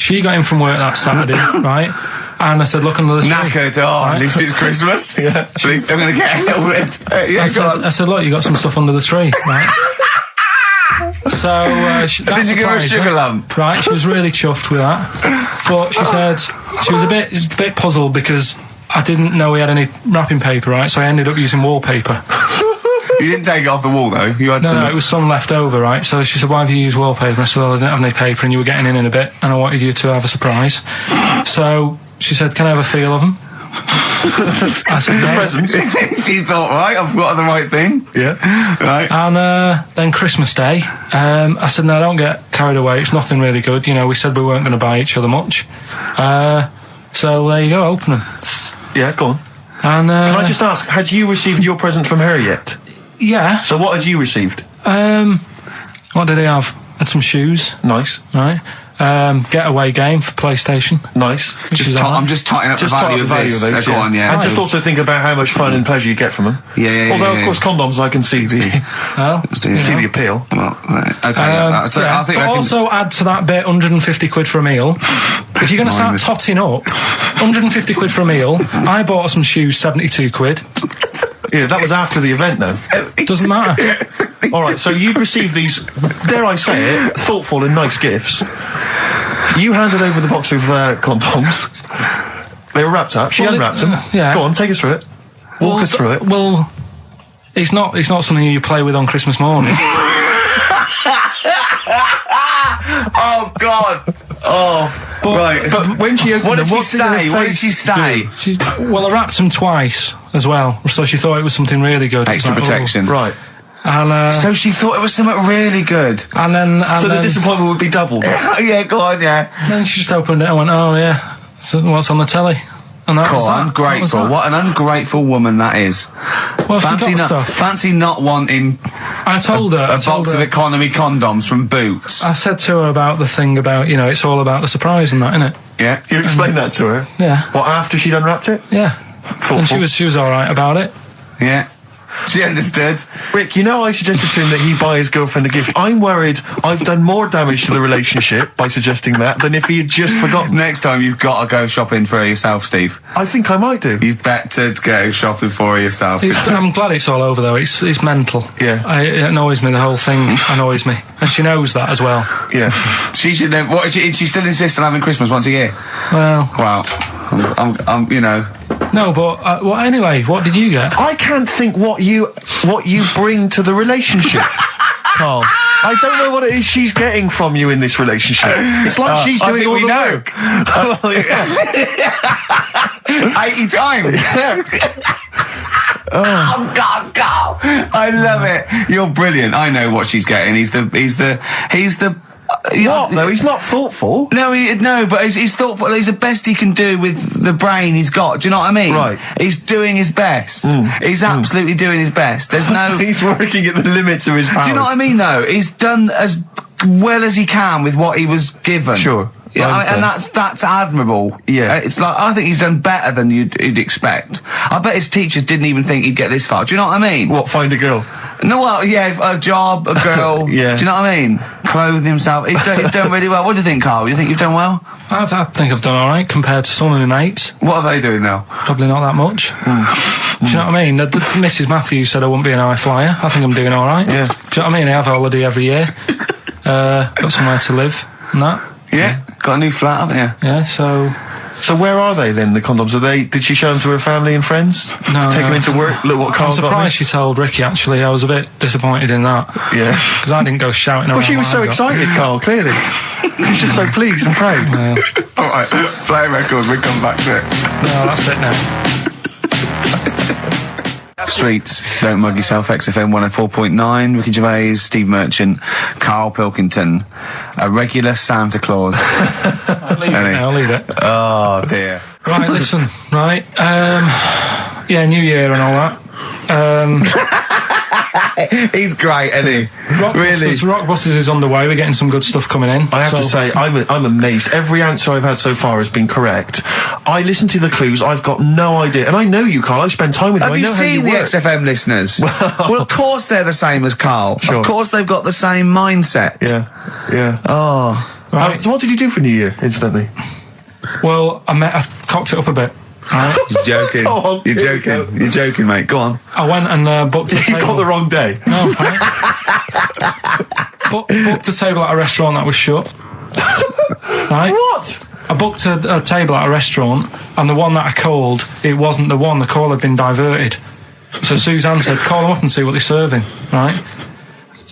she got in from work that Saturday, right? And I said, look under the tree. Knackered, right? At least it's Christmas. Yeah. At least I'm going to get a little bit. I said, look, you got some stuff under the tree, right? So, did you give her a sugar lump? Right, she was really chuffed with that. But she said she was a bit puzzled because I didn't know we had any wrapping paper, right? So I ended up using wallpaper. You didn't take it off the wall, though? You had some... No, it was some left over, right? So she said, why have you used wallpaper? I said, well, I didn't have any paper and you were getting in a bit and I wanted you to have a surprise. So she said, can I have a feel of them? I said, the presents. You thought, right, I've got the right thing. Yeah. Right. And then Christmas Day, I said, no, don't get carried away. It's nothing really good. You know, we said we weren't going to buy each other much. So there you go, open them. Yeah, go on. And can I just ask, had you received your present from her yet? Yeah. So what had you received? What did he have? Had some shoes. Nice. Right. Getaway game for PlayStation. Nice. I'm just tightening up the value of those. Go on, yeah. And just also think about how much fun and pleasure you get from them. Yeah. Although, of course, condoms, I can see the appeal. Well, okay. So I think also add to that bit 150 quid for a meal. If you're going to start totting up, 150 quid for a meal. I bought some shoes, 72 quid. Yeah, that was after the event, though. Doesn't matter. All right, so you received these, dare I say it, thoughtful and nice gifts. You handed over the box of condoms. They were wrapped up. She unwrapped them. Yeah. Go on, take us through it. Walk us through it. Well, it's not something you play with on Christmas morning. Oh, God. Oh, right. But when she opened them, what did she say? Well, I wrapped them twice as well, so she thought it was something really good. Extra protection. Right. And, so she thought it was something really good. And then... the disappointment would be doubled. Yeah, go on, yeah. Then she just opened it and went, oh, yeah, so what's on the telly? And that was that. Ungrateful. What an ungrateful woman that is. Well, fancy not wanting... I told her... A box of economy condoms from Boots. I said to her about the thing about, you know, it's all about the surprise and that, innit? Yeah. You explained that to her? Yeah. What, after she'd unwrapped it? Yeah. Thoughtful. And she was alright about it. Yeah. She understood. Rick, you know I suggested to him that he buy his girlfriend a gift. I'm worried I've done more damage to the relationship by suggesting that than if he had just forgotten. Next time you've got to go shopping for her yourself, Steve. I think I might do. You've better go shopping for her yourself. I'm glad it's all over, though. It's mental. Yeah. It annoys me. The whole thing annoys me. And she knows that as well. Yeah. She should know. What, she still insists on having Christmas once a year? Well... Wow. I'm you know... No, but well, anyway, what did you get? I can't think what you bring to the relationship, Carl. I don't know what it is she's getting from you in this relationship. It's like she's doing all the work. 80 times. Oh God, Carl! I love it. You're brilliant. I know what she's getting. He's the. What? No, he's not thoughtful. No, but he's thoughtful. He's the best he can do with the brain he's got. Do you know what I mean? Right. He's doing his best. He's absolutely doing his best. There's no... He's working at the limits of his powers. Do you know what I mean, though? He's done as well as he can with what he was given. Sure. Yeah, and that's admirable. Yeah. It's like, I think he's done better than you'd expect. I bet his teachers didn't even think he'd get this far. Do you know what I mean? What, find a girl? No, well, yeah, a job, a girl. Yeah. Do you know what I mean? Clothe himself. He's done really well. What do you think, Carl? You think you've done well? I think I've done alright compared to some of my mates. What are they doing now? Probably not that much. Do you know what I mean? Mrs. Matthews said I wouldn't be an high flyer. I think I'm doing alright. Yeah. Do you know what I mean? I have a holiday every year. Got somewhere to live and that. Yeah. Got a new flat, haven't you? Yeah, so where are they then, the condoms? Did she show them to her family and friends? No. Take them into work? Look what Carl got me? I'm surprised she told Ricky, actually. I was a bit disappointed in that. Yeah. Because I didn't go shouting around. Well, she was so excited, Carl, clearly. She was just so pleased and proud. Yeah. All right, play records, we'll come back to it. No, that's it now. Streets, Don't Mug Yourself, XFM 104.9, Ricky Gervais, Steve Merchant, Karl Pilkington, a regular Santa Claus. I'll leave it. Oh, dear. Right, listen, right, yeah, New Year and all that. He's great, isn't he? Rockbusters is on the way. We're getting some good stuff coming in. I have to say, I'm amazed. Every answer I've had so far has been correct. I listen to the clues. I've got no idea, and I know you, Carl. I spend time with you. Have you seen the XFM listeners? Well, of course they're the same as Carl. Sure. Of course they've got the same mindset. Yeah. Oh. Right. So what did you do for New Year, incidentally? Well, I cocked it up a bit. Right. You're joking. Go on, You're here we joking. go. You're joking, mate. Go on. I went and booked a You table. got the wrong day. No, right. Booked a table at a restaurant that was shut. Right. What? I booked a table at a restaurant, and the one that I called, it wasn't the one. The call had been diverted. So Suzanne said, call them up and see what they're serving, right?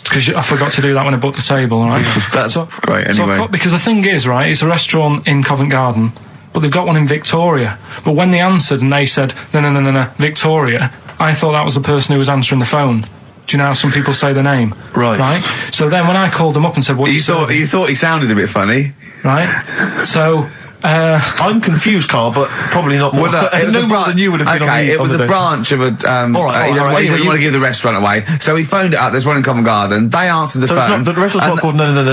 Because I forgot to do that when I booked the table, right? That's right, anyway. Because the thing is, right, it's a restaurant in Covent Garden, but they've got one in Victoria. But when they answered and they said, no, Victoria, I thought that was the person who was answering the phone. Do you know how some people say the name? Right. So then when I called them up and said, what You thought he sounded a bit funny. Right? So... I'm confused, Carl, but probably not more. No more than you would have been on the it was a branch of a... All right, he doesn't anyway, want to give the restaurant away, so he phoned it up. There's one in Covent Garden. They answered the So phone. it's not, the restaurant's not called No. No,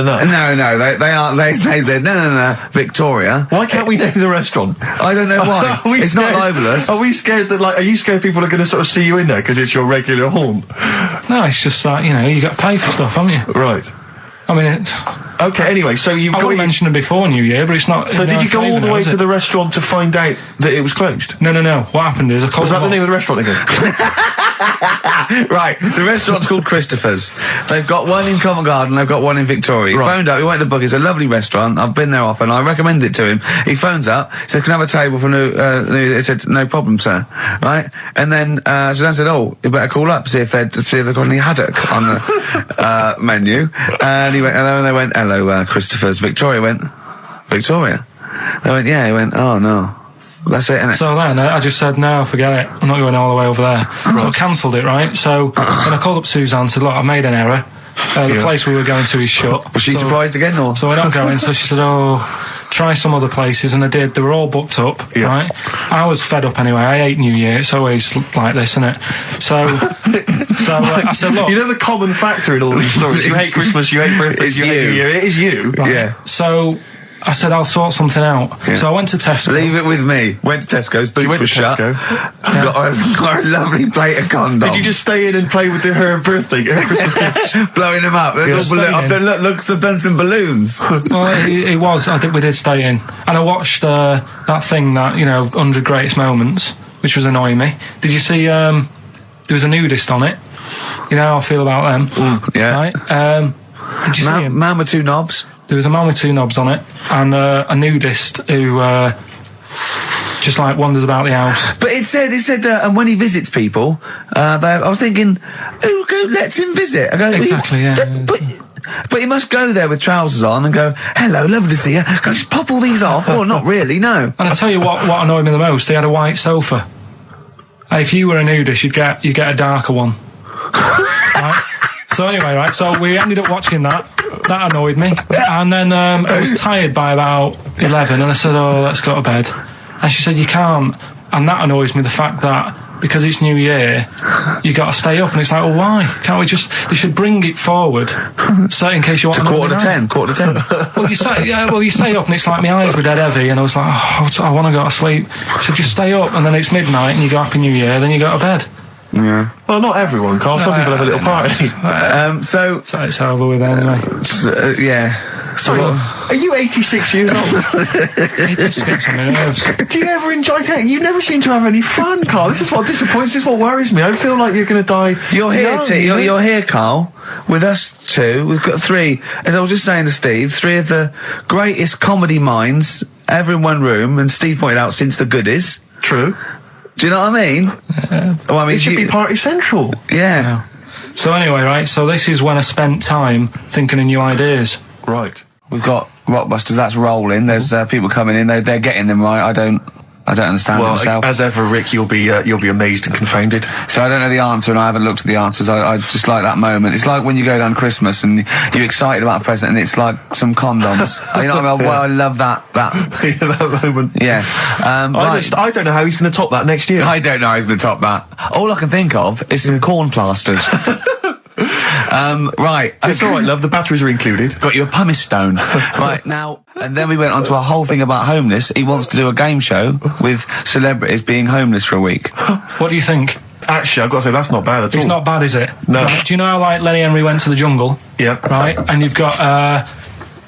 they said, no, Victoria. Why can't we name the restaurant? I don't know why. It's not libelous. Are we scared that, are you scared people are going to sort of see you in there because it's your regular haunt? No, it's just like, you got to pay for stuff, haven't you? Right. I mean, it's... Okay, anyway, so you've I got... wouldn't mention it before New Year, but it's not... So did you go all the way to the restaurant to find out that it was closed? No. What happened is I called Was that the name of the restaurant again? Right, the restaurant's called Christopher's. They've got one in Covent Garden, they've got one in Victoria. He phoned up, he went to book, it's a lovely restaurant, I've been there often, I recommend it to him. He phones up, said, can I have a table for he said, no problem, sir. Right? And then, Suzanne said, oh, you better call up, see if they've got any haddock on the, menu. And he went, hello, and they went, hello, Christopher's. Victoria went, Victoria? They went, yeah, he went, oh no. That's it, innit? So then I just said, no, forget it. I'm not going all the way over there. So I cancelled it, right? So then I called up Suzanne and said, look, I've made an error. The place we were going to is shut. Was she surprised again, or? So we're not going. So she said, oh, try some other places. And I did. They were all booked up, right? I was fed up anyway. I hate New Year. It's always like this, isn't it? So I said, look. You know the common factor in all these stories? You hate Christmas, you hate birthdays, you hate New Year. It is you. Right? Yeah. So I said, I'll sort something out. Yeah. So I went to Tesco. Leave it with me. Went to Tesco's, boots were shut. Got a lovely plate of condoms. Did you just stay in and play with her Christmas gifts? Blowing them up. I've done some balloons. Well, it was. I think we did stay in. And I watched that thing that, 100 Greatest Moments, which was annoying me. Did you see, there was a nudist on it? You know how I feel about them. Yeah. Right? Did you see him? Man with two knobs. There was a man with two knobs on it, and a nudist who just wanders about the house. But it said, and when he visits people, I was thinking, who lets him visit? I go, exactly, yeah. But he must go there with trousers on and go, hello, lovely to see you. Can I just pop all these off? Well, not really, no. And I tell you what annoyed me the most, they had a white sofa. If you were a nudist, you'd get a darker one. Right? So anyway, right, so we ended up watching that. That annoyed me. And then I was tired by about 11, and I said, oh, let's go to bed. And she said, you can't. And that annoys me, the fact that because it's New Year, you got to stay up. And it's like, well, why? Can't we just... They should bring it forward, so in case you want to... quarter to 10. Well, you stay up, and it's like my eyes were dead heavy, and I was like, oh, I want to go to sleep. So just stay up, and then it's midnight, and you go Happy New Year, then you go to bed. Yeah. Well, not everyone, Carl. Some people have a little party. So it's over with anyway. Yeah. Sorry, are you 86 years old? It just gets on my nerves. Do you ever enjoy it? You never seem to have any fun, Carl. This is what disappoints. This is what worries me. I feel like you're going to die. You're here, young, you're here, Carl, with us two. We've got three, as I was just saying to Steve, three of the greatest comedy minds ever in one room, and Steve pointed out, since the goodies. True. Do you know what I mean? Well, I mean, it should be party central. Yeah. So anyway, right, so this is when I spent time thinking of new ideas. Right. We've got Rockbusters, that's rolling. There's people coming in, they're getting them right. I don't understand it myself. As ever, Rick, you'll be amazed and confounded. So I don't know the answer, and I haven't looked at the answers. I just like that moment. It's like when you go down Christmas and you're excited about a present, and it's like some condoms. You know what I mean? Well, I love that. That moment. Yeah. I don't know how he's going to top that next year. I don't know how he's going to top that. All I can think of is some corn plasters. Right. It's all right, love. The batteries are included. Got you a pumice stone. Right, now, and then we went on to a whole thing about homeless. He wants to do a game show with celebrities being homeless for a week. What do you think? Actually, I've got to say, that's not bad at all. It's not bad, is it? No. Right, do you know how, Lenny Henry went to the jungle? Yeah. Right? And you've got,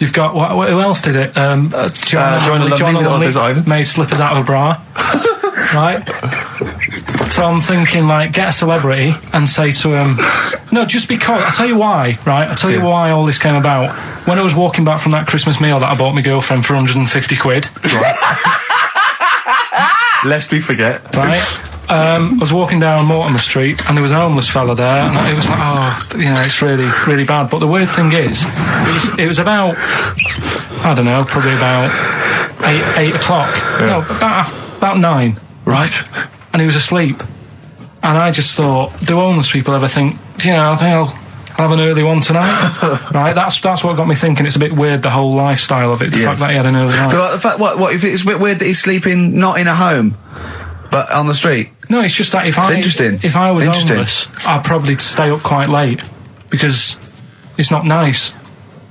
You've got who else did it? Joanna Lumley made slippers out of a bra, right? So I'm thinking, like, get a celebrity and say to him, no, just because. I'll tell you why, right? I'll tell you why all this came about. When I was walking back from that Christmas meal that I bought my girlfriend for 150 quid, right. Lest we forget, right? I was walking down Mortimer Street and there was a homeless fella there, and it was like, oh, you know, it's really, really bad. But the weird thing is, it was about, I don't know, probably about 8 o'clock. Yeah. No, about 9. Right. And he was asleep. And I just thought, do homeless people ever think, you know, I think I'll have an early one tonight? Right? That's what got me thinking. It's a bit weird, the whole lifestyle of it, the fact that he had an early night. So, the fact, what if it's a bit weird that he's sleeping not in a home, but on the street? No, it's just that if I was homeless, I'd probably stay up quite late, because it's not nice.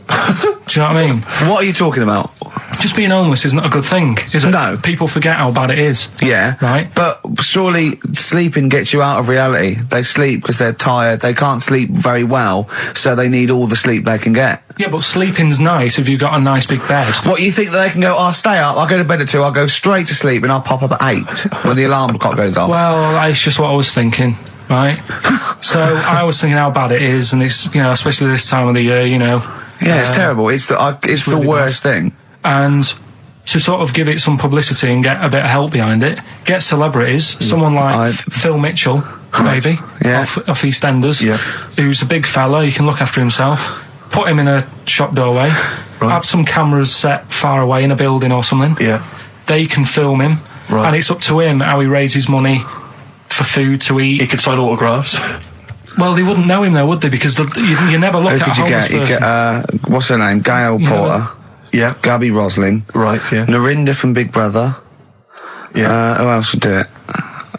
Do you know what I mean? What are you talking about? Just being homeless isn't a good thing, is it? No. People forget how bad it is. Yeah. Right? But surely sleeping gets you out of reality. They sleep because they're tired. They can't sleep very well, so they need all the sleep they can get. Yeah, but sleeping's nice if you've got a nice big bed. What, you think that they can go, I'll stay up, I'll go to bed at 2, I'll go straight to sleep, and I'll pop up at 8 when the alarm clock goes off? Well, it's just what I was thinking, right? So I was thinking how bad it is, and it's, you know, especially this time of the year, you know. Yeah, it's terrible. It's the really worst thing. And to sort of give it some publicity and get a bit of help behind it, get celebrities, someone like Phil Mitchell, maybe, off EastEnders, who's a big fella, he can look after himself, put him in a shop doorway, have some cameras set far away in a building or something, they can film him, and it's up to him how he raises money for food to eat. He could sign autographs. Well, they wouldn't know him though, would they? Because you never look at a homeless person. You get, what's her name? Gail Porter. Yeah. Gabby Roslin. Right, yeah. Narinda from Big Brother. Yeah. Who else would do it?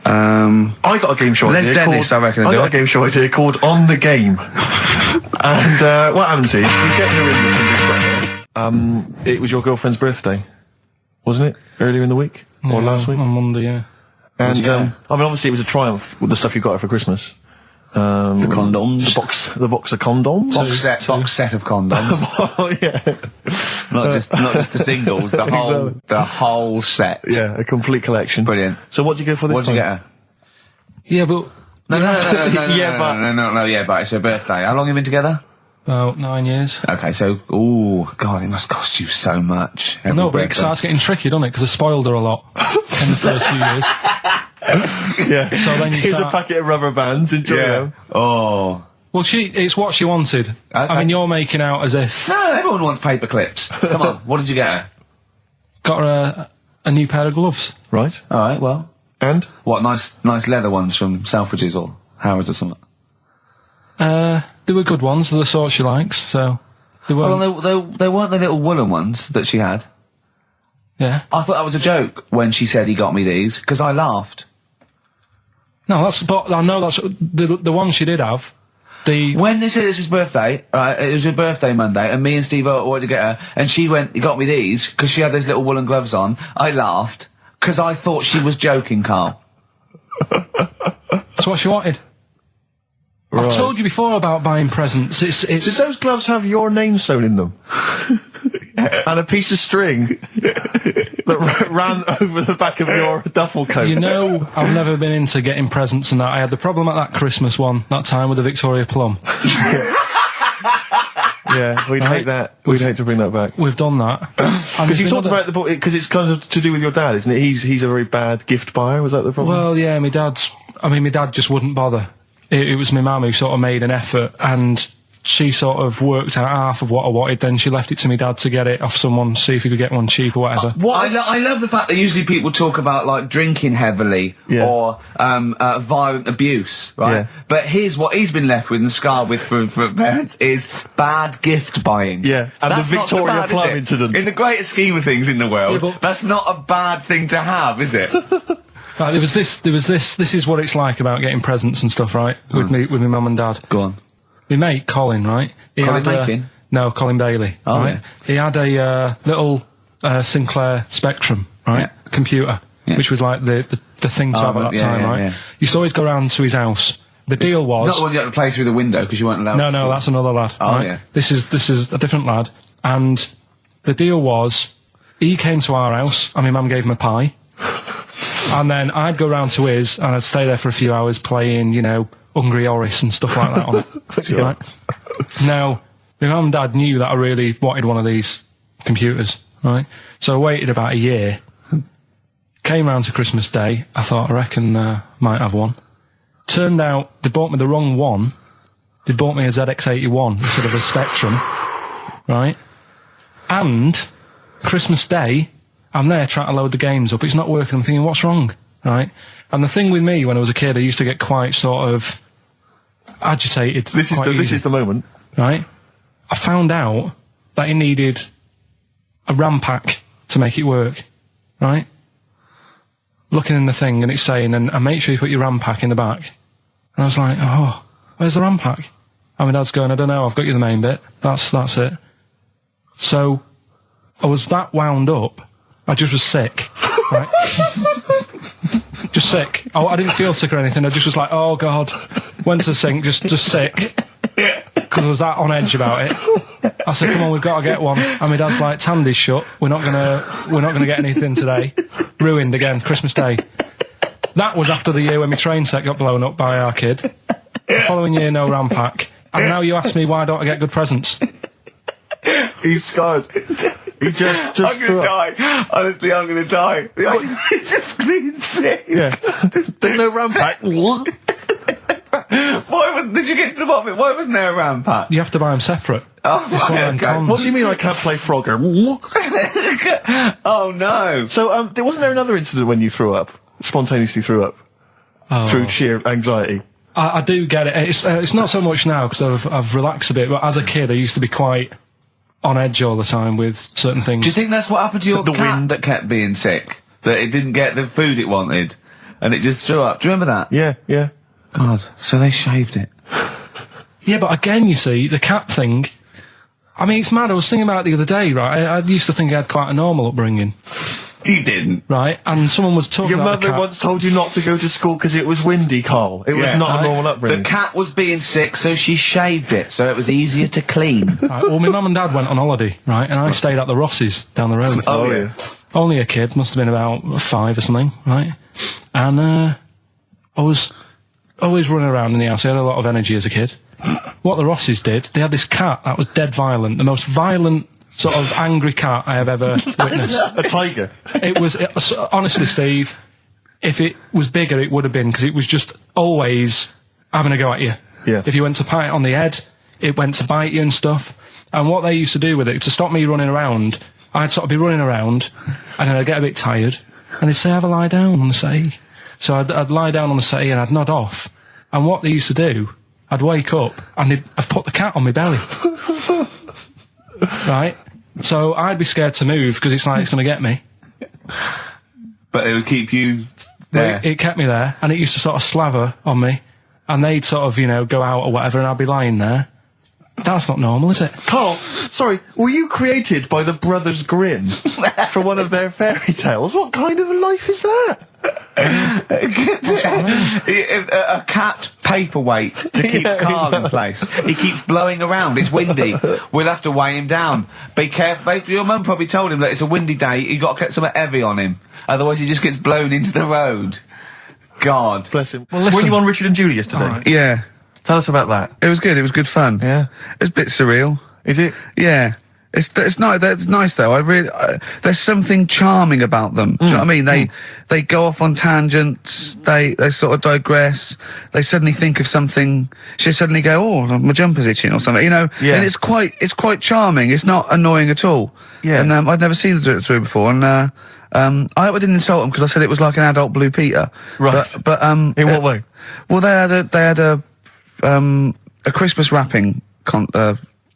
I got a game show idea. Les Dennis, I reckon. I got a game show idea called On the Game. And what happens is, you get Narinda from Big Brother. It was your girlfriend's birthday, wasn't it? Earlier in the week? Or last week? On Monday, yeah. And, I mean, obviously it was a triumph with the stuff you got her for Christmas. The condoms. The box of condoms. Box set of condoms. Oh, yeah. Not just the singles, the whole set. Yeah, a complete collection. Brilliant. So what did you go for this time? What did you get her? Yeah, but... No, but it's her birthday. How long have you been together? About 9 years. Okay, so, God, it must cost you so much. No, but it starts getting tricky, doesn't it? Because I spoiled her a lot in the first few years. Yeah. So then here's a packet of rubber bands. Enjoy them. Oh. Well, it's what she wanted. Okay. I mean, you're making out as if... No, everyone wants paper clips. Come on, what did you get her? Got her a new pair of gloves. Right. All right, well. And? What, nice leather ones from Selfridges or Harrods or something? They were good ones, the sort she likes, so... They weren't... Well, they weren't the little woolen ones that she had. Yeah. I thought that was a joke when she said he got me these, because I laughed. No, but I know that's the one she did have. When they said it was his birthday, right, it was her birthday Monday, and me and Steve wanted to get her, and she went, he got me these, because she had those little woolen gloves on. I laughed, because I thought she was joking, Carl. That's what she wanted. Right. I've told you before about buying presents. Did those gloves have your name sewn in them? And a piece of string that ran over the back of your duffel coat? You know, I've never been into getting presents and that. I had the problem at that Christmas one, that time with the Victoria Plum. Yeah, we'd hate that. We'd hate to bring that back. We've done that. Because you talked about the book, because it's kind of to do with your dad, isn't it? He's a very bad gift buyer, was that the problem? Well, yeah, my dad just wouldn't bother. It was my mum who sort of made an effort, and she sort of worked out half of what I wanted, then she left it to my dad to get it off someone, see if he could get one cheap or whatever. I love the fact that usually people talk about, like, drinking heavily or violent abuse, right? Yeah. But here's what he's been left with and scarred with for parents is bad gift buying. Yeah, and that's the Victoria Plum incident. In the greater scheme of things in the world, that's not a bad thing to have, is it? Right, there was this, this is what it's like about getting presents and stuff, right? With my mum and dad. Go on. My mate, Colin, right? Colin Makin? No, Colin Bailey. Oh, right? yeah. He had a little Sinclair Spectrum, right? Yeah. Computer, which was like the thing to have at that time, right? Yeah. You used to always go round to his house. The deal was... Not the one you had to play through the window because you weren't allowed No, that's another lad. Oh, right? yeah. This is a different lad. And the deal was, he came to our house, and my mum gave him a pie. And then I'd go round to his, and I'd stay there for a few hours playing, you know, Hungry Horace and stuff like that on it. Sure. Right? Now, my mum and dad knew that I really wanted one of these computers, right? So I waited about a year. Came round to Christmas Day. I thought, I reckon might have one. Turned out they bought me the wrong one. They bought me a ZX81 instead of a Spectrum, right? And Christmas Day, I'm there trying to load the games up. It's not working. I'm thinking, what's wrong, right? And the thing with me when I was a kid, I used to get quite sort of agitated. This is the moment, right? I found out that it needed a RAM pack to make it work, right? Looking in the thing and it's saying, and make sure you put your RAM pack in the back. And I was like, oh, where's the RAM pack? And my dad's going, I don't know, I've got you the main bit. That's it. So, I was that wound up, I just was sick, right? Just sick. I didn't feel sick or anything, I just was like, oh God. Went to the sink, just sick. Because I was that on edge about it. I said, come on, we've got to get one. And my dad's like, Tandy's shut, we're not gonna get anything today. Ruined again, Christmas Day. That was after the year when my train set got blown up by our kid. The following year, no RAM pack. And now you ask me why don't I get good presents? he's scarred. He just I'm gonna die. Honestly, I'm gonna die. He's just being sick. Yeah. There's no RAM pack. Did you get to the bottom of it? Why wasn't there a RAM pack? You have to buy them separate. Oh, okay. What do you mean I can't play Frogger? Oh no. So, wasn't there another incident when you threw up? Spontaneously threw up? Through sheer anxiety? I do get it. It's not so much now because I've relaxed a bit, but as a kid I used to be quite on edge all the time with certain things. Do you think that's what happened to your cat that kept being sick? That it didn't get the food it wanted and it just threw up? Do you remember that? Yeah. God, so they shaved it. Yeah, but again, you see, the cat thing, I mean, it's mad. I was thinking about it the other day, right? I used to think I had quite a normal upbringing. You didn't. Right? And someone was talking Your about mother once told you not to go to school because it was windy, Carl. It was not a normal upbringing. The cat was being sick, so she shaved it, so it was easier to clean. Right, well, my mum and dad went on holiday, right? And I stayed at the Rosses down the road. Oh, yeah. Only a kid, must have been about 5 or something, right? And I was always running around in the house. I had a lot of energy as a kid. What the Rosses did, they had this cat that was dead violent, the most violent sort of angry cat I have ever witnessed. A tiger. It was honestly, Steve, if it was bigger, it would have been, because it was just always having a go at you. Yeah. If you went to pat it on the head, it went to bite you and stuff. And what they used to do with it, to stop me running around, I'd sort of be running around, and then I'd get a bit tired, and they'd say, have a lie down on the settee. So I'd lie down on the settee and I'd nod off. And what they used to do, I'd wake up and I'd put the cat on my belly. Right? So I'd be scared to move because it's like it's going to get me. But it would keep you there. Well, it kept me there, and it used to sort of slaver on me, and they'd sort of, you know, go out or whatever, and I'd be lying there. That's not normal, is it? Carl, sorry, were you created by the Brothers Grimm for one of their fairy tales? What kind of a life is that? A cat paperweight to keep Carl in place. He keeps blowing around. It's windy. We'll have to weigh him down. Be careful. Your mum probably told him that it's a windy day. You got to get something heavy on him, otherwise he just gets blown into the road. God bless him. Well, were you on Richard and Julie yesterday? Right. Yeah. Tell us about that. It was good. It was good fun. Yeah. It's a bit surreal. Is it? Yeah. It's nice. That's nice though. There's something charming about them. Do you know what I mean? They go off on tangents. They sort of digress. They suddenly think of something. She suddenly go, oh, my jumper's itching or something. You know. Yeah. And it's quite charming. It's not annoying at all. Yeah. And I'd never seen them do it through before. And I hope I didn't insult them because I said it was like an adult Blue Peter. Right. But in what way? Well, they had a Christmas wrapping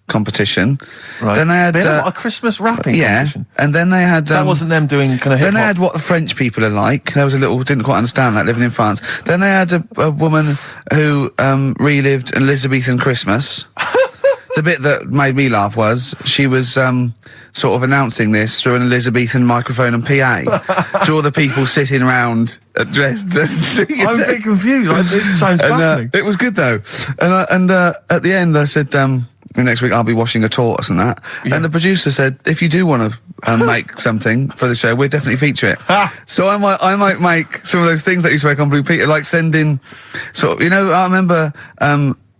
competition. Right. Then they had a Christmas wrapping competition. And then they had that wasn't them doing kind of hip-hop. Then they had what the French people are like. There was didn't quite understand that living in France. Then they had a woman who relived Elizabethan Christmas. The bit that made me laugh was she was sort of announcing this through an Elizabethan microphone and PA to all the people sitting around dressed as. I'm a bit confused. This sounds baffling. It was good though. And at the end I said, next week I'll be washing a tortoise and that. Yeah. And the producer said, if you do want to make something for the show, we'll definitely feature it. So I might make some of those things that you spoke on Blue Peter, like send in sort of, you know, I remember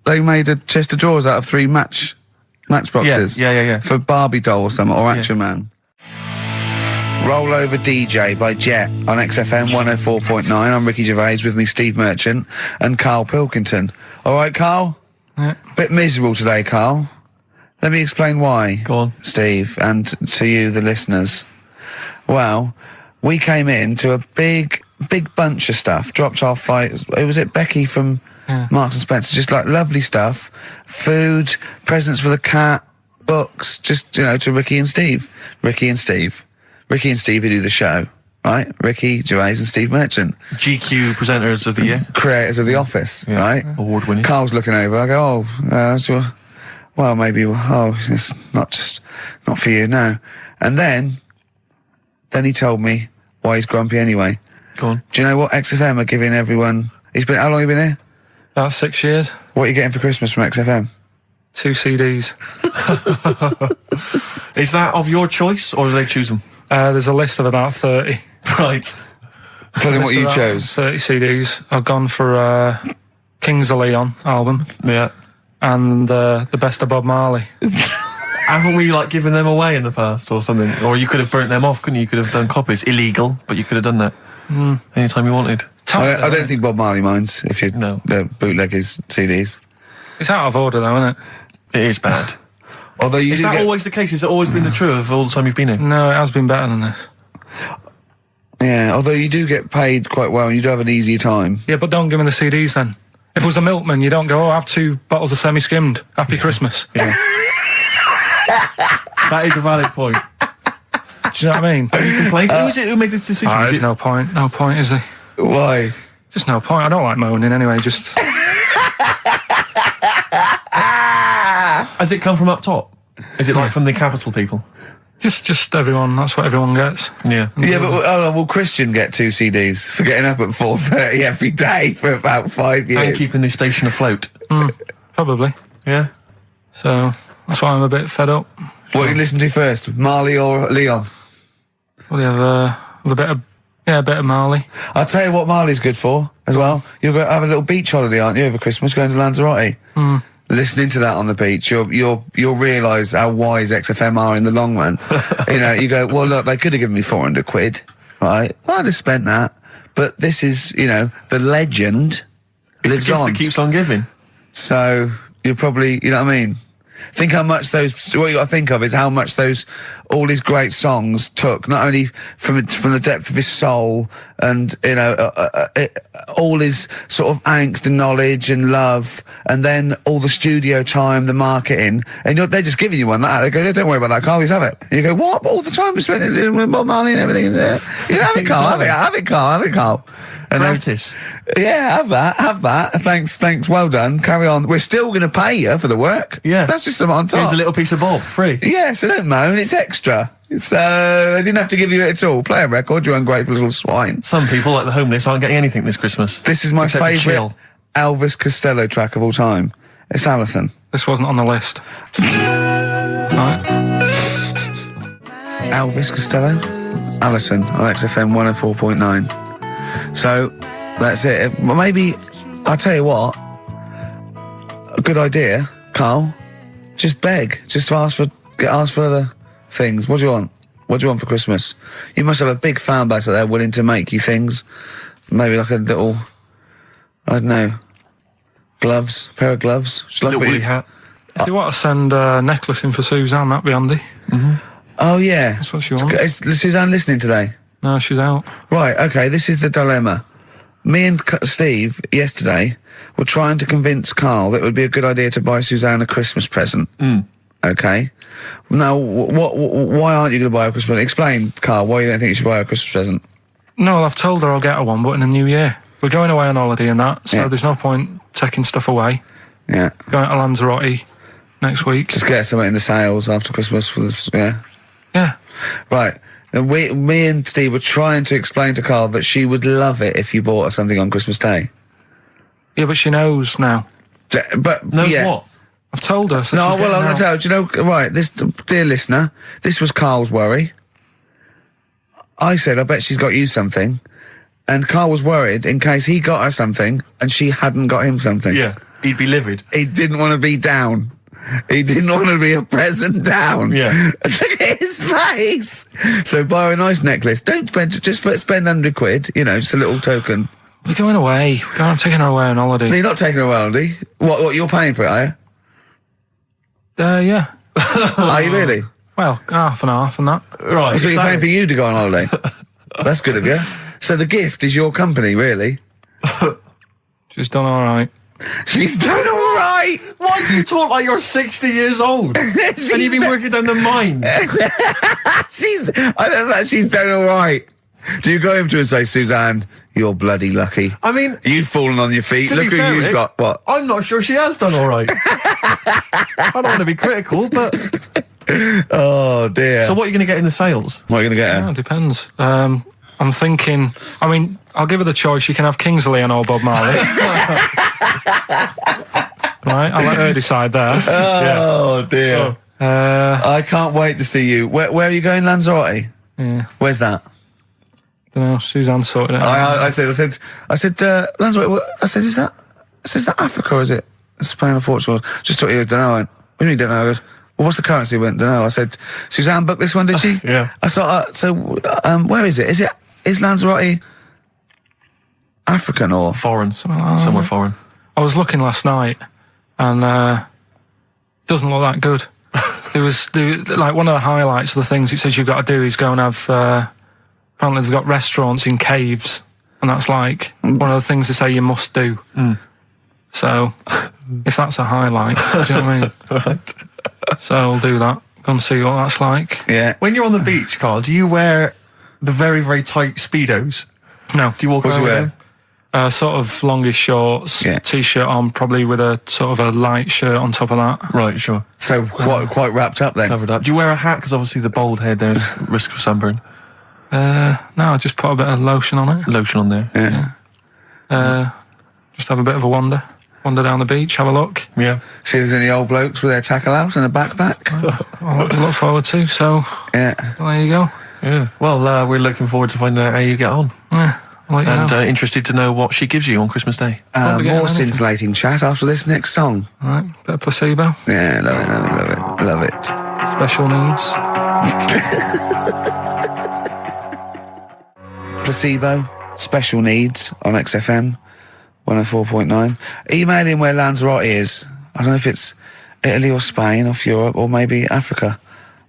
they made a chest of drawers out of 3 matchboxes. Yeah. For Barbie doll or something, or Action Man. Roll Over DJ by Jet on XFM 104.9. I'm Ricky Gervais, with me Steve Merchant and Karl Pilkington. All right, Karl? Yeah. Bit miserable today, Karl. Let me explain why. Go on. Steve, and to you, the listeners. Well, we came in to a big bunch of stuff. Dropped off fights. Was it Becky from Marks and Spencer? Just like lovely stuff. Food, presents for the cat, books, just, you know, to Ricky and Steve who do the show, right? Ricky Gervais and Steve Merchant. GQ presenters of the year. Creators of The Office, right? Award winning. Carl's looking over. I go, well, maybe, it's not for you, no. And then he told me why he's grumpy anyway. Go on. Do you know what XFM are giving everyone? How long have you been here? About 6 years. What are you getting for Christmas from XFM? 2 CDs. Is that of your choice, or do they choose them? There's a list of about 30. Right. Tell them what you chose. 30 CDs. I've gone for Kings of Leon album. Yeah. And the best of Bob Marley. Haven't we, like, given them away in the past or something? Or you could have burnt them off, couldn't you? You could have done copies. Illegal, but you could have done that anytime you wanted. I don't think Bob Marley minds if you bootleg his CDs. It's out of order, though, isn't it? It is bad. Although is that always the case? Has it always been the truth of all the time you've been here? No, it has been better than this. Yeah, although you do get paid quite well and you do have an easier time. Yeah, but don't give me the CDs then. If it was a milkman, you don't go, I have 2 bottles of semi-skimmed. Happy Christmas. Yeah. That is a valid point. Do you know what I mean? Have you complained? Who is it who made this decision? There's no point. No point, is there? Why? Just no point. I don't like moaning anyway, just... Ah! Has it come from up top? Is it like from the capital people? Just everyone. That's what everyone gets. Yeah. Yeah, but will Christian get 2 CDs for getting up at 4:30 every day for about 5 years? And keeping the station afloat. Probably. Yeah. So that's why I'm a bit fed up. What you listen to first, Marley or Leon? Well, you have a bit of Marley. I'll tell you what Marley's good for as well. You're going to have a little beach holiday, aren't you, over Christmas, going to Lanzarote? Listening to that on the beach, you'll realise how wise XFM are in the long run. You know, you go, well, look, they could have given me 400 quid, right? Well, I'd have spent that. But this is, you know, the legend lives on. It keeps on giving. So you're probably, you know what I mean? Think how much what you got to think of is how much all his great songs took, not only from the depth of his soul and, you know, all his sort of angst and knowledge and love, and then all the studio time, the marketing, and they're just giving you one like that. They go, don't worry about that, Carl, just have it. And you go, what? All the time we spent with Bob Marley and everything. You know, have it, Carl, have it, Carl. And Practice. Yeah, have that. Thanks, well done. Carry on. We're still going to pay you for the work. Yeah. That's just something on top. Here's a little piece of Bob, free. Yeah, so don't moan, it's extra. So, they didn't have to give you it at all. Play a record, you ungrateful little swine. Some people, like the homeless, aren't getting anything this Christmas. This is my favourite Elvis Costello track of all time. It's Alison. This wasn't on the list. Right. Elvis Costello? Alison on XFM 104.9. So, that's it. Maybe, I'll tell you what, a good idea, Carl, just beg, just ask for other things. What do you want? What do you want for Christmas? You must have a big fan base out there willing to make you things. Maybe like a little, I don't know, pair of gloves. A little woolly hat. If you want to send a necklace in for Suzanne, that'd be handy. Oh, yeah. That's what she wants. Is Suzanne listening today? No, she's out. Right, okay, this is the dilemma. Me and Steve, yesterday, were trying to convince Carl that it would be a good idea to buy Suzanne a Christmas present. Okay? Now, why aren't you going to buy her a Christmas present? Explain, Carl, why you don't think you should buy her a Christmas present. No, I've told her I'll get her one, but in the new year. We're going away on holiday and that, so there's no point taking stuff away. Yeah. Going to Lanzarote next week. Just get something in the sales after Christmas for this, Yeah. Right. And me and Steve were trying to explain to Carl that she would love it if you bought her something on Christmas Day. Yeah, but she knows now. But Knows what? I've told her. So No, she's well, getting I'm going out. to tell you, do you know, right, this, dear listener, this was Carl's worry. I said, I bet she's got you something. And Carl was worried in case he got her something and she hadn't got him something. Yeah, he'd be livid. He didn't want to be down. He didn't want to be a present down. Yeah. Look at his face. So buy her a nice necklace. Don't spend, just spend £100, you know, just a little token. We're going away. We're going taking her away on holiday. No, you're not taking her away, are you? What, you're paying for it, are you? Yeah. Are you really? Well, half and half and that. Right. So you're paying for you to go on holiday? That's good of you. So the gift is your company, really? She's done all right. She's done all right. Why do you talk like you're 60 years old? And you've been working down the mines. I don't know, she's done all right. Do you go home to her and say, Suzanne, you're bloody lucky? I mean, You've fallen on your feet. to Look be who fair, you've Rick, got. What? I'm not sure she has done all right. I don't want to be critical, but... Oh, dear. So what are you going to get in the sales? What are you going to get her? Yeah, it depends. I'm thinking, I mean, I'll give her the choice. She can have Kingsley and or Bob Marley. Right, I'll let her decide there. Oh, dear. I can't wait to see you. Where are you going, Lanzarote? Yeah, Where's that? don't know. Suzanne sorted it out. I said, Lanzarote, I said, is that Africa or is it Spain or Portugal? Just thought you don't know. I went, what do you mean don't know? I goes, well, what's the currency? I went, don't know. I said, Suzanne booked this one, did she? Yeah. I thought, where is it? Is Lanzarote African or? Foreign. like Somewhere foreign. I was looking last night, and doesn't look that good. Like one of the highlights of the things it says you've got to do is go and have. Apparently, they've got restaurants in caves, and that's like one of the things they say you must do. So, if that's a highlight, do you know what I mean? So I'll do that. Go and see what that's like. Yeah. When you're on the beach, Carl, do you wear the very, very tight Speedos? No. Do you walk What do around you with wear? them? Sort of longish shorts, Yeah. t-shirt on, probably with a sort of a light shirt on top of that. Right, sure. So quite wrapped up then. Covered up. Do you wear a hat? Because obviously the bald head, there's risk of sunburn. No, I just put a bit of lotion on it. Lotion on there. Yeah. Just have a bit of a wander down the beach, have a look. Yeah. See if there's any old blokes with their tackle out and a backpack. I'll lot to look forward to, so Yeah. there you go. Yeah. Well, we're looking forward to finding out how you get on. Yeah, I'll let you And know. interested to know what she gives you on Christmas Day. Won't be getting More anything. scintillating chat after this next song. All right, bit of placebo, Yeah, love it. special needs. Placebo, special needs on XFM 104.9. Email in where Lanzarote is. I don't know if it's Italy or Spain or Europe or maybe Africa.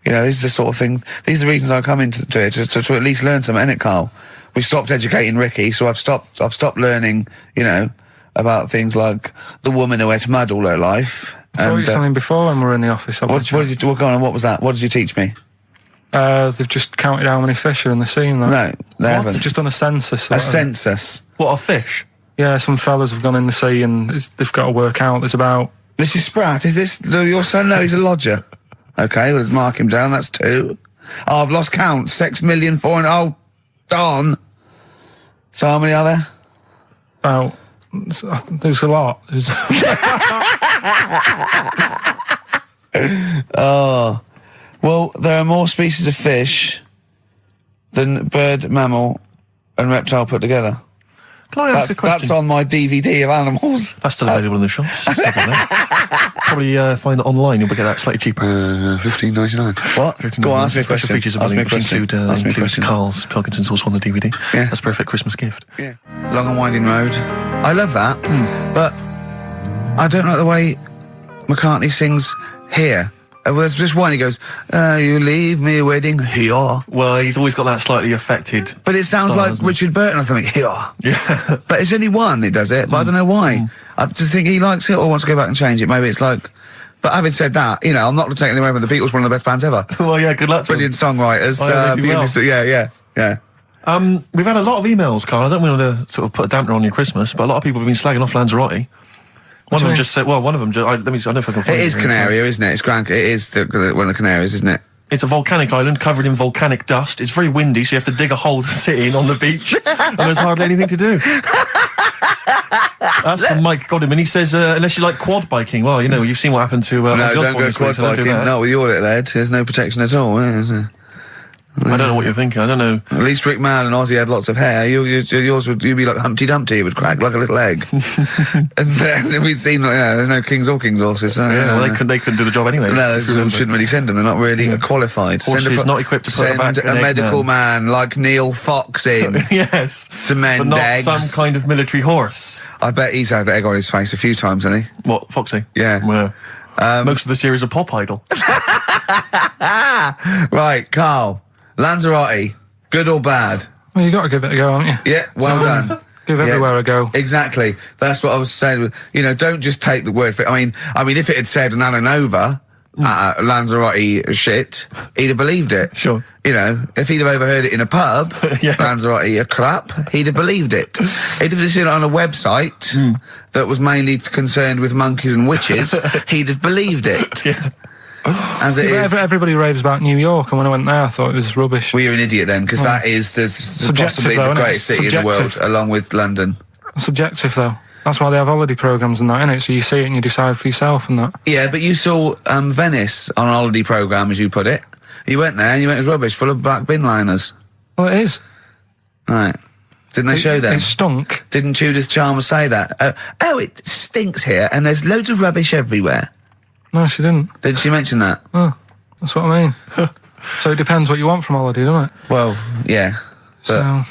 You know, these are the sort of things, these are the reasons I come into it, to at least learn something, innit, Carl? We've stopped educating Ricky, so I've stopped learning, you know, about things like the woman who ate mud all her life. I told you something before when we were in the office. what did you, go on, what was that? What did you teach me? They've just counted how many fish are in the sea and that. No, they haven't. They've just done a census. A census. What, a fish? Yeah, some fellas have gone in the sea and they've got to work out. There's about... This is Spratt. Is this your son? No, he's a lodger. Okay, well, let's mark him down. That's 2. Oh, I've lost count. 6 million, 4 and... Oh, darn. So how many are there? About... There's a lot. There's... Oh. Well, there are more species of fish than bird, mammal and reptile put together. Can I ask a question? That's on my DVD of animals. That's still available in the shops. Probably find it online. You'll get that slightly cheaper. $15.99. What? Go on, ask me a Special question. features of Ask me a which question. include Ask me a question. Carl's Pilkington's also on the DVD. Yeah. That's a perfect Christmas gift. Yeah. Long and Winding Road. I love that, but I don't like the way McCartney sings here. There's just one, he goes, you leave me waiting here. Well, he's always got that slightly affected. But it sounds style, like doesn't it? Richard Burton or something, here. Yeah. But it's only one that does it, but I don't know why. I just think he likes it or wants to go back and change it. Maybe it's like... But having said that, you know, I'm not taking away from the Beatles, one of the best bands ever. Well, yeah, good luck to Brilliant songwriters. Oh, yeah, they do well. Yeah. We've had a lot of emails, Carl. I don't want to sort of put a dampener on your Christmas, but a lot of people have been slagging off Lanzarote. One of them just said, well, one of them just, I don't know if I can find It is Canaria, isn't it? It is one of the Canaries, isn't it? It's a volcanic island covered in volcanic dust. It's very windy, so you have to dig a hole to sit in on the beach, and there's hardly anything to do. That's from Mike Godham, he says, unless you like quad biking. Well, you know, you've seen what happened to No, Ozzy don't Osbourne go this quad week, so don't do biking. that. Not with your little head. There's no protection at all, is there? I don't know what you're thinking. I don't know. At least Rick Mann and Ozzy had lots of hair. Yours would be like Humpty Dumpty. It would crack like a little egg. And then we'd seen, there's no kings or kings horses. So, Well, they couldn't do the job anyway. No, shouldn't really send them. They're not really qualified. Horses not equipped to put send back a medical man like Neil Fox in yes. to mend but not eggs. some kind of military horse. I bet he's had egg on his face a few times, hasn't he? What, Foxy? Yeah. Most of the series are Pop Idol. Right, Carl. Lanzarote, good or bad? Well, you got to give it a go, haven't you? Yeah, well done. Give everywhere a go. Exactly. That's what I was saying. Don't just take the word for it. I mean, if it had said an Alanova, Lanzarote shit, he'd have believed it. Sure. If he'd have overheard it in a pub, Lanzarote a crap, he'd have believed it. He'd have seen it on a website that was mainly concerned with monkeys and witches, he'd have believed it. Yeah. As it is. Everybody raves about New York, and when I went there, I thought it was rubbish. Well, you're an idiot then, because that is possibly the greatest city in the world, along with London. Subjective, though. That's why they have holiday programmes and that, innit? So you see it and you decide for yourself and that. Yeah, but you saw Venice on a holiday programme, as you put it. You went there and you went, it was rubbish, full of black bin liners. Well, it is. Right. Didn't they show them? It stunk. Didn't Judith Chalmers say that? Oh, it stinks here and there's loads of rubbish everywhere. No, she didn't. Did she mention that? Oh, that's what I mean. So it depends what you want from holiday, doesn't it? Well, yeah. So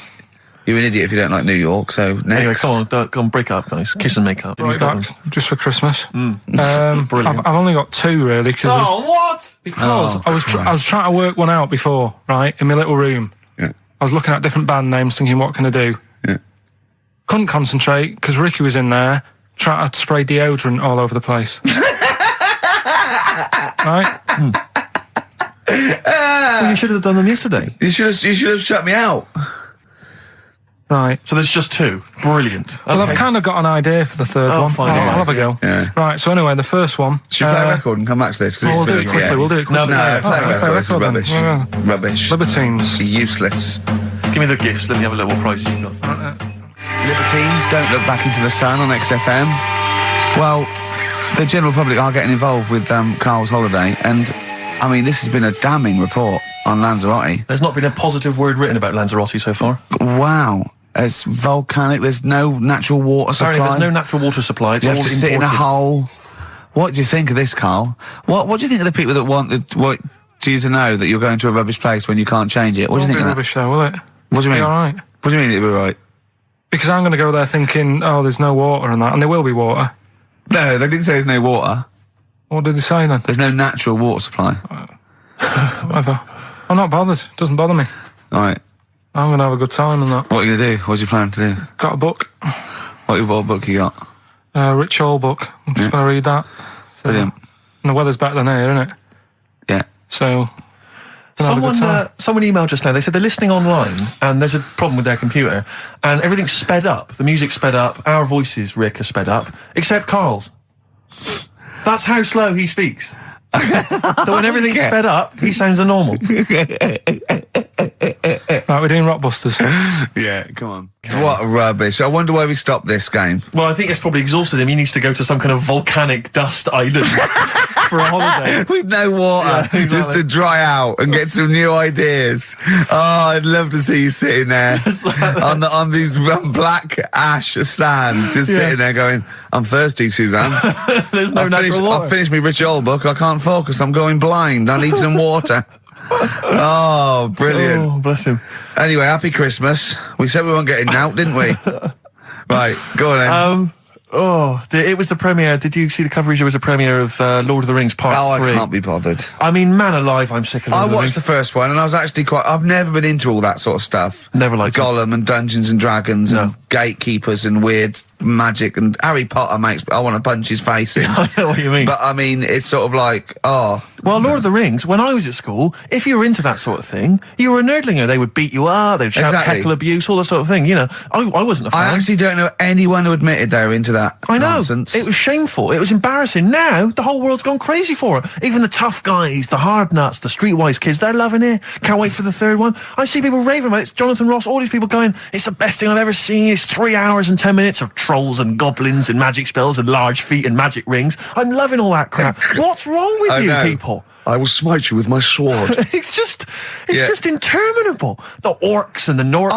you're an idiot if you don't like New York, so next. Anyway, come on, break up, guys. Kiss and make up. Right back, just for Christmas. Brilliant. I've only got two, really, what? because I was trying to work one out before, right, in my little room. Yeah. I was looking at different band names, thinking, what can I do? Yeah. Couldn't concentrate, because Ricky was in there, trying to spray deodorant all over the place. Right? Well, you should have done them yesterday. You should have shut me out. Right. So there's just two. Brilliant. Well, Okay. I've kind of got an idea for the third one. fine, I'll yeah. have a go. Yeah. Right, so anyway, the first one... Should we play a record and come back to this? Cause We'll do it quickly, we'll do it quickly. No, play a record. This is then. rubbish. Yeah. Rubbish. Libertines. Useless. Give me the gifts. Let me have a look what prizes you've got. Libertines, Don't Look Back Into the Sun on XFM. Well, the general public are getting involved with Carl's holiday, and I mean, this has been a damning report on Lanzarote. There's not been a positive word written about Lanzarote so far. Wow. It's volcanic, there's no natural water supply. Apparently there's no natural water supply. It's You all have to sit in a imported. hole. What do you think of this, Carl? What do you think of the people that want you to know that you're going to a rubbish place when you can't change it? What do you think of that? Rubbish though, will it? What do you mean? Be all right. What do you mean it'll be right? Because I'm going to go there thinking, oh, there's no water and that, and there will be water. No, they didn't say there's no water. What did they say then? There's no natural water supply. Whatever. I'm not bothered. It doesn't bother me. All right. I'm going to have a good time and that. What are you going to do? What's your plan to do? Got a book. What book you got? Rich Hall book. I'm just going to read that. So, Brilliant. And the weather's better than here, isn't it? Yeah. So... have a good time. Someone emailed just now. They said they're listening online and there's a problem with their computer and everything's sped up. The music's sped up. Our voices, Rick, are sped up, except Carl's. That's how slow he speaks. So when everything's sped up, he sounds a normal. Right, we're doing Rockbusters. Yeah, come on. What rubbish. I wonder why we stopped this game. Well, I think it's probably exhausted him. He needs to go to some kind of volcanic dust island for a holiday. With no water, Yeah, exactly. just to dry out and get some new ideas. Oh, I'd love to see you sitting there on these black ash sands, just sitting there going, I'm thirsty, Suzanne. There's no natural water. I've finished my Rich Old book. I can't focus. I'm going blind. I need some water. Oh, brilliant. Oh, bless him. Anyway, happy Christmas. We said we weren't getting out, didn't we? Right, go on then. It was the premiere. Did you see the coverage? There was a premiere of Lord of the Rings Part 3. I can't be bothered. I mean, man alive, I'm sick of Lord I of the watched Rings. the first one and I was actually I've never been into all that sort of stuff. Never liked it. Gollum and Dungeons and Dragons and No. gatekeepers and weird magic and Harry Potter makes I want to punch his face in. I know what you mean. But I mean, it's sort of like, Well, Lord of the Rings, when I was at school, if you were into that sort of thing, you were a nerdlinger. They would beat you up, they'd shout Exactly. heckle abuse, all that sort of thing. You know, I wasn't a fan. I actually don't know anyone who admitted they were into that I know. nonsense. It was shameful. It was embarrassing. Now, the whole world's gone crazy for it. Even the tough guys, the hard nuts, the streetwise kids, they're loving it. Can't wait for the third one. I see people raving about it. It's Jonathan Ross, all these people going, it's the best thing I've ever seen. It's It's 3 hours and 10 minutes of trolls and goblins and magic spells and large feet and magic rings. I'm loving all that crap. What's wrong with you people? I will smite you with my sword. It's just interminable. The orcs and the Norks.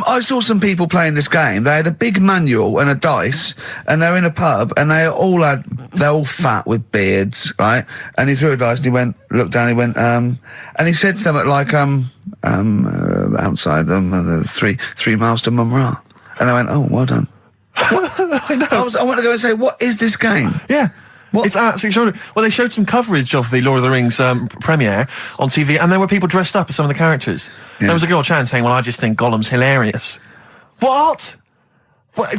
I saw some people playing this game. They had a big manual and a dice, and they're in a pub, and they're all fat with beards, right? And he threw a dice, and he looked down, he went, and he said something like, outside them, 3 miles to Mumra. And they went, oh, well done. I know. I want to go and say, what is this game? Yeah. What? It's absolutely extraordinary. Well, they showed some coverage of the Lord of the Rings premiere on TV, and there were people dressed up as some of the characters. Yeah. There was a girl chatting saying, well, I just think Gollum's hilarious. What?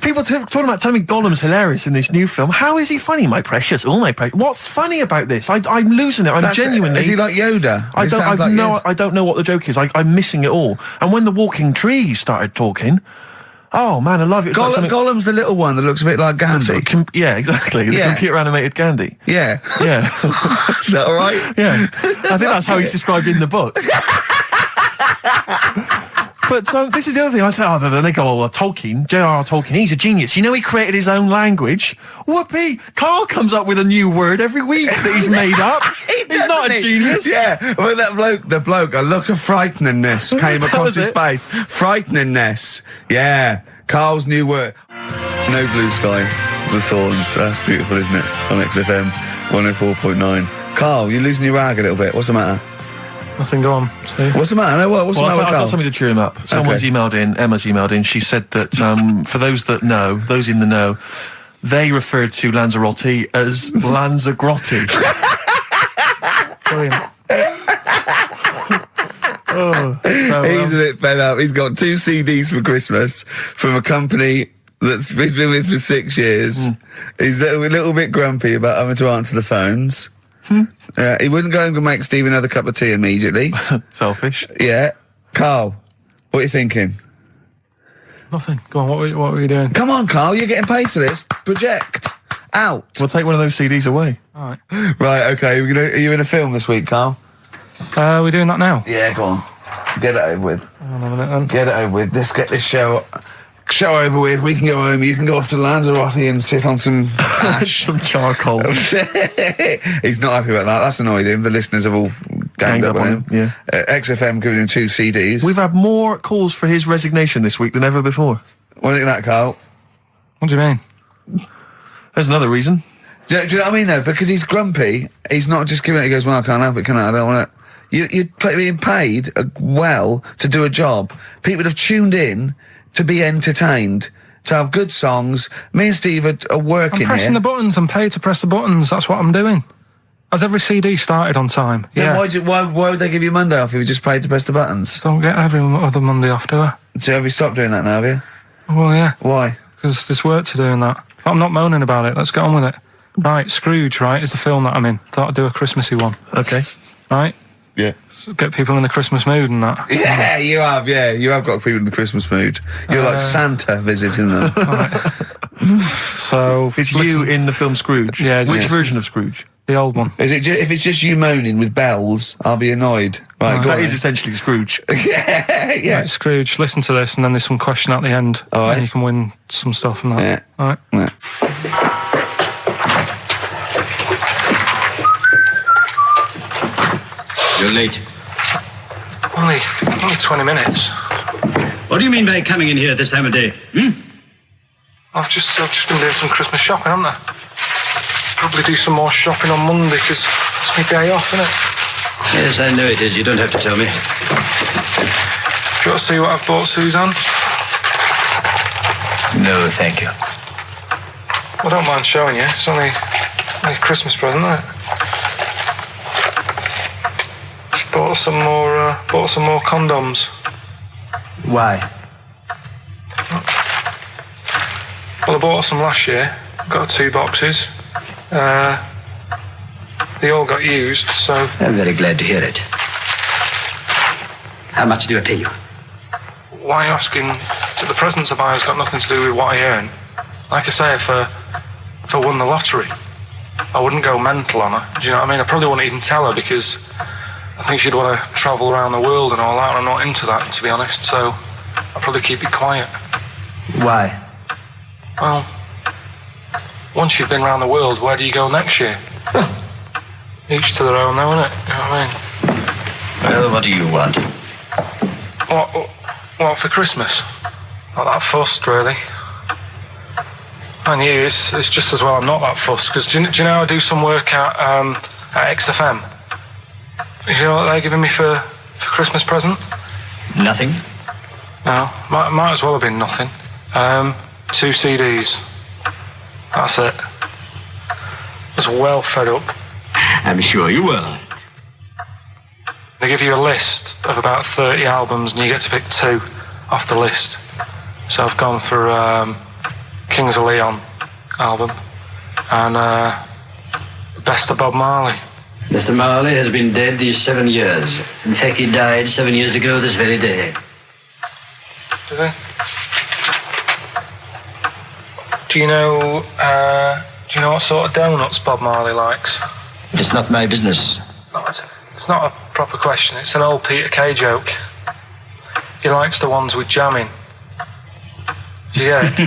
People talking about telling me Gollum's hilarious in this new film. How is he funny, my precious? Oh, my precious. What's funny about this? I'm losing it. I'm genuinely... Is he like Yoda? I don't know what the joke is. I'm missing it all. And when the walking trees started talking... Oh man, I love it. Gollum's the little one that looks a bit like Gandhi. Yeah, exactly. The computer animated Gandhi. Yeah. Yeah. Is that all right? Yeah. I think that's how he's described in the book. But this is the other thing. I say, then they go, well, Tolkien, J.R.R. Tolkien, he's a genius. You know, he created his own language. Whoopee! Carl comes up with a new word every week that he's made up. He's not a genius. Yeah. Well, the bloke, a look of frighteningness came across his face. Frighteningness. Yeah. Carl's new word. No Blue Sky, The Thorns. That's beautiful, isn't it? On XFM 104.9. Carl, you're losing your rag a little bit. What's the matter? Nothing, go on. See? What's the matter? What's the matter with Carl? I've got something to cheer him up. Someone's emailed in, Emma's emailed in, she said that for those that know, those in the know, they referred to Lanzarote as Lanzagrotte. Brilliant. He's a bit fed up. He's got 2 CDs for Christmas from a company that's been with for 6 years. He's a little bit grumpy about having to answer the phones. He wouldn't go and make Steve another cup of tea immediately. Selfish. Yeah. Carl, what are you thinking? Nothing. Go on, what were you doing? Come on, Carl, you're getting paid for this. Project. Out. We'll take one of those CDs away. All right. Right, okay. Are you in a film this week, Carl? We're doing that now? Yeah, go on. Get it over with. Hang on a minute then. Get it over with. Let's get this show over with. We can go home. You can go off to Lanzarote and sit on some ash. Some charcoal. He's not happy about that. That's annoyed him. The listeners have all ganged up on him. Yeah. XFM giving him 2 CDs. We've had more calls for his resignation this week than ever before. What do you think of that, Carl? What do you mean? There's another reason. Do you know what I mean, though? Because he's grumpy. He's not just giving it. He goes, well, I can't help it, can I? I don't want it. You're being paid well to do a job. People have tuned in to be entertained, to have good songs. Me and Steve are working here. I'm pressing the buttons. I'm paid to press the buttons. That's what I'm doing. Has every CD started on time? Then why would they give you Monday off if you just paid to press the buttons? Don't get every other Monday off, do I? So have you stopped doing that now, have you? Well, yeah. Why? Because there's work to do in that. But I'm not moaning about it. Let's get on with it. Right, Scrooge, right, is the film that I'm in. Thought I'd do a Christmassy one. Okay. Right? Yeah. Get people in the Christmas mood and that. Yeah, you have. Yeah, you have got people in the Christmas mood. You're like Santa visiting them. So it's you in the film Scrooge. Yeah. Which version of Scrooge? The old one. Is it? If it's just you moaning with bells, I'll be annoyed. Right, that is essentially Scrooge. Yeah. Right, Scrooge. Listen to this, and then there's some question at the end, and you can win some stuff and that. Yeah. All right. Yeah. You're late. Only 20 minutes. What do you mean by coming in here at this time of day? I've just been doing some Christmas shopping, haven't I? Probably do some more shopping on Monday because it's my day off, isn't it? Yes, I know it is. You don't have to tell me. Do you want to see what I've bought, Suzanne? No, thank you. I don't mind showing you. It's only a Christmas present, isn't it? Just bought some more condoms. Why? Well, I bought some last year. Got 2 boxes. They all got used, so... I'm very glad to hear it. How much do I pay you? Why are you asking? So the presents I buy has got nothing to do with what I earn. Like I say, if I won the lottery, I wouldn't go mental on her. Do you know what I mean? I probably wouldn't even tell her because I think she'd want to travel around the world and all that, and I'm not into that, to be honest, so I'd probably keep it quiet. Why? Well, once you've been around the world, where do you go next year? Each to their own, though, innit? You know what I mean? Well, what do you want? What for Christmas? Not that fussed, really. And you, it's just as well I'm not that fussed, because do you know I do some work at XFM? Do you know what they're giving me for Christmas present? Nothing? No, might as well have been nothing. 2 CDs. That's it. I was well fed up. I'm sure you will. They give you a list of about 30 albums and you get to pick 2 off the list. So I've gone for Kings of Leon album and the best of Bob Marley. Mr. Marley has been dead these 7 years. In fact, he died 7 years ago this very day. Did he? Do you know what sort of donuts Bob Marley likes? It's not my business. No, it's not a proper question. It's an old Peter Kay joke. He likes the ones with jam in. Do you get it?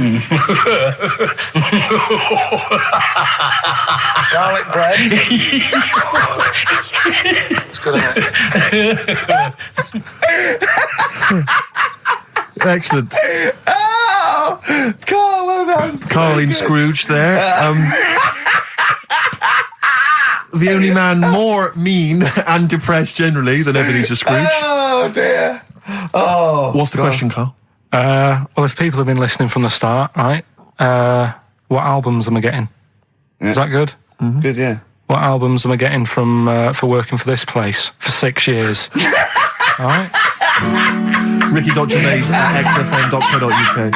Garlic bread. It's good, isn't it? Excellent. Oh, Carl, well done. Carl in Scrooge there. The only man more mean and depressed generally than Ebenezer Scrooge. Oh dear. Oh. What's the question, Carl? Well, if people have been listening from the start, right? What albums am I getting? Yeah. Is that good? Mm-hmm. Good, yeah. What albums am I getting from for working for this place for 6 years? All right. Ricky.Gervais at xfm.co.uk.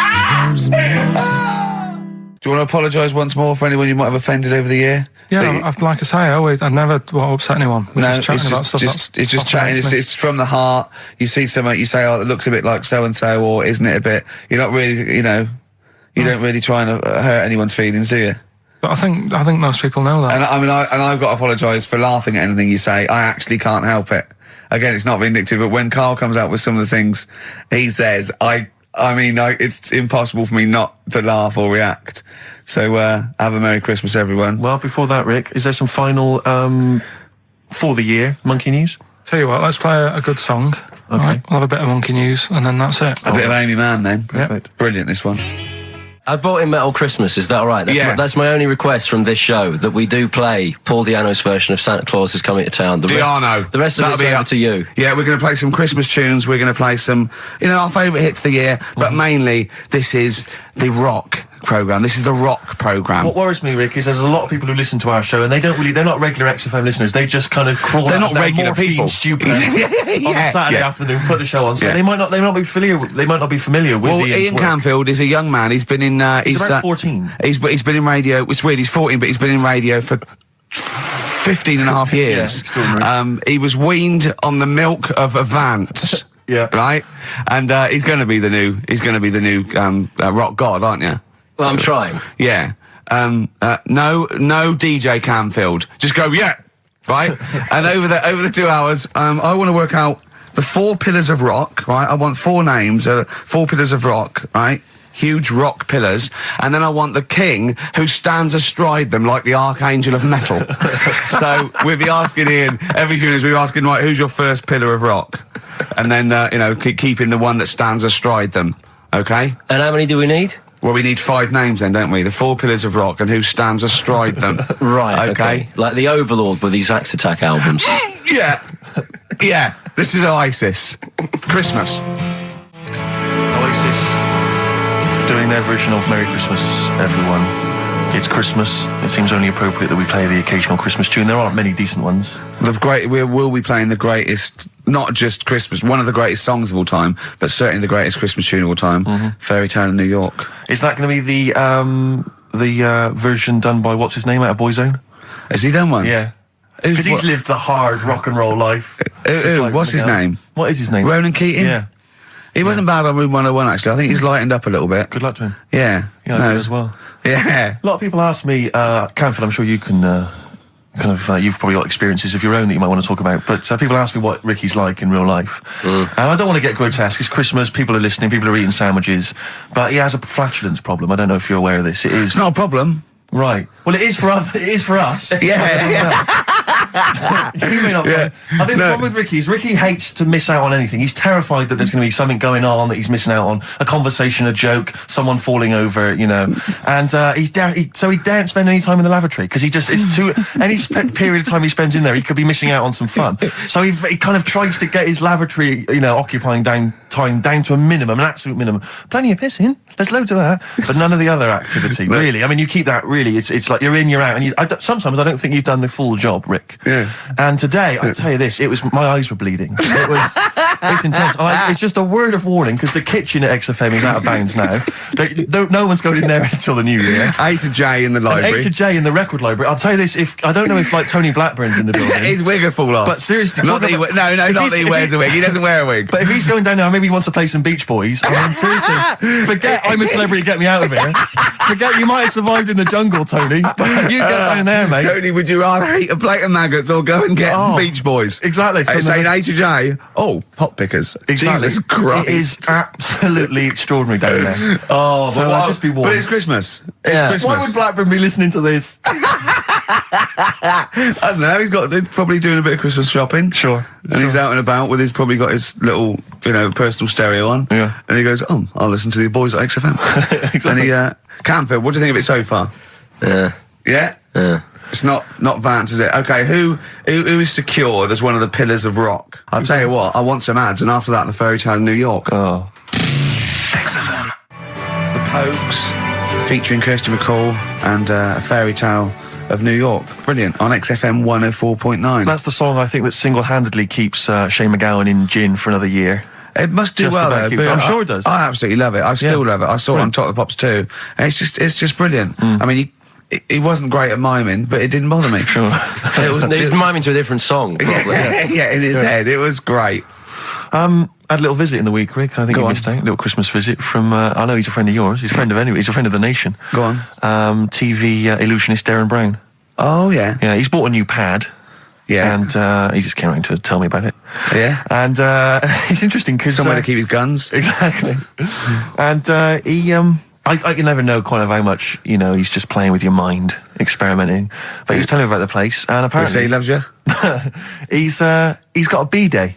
Do you want to apologise once more for anyone you might have offended over the year? Yeah, like I say, I've never upset anyone. We're just chatting about stuff. It's just chatting. It's from the heart. You see something, you say, "Oh, it looks a bit like so and so," or "Isn't it a bit?" You're not really, you don't really try and hurt anyone's feelings, do you? But I think most people know that. And I've got to apologise for laughing at anything you say. I actually can't help it. Again, it's not vindictive, but when Carl comes out with some of the things he says, it's impossible for me not to laugh or react. So, have a Merry Christmas, everyone. Well, before that, Rick, is there some final, for the year, Monkey News? Tell you what, let's play a good song. Okay. Right, we'll have a bit of Monkey News, and then that's it. A bit of Amy Mann, then. Perfect. Brilliant, this one. I brought in Metal Christmas, is that all right? That's my only request from this show, that we do play Paul Di'Anno's version of Santa Claus is Coming to Town. The rest of it's over to you. Yeah, we're going to play some Christmas tunes, we're going to play some, our favourite hits of the year, but mainly, this is the rock programme. This is the rock programme. What worries me, Rick, is there's a lot of people who listen to our show and they're not regular XFM listeners. They just kind of crawl They're out not of their regular morphine people. stupid on a Saturday afternoon, put the show on. So they might not be familiar with Ian work. Canfield is a young man. He's been in he's about 14. He's been in radio. It's weird, he's 14, but he's been in radio for 15 and a half years. He was weaned on the milk of Avant. Yeah. Right? And he's going to be the new rock god, aren't you? Well, I'm trying. Yeah. No DJ Canfield. Just go, yeah. Right? And over the 2 hours, I want to work out the 4 pillars of rock, right? I want 4 names, 4 pillars of rock, right? Huge rock pillars. And then I want the king who stands astride them like the archangel of metal. So we'll be asking Ian, every few minutes we're asking, right, who's your first pillar of rock? And then, keeping the one that stands astride them. Okay? And how many do we need? Well, we need 5 names then, don't we? The 4 pillars of rock and who stands astride them. Right, okay. Like the Overlord with these Axe Attack albums. Yeah. Yeah. This is Oasis. Christmas. Oasis doing their version of Merry Christmas, everyone. It's Christmas. It seems only appropriate that we play the occasional Christmas tune. There aren't many decent ones. We will be playing the greatest, not just Christmas, one of the greatest songs of all time, but certainly the greatest Christmas tune of all time, Fairy Tale in New York. Is that going to be the version done by, what's his name, out of Boyzone? Has he done one? Yeah. Because he's lived the hard rock and roll life. What's his name? What is his name? Ronan Keating? Yeah. He wasn't bad on Room 101, actually. I think he's lightened up a little bit. Good luck to him. Yeah. Yeah, I do as well. Yeah. A lot of people ask me, Canfield, I'm sure you can kind of, you've probably got experiences of your own that you might want to talk about, but people ask me what Ricky's like in real life. And I don't want to get grotesque. It's Christmas, people are listening, people are eating sandwiches, but he has a flatulence problem. I don't know if you're aware of this. It is. It's not a problem. Right. Well, it is for us. It is for us. Yeah. You may not. Yeah. I think the problem with Ricky is Ricky hates to miss out on anything. He's terrified that there's going to be something going on that he's missing out on, a conversation, a joke, someone falling over, you know. And so he daren't spend any time in the lavatory because it's too any period of time he spends in there, he could be missing out on some fun. So he kind of tries to get his lavatory, you know, occupying time down to a minimum, an absolute minimum. Plenty of pissing. There's loads of that, but none of the other activity. Really, I mean, you keep that. Really, it's like you're in, you're out, and sometimes I don't think you've done the full job, Rick. Yeah. And today, I tell you this, my eyes were bleeding. It's intense. It's just a word of warning because the kitchen at XFM is out of bounds now. No one's going in there until the new year. A to J in the library. A to J in the record library. I'll tell you this: I don't know if like Tony Blackburn's in the building. His wig will fall off. But seriously, not that he wears a wig. He doesn't wear a wig. But if he's going down now, maybe he wants to play some Beach Boys. I mean, seriously, forget I'm a Celebrity, get me out of here. Forget you might have survived in the jungle, Tony. But you get down there, mate. Tony, would you rather eat a plate of maggots or go and get Beach Boys? Exactly. It's saying A to J. Oh, pot pickers. Exactly. Jesus Christ. It is absolutely extraordinary down there. So I'll just be warned. But it's Christmas. Yeah. Christmas. Why would Blackburn be listening to this? I don't know. He's probably doing a bit of Christmas shopping. Sure. And he's out and about with probably got his little, personal stereo on. Yeah. And he goes, I'll listen to the boys at XFM. Exactly. And Camfield, what do you think of it so far? Yeah. Yeah? Yeah. It's not Vance, is it? Okay, who is secured as one of the pillars of rock? I'll tell you what, I want some ads, and after that, the Fairy Tale of New York. Oh. XFM. The Pokes, featuring Kirsty McCall, and A Fairy Tale of New York. Brilliant. On XFM 104.9. That's the song I think that single-handedly keeps Shane MacGowan in gin for another year. It must do Just well, about though. keeps- but I'm sure it does. I absolutely love it. I still love it. I saw it on Top of the Pops too. And it's just brilliant. I mean, he wasn't great at miming, but it didn't bother me. Sure. It was miming to a different song, probably. Yeah, in his head. It was great. I had a little visit in the week, Rick. I think you missed out. A little Christmas visit from, I know he's a friend of yours. He's a friend of He's a friend of the nation. Go on. TV illusionist Darren Brown. Oh, yeah. Yeah, he's bought a new pad. Yeah. And he just came around to tell me about it. Yeah. And it's interesting because... Somewhere to keep his guns. Exactly. And he... I can never know kind of how much, he's just playing with your mind, experimenting. But he was telling me about the place, and apparently... Say he loves you? he's got a B-day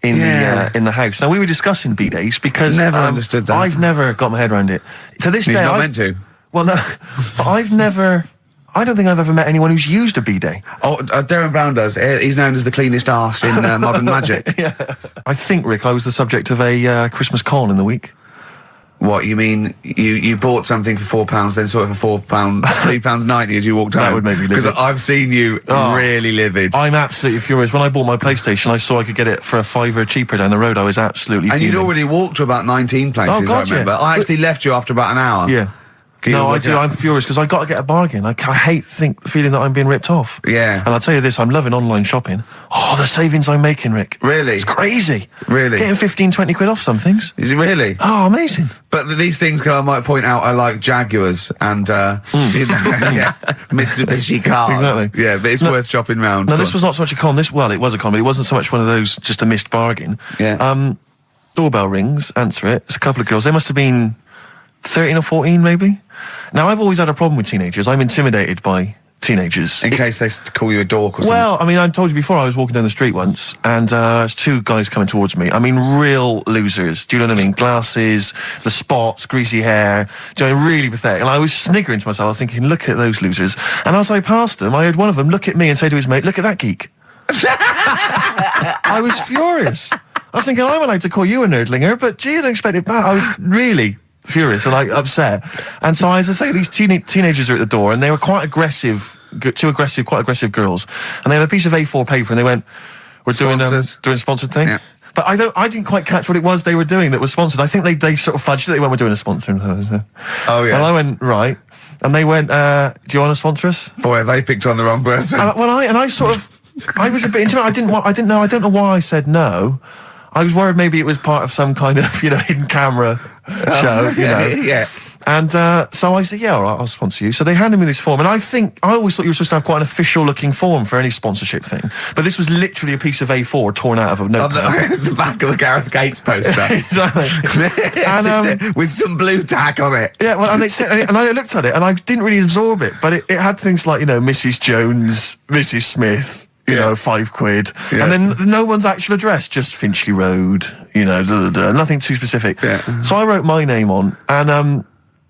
in the house. Now, we were discussing B-days because... Never understood that. I've never got my head around it. To this day... He's not meant to. Well, no. But I don't think I've ever met anyone who's used a B-day. Oh, Darren Brown does. He's known as the cleanest arse in Modern Magic. Yeah. I think, Rick, I was the subject of a Christmas con in the week. What, you mean you bought something for £4, then saw it for £3.90 as you walked home? That would make me livid. Because I've seen you really livid. I'm absolutely furious. When I bought my PlayStation, I saw I could get it for £5 cheaper down the road. I was absolutely And fuming. you'd already walked to about 19 places, I remember. Yeah. I actually left you after about an hour. Yeah. No, I do. I'm furious because I got to get a bargain. I hate the feeling that I'm being ripped off. Yeah. And I'll tell you this, I'm loving online shopping. Oh, the savings I'm making, Rick. Really? It's crazy. Really? Getting 15, 20 quid off some things. Is it really? Oh, amazing. But these things, I might point out, are like Jaguars and Mitsubishi cars. Exactly. Yeah, but it's worth shopping round. No, this was not so much a con. It was a con, but it wasn't so much one of those just a missed bargain. Yeah. Doorbell rings, answer it. It's a couple of girls. They must have been 13 or 14, maybe. Now, I've always had a problem with teenagers. I'm intimidated by teenagers. In case they call you a dork or something. Well, I mean, I told you before, I was walking down the street once, and there's two guys coming towards me. I mean, real losers. Do you know what I mean? Glasses, the spots, greasy hair. Do you know, really pathetic. And I was sniggering to myself. I was thinking, look at those losers. And as I passed them, I heard one of them look at me and say to his mate, look at that geek. I was furious. I was thinking, I'm allowed to call you a nerdlinger, but gee, I didn't expect it back. I was really furious and upset. And so, as I say, these teenagers are at the door, and they were quite aggressive, quite aggressive girls. And they had a piece of A4 paper, and they went, "We're doing a sponsored thing." Yeah. But I didn't quite catch what it was they were doing that was sponsored. I think they sort of fudged it. They went, "We're doing a sponsor." Oh yeah. And I went, right. And they went, "Do you want to sponsor us?" Boy, they picked on the wrong person. I was a bit intimidated. I don't know why I said no. I was worried maybe it was part of some kind of, hidden camera show, Yeah. And so I said, yeah, all right, I'll sponsor you. So they handed me this form, and I always thought you were supposed to have quite an official-looking form for any sponsorship thing. But this was literally a piece of A4 torn out of a notepad. It was the back of a Gareth Gates poster. Exactly. And, with some blue tack on it. Yeah, well, and I looked at it, and I didn't really absorb it, but it had things like, Mrs. Jones, Mrs. Smith, £5. Yeah. And then no one's actual address, just Finchley Road, nothing too specific. Yeah. So I wrote my name on, and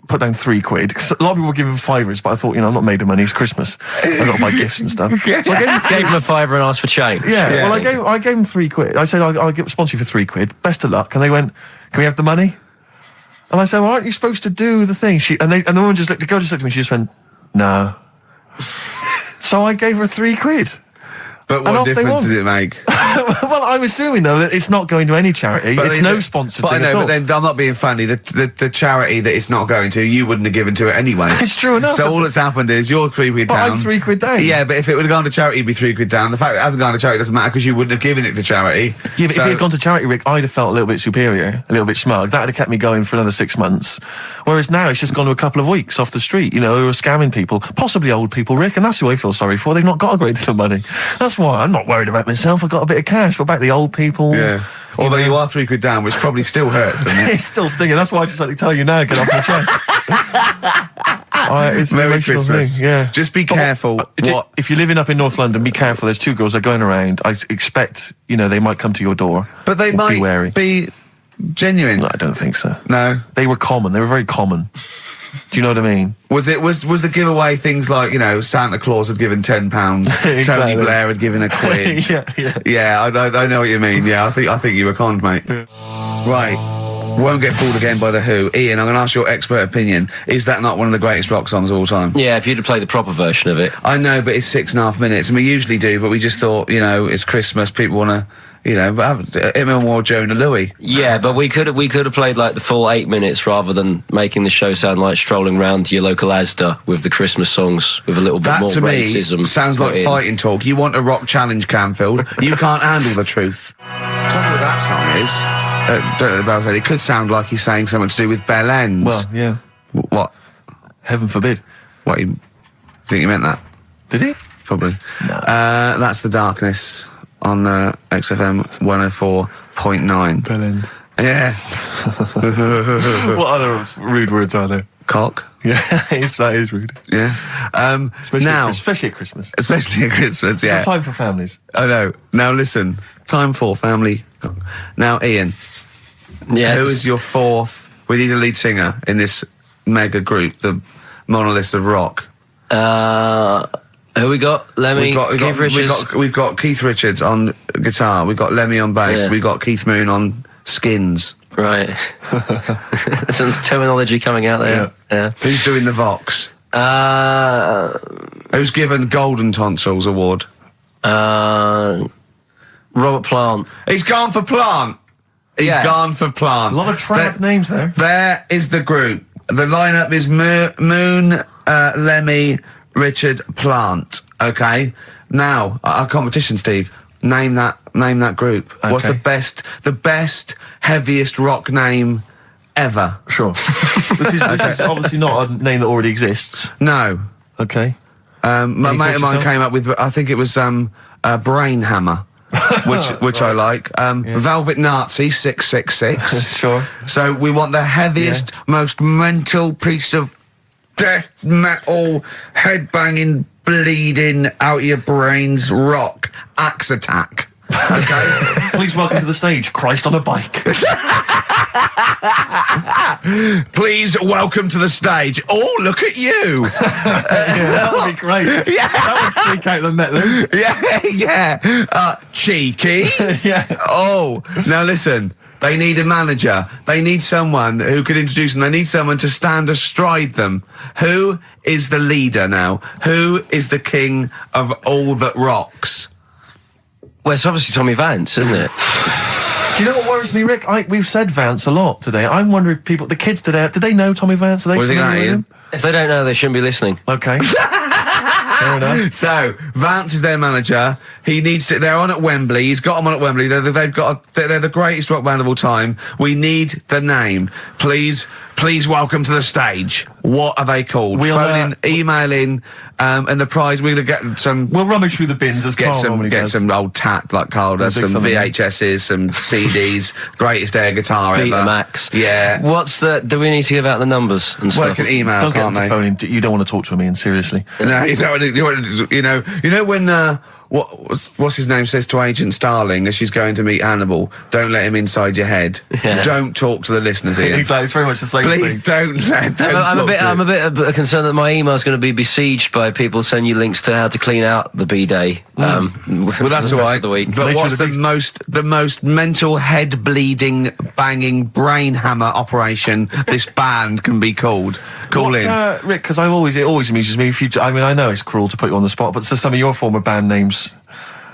put down £3, because a lot of people were giving $5, but I thought, I'm not made of money, it's Christmas. I've got to buy gifts and stuff. So I gave him a £5 and asked for change. Yeah, well, I gave him £3. I said, I'll sponsor you for £3. Best of luck. And they went, can we have the money? And I said, well, aren't you supposed to do the thing? And the woman the girl just looked at me, she just went, no. So I gave her £3. But what difference does it make? Well, I'm assuming, though, that it's not going to any charity. It's no sponsored thing at all. But then I'm not being funny. The charity that it's not going to, you wouldn't have given to it anyway. It's true enough. So all that's happened is you're £3 down. But I'm £3 down. Yeah, but if it would have gone to charity, it'd be £3 down. The fact that it hasn't gone to charity doesn't matter because you wouldn't have given it to charity. Yeah, but if it had gone to charity, Rick, I'd have felt a little bit superior, a little bit smug. That would have kept me going for another 6 months. Whereas now it's just gone to a couple of weeks off the street, who are scamming people, possibly old people, Rick, and that's who I feel sorry for. They've not got a great deal of money. That's why I'm not worried about myself. I've got a bit of cash. What about the old people? Yeah. Although you are £3 down, which probably still hurts, doesn't it? It's still stinging. That's why I just like to tell you now, get off my chest. It's Merry Christmas. Thing, yeah. Just be careful. If you're living up in North London, be careful. There's 2 girls that are going around. I expect, they might come to your door. But they might be wary. Be genuine. No, I don't think so. No. They were common. They were very common. Do you know what I mean? Was the giveaway things like, Santa Claus had given £10, Exactly. Tony Blair had given £1? Yeah, I know what you mean. Yeah, I think you were conned, mate. Yeah. Right. Won't Get Fooled Again by The Who. Ian, I'm going to ask your expert opinion. Is that not one of the greatest rock songs of all time? Yeah, if you'd have played the proper version of it. I know, but it's 6.5 minutes, and we usually do, but we just thought, it's Christmas, people want to... but have him or Jonah Louis. Yeah, but we could have played like the full 8 minutes rather than making the show sound like strolling round to your local Asda with the Christmas songs with a little bit more racism. That to me sounds like fighting talk. You want a rock challenge, Canfield. You can't handle the truth. The trouble with that song is, don't know about it. It could sound like he's saying something to do with bell ends. Well, yeah. What? Heaven forbid. What? You think he meant that? Did he? Probably. No. That's The Darkness on XFM 104.9. Bellend. Yeah. What other rude words are there? Cock. Yeah, that is rude. Yeah. Especially at Christmas. Especially at Christmas, yeah. It's time for families. I know. Now listen, time for family. Now, Ian. Yes. Who is your fourth? We need a lead singer in this mega group, the monoliths of rock. Who we got? Lemmy, Keith Richards. We've got Keith Richards on guitar. We've got Lemmy on bass. Yeah. We've got Keith Moon on skins. Right. Some terminology coming out there. Yeah. Who's doing the Vox? Who's given Golden Tonsils Award? Robert Plant. He's gone for Plant. He's gone for Plant. A lot of trap names there. There is the group. The lineup is Moon, Lemmy, Richard, Plant. Okay. Now our competition, Steve. Name that group. Okay. What's the best, heaviest rock name ever? Sure. This is obviously not a name that already exists. No. Okay. My mate of mine came up with, I think it was Brain Hammer, which I like. Velvet Nazi 666. Sure. So we want the heaviest, most mental piece of death metal, headbanging, bleeding out your brains rock. Axe Attack. Okay. Please welcome to the stage, Christ on a bike. Please welcome to the stage. Oh, look at you. That would be great. Yeah. That would freak out the metalers. Yeah. Cheeky. Yeah. Oh, now listen. They need a manager. They need someone who could introduce them. They need someone to stand astride them. Who is the leader now? Who is the king of all that rocks? Well, it's obviously Tommy Vance, isn't it? Do you know what worries me, Rick? We've said Vance a lot today. I'm wondering if the kids today, do they know Tommy Vance? Are they familiar with him? If they don't know, they shouldn't be listening. Okay. Fair enough. So Vance is their manager. He needs to. They're on at Wembley. He's got them on at Wembley. They're the greatest rock band of all time. We need the name. Please please welcome to the stage. What are they called? Phone in, email in, and the prize, we're going to get some... We'll rummage through the bins as Carl normally does. Get some old tat like Carl does, some VHSs, some CDs, greatest air guitar ever. Betamax. Yeah. Do we need to give out the numbers and stuff? Well, can email, don't can't get them to phone in. You don't want to talk to him, Ian, seriously. No, you don't want to, you know when, what's his name says to Agent Starling as she's going to meet Hannibal, don't let him inside your head. Yeah. Don't talk to the listeners, Ian. Exactly, it's very much the same Please thing. I'm a bit concerned that my email's going to be besieged by people sending you links to how to clean out the B-Day. Well, that's all right. But what's the most mental head bleeding, banging brain hammer operation this band can be called? Call in, Rick, because it always amuses me. I know it's cruel to put you on the spot, but some of your former band names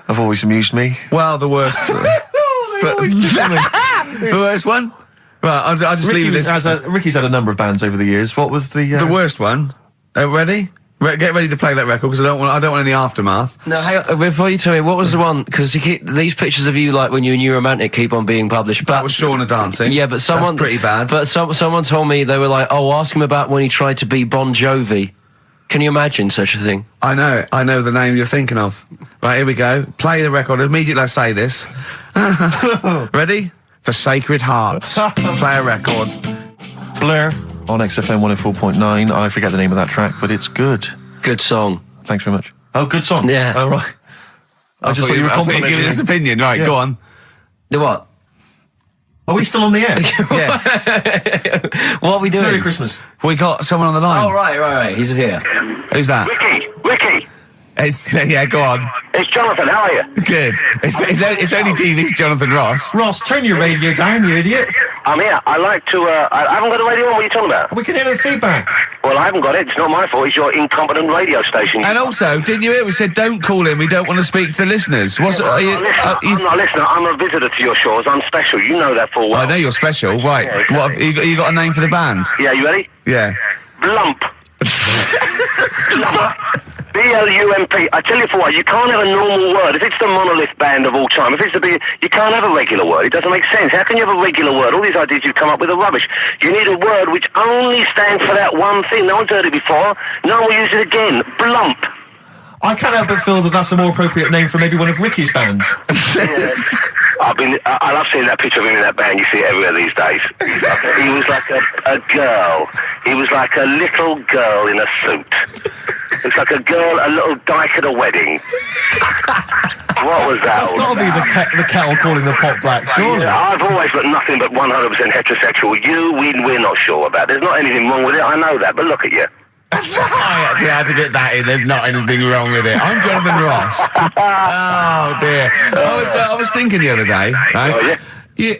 have always amused me. Well, the worst. The worst one. Right, I'll just leave this. Ricky's had a number of bands over the years. What was the worst one? Ready? Get ready to play that record because I don't want any aftermath. No, hang on, before you tell me, what was the one? Because these pictures of you, like when you were New Romantic, keep on being published. That was Shauna dancing. Yeah, but someone that's pretty bad. But someone told me, they were like, "Oh, ask him about when he tried to be Bon Jovi." Can you imagine such a thing? I know the name you're thinking of. Right, here we go. Play the record immediately. I say this. Ready? The Sacred Hearts. Play a record. Blur on XFM 104.9. I forget the name of that track, but it's good. Good song. Thanks very much. Oh, good song. Yeah. Oh, right. I just thought you were complimenting giving his opinion. Right, go on. The what? Are we still on the air? Yeah. What are we doing? Merry Christmas. We got someone on the line. Oh, right. He's here. Who's that? Ricky. Yeah, go on. It's Jonathan. How are you? Good. It's only TV's Jonathan Ross. Ross, turn your radio down, you idiot. I'm here. I like to, I haven't got the radio on. What are you talking about? We can hear the feedback. Well, I haven't got it. It's not my fault. It's your incompetent radio station. And also, didn't you hear we said don't call in, we don't want to speak to the listeners? I'm not a listener. I'm a visitor to your shores. I'm special. You know that full well. I know you're special. Right. Yeah, exactly. What have you got a name for the band? Yeah, you ready? Yeah. Blump. B-L-U-M-P. I tell you for what, you can't have a normal word. If it's the monolith band of all time, if it's the big, you can't have a regular word. It doesn't make sense. How can you have a regular word? All these ideas you've come up with are rubbish. You need a word which only stands for that one thing. No one's heard it before. No one will use it again. Blump. I can't help but feel that that's a more appropriate name for maybe one of Ricky's bands. I love seeing that picture of him in that band. You see it everywhere these days. He was like a girl. He was like a little girl in a suit. It's like a little dyke at a wedding. What was that? That's got to be the kettle calling the pot black, surely. I've always been nothing but 100% heterosexual. We're not sure about. There's not anything wrong with it. I know that, but look at you. I actually had to get that in. There's not anything wrong with it. I'm Jonathan Ross. Oh dear. I was thinking the other day, right? Oh, yeah?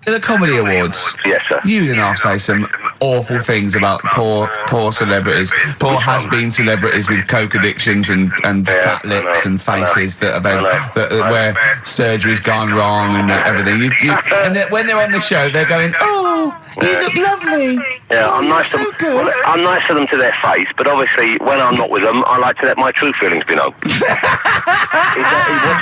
The Comedy Awards. Yes, sir. You didn't have to say some awful things about poor celebrities, poor has-been celebrities with coke addictions and fat lips and faces that where surgery's gone wrong and everything. And when they're on the show, they're going, "Oh, you look lovely." Yeah, I'm nice to them. Well, I'm nice to them to their face, but obviously when I'm not with them, I like to let my true feelings be known. What's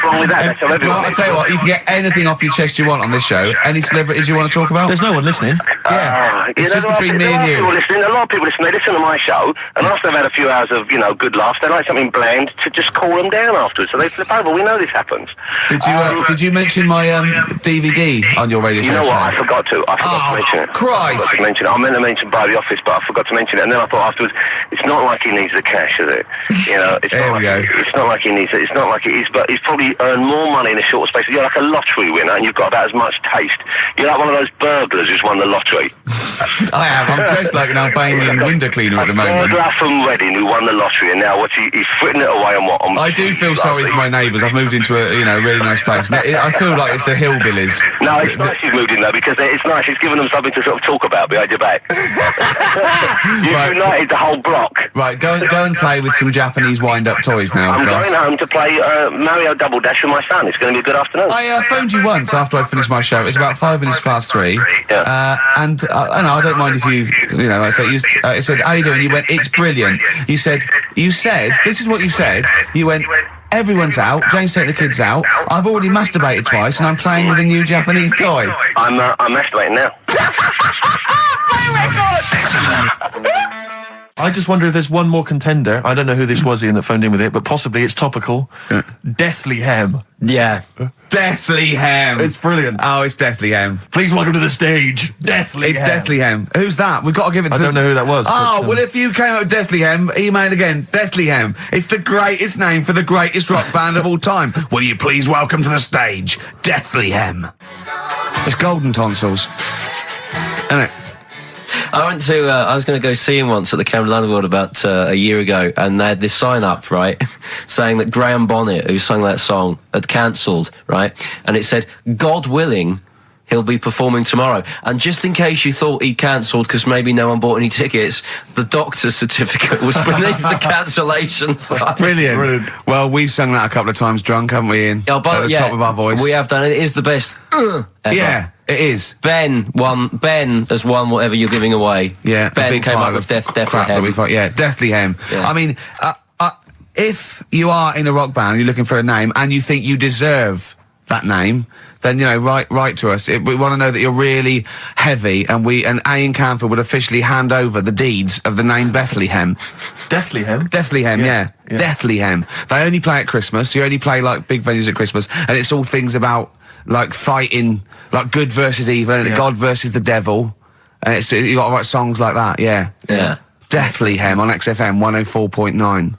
wrong with that? That's how everyone. Well, I'll tell you what, you can get anything off your chest you want on this show. Any celebrities you want to talk about? There's no one listening. Yeah, it's just between me and you. A lot of people listen. They listen to my show, and after they've had a few hours of good laughs, they like something bland to just cool them down afterwards. So they flip over. We know this happens. Did you mention my DVD on your radio show? You know what? I forgot to. I forgot to mention it. Christ! I meant to mention by the office, but I forgot to mention it. And then I thought afterwards, it's not like he needs the cash, is it? You know, it's not like he needs it. It's not like it is, but he's probably earned more money in a short space. You're like a lottery winner, and you've got about as much taste. You're like one of those burglars who's won the lottery. I have. I'm dressed like an Albanian window cleaner at the moment. Burglar from Reading who won the lottery, and now he's fritting it away on what? I do feel sorry for my neighbours. I've moved into a really nice place. I feel like it's the hillbillies. No, it's nice he's moved in though, because it's nice. He's given them something to sort of talk about behind your back. You've united the whole block. Right, go and play with some Japanese wind-up toys now. I'm going home to play Mario Double Dash with my son. It's going to be a good afternoon. I phoned you once after I finished my show. It was about 5 minutes past 3. Yeah. And I don't mind if you I said, "How you doing?" You went, "It's brilliant." You said, this is what you said. You went, "Everyone's out. Jane's taking the kids out. I've already masturbated twice, and I'm playing with a new Japanese toy." I'm masturbating now. Play record. I just wonder if there's one more contender. I don't know who this was, Ian, that phoned in with it, but possibly it's topical. Deathly Hem. Yeah. Deathly Hem. It's brilliant. Oh, it's Deathly Hem. Please welcome to the stage, Deathly It's Hem. Deathly Hem. Who's that? We've got to give it to I don't know who that was. Oh, but, well, if you came up with Deathly Hem, email again. Deathly Hem. It's the greatest name for the greatest rock band of all time. Will you please welcome to the stage, Deathly Hem? It's Golden Tonsils. Isn't it? I went to, I was going to go see him once at the Camden Underworld about a year ago, and they had this sign up, right, saying that Graham Bonnet, who sung that song, had cancelled, right, and it said, God willing, he'll be performing tomorrow. And just in case you thought he cancelled because maybe no one bought any tickets, the doctor's certificate was beneath the cancellation sign. Brilliant. Well, we've sung that a couple of times drunk, haven't we, Ian? Oh, but, at the top of our voice. We have done it. It is the best ever. Yeah, it is. Ben has won whatever you're giving away. Yeah, Ben came up with Deathly Hem. Yeah, Deathly Hem. Yeah. I mean, if you are in a rock band, you're looking for a name, and you think you deserve that name, then, you know, write to us. We want to know that you're really heavy, and Ian Camphor would officially hand over the deeds of the name Bethlehem. Deathly Hem? Deathly Hem, yeah. Deathly Hem. They only play at Christmas. You only play, like, big venues at Christmas, and it's all things about, like, fighting, like, good versus evil, and God versus the devil, and you got to write songs like that, yeah. Deathly Hem on XFM 104.9.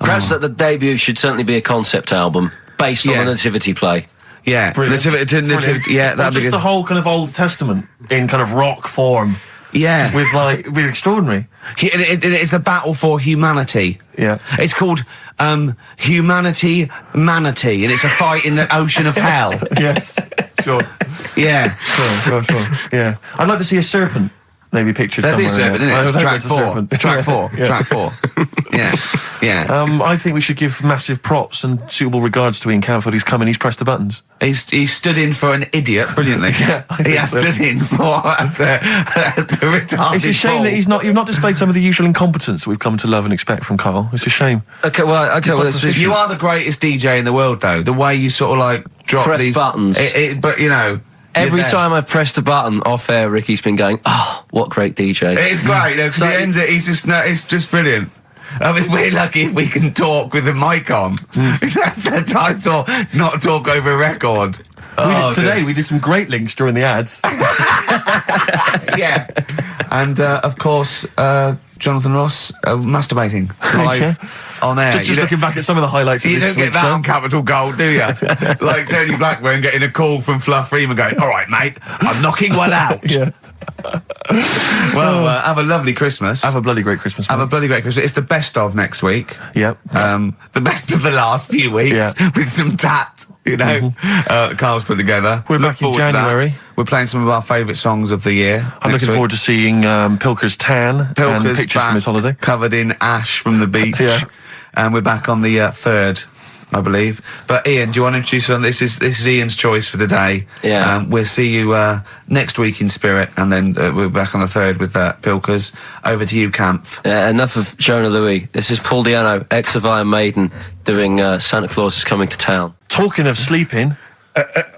Perhaps that the debut should certainly be a concept album based on the Nativity play. Yeah, Nativity, yeah, that'd be just good. the whole kind of Old Testament in kind of rock form. Yeah. With, like, it'd be extraordinary. It's the battle for humanity. Yeah. It's called Humanity Manatee, and it's a fight in the ocean of hell. Yes, sure. Yeah. Sure. Yeah. I'd like to see a serpent maybe pictured There'd somewhere. Be a serpent, in isn't it? Track four. Track four. Yeah. I think we should give massive props and suitable regards to Ian Camphor. He's come in, he's pressed the buttons. He stood in for an idiot brilliantly. He has stood in for the retarded. It's a shame that you've not displayed some of the usual incompetence that we've come to love and expect from Carl. It's a shame. Okay, well, you are the greatest DJ in the world, though. The way you sort of like drop press these buttons, but you know. Every time I've pressed a button off air, Ricky's been going, "Oh, what great DJ!" It's great because he ends it. It's just brilliant. I mean, we're lucky if we can talk with the mic on. That's the title, not talk over a record. We did some great links during the ads. Yeah, and of course, Jonathan Ross masturbating live on air. Just looking back at some of the highlights. You of this don't get that on Capital Gold, do you? Like Tony Blackburn getting a call from Fluff Freeman going, "All right, mate, I'm knocking one out." Yeah. Well, have a lovely Christmas. Have a bloody great Christmas. Have a bloody great Christmas. It's the best of next week. Yep. The best of the last few weeks with some tat, you know, Carl's put together. We're back in January. We're playing some of our favourite songs of the year. I'm looking forward to seeing Pilker's tan and pictures from his holiday. Covered in ash from the beach. Yeah. And we're back on the 3rd, I believe. But Ian, do you want to introduce one? This is Ian's choice for the day. Yeah. We'll see you next week in spirit, and then we're back on the 3rd with Pilkers. Over to you, Kampf. Enough of Jonah Louis. This is Paul Di'Anno, ex of Iron Maiden, doing Santa Claus is Coming to Town. Talking of sleeping,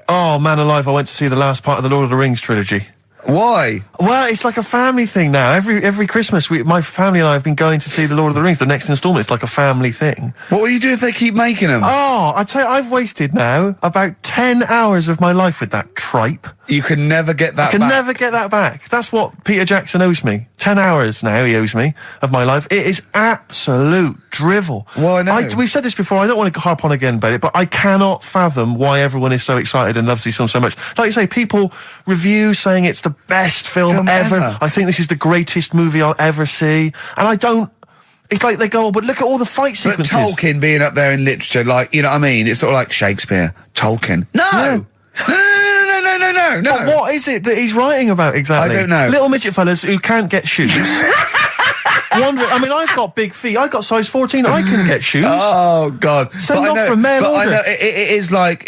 oh man alive, I went to see the last part of the Lord of the Rings trilogy. Why? Well, it's like a family thing now. Every Christmas, my family and I have been going to see the Lord of the Rings, the next instalment. It's like a family thing. What will you do if they keep making them? Oh, I'd say I've wasted now about 10 hours of my life with that tripe. You can never get that back. I can never get that back. That's what Peter Jackson owes me. 10 hours now he owes me of my life. It is absolute drivel. Well, I know. We've said this before. I don't want to harp on again about it, but I cannot fathom why everyone is so excited and loves these films so much. Like you say, people review saying it's the best film ever. I think this is the greatest movie I'll ever see. And I don't... It's like they go, oh, but look at all the fight sequences. But Tolkien being up there in literature, like, you know what I mean? It's sort of like Shakespeare, Tolkien. No! Yeah. No. But what is it that he's writing about exactly? I don't know. Little midget fellas who can't get shoes. I mean, I've got big feet. I've got size 14. I can get shoes. Oh God! Send off from mail order. I know it's like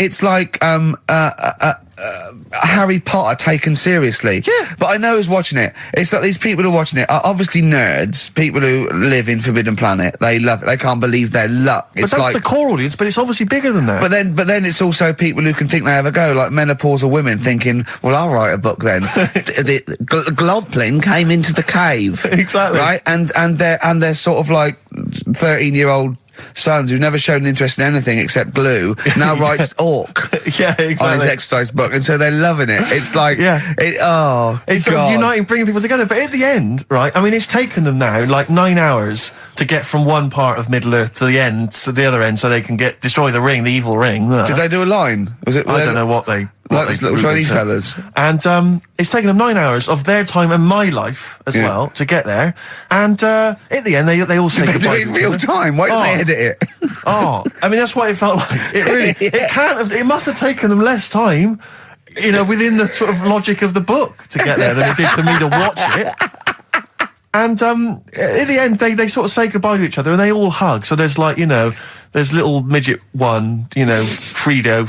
Harry Potter taken seriously. Yeah. But I know who's watching it. It's like these people who are watching it are obviously nerds, people who live in Forbidden Planet. They love it. They can't believe their luck. But that's the core audience, but it's obviously bigger than that. But then it's also people who can think they have a go, like menopausal women thinking, well, I'll write a book then. the Globling came into the cave. Exactly. Right? And they're sort of like 13-year-old sons who've never shown interest in anything except glue now writes Orc Yeah, exactly. on his exercise book, and so they're loving it. It's like, it's sort of uniting, bringing people together. But at the end, right, I mean, it's taken them now like 9 hours to get from one part of Middle-earth to the end, to the other end, so they can destroy the ring, the evil ring. Did they do a line? Was it? I don't know what they... Like those little Chinese fellas. And it's taken them 9 hours of their time and my life as well to get there. And at the end, they all say They goodbye. do it in real time. Why didn't they edit it? I mean, that's what it felt like. It really, it can't have, it must have taken them less time, within the sort of logic of the book to get there than it did for me to watch it. And at the end, they sort of say goodbye to each other and they all hug. So there's like, there's little midget one, Frida,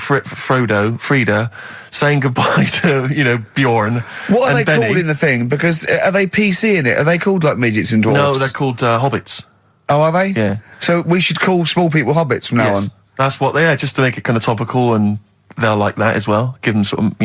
saying goodbye to, Bjorn. What are they Benny. called in the thing? Because are they PC in it? Are they called like midgets and dwarfs? No, they're called hobbits. Oh, are they? Yeah. So we should call small people hobbits from now on. That's what they are, just to make it kind of topical, and they'll like that as well. Give them sort of,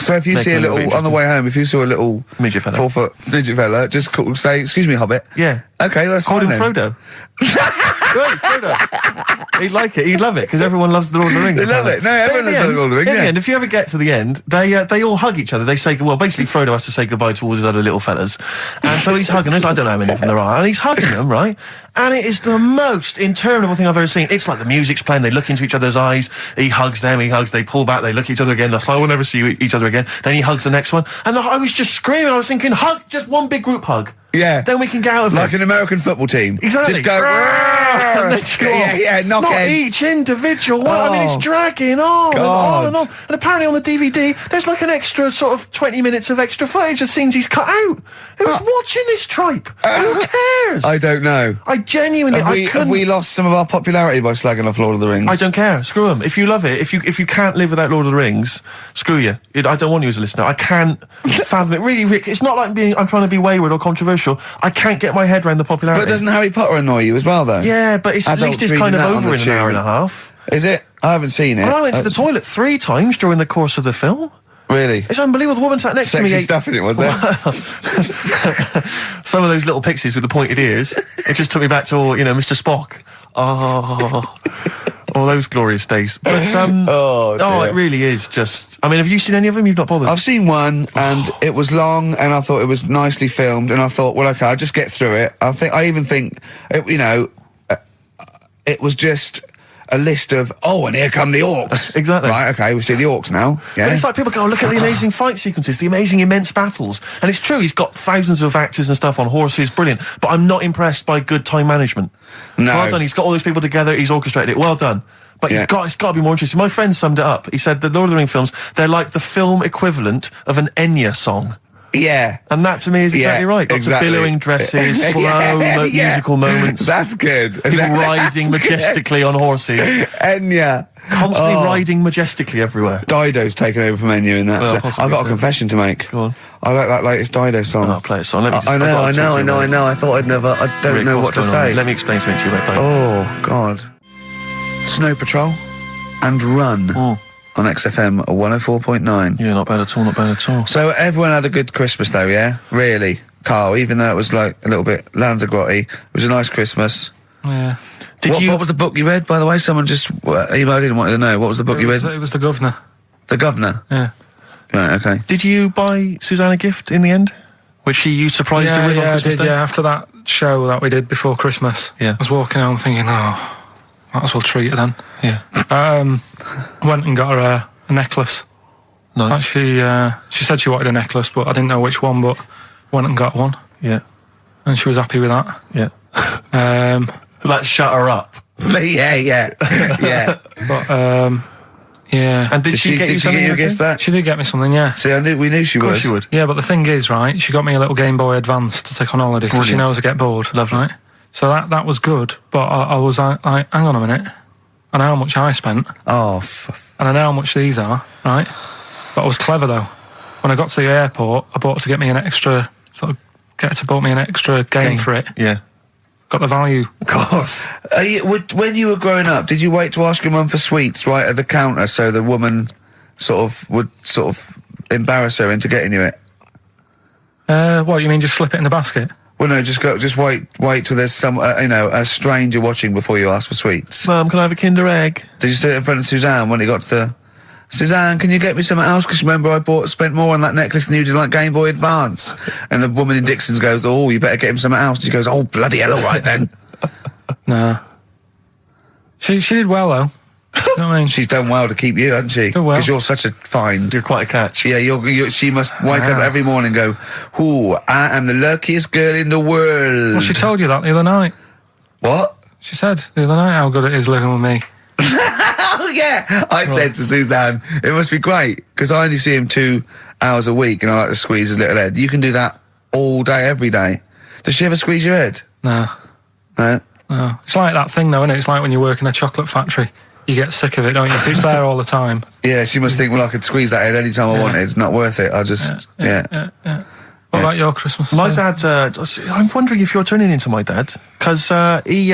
So if you make see a them little, on the way home, if you saw a little midget fella, 4 foot midget fella, just say, excuse me, hobbit. Yeah. Okay, that's call fine him then. Frodo. Right, Frodo. He'd like it. He'd love it because everyone loves the Lord of the Rings. They love it. No, everyone loves the Lord of the Rings. In yeah. the end, if you ever get to the end, they all hug each other. They say, well, basically Frodo has to say goodbye to all his other little fellas, and so he's hugging them. I don't know how many of them there are, and he's hugging them, right? And it is the most interminable thing I've ever seen. It's like the music's playing. They look into each other's eyes. He hugs them. He hugs. They pull back. They look at each other again. That's like, we'll never see each other again. Then he hugs the next one, and I was just screaming. I was thinking, hug, just one big group hug. Yeah. Then we can get out of like it. an American football team. Exactly. Just go, and then just go off. knock Not heads. each individual one. I mean, it's dragging on and on and on. And apparently on the DVD, there's like an extra sort of 20 minutes of extra footage of scenes he's cut out. Who's watching this tripe? Who cares? I don't know. I genuinely, Have we lost some of our popularity by slagging off Lord of the Rings? I don't care. Screw them. If you love it, if you can't live without Lord of the Rings, screw you. I don't want you as a listener. I can't fathom it. Really, Rick, it's not like I'm trying to be wayward or controversial. I can't get my head around the popularity. But doesn't Harry Potter annoy you as well, though? Yeah, but at least it's kind of over in an hour and a half. Is it? I haven't seen it. Well, I went to the toilet 3 times during the course of the film. Really? It's unbelievable. The woman sat next to me. Sexy stuff in it, was there? Some of those little pixies with the pointed ears. It just took me back to all, Mr. Spock. Oh, all those glorious days. But it really is just. I mean, have you seen any of them? You've not bothered. I've seen one, and it was long, and I thought it was nicely filmed, and I thought, well, okay, I'll just get through it. I even think, it was just a list of, and here come the orcs. Exactly. Right, okay, we see the orcs now. Yeah. But it's like people go, look at the amazing fight sequences, the amazing immense battles. And it's true, he's got thousands of actors and stuff on horses, brilliant. But I'm not impressed by good time management. No. Well done, he's got all those people together, he's orchestrated it, well done. But it's got to be more interesting. My friend summed it up. He said the Lord of the Rings films, they're like the film equivalent of an Enya song. Yeah. And that to me is exactly right. Lots of billowing dresses, slow musical moments. That's good. People riding majestically on horses. Enya. Constantly riding majestically everywhere. Dido's taken over from Enya in that. Well, so I've got a confession to make. Go on. I like that latest Dido song. I'll play a song. Let me just, I know. I thought I'd never. I don't Rick, know what to say. Let me explain something to you, mate. Oh, God. Snow Patrol and Run on XFM 104.9. Yeah, not bad at all, not bad at all. So everyone had a good Christmas though, yeah? Really? Carl, even though it was like a little bit Lanzagrotti, it was a nice Christmas. Yeah. What was the book you read, by the way? Someone just emailed in and wanted to know. What was the book you read? It was The Governor. The Governor? Yeah. Right, okay. Did you buy Susanna a gift in the end? Which you surprised her with on Christmas Day? Yeah, after that show that we did before Christmas. Yeah. I was walking home thinking, might as well treat her then. Yeah. Went and got her a necklace. Nice. Actually, she said she wanted a necklace, but I didn't know which one, but went and got one. Yeah. And she was happy with that. Yeah. That shut her up. yeah. But, yeah. And did she get you something? Did she get you a gift back? She did get me something, yeah. See, we knew she would. Of course she would. Yeah, but the thing is, right, she got me a little Game Boy Advance to take on holiday because she knows I get bored. Lovely. Right? So that was good, but I was like, hang on a minute. I know how much I spent. Oh, and I know how much these are, right? But I was clever though. When I got to the airport, I bought to get me an extra bought me an extra game for it. Yeah. Got the value. Of course. When you were growing up, did you wait to ask your mum for sweets right at the counter so the woman would embarrass her into getting you it? What, you mean just slip it in the basket? Well, no, just wait till there's some, a stranger watching before you ask for sweets. Mum, can I have a Kinder Egg? Did you sit in front of Suzanne when it got to Suzanne, can you get me something else? Because remember I spent more on that necklace than you did like Game Boy Advance. And the woman in Dixon's goes, oh, you better get him something else. And she goes, oh, bloody hell, all right then. Nah. She did well, though. You know what I mean? She's done well to keep you, hasn't she? Done well. Because you're such a find. You're quite a catch. Yeah, she must wake up every morning and go, ooh, I am the luckiest girl in the world. Well, she told you that the other night. What? She said the other night how good it is living with me. Oh, yeah. I said to Suzanne, it must be great, because I only see him 2 hours a week and I like to squeeze his little head. You can do that all day, every day. Does she ever squeeze your head? No. No? No. It's like that thing, though, isn't it? It's like when you work in a chocolate factory. You get sick of it, don't you? If it's there all the time. Yeah, she must think, well, I could squeeze that head any time I wanted. It's not worth it. I'll just, yeah. What about your Christmas? My dad, I'm wondering if you're turning into my dad, because he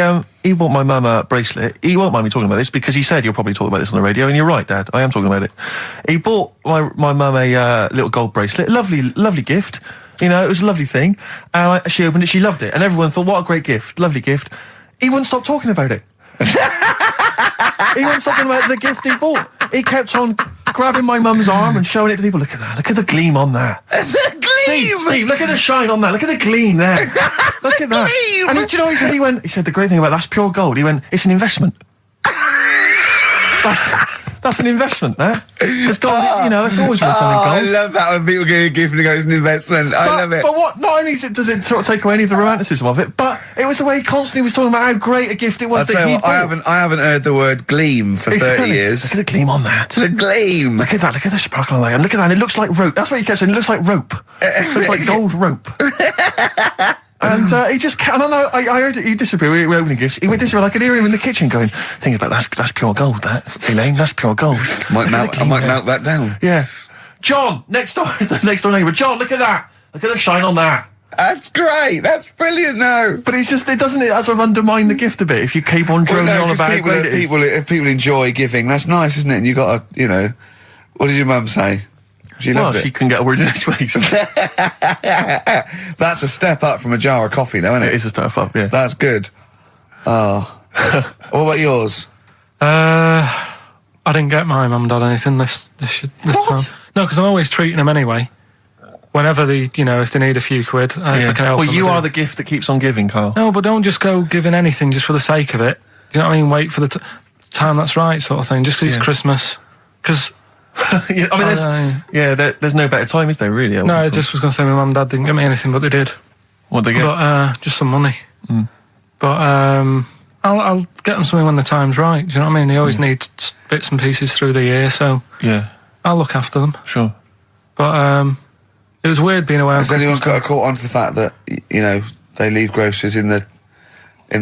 bought my mum a bracelet. He won't mind me talking about this, because he said you'll probably talk about this on the radio, and you're right, Dad, I am talking about it. He bought my mum a little gold bracelet, lovely gift, you know, it was a lovely thing, and she opened it, she loved it, and everyone thought, what a great gift, lovely gift. He wouldn't stop talking about it. He wouldn't stop talking about the gift he bought. He kept on grabbing my mum's arm and showing it to people. Look at that. Look at the gleam on that. The gleam! Steve, look at the shine on that. Look at the gleam there. Look at that. Gleam! And do you know what he said the great thing about that's pure gold. He went, it's an investment. That's an investment, there. It's gold, you know, it's always worth something gold. I love that when people get a gift and it goes, an investment. I love it. But what, not only does it sort of take away any of the romanticism of it, but it was the way he constantly was talking about how great a gift it was that he bought. I haven't heard the word gleam for 30 years. Look at the gleam on that. The gleam. Look at that, look at the sparkle on that. And look at that, and it looks like rope. That's what he kept saying, it looks like rope. It looks like gold rope. And he just, I don't know, I heard it, he disappeared, we were opening gifts, he went disappeared, I could hear him in the kitchen going, thinking about that's pure gold, that, Elaine, that's pure gold. I might melt that down. Yeah. John, next door neighbour, John, look at that, look at the shine on that. That's great, that's brilliant though. But it's just, it sort of undermine the gift a bit if you keep on droning on about how great it is. If people enjoy giving, that's nice, isn't it? And you got to, you know, what did your mum say? She loved it. She couldn't get a word in edgeways. That's a step up from a jar of coffee, though, isn't it? It is a step up, yeah. That's good. Oh. What about yours? I didn't get my mum and dad anything this time. No, because I'm always treating them anyway. Whenever if they need a few quid, if I can help them. Well, you are the gift that keeps on giving, Carl. No, but don't just go giving anything just for the sake of it. You know what I mean? Wait for the time that's right, sort of thing. Just because it's Christmas. Because... yeah, I mean, there's no better time, is there, really? No, I just was going to say my mum and dad didn't get me anything, but they did. What'd they get? But, just some money. Mm. But, I'll get them something when the time's right, do you know what I mean? They always need bits and pieces through the year, so... Yeah. I'll look after them. Sure. But, it was weird being away on Christmas. Has anyone got caught onto the fact that, you know, they leave groceries in the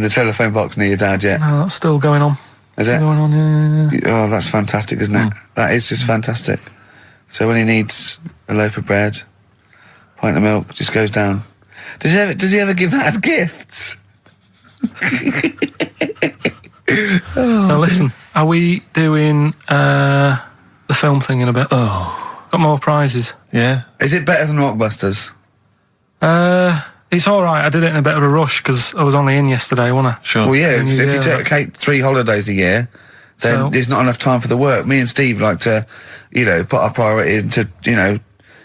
telephone box near your dad yet? No, that's still going on. Is it? Going on, yeah. Oh, that's fantastic, isn't it? That is just fantastic. So when he needs a loaf of bread, pint of milk, just goes down. Does he ever give that as gifts? Now listen, are we doing the film thing in a bit? Oh. Got more prizes. Yeah. Is it better than Rockbusters? It's all right. I did it in a bit of a rush because I was only in yesterday, wasn't I? Sure. Well, yeah. If you take 3 holidays a year, then there's not enough time for the work. Me and Steve like to, you know, put our priority into, you know,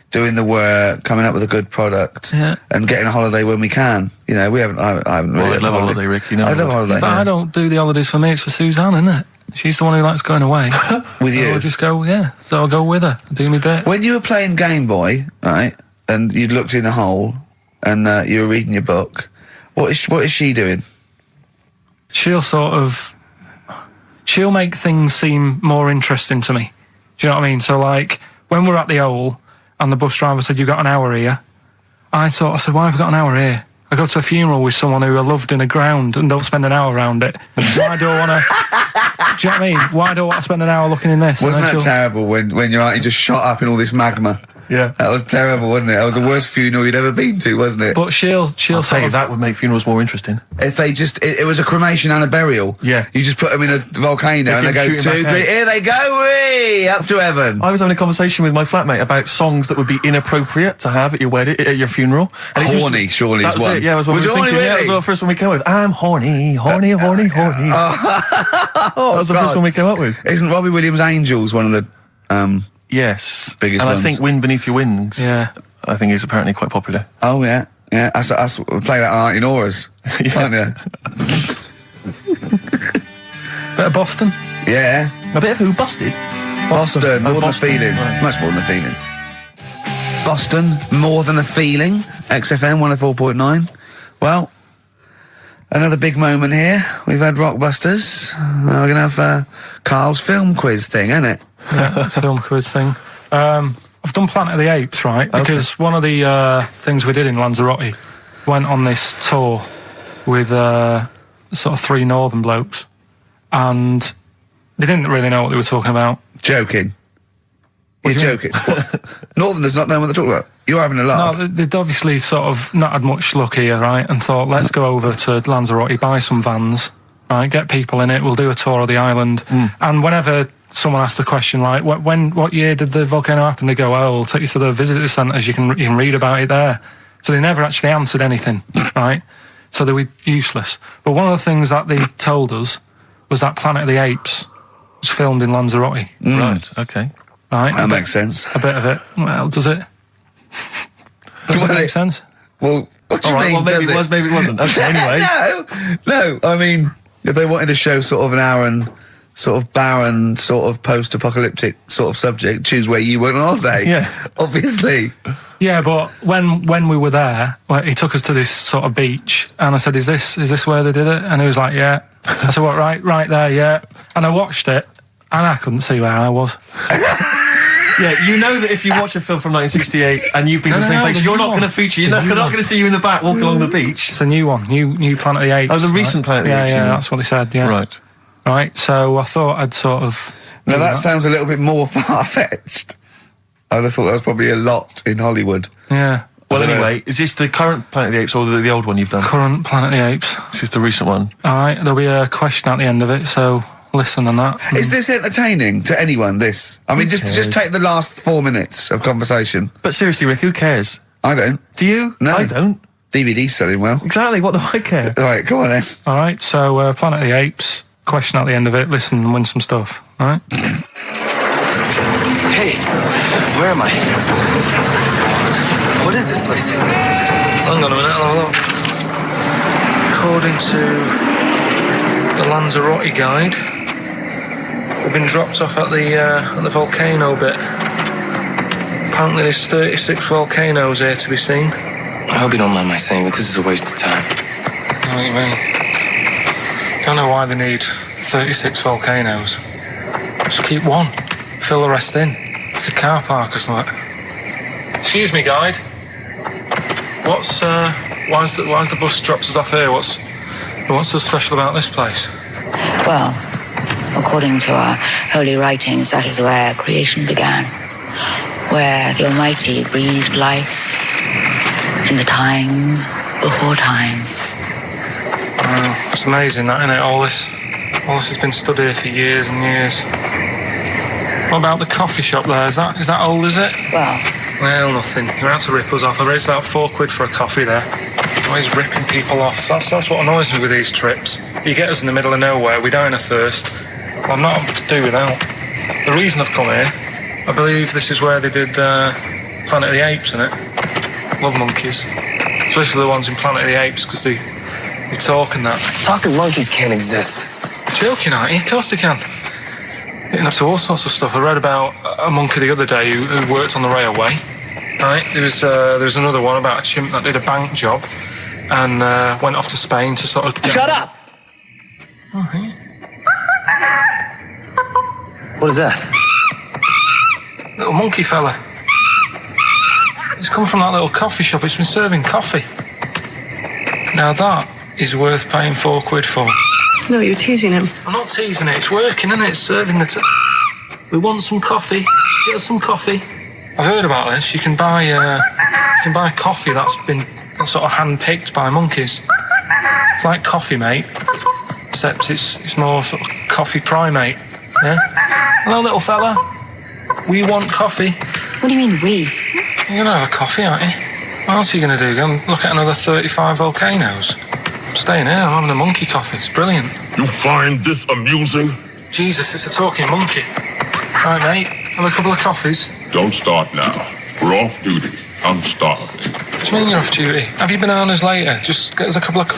doing the work, coming up with a good product, and getting a holiday when we can. You know, I haven't really. I'd love a holiday, Rick. You know, I love a holiday. But I don't do the holidays for me. It's for Suzanne, isn't it? She's the one who likes going away. With you? I'll just go. Yeah. So I'll go with her. Do me bit. When you were playing Game Boy, right, and you'd looked in the hole. And you were reading your book. What is she doing? She'll make things seem more interesting to me. Do you know what I mean? So like when we're at the Owl and the bus driver said you got an hour here, I said, why have I got an hour here? I go to a funeral with someone who I loved in the ground and don't spend an hour around it. Why do I want to... Do you know what I mean? Why do I want to spend an hour looking in this? Wasn't that terrible when your auntie just shot up in all this magma? Yeah. That was terrible, wasn't it? That was the worst funeral you'd ever been to, wasn't it? But she'll I'll tell you, that would make funerals more interesting. If they just... It was a cremation and a burial. Yeah. You just put them in a volcano and they go 2, 3, here they go, whee, up to heaven. I was having a conversation with my flatmate about songs that would be inappropriate to have at your wedding, at your funeral. And Horny, surely is one. It, yeah, was what we were thinking. Really? Yeah, that was the first one we came up with. I'm horny, horny, horny, horny. That was the first one we came up with. Isn't Robbie Williams' Angels one of the... Yes. Biggest and ones. I think Wind Beneath Your Wings, Yeah. I think is apparently quite popular. Oh, yeah. Yeah, I play that on Auntie Nora's, can't you? Bit of Boston. Yeah. A bit of who? Busted? Boston, more than a Boston, feeling. right. It's much more than a feeling. Boston, more than a feeling. XFM 104.9. Well, another big moment here. We've had Rockbusters. Now we're going to have Carl's film quiz thing, isn't it? Yeah, it's a film quiz thing. I've done Planet of the Apes, right? Because one of the things we did in Lanzarote, went on this tour with sort of 3 northern blokes, and they didn't really know what they were talking about. Joking. You're joking. Northerners not knowing what they're talking about. You're having a laugh. No, they'd obviously sort of not had much luck here, right? And thought, let's go over to Lanzarote, buy some vans, right? Get people in it. We'll do a tour of the island. And whenever someone asks the question like, what year did the volcano happen? They go, oh, we'll take you to the visitor centres. You can read about it there. So they never actually answered anything, right? So they were useless. But one of the things that they told us was that Planet of the Apes was filmed in Lanzarote. Right, okay. Right? That makes sense. A bit of it. Well, does it? Does it make sense? Well, what do you mean, well, maybe does it was, maybe it wasn't. Okay, anyway. No, I mean, if they wanted to show sort of an barren, sort of post-apocalyptic sort of subject, choose where you went on holiday. Yeah. Obviously. Yeah, but when we were there, he took us to this sort of beach, and I said, "Is this where they did it?" And he was like, "Yeah." I said, "What? Right there, yeah." And I watched it, and I couldn't see where I was. Yeah, you know that if you watch a film from 1968 and you've been to the same place, you're not going to feature. You're not going to see you in the back walking along the beach. It's a new one, new Planet of the Apes. Oh, the recent Planet of the Apes. Yeah, that's what they said. Yeah, right. So I thought I'd sort of. Now that sounds a little bit more far-fetched. I'd have thought that was probably a lot in Hollywood. Yeah. Well, anyway, is this the current Planet of the Apes or the old one you've done? Current Planet of the Apes. This is the recent one. All right, there'll be a question at the end of it, so listen on that. Is this entertaining to anyone, this? I mean, just take the last 4 minutes of conversation. But seriously, Rick, who cares? I don't. Do you? No. I don't. DVD's selling well. Exactly, what do I care? All right, go on then. All right, so Planet of the Apes, question at the end of it, listen and win some stuff, all right? Hey, where am I? What is this place? Hang on a minute, I'll have a look. According to the Lanzarote guide, we've been dropped off at the volcano bit. Apparently there's 36 volcanoes here to be seen. I hope you don't mind my saying, but this is a waste of time. I know what you mean. Don't know why they need 36 volcanoes. Just keep one. Fill the rest in. Like a car park or something. Excuse me, guide. Why's the bus drops us off here? What's so special about this place? Well, according to our holy writings, that is where creation began, where the Almighty breathed life in the time before time. Wow, it's amazing that, isn't it? All this has been stood here for years and years. What about the coffee shop there? Is that old, is it? Well, nothing. You're out to rip us off. I raised about £4 for a coffee there. Always ripping people off. That's what annoys me with these trips. You get us in the middle of nowhere, we die in a thirst. Well, I'm not able to do without. The reason I've come here, I believe this is where they did Planet of the Apes, innit? Love monkeys. Especially the ones in Planet of the Apes, because they talk and that. Talking monkeys can't exist. Joking, aren't you? Of course they can. Getting up to all sorts of stuff. I read about a monkey the other day who worked on the railway. Right, there was another one about a chimp that did a bank job and went off to Spain to sort of... Shut up! Oh, hey. What is that? Little monkey fella. It's come from that little coffee shop. It's been serving coffee. Now that is worth paying £4 for. No, you're teasing him. I'm not teasing it, it's working, isn't it? It's serving the we want some coffee. Get us some coffee. I've heard about this. You can buy coffee that's been sort of hand-picked by monkeys. It's like Coffee Mate, except it's more sort of coffee primate. Yeah? Hello, little fella. We want coffee. What do you mean, we? You're gonna have a coffee, aren't you? What else are you gonna do? Go and look at another 35 volcanoes? I'm staying here, I'm having a monkey coffee. It's brilliant. You find this amusing? Jesus, it's a talking monkey. Right, mate, have a couple of coffees. Don't start now. We're off duty. I'm starving. What do you mean you're off duty? Have you bananas later? Just get us a couple of... Right,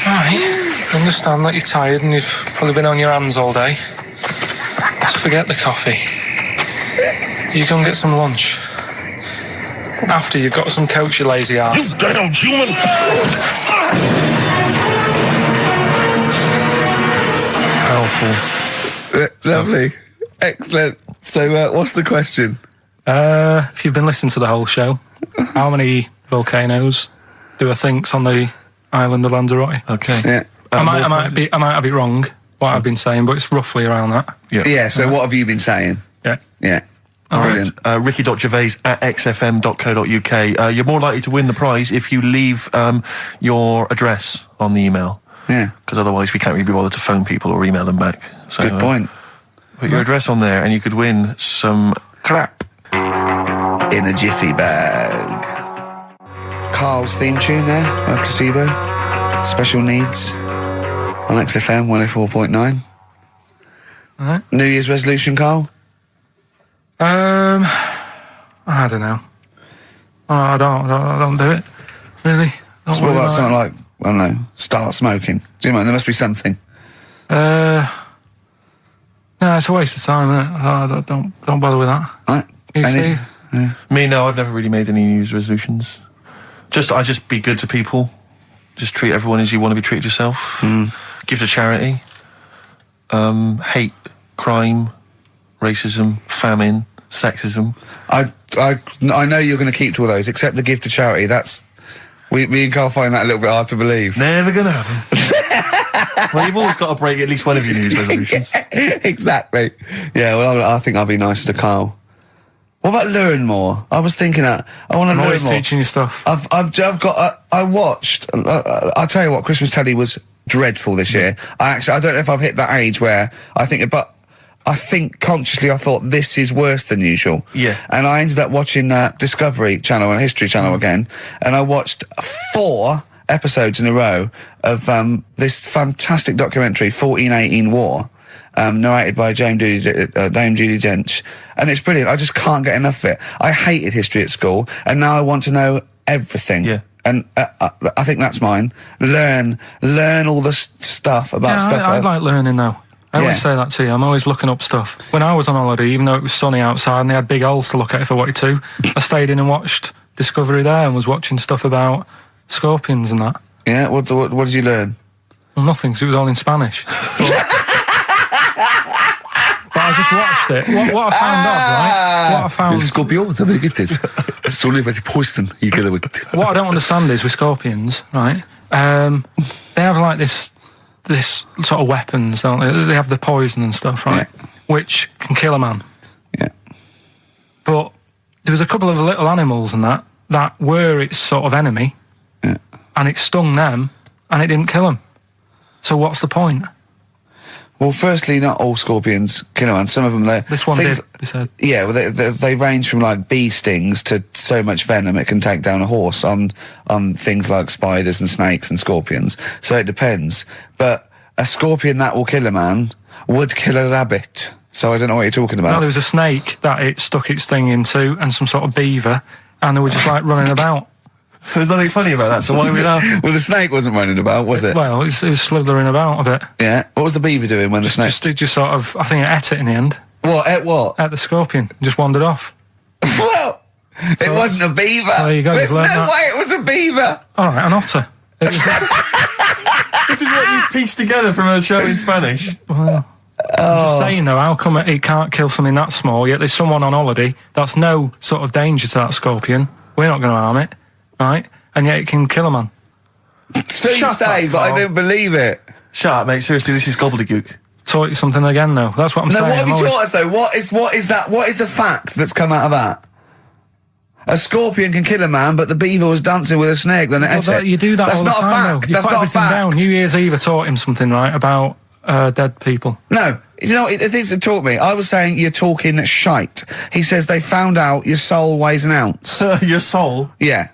I understand that you're tired and you've probably been on your hands all day. Just forget the coffee. You go and get some lunch. After you've got some coach, you lazy ass. You damn human! Powerful. Lovely. Excellent. So, what's the question? If you've been listening to the whole show, how many volcanoes do I think's on the island of Lanzarote? Okay. Yeah. I might have it wrong, what I've been saying, but it's roughly around that. Yeah, so what have you been saying? Yeah. Yeah. All Brilliant. right. Ricky.gervais@xfm.co.uk. You're more likely to win the prize if you leave your address on the email. Yeah. Because otherwise we can't really be bothered to phone people or email them back. So, Good point. Put your address on there and you could win some crap. In a jiffy bag. Carl's theme tune there by Placebo. Special Needs on XFM 104.9. Alright. New Year's resolution, Carl? I don't know. I don't do it. Really. So what about something like, I don't know, start smoking? Do you mind? There must be something. No, it's a waste of time, isn't it? Don't bother with that. Right. You, Steve? Yeah. Me, no, I've never really made any New Year's resolutions. I just be good to people. Just treat everyone as you want to be treated yourself. Give to charity. Hate crime, racism, famine, sexism. I know you're going to keep to all those, except the give to charity. That's... Me and Carl find that a little bit hard to believe. Never gonna happen. Well, you've always got to break at least one of your New Year's resolutions. Yeah, exactly. Yeah, well, I think I'll be nicer to Carl. What about learn more? I was thinking that. I want to learn always more. teaching you stuff. I watched, I'll tell you what, Christmas telly was dreadful this year. I don't know if I've hit that age where I think consciously I thought this is worse than usual. Yeah. And I ended up watching Discovery Channel and History Channel again, and I watched 4 episodes in a row of this fantastic documentary, 1418 War, narrated by Dame Judi Dench, and it's brilliant. I just can't get enough of it. I hated history at school, and now I want to know everything. Yeah. And I think that's mine. Learn all the stuff about stuff. I like learning though. I always Yeah. say that to you. I'm always looking up stuff. When I was on holiday, even though it was sunny outside and they had big holes to look at if I wanted to, I stayed in and watched Discovery there and was watching stuff about scorpions and that. Yeah, what did you learn? Well, nothing, because it was all in Spanish. But I just watched it. What I found out, right? What I found... Scorpions, have you get it? It's only about the poison you get with. What I don't understand is with scorpions, right? They have like this sort of weapons, don't they? They have the poison and stuff, right? Yeah. Which can kill a man. Yeah. But there was a couple of little animals and that were its sort of enemy, Yeah. and it stung them, and it didn't kill them. So what's the point? Well, firstly, not all scorpions kill a man. Some of them, This one did, they said. Yeah, well, they range from like bee stings to so much venom it can take down a horse on things like spiders and snakes and scorpions. So it depends. But a scorpion that will kill a man would kill a rabbit. So I don't know what you're talking about. No, there was a snake that it stuck its thing into, and some sort of beaver, and they were just like running about. There's nothing funny about that, so why are we laughing? Well, the snake wasn't running about, was it? Well, it was slithering about a bit. Yeah. What was the beaver doing when the snake... Just sort of, I think it ate it in the end. What? Ate what? Ate the scorpion. Just wandered off. Well, it wasn't a beaver. There you go, There's you've no learned that. way it was a beaver. All right, an otter. It was This is what you've pieced together from a show in Spanish. well, I'm just saying though, how come he can't kill something that small, yet there's someone on holiday that's no sort of danger to that scorpion, we're not going to harm it, right? And yet it can kill a man. So you say, but I don't believe it. Shut up, mate. Seriously, this is gobbledygook. Taught you something again though, that's what I'm saying. What have you taught us though? What is the fact that's come out of that? A scorpion can kill a man, but the beaver was dancing with a snake, then it ate it. You do that That's all the not time, a fact. though. That's put not a everything fact. down. New Year's Eve taught him something, right, about dead people. No. You know, the things that taught me, I was saying you're talking shite. He says they found out your soul weighs an ounce. Your soul? Yeah.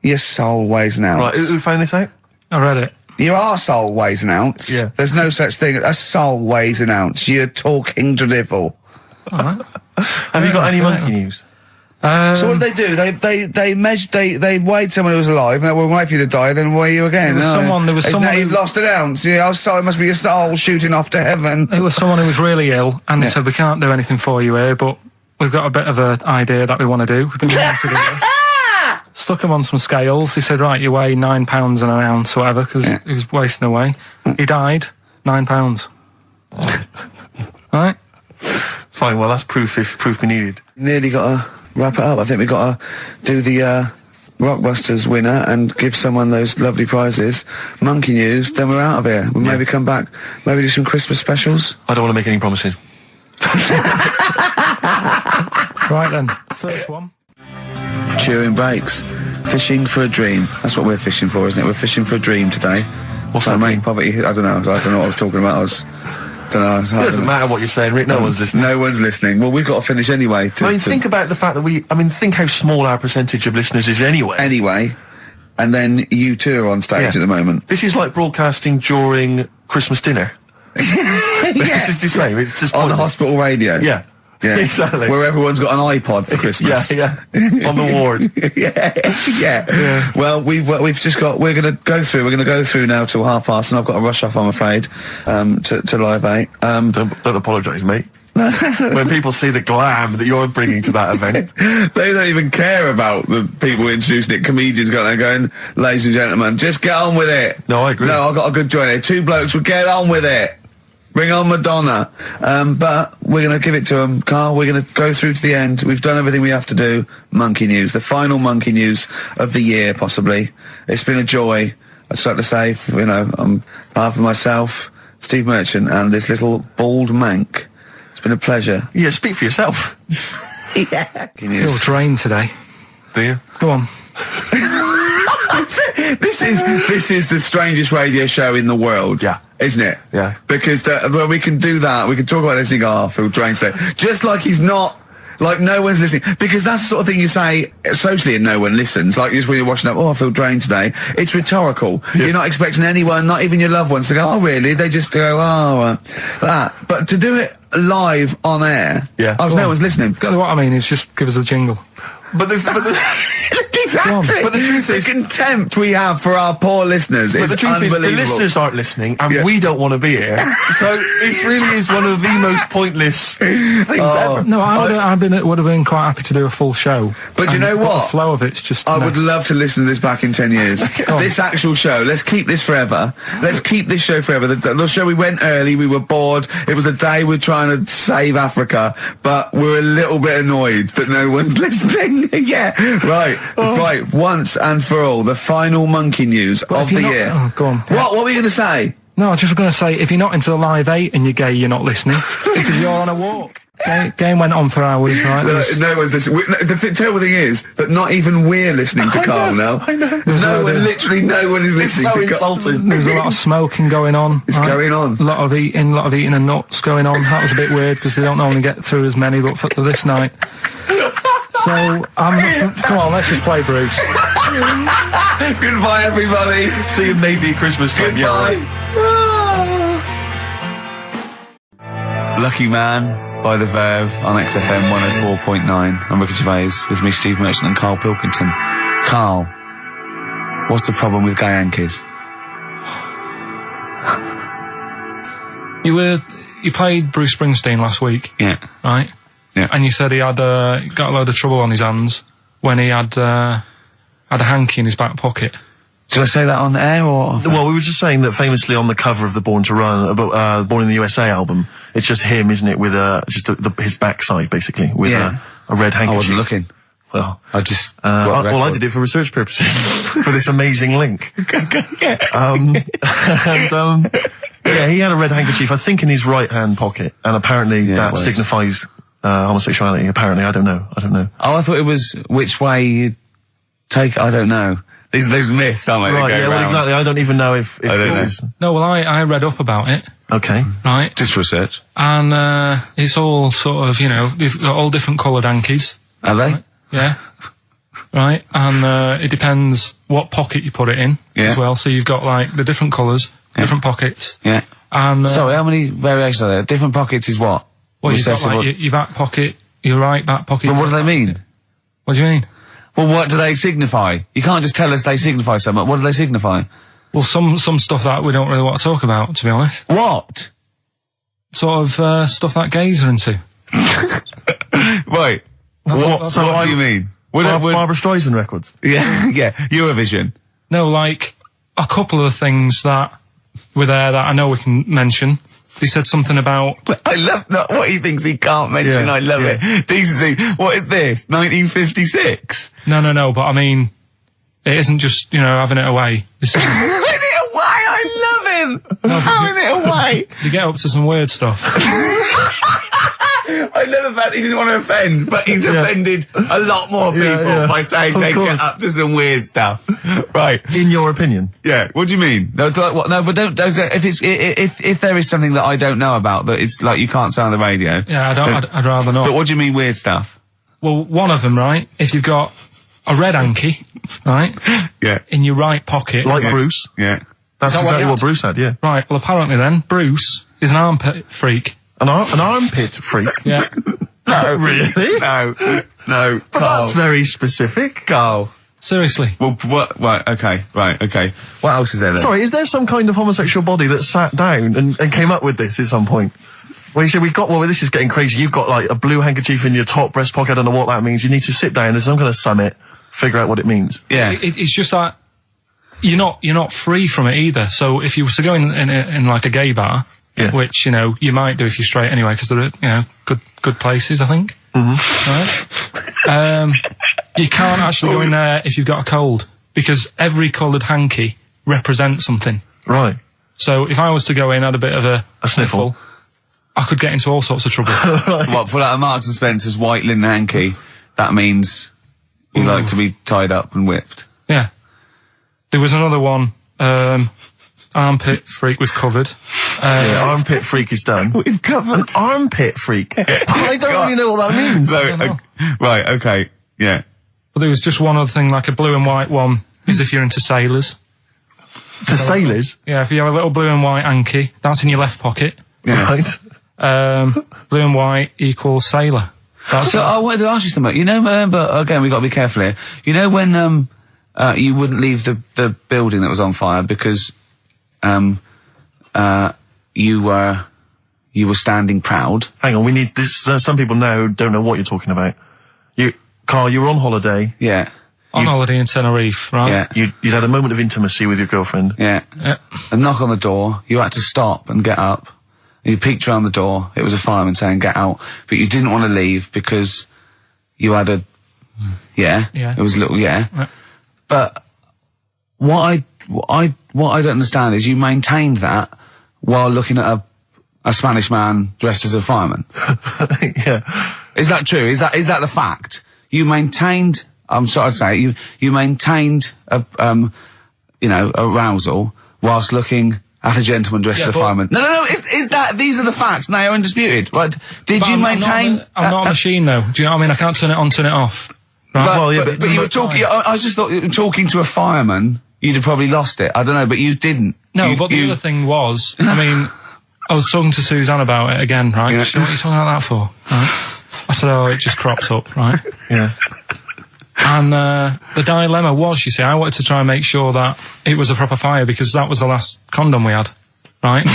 Your soul weighs an ounce. Right, who found this out? I read it. Your arsehole weighs an ounce. Yeah. There's no such thing. A soul weighs an ounce. You're talking drivel. All right. Have you got any monkey news? So what did they do? They measured. They weighed someone who was alive, and they would wait for you to die, then weigh you again. There was someone you've lost an ounce. Yeah, oh, sorry, it must be your soul shooting off to heaven. It was someone who was really ill, and they said, we can't do anything for you here, but we've got a bit of an idea that we want to do. We've been wanting to do this. Stuck him on some scales. He said, right, you weigh 9 pounds and an ounce, or whatever, because he was wasting away. He died, 9 pounds. Right? Fine, well, that's proof if proof be needed. Nearly got to wrap it up. I think we've got to do the Rockbusters winner and give someone those lovely prizes. Monkey news, then we're out of here. We'll maybe come back, maybe do some Christmas specials. I don't want to make any promises. Right then, first one. Chewing breaks. Fishing for a dream. That's what we're fishing for, isn't it? We're fishing for a dream today. What's that mean? Poverty. I don't know what I was talking about. It doesn't matter what you're saying, Rick. No one's listening. No one's listening. Well, we've got to finish anyway. Think about the fact that think how small our percentage of listeners is anyway. Anyway. And then you two are on stage at the moment. This is like broadcasting during Christmas dinner. This is the same. It's just on the hospital radio. Yeah. Yeah, exactly. Where everyone's got an iPod for Christmas. Yeah. On the ward. yeah. Well, we're going to go through now till 5:30, and I've got to rush off, I'm afraid, to Live 8. Don't apologise, mate. When people see the glam that you're bringing to that event, they don't even care about the people introducing it. Comedians going, ladies and gentlemen, just get on with it. No, I agree. No, I've got a good joint here. Two blokes will get on with it. Bring on Madonna. But we're going to give it to them, Carl. We're going to go through to the end. We've done everything we have to do. Monkey news. The final monkey news of the year, possibly. It's been a joy. I'd just like to say, on behalf of myself, Steve Merchant, and this little bald mank, it's been a pleasure. Yeah, speak for yourself. Yeah. I feel drained today. Do you? Go on. This is the strangest radio show in the world. Yeah. Isn't it? Yeah. Because when we can do that, we can talk about this and go, I feel drained today. Just like he's not, like no one's listening. Because that's the sort of thing you say socially and no one listens. Like just when you're watching up, I feel drained today. It's rhetorical. Yeah. You're not expecting anyone, not even your loved ones, to go, oh really? They just go, that. But to do it live on air, no one's listening. What I mean is just give us a jingle. But the exactly. But the truth is, the contempt we have for our poor listeners is unbelievable. The listeners aren't listening, and we don't want to be here. So it really is one of the most pointless things ever. No, I would have been quite happy to do a full show. But you know what? The flow of it's just. I would love to listen to this back in 10 years. This actual show. Let's keep this forever. Let's keep this show forever. The show we went early. We were bored. It was a day we're trying to save Africa, but we're a little bit annoyed that no one's listening. Yeah, right. Right, once and for all, the final monkey news of the year. Oh, go on. What were you going to say? No, I was just going to say, if you're not into the Live 8 and you're gay, you're not listening. Because you're on a walk. Game went on for hours, right? No one's listening. The terrible thing is that not even we're listening to Carl now. I know. Literally no one is listening to Carl. Insulting. There was a lot of smoking going on. It's going on. A lot of eating and nuts going on. That was a bit weird because they don't normally get through as many, but for this night. So, come on, let's just play Bruce. Goodbye, everybody. See you maybe at Christmas time. Goodbye. Yeah, right. Lucky Man by The Verve on XFM 104.9. I'm Ricky Gervais, with me Steve Merchant and Karl Pilkington. Karl, what's the problem with gay Yankees? You played Bruce Springsteen last week. Yeah. Right? Yeah. And you said he had got a load of trouble on his hands when he had a hanky in his back pocket. Did I say that on air or? Well, we were just saying that famously on the cover of the Born to Run, Born in the USA album, It's just him, isn't it, with his backside, basically, with a red handkerchief. I wasn't looking. Well, I just... well, I did it for research purposes, for this amazing link. Yeah, he had a red handkerchief, I think, in his right-hand pocket, and apparently that signifies homosexuality. Apparently, I don't know. Oh, I thought it was which way you take. I don't know. These myths, aren't they? Right, yeah, well, exactly. I don't even know if this is... No, well, I read up about it. Okay. Right. Just research. And, it's all sort of, you've got all different coloured hankies. Are they? Right? Yeah. Right. And, it depends what pocket you put it in as well. So you've got, like, the different colours, different pockets. Yeah. And, sorry, how many variations are there? Different pockets is what? Well, you've got, like, your back pocket, your right back pocket. But what do they mean? What do you mean? Well, what do they signify? You can't just tell us they signify something. What do they signify? Well, some stuff that we don't really want to talk about, to be honest. What? Sort of, stuff that gays are into. Right. What do you mean? Barbara Streisand records? Yeah, yeah. Eurovision. No, like, a couple of things that were there that I know we can mention. He said something about... I love what he thinks he can't mention. I love it. Decency. What is this? 1956? No, but I mean, it isn't just, having it away. This is... Having it away? I love him! No, having it away! You get up to some weird stuff. I love the fact he didn't want to offend, but he's offended a lot more people by saying they get up to some weird stuff. Right. In your opinion? Yeah. What do you mean? No, but don't if there is something that I don't know about that it's like you can't say on the radio. Yeah, I'd rather not. But what do you mean weird stuff? Well, one of them, right? If you've got a red hanky, right? Yeah. In your right pocket. Like Bruce? Yeah. That's exactly what Bruce had, yeah. Right, well apparently then, Bruce is an armpit freak. An armpit freak? Yeah. No. Really? No. But that's very specific. Carl. Seriously. Well, what? Right, okay. What else is there then? Sorry, is there some kind of homosexual body that sat down and came up with this at some point? Well, you said this is getting crazy. You've got, like, a blue handkerchief in your top breast pocket. I don't know what that means. You need to sit down. There's some kind of summit, figure out what it means. Yeah. It's just that you're not free from it either. So if you were to go in like a gay bar, which, you might do if you're straight anyway, because they're, good places, I think. Mm-hmm. Right? You can't actually go in there if you've got a cold, because every coloured hanky represents something. Right. So if I was to go in, had a bit of a sniffle, I could get into all sorts of trouble. Right. What, pull out a Marks and Spencer's white linen hanky, that means you like to be tied up and whipped. Yeah. There was another one, armpit freak was covered. Armpit freak is done. We've covered. An armpit freak? I don't really know what that means. So, right, okay, yeah. But there was just one other thing, like a blue and white one, is if you're into sailors. To sailors? Yeah, if you have a little blue and white hanky, that's in your left pocket. Yeah. Right. Blue and white equals sailor. So I wanted to ask you something. But again, we've got to be careful here. You know when, you wouldn't leave the building that was on fire because, you were standing proud. Hang on, we need this. Some people now don't know what you're talking about. Carl, you were on holiday. Yeah. On holiday in Tenerife, right? Yeah. You'd had a moment of intimacy with your girlfriend. Yeah. A knock on the door. You had to stop and get up. You peeked around the door. It was a fireman saying, "Get out," but you didn't want to leave because you had a. Yeah. It was a little. Yeah. But what I don't understand is you maintained that while looking at a Spanish man dressed as a fireman. Yeah. Is that true? Is that the fact? You maintained, I'm sorry to say, you maintained arousal whilst looking at a gentleman dressed as a fireman. No, these are the facts, and they are undisputed, right? Did you maintain... I'm not a machine, though. Do you know what I mean? I can't turn it on, turn it off. Right? But you were talking, I just thought, talking to a fireman, you'd have probably lost it. I don't know, but you didn't. No, but the other thing was, I mean, I was talking to Suzanne about it again, right? She said, what are you talking about that for? Right? I said, it just crops up, right? Yeah. And the dilemma was, you see, I wanted to try and make sure that it was a proper fire because that was the last condom we had, right?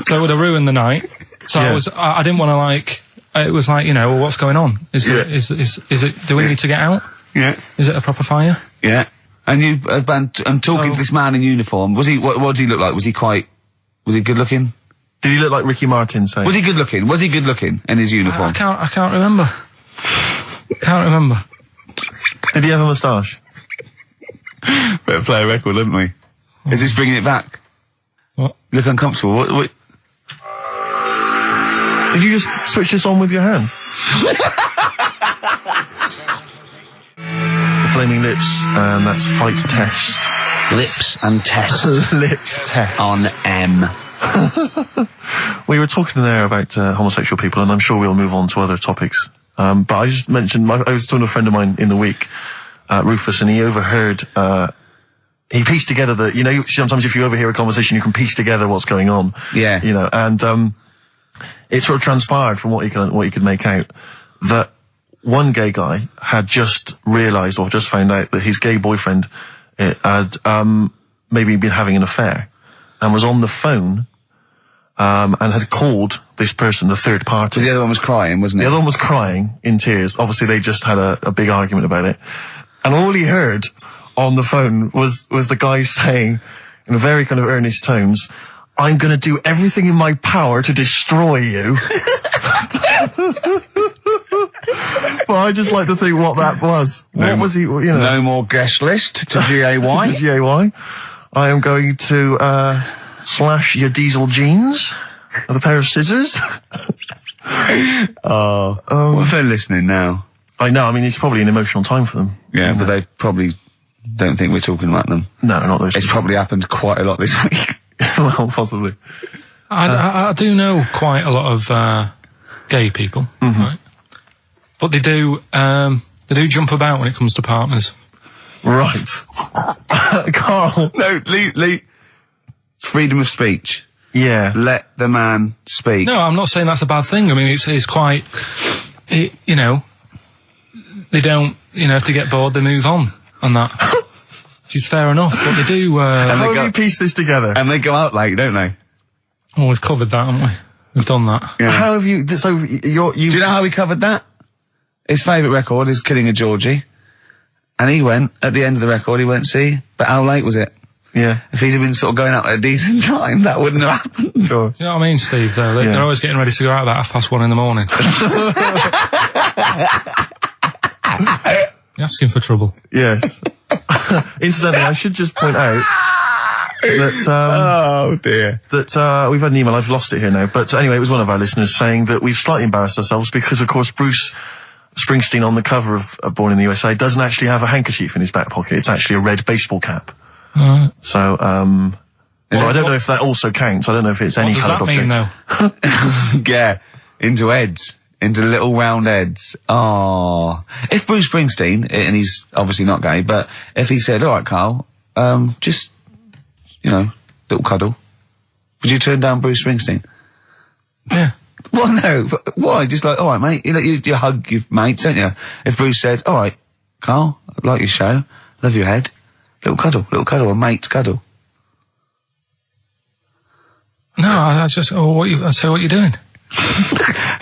So it would have ruined the night. So I didn't want to it was like, well, what's going on? Is it, do we need to get out? Yeah. Is it a proper fire? Yeah. And I'm talking to this man in uniform. Was he, what did he look like? Was he good looking? Did he look like Ricky Martin, say? Was he good looking? Was he good looking in his uniform? I can't remember. Can't remember. Did he have a moustache? Better play a record, didn't we? Is this bringing it back? What? You look uncomfortable. What? Did you just switch this on with your hand? The Flaming Lips, and that's Fight Test. Lips and test. Lips Test. On M. We were talking there about homosexual people, and I'm sure we'll move on to other topics. But I just mentioned, I was talking to a friend of mine in the week, Rufus, and he overheard, he pieced together sometimes if you overhear a conversation, you can piece together what's going on. Yeah. You know, and, it sort of transpired from what you could make out that one gay guy had just realised or just found out that his gay boyfriend had, maybe been having an affair and was on the phone, and had called this person, the third party. So the other one was crying, wasn't it? The other one was crying in tears. Obviously, they just had a big argument about it. And all he heard on the phone was the guy saying, in very kind of earnest tones, "I'm going to do everything in my power to destroy you." Well, I just like to think what that was. What was he, you know? No more guest list to GAY. To GAY. I am going to, slash your diesel jeans with a pair of scissors. What if they're listening now? I know, I mean, it's probably an emotional time for them. Yeah, but they probably don't think we're talking about them. No, not those. It's probably happened quite a lot this week. Well, possibly. I do know quite a lot of gay people, right? But they do jump about when it comes to partners. Right. Carl. No, Lee. Freedom of speech. Yeah. Let the man speak. No, I'm not saying that's a bad thing. I mean, it's quite, you know, they don't, you know, if they get bored, they move on that. Which is fair enough, but they do, How have you pieced this together? And they go out late, don't they? Oh, we've covered that, haven't we? We've done that. Yeah. How have you, so you... Do you know how we covered that? His favourite record is Killing a Georgie. And he went, at the end of the record, he went, see, but how late was it? Yeah. If he'd have been sort of going out at a decent time, that wouldn't have happened. Do you know what I mean, Steve, though? They're always getting ready to go out about 1:30 in the morning. You're asking for trouble. Yes. Incidentally, I should just point out that, oh dear. That, we've had an email, I've lost it here now, but anyway, it was one of our listeners saying that we've slightly embarrassed ourselves because, of course, Bruce Springsteen on the cover of Born in the USA doesn't actually have a handkerchief in his back pocket. It's actually a red baseball cap. So, well, I don't know if that also counts. I don't know if it's any coloured object. What does that mean, though? Yeah, into heads. Into little round heads. Oh. If Bruce Springsteen, and he's obviously not gay, but if he said, alright, Carl, just, you know, little cuddle, would you turn down Bruce Springsteen? Yeah. Well, no, but why? Just like, alright, mate, you hug your mates, don't you? If Bruce said, alright, Carl, I like your show, love your head, little cuddle, a mate's cuddle. No, I just, I say what you're doing.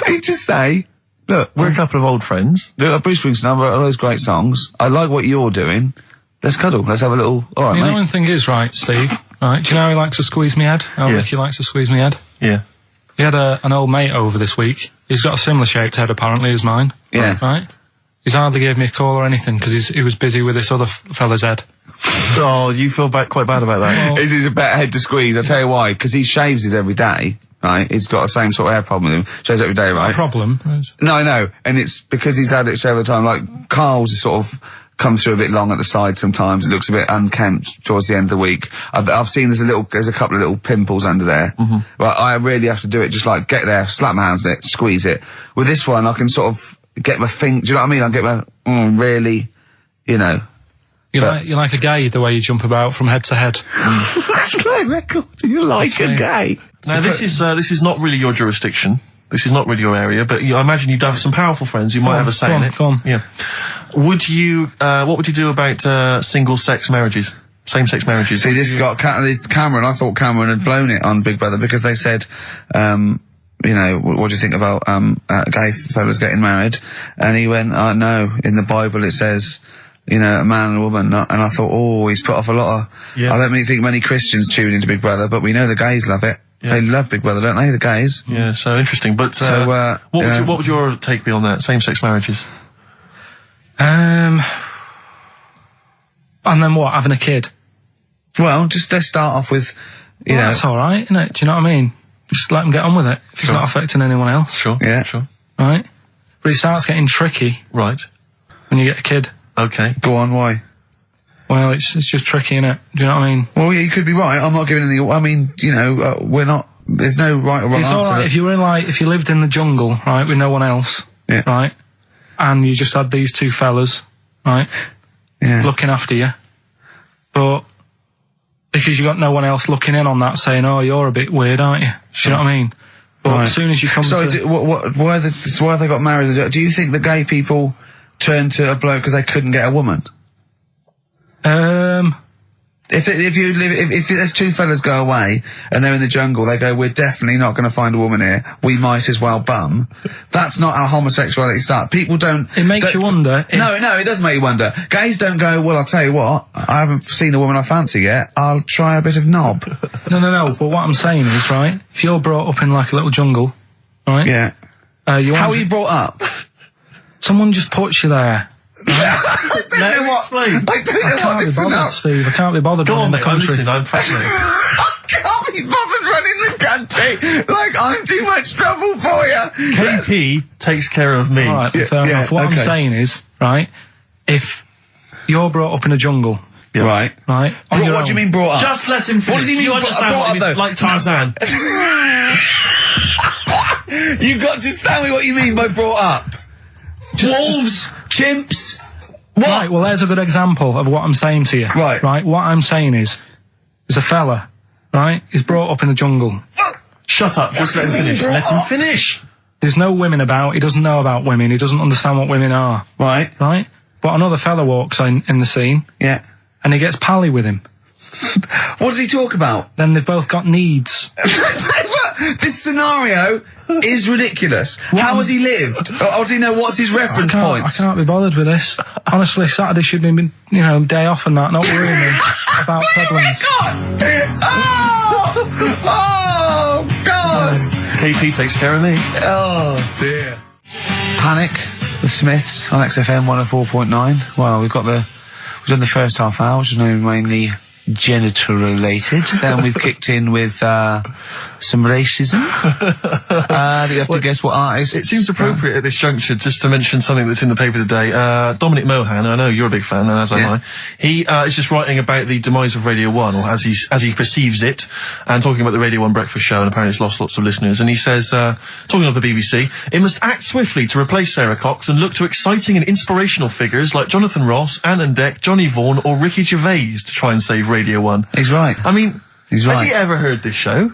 You just say, look, we're a couple of old friends. Look, Bruce Springsteen, I've wrote all those great songs. I like what you're doing. Let's cuddle. Let's have a little, alright, mate. You know, one thing is, right, Steve, right, do you know how he likes to squeeze me head? How Ricky likes to squeeze me head? Yeah. He had an old mate over this week. He's got a similar shaped head, apparently, as mine. Yeah. Right? He's hardly gave me a call or anything, because he was busy with this other fella's head. Oh, you feel quite bad about that. Well, this is a better head to squeeze, I'll tell you why. Because he shaves his every day, right? He's got the same sort of hair problem with him. Shaves every day, right? Problem? No, I know. And it's because he's had it shaved all the time. Like, Carl's is sort of comes through a bit long at the side sometimes. It looks a bit unkempt towards the end of the week. I've seen there's a couple of little pimples under there. But I really have to do it, just like get there, slap my hands on it, squeeze it. With this one, I can sort of get my finger, do you know what I mean? I get my, really, you know. You're like a gay, the way you jump about from head to head. That's my record. You like a gay. Now, this is not really your jurisdiction. This is not really your area, but I imagine you'd have some powerful friends who might have a say in it. Go on. Yeah. What would you do about, single-sex marriages? Same-sex marriages? See, this has got, this Cameron, I thought Cameron had blown it on Big Brother because they said, you know, what do you think about, gay fellas getting married? And he went, no, in the Bible it says, you know, a man and a woman, not, and I thought, oh, he's put off a lot of, I don't really think many Christians tune into Big Brother, but we know the gays love it. They love Big Brother, don't they? The gays. Yeah, so interesting. But what would your take be on that? Same-sex marriages? And then what? Having a kid? Well, just let's start off with, you know. That's all right, isn't it? Do you know what I mean? Just let them get on with it. If it's not affecting anyone else. Sure. Yeah. Sure. Right? But it starts getting tricky. Right. When you get a kid. Okay. Go on, why? Well, it's just tricky, innit? Do you know what I mean? Well, yeah, you could be right. I'm not giving any. I mean, you know, we're not. There's no right or wrong it's answer. Alright if you were if you lived in the jungle, right, with no one else, right, and you just had these two fellas, right, looking after you, but because you got no one else looking in on that, saying, "Oh, you're a bit weird, aren't you?" Do you know what I mean? But as soon as you come why have they got married? Do you think that gay people turned to a bloke because they couldn't get a woman? If there's two fellas go away and they're in the jungle, they go, we're definitely not going to find a woman here. We might as well bum. That's not how homosexuality starts. People don't. It makes you wonder. No, it does make you wonder. Gays don't go, well, I'll tell you what, I haven't seen a woman I fancy yet. I'll try a bit of knob. No. But what I'm saying is, right, if you're brought up in like a little jungle, right? Yeah. How are you brought up? Someone just puts you there. I don't know what this is about. Steve, I can't be bothered running the country. I'm fascinated. I can't be bothered running the country. Like, I'm too much trouble for you. KP takes care of me. Alright, fair enough. What I'm saying is, right, if you're brought up in a jungle, right. What do you mean brought up? Just let him finish. What does he mean brought up, like Tarzan. You've got to tell me what you mean by brought up. Wolves, chimps. What? Right, well, there's a good example of what I'm saying to you. Right. Right, what I'm saying is, there's a fella, right, he's brought up in the jungle. Shut up, just let him finish. Let him finish. There's no women about, he doesn't know about women, he doesn't understand what women are. Right. Right? But another fella walks in the scene. Yeah. And he gets pally with him. What does he talk about? Then they've both got needs. This scenario is ridiculous. How has he lived? Or does he know what's his reference points? I can't be bothered with this. Honestly, Saturday should be, day off and that, not worrying me about problems. Oh, God! KP takes care of me. Oh, dear. Panic, the Smiths on XFM 104.9. Well, we've done the first half hour, which is mainly genital related. Then we've kicked in with some racism. You have to guess what artist. It seems appropriate at this juncture just to mention something that's in the paper today. Dominic Mohan, I know you're a big fan, and as am I. He is just writing about the demise of Radio 1, or as he perceives it, and talking about the Radio 1 breakfast show, and apparently it's lost lots of listeners. And he says, talking of the BBC, it must act swiftly to replace Sarah Cox and look to exciting and inspirational figures like Jonathan Ross, Anne and Dec, Johnny Vaughan, or Ricky Gervais to try and save Radio 1. He's right. I mean, he's right. Has he ever heard this show?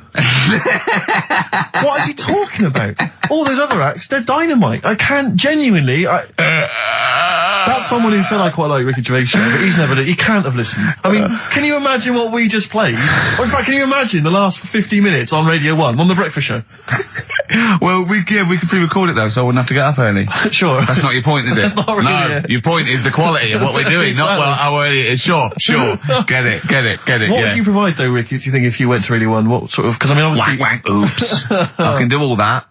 What is he talking about? All those other acts, they're dynamite. I can't genuinely. That's someone who said I quite like Ricky Gervais show, but he can't have listened. I mean, can you imagine what we just played? Or in fact, can you imagine the last 50 minutes on Radio 1 on the breakfast show? Well, we can pre-record it though, so I wouldn't have to get up early. Sure. That's not your point, is it? That's not really No, your point is the quality of what we're doing, not how early it is. Sure. Get it. What would you provide though, Ricky, do you think, if you went to Radio 1? What sort of, because I mean, obviously... Wank, oops. I can do all that.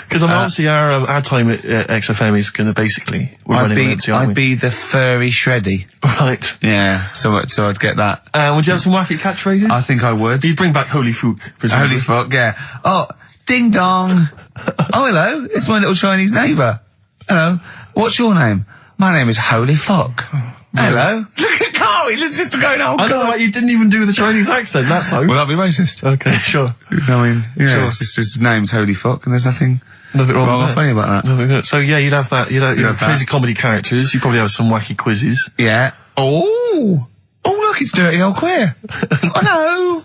Because I mean, obviously our time at XFM is going to basically... I'd be the furry shreddy. Right. Yeah, so I'd get that. Would you have some wacky catchphrases? I think I would. You'd bring back Holy Fook, presumably. Holy Fuck, yeah. Oh, ding dong. Oh, hello, it's my little Chinese neighbour. Hello, what's your name? My name is Holy Fuck. Hello. Look at Carl, he's just going, oh, God. I don't know, you didn't even do the Chinese accent that time. Well, that'd be racist. Okay, sure. I mean, yeah, sure. It's just his name's Holy Fuck, and there's nothing wrong or funny about that. So, yeah, you'd have that. You'd have crazy comedy characters. You'd probably have some wacky quizzes. Yeah. Oh, look, it's Dirty Old Queer. Oh, no.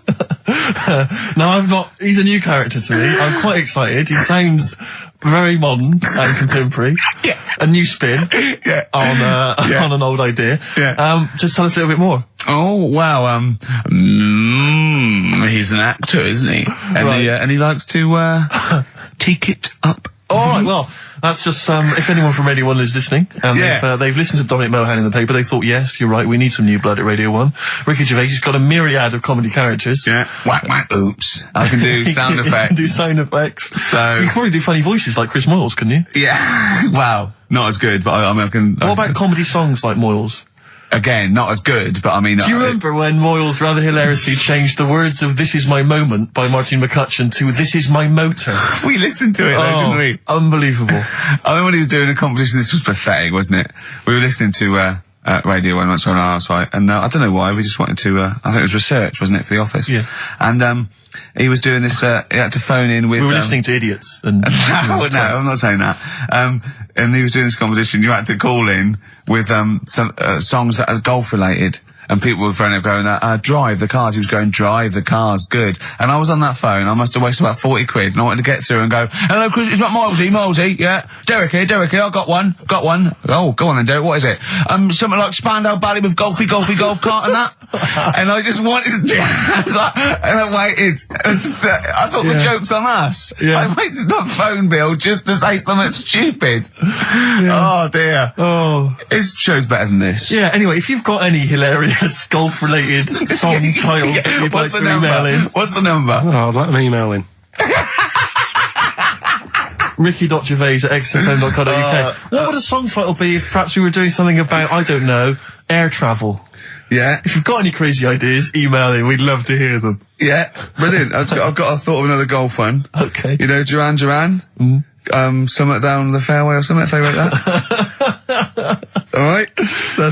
No, I'm not. He's a new character to me. I'm quite excited. He sounds very modern and contemporary. Yeah. A new spin on an old idea. Yeah. Just tell us a little bit more. Oh, wow, he's an actor, isn't he? And, right. And he likes to, take it up All right, well, that's just, if anyone from Radio 1 is listening, and they've listened to Dominic Mohan in the paper, they thought, yes, you're right, we need some new blood at Radio 1. Ricky Gervais has got a myriad of comedy characters. Yeah. Whack, whack, oops. I can do sound effects. You can do sound effects. So... You can probably do funny voices like Chris Moyles, couldn't you? Yeah. Wow. Not as good, but I can... What about comedy songs like Moyles? Again, not as good, but I mean... Do you remember when Moyles rather hilariously changed the words of This Is My Moment by Martin McCutcheon to This Is My Motor? We listened to it though, didn't we? Unbelievable. I remember when he was doing a competition, this was pathetic, wasn't it? We were listening to Radio 1 once on our house, right? And I don't know why, we just wanted to... I think it was research, wasn't it, for The Office? Yeah. And he was doing this... he had to phone in with... We were listening to idiots. And no, I'm not saying that. And he was doing this competition, you had to call in with some songs that are golf related. And people were phoning up going, drive the cars. He was going, drive the cars, good. And I was on that phone, I must have wasted about 40 quid, and I wanted to get through and go, hello, Chris, it's not Milesy, yeah. Derek here, I got one. Oh, go on then, Derek, what is it? Something like Spandau Ballet with golf cart and that. And I just wanted to do and I waited. I thought the joke's on us. Yeah. I waited on phone bill just to say something stupid. Yeah. Oh, dear. Oh. His show's better than this. Yeah, anyway, if you've got any hilarious golf-related song titles that you'd like to email in. What's the number? Oh, I'd like them emailing. Ricky.gervais@xfm.co.uk. What would a song title be if perhaps we were doing something about, I don't know, air travel? Yeah. If you've got any crazy ideas, email in. We'd love to hear them. Yeah, brilliant. I've got a thought of another golf one. Okay. You know, Duran Duran? Somewhat down the fairway or something, if they wrote that. Alright?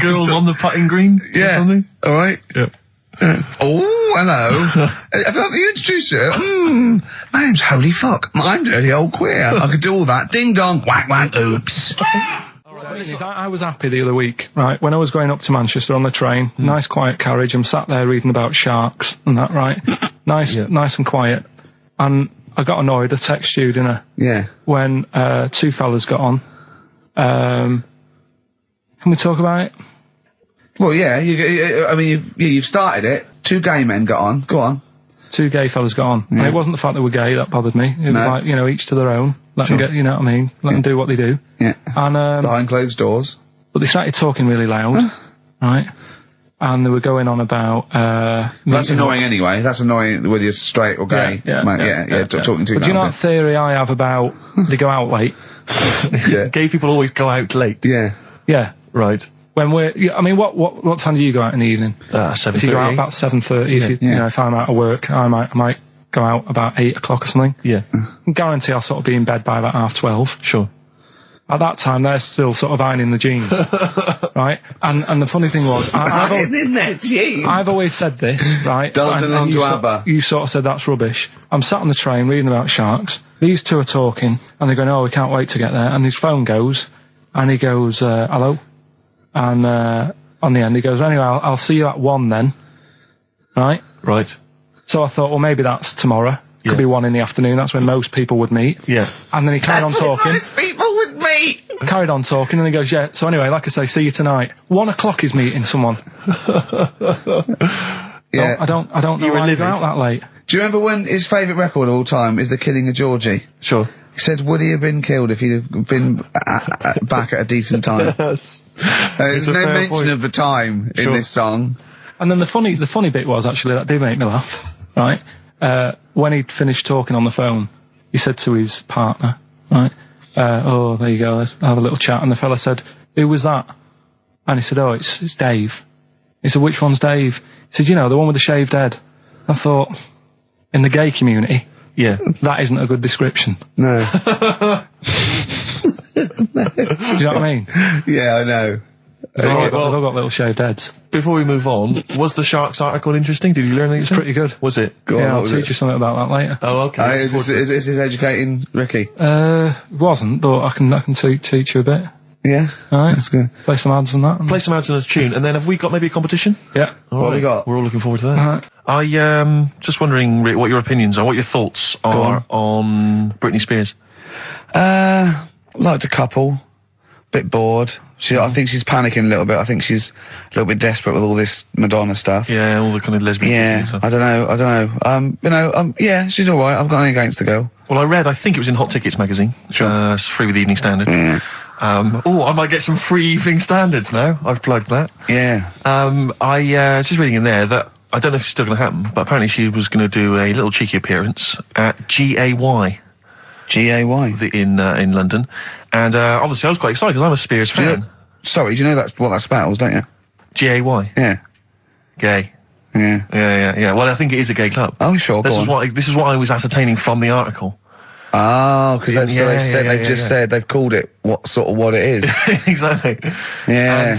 Girls on the putting green? Yeah. Or something? Alright? Yep. Oh, hello. Have you introduced you? My name's Holy Fuck. I'm Dirty Old Queer. I could do all that. Ding dong, whack whack, oops. I was happy the other week, right, when I was going up to Manchester on the train, nice quiet carriage, I'm sat there reading about sharks and that, right? Nice and quiet. And I got annoyed, I texted you, didn't I? Yeah. When two fellas got on. Can we talk about it? Well, yeah, you've started it. Two gay men got on. Go on. Two gay fellas got on. Yeah. And it wasn't the fact they were gay that bothered me. It was like, you know, each to their own. Let them get, you know what I mean? Let them do what they do. Yeah. And, behind closed doors. But they started talking really loud, right? And they were going on about, that's annoying anyway. That's annoying whether you're straight or gay. Talking to But do you know what theory I have about they go out late? Yeah. Gay people always go out late. Yeah. Yeah. Right. When I mean, what time do you go out in the evening? 7:30. If you go out about 7:30, you know, if I'm out of work, I might go out about 8 o'clock or something. Yeah. I guarantee I'll sort of be in bed by about 12:30. Sure. At that time, they're still sort of ironing the jeans, right? And the funny thing was, I've always said this, right? Dancing along to ABBA. You sort of said that's rubbish. I'm sat on the train reading about sharks. These two are talking, and they're going, "Oh, we can't wait to get there." And his phone goes, and he goes, "Hello," and on the end he goes, "Anyway, I'll see you at 1 then," right? Right. So I thought, well, maybe that's tomorrow. Could be 1 in the afternoon. That's when most people would meet. Yeah. And then he carried on talking. Most people would meet. Carried on talking, and he goes, "Yeah. So anyway, like I say, see you tonight. 1 o'clock is meeting someone." Yeah. I don't know why you go out that late. Do you remember when his favourite record of all time is The Killing of Georgie? Sure. He said, would he have been killed if he'd have been back at a decent time? There's no mention of the time in this song. And then the funny bit was, actually, that did make me laugh, right? When he'd finished talking on the phone, he said to his partner, right, "Oh, there you go, let's have a little chat." And the fella said, "Who was that?" And he said, "Oh, it's Dave." He said, "Which one's Dave?" He said, "You know, the one with the shaved head." I thought, in the gay community, that isn't a good description. No. Do you know what I mean? Yeah, I know. They've all got little shaved heads. Before we move on, was the Sharks article interesting? Did you learn anything? It's pretty good. Was it? I'll teach you something about that later. Oh, okay. Is this educating Ricky? It wasn't, but I can teach you a bit. Yeah. Alright. That's good. Play some ads and that. Play some ads and a tune, and then have we got maybe a competition? Yeah. What have we got? We're all looking forward to that. I just wondering, Rick, what your opinions are, what your thoughts are on Britney Spears. Liked a couple. Bit bored. I think she's panicking a little bit. I think she's a little bit desperate with all this Madonna stuff. Yeah, all the kind of lesbian stuff. I don't know. Yeah, she's alright. I've got nothing against the girl. Well, I think it was in Hot Tickets magazine. Sure. It's free with the Evening Standard. Yeah. I might get some free Evening Standards now. I've plugged that. Yeah. I just reading in there that I don't know if it's still going to happen, but apparently she was going to do a little cheeky appearance at GAY. GAY? In London. And obviously I was quite excited because I'm a Spears fan. Do you know that's what that spells, don't you? GAY? Yeah. Gay. Yeah. Yeah. Well, I think it is a gay club. Oh, sure, This is what I was ascertaining from the article. Oh, because they've called it what it is. Exactly. Yeah.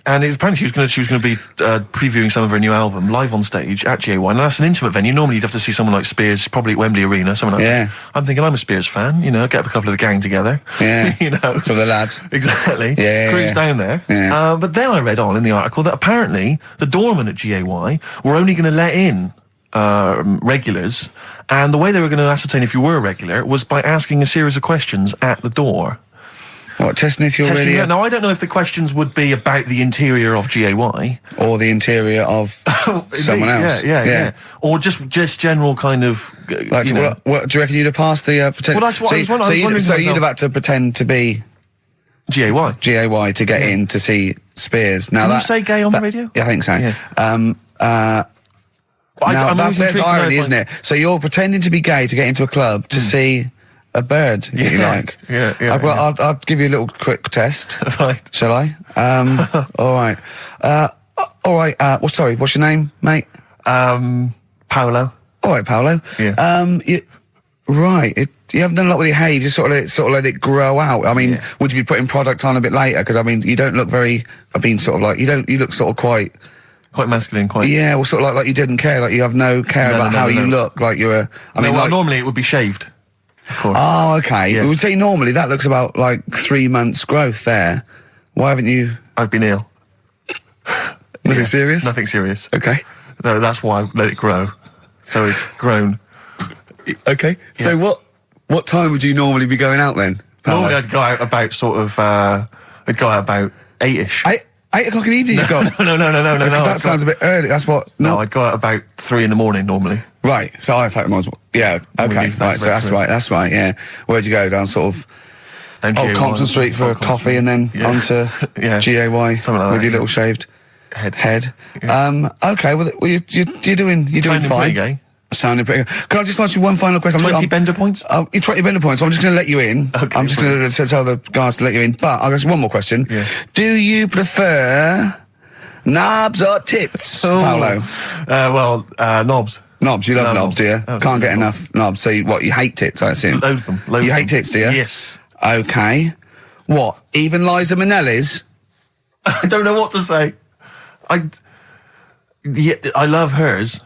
And it was apparently she was going to be previewing some of her new album live on stage at GA1. And that's an intimate venue. Normally you'd have to see someone like Spears, probably at Wembley Arena, someone like that. I'm thinking I'm a Spears fan. Get a couple of the gang together. Yeah. Some of the lads. Exactly. Yeah. Cruise down there. Yeah. But then I read on in the article that apparently the doorman at GAY were only going to let in regulars, and the way they were going to ascertain if you were a regular was by asking a series of questions at the door. What, testing if you're really... Now, I don't know if the questions would be about the interior of GAY. Or the interior of someone else. Yeah. Or just general kind of... What, do you reckon you'd have passed the... Well, that's what I was wondering. So you'd have had to pretend to be... GAY to get in to see Spears. Now Can you say gay on the radio? Yeah, I think so. Yeah. There's irony, isn't it? So you're pretending to be gay to get into a club to see a bird that you like. Yeah. I'll give you a little quick test. Right. Shall I? All right. Sorry, what's your name, mate? Paolo. All right, Paolo. Yeah. You haven't done a lot with your hair. You just sort of let it grow out. I mean, would you be putting product on a bit later? Because I mean, you don't look very. You look sort of quite masculine, Yeah, well, sort of like you didn't care, like you have no care about how you look, like you're normally it would be shaved, of course. Oh, okay. Yes. We would say normally that looks about like 3 months growth there. Why haven't you... I've been ill. Nothing serious? Nothing serious. Okay. No, that's why I let it grow. So it's grown. Okay. Yeah. So what time would you normally be going out then, Paolo? Normally I'd go out about about 8ish. 8 o'clock in the evening, you've got? No. That sounds a bit early. That's what... No, I'd go out about 3 in the morning normally. Right, so that's like... Yeah, okay, right, so that's right, yeah. Where'd you go? Down sort of... Compton Street for a coffee and then onto GAY something like that, with your little shaved head. Yeah. Okay, well, you're doing fine. Gay. Sounding pretty good. Can I just ask you one final question? 20 bender points? Oh, 20 bender points. I'm just going to let you in. Okay, I'm just going to tell the guys to let you in. But I've got one more question. Yeah. Do you prefer knobs or tits, Paolo? Knobs. Knobs. You love knobs, do you? Absolutely. Can't get enough knobs. So you hate tits, I assume? Loathe them. You hate tits, do you? Yes. Okay. What? Even Liza Minnelli's? I don't know what to say. I love hers.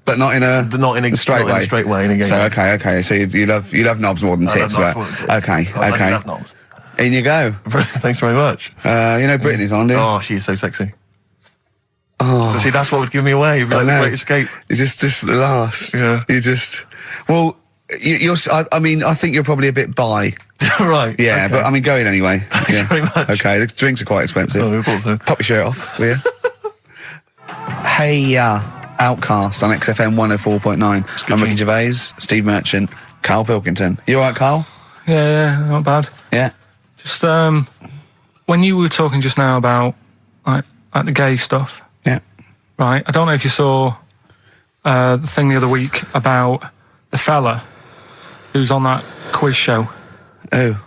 But not in a straight way. Straight way. Okay. So you love knobs more than tits, right? Okay. I love knobs. In you go. Thanks very much. Brittany's on, do you? Oh, she is so sexy. Oh. See, that's what would give me away. It'd be like the great escape. It's just the last. Yeah. You just... Well, I think you're probably a bit bi. Right. Yeah, okay. but I mean, go in anyway. Thanks very much. Okay, the drinks are quite expensive. Oh, I thought so. Pop your shirt off, will you? Hey, Outcast on XFM 104.9. I'm Ricky Gervais, Steve Merchant, Karl Pilkington. You alright, Karl? Yeah, not bad. Yeah. Just, when you were talking just now about, like the gay stuff. Yeah. Right, I don't know if you saw the thing the other week about the fella who's on that quiz show. Oh.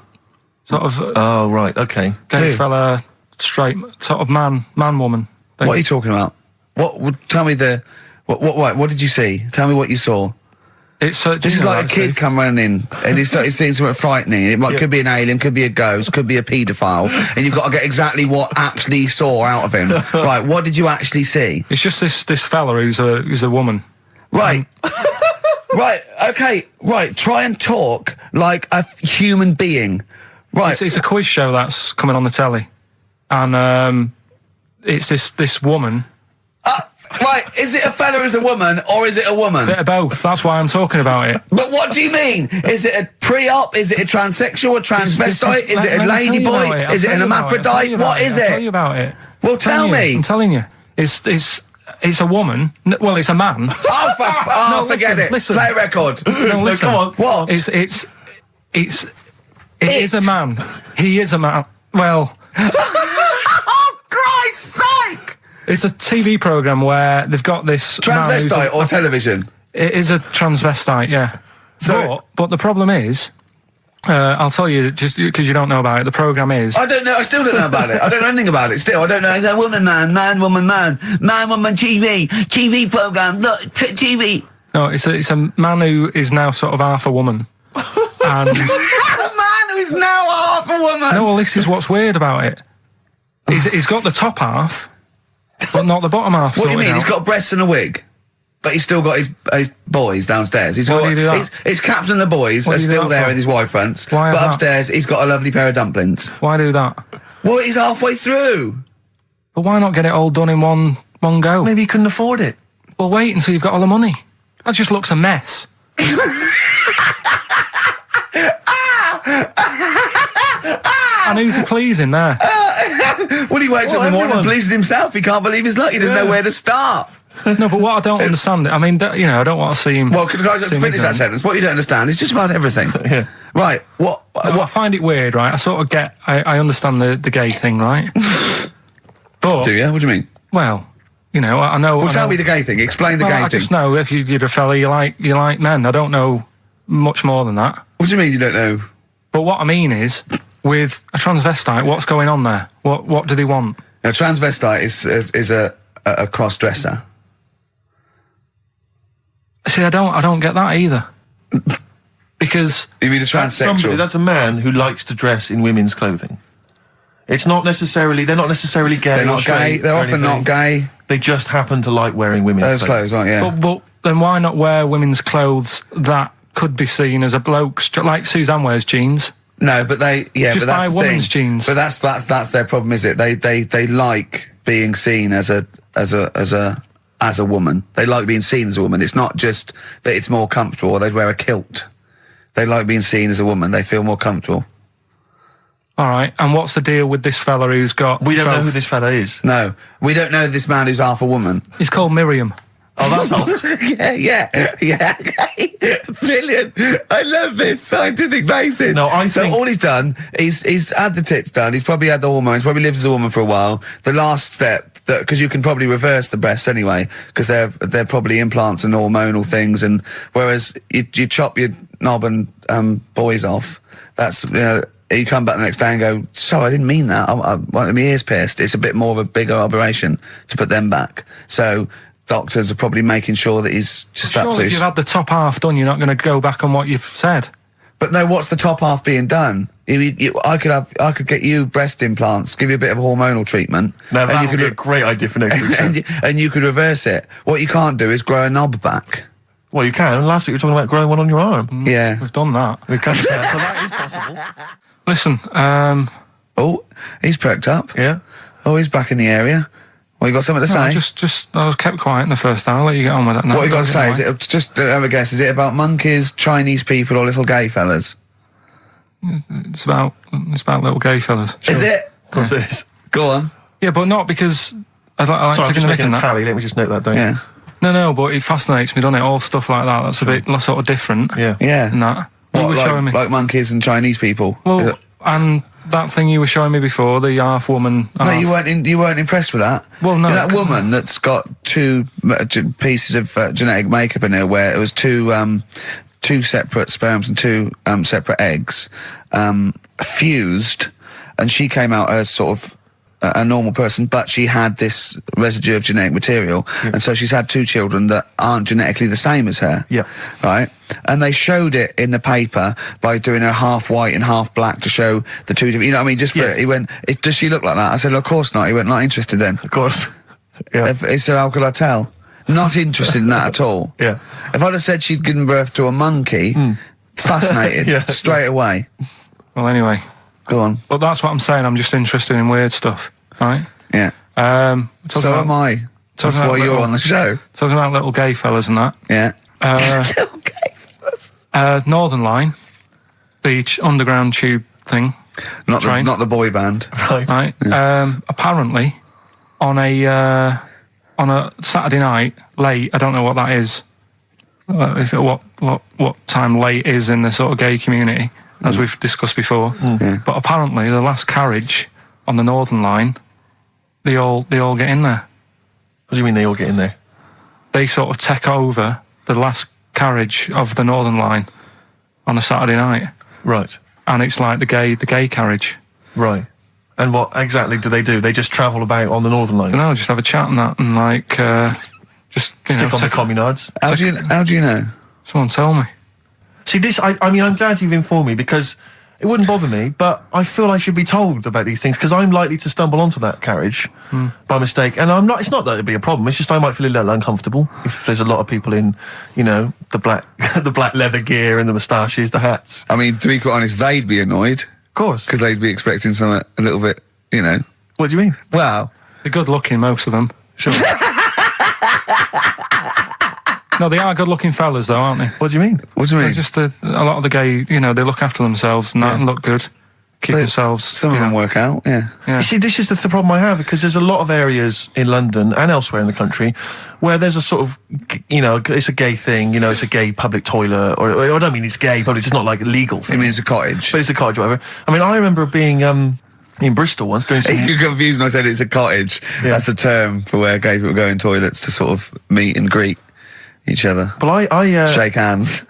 Sort of... oh, right, okay. Gay fella, straight, sort of man-woman thing. What are you talking about? Tell me what did you see? Tell me what you saw. This is like a kid come running in and he's seeing something frightening. It could be an alien, could be a ghost, could be a paedophile, and you've got to get exactly what actually you saw out of him. Right, what did you actually see? It's just this fella who's a woman. Right. Right, okay, right, try and talk like a human being. Right. It's a quiz show that's coming on the telly. And it's this woman... Right, is it a fella who's a woman, or is it a woman? Bit of both, that's why I'm talking about it. But what do you mean? Is it a pre-op? Is it a transsexual, a transvestite? Is it a lady boy? Is it an hermaphrodite? What is it? I'll tell you about it. Well, tell me. I'm telling you. It's it's a woman. Well, it's a man. Forget it. Listen. Play a record. No, listen. come on. What? It is a man. He is a man. Well, Oh, Christ's sake! it's a TV program where they've got this man who's Transvestite or television? It is a transvestite, yeah. So- but the problem is, I'll tell you just because you don't know about it. The program is. I don't know. I still don't know about it. I don't know anything about it. Still, I don't know. It's a woman, man, woman, man, woman, TV program. Look, TV. No, it's a man who is now sort of half a woman. And A man who is now half a woman. no, well, this is what's weird about it. He's got the top half, but not the bottom half. What do you mean? sorted He's out. got breasts and a wig, but he's still got his boys downstairs. He's Why got do you do that? his caps and the boys What are do you do still that there for? with his Y fronts. Why But is that? upstairs, he's got a lovely pair of dumplings. Why do that? Well, he's halfway through. But why not get it all done in one go? Maybe he couldn't afford it. Well, wait until you've got all the money. That just looks a mess. And who's he pleasing there? Well, he wakes up in the morning and everyone. pleases himself. He can't believe his luck. He doesn't know where to start. No, but what I don't understand, I mean, I don't want to see him. Well, could I just see him finish that ignorant. sentence? What you don't understand is just about everything. Yeah. Right. What? I find it weird, right? I sort of I understand the gay thing, right? But Do you? What do you mean? well, I know. Well, I tell know, me the gay thing. Explain the well, gay I thing. just know if you're a fella, you like men. I don't know much more than that. What do you mean you don't know? But what I mean is, with a transvestite, what's going on there? What do they want? A transvestite is a cross dresser. See, I don't get that either. Because You mean a transsexual? That's a man who likes to dress in women's clothing. It's not necessarily. They're not necessarily gay. They're or not gay. straight They're or often not anything. gay. They just happen to like wearing women's Those clothes, aren't you? but then why not wear women's clothes that could be seen as a bloke's, like Suzanne wears jeans? No, but they Just but that's buy the women's thing. jeans. But that's their problem, is it? They like being seen as a woman. They like being seen as a woman. It's not just that it's more comfortable or they'd wear a kilt. They like being seen as a woman. They feel more comfortable. All right, and what's the deal with this fella who's got? We don't know both? who this fella is. No, we don't know this man who's half a woman. He's called Miriam. Oh, that's helps. yeah. Brilliant. I love this scientific basis. No, I so think- all he's done, he's had the tits done. He's probably had the hormones. Probably lived as a woman for a while. The last step, because you can probably reverse the breasts anyway, because they're probably implants and hormonal things. And whereas you chop your knob and boys off, that's you come back the next day and go, so I didn't mean that. I wanted my ears pierced. It's a bit more of a bigger operation to put them back. So doctors are probably making sure that he's just Surely absolutely. if you've had the top half done, you're not going to go back on what you've said. But no, what's the top half being done? I could get you breast implants, give you a bit of hormonal treatment. Now and that you would be a could great idea for next week. and you could reverse it. What you can't do is grow a knob back. Well, you can. Last week you were talking about growing one on your arm. Yeah. We've done that. We can. So that is possible. Listen, Oh, he's perked up. Yeah. Oh, he's back in the area. Well, you got something to no, say? I was kept quiet in the first hour. I'll let you get on with that now. What you got to say? Anyway. Is it just have a guess? Is it about monkeys, Chinese people, or little gay fellas? It's about little gay fellas. Is it? Of course it is. Go on. Yeah, but not because I like Sorry, I'm taking just the mick making in a that. tally. Let me just note that down. Yeah. No, but it fascinates me, doesn't it? All stuff like that. That's a bit sort of different. Yeah. Yeah. And that. You What, were showing me. like monkeys and Chinese people? Well, and that thing you were showing me before, the half woman. No, you weren't impressed with that. Well, no, You know that come woman that's got two pieces of genetic makeup in her, where it was two separate sperms and two separate eggs fused, and she came out as sort of a normal person, but she had this residue of genetic material, and so she's had two children that aren't genetically the same as her. Yeah. Right? And they showed it in the paper by doing her half white and half black to show the two different, you know what I mean? Just for, Yes. he went, does she look like that? I said, of course not. He went, not interested then. Of course. Yeah. He said, how could I tell? Not interested in that at all. Yeah. If I'd have said she'd given birth to a monkey, fascinated, Yeah. straight away. Well, anyway. Go on. But that's what I'm saying. I'm just interested in weird stuff. Right? Yeah. So am I. That's about why you're little- on the show. Talking about little gay fellas and that. Yeah. Northern Line, the underground tube thing. Not train. the boy band. Right. Right. Apparently, on a on a Saturday night, late, I don't know what that is, what time late is in the sort of gay community, as we've discussed before. But apparently the last carriage on the Northern Line, they all get in there. What do you mean they all get in there? They sort of take over the last carriage of the Northern Line on a Saturday night. Right. And it's like the gay carriage. Right. And what exactly do? They just travel about on the Northern Line? No, just have a chat and that, and like, just, stick on the communards. How do you know? Someone tell me. See, this, I mean, I'm glad you've informed me, because it wouldn't bother me, but I feel I should be told about these things, because I'm likely to stumble onto that carriage by mistake. And I'm not, it's not that it'd be a problem, it's just I might feel a little uncomfortable if there's a lot of people in, you know, the black the black leather gear and the moustaches, the hats. I mean, to be quite honest, they'd be annoyed. Of course. Because they'd be expecting something a little bit, you know. What do you mean? Well, they're good looking, most of them. Sure. No, they are good-looking fellas, though, aren't they? What do you mean? What do you mean? They're just a lot of the gay, you know, they look after themselves and that and look good. Keep themselves... Some of them work out, yeah. You see, this is the problem I have, because there's a lot of areas in London and elsewhere in the country where there's a sort of, you know, it's a gay thing, you know, it's a gay public toilet, or I don't mean it's gay, but it's not like a legal thing. You mean it's a cottage? But it's a cottage, whatever. I mean, I remember being, in Bristol once doing some... You're confused when I said it's a cottage. Yeah. That's a term for where gay people go in toilets to sort of meet and greet each other. But I shake hands.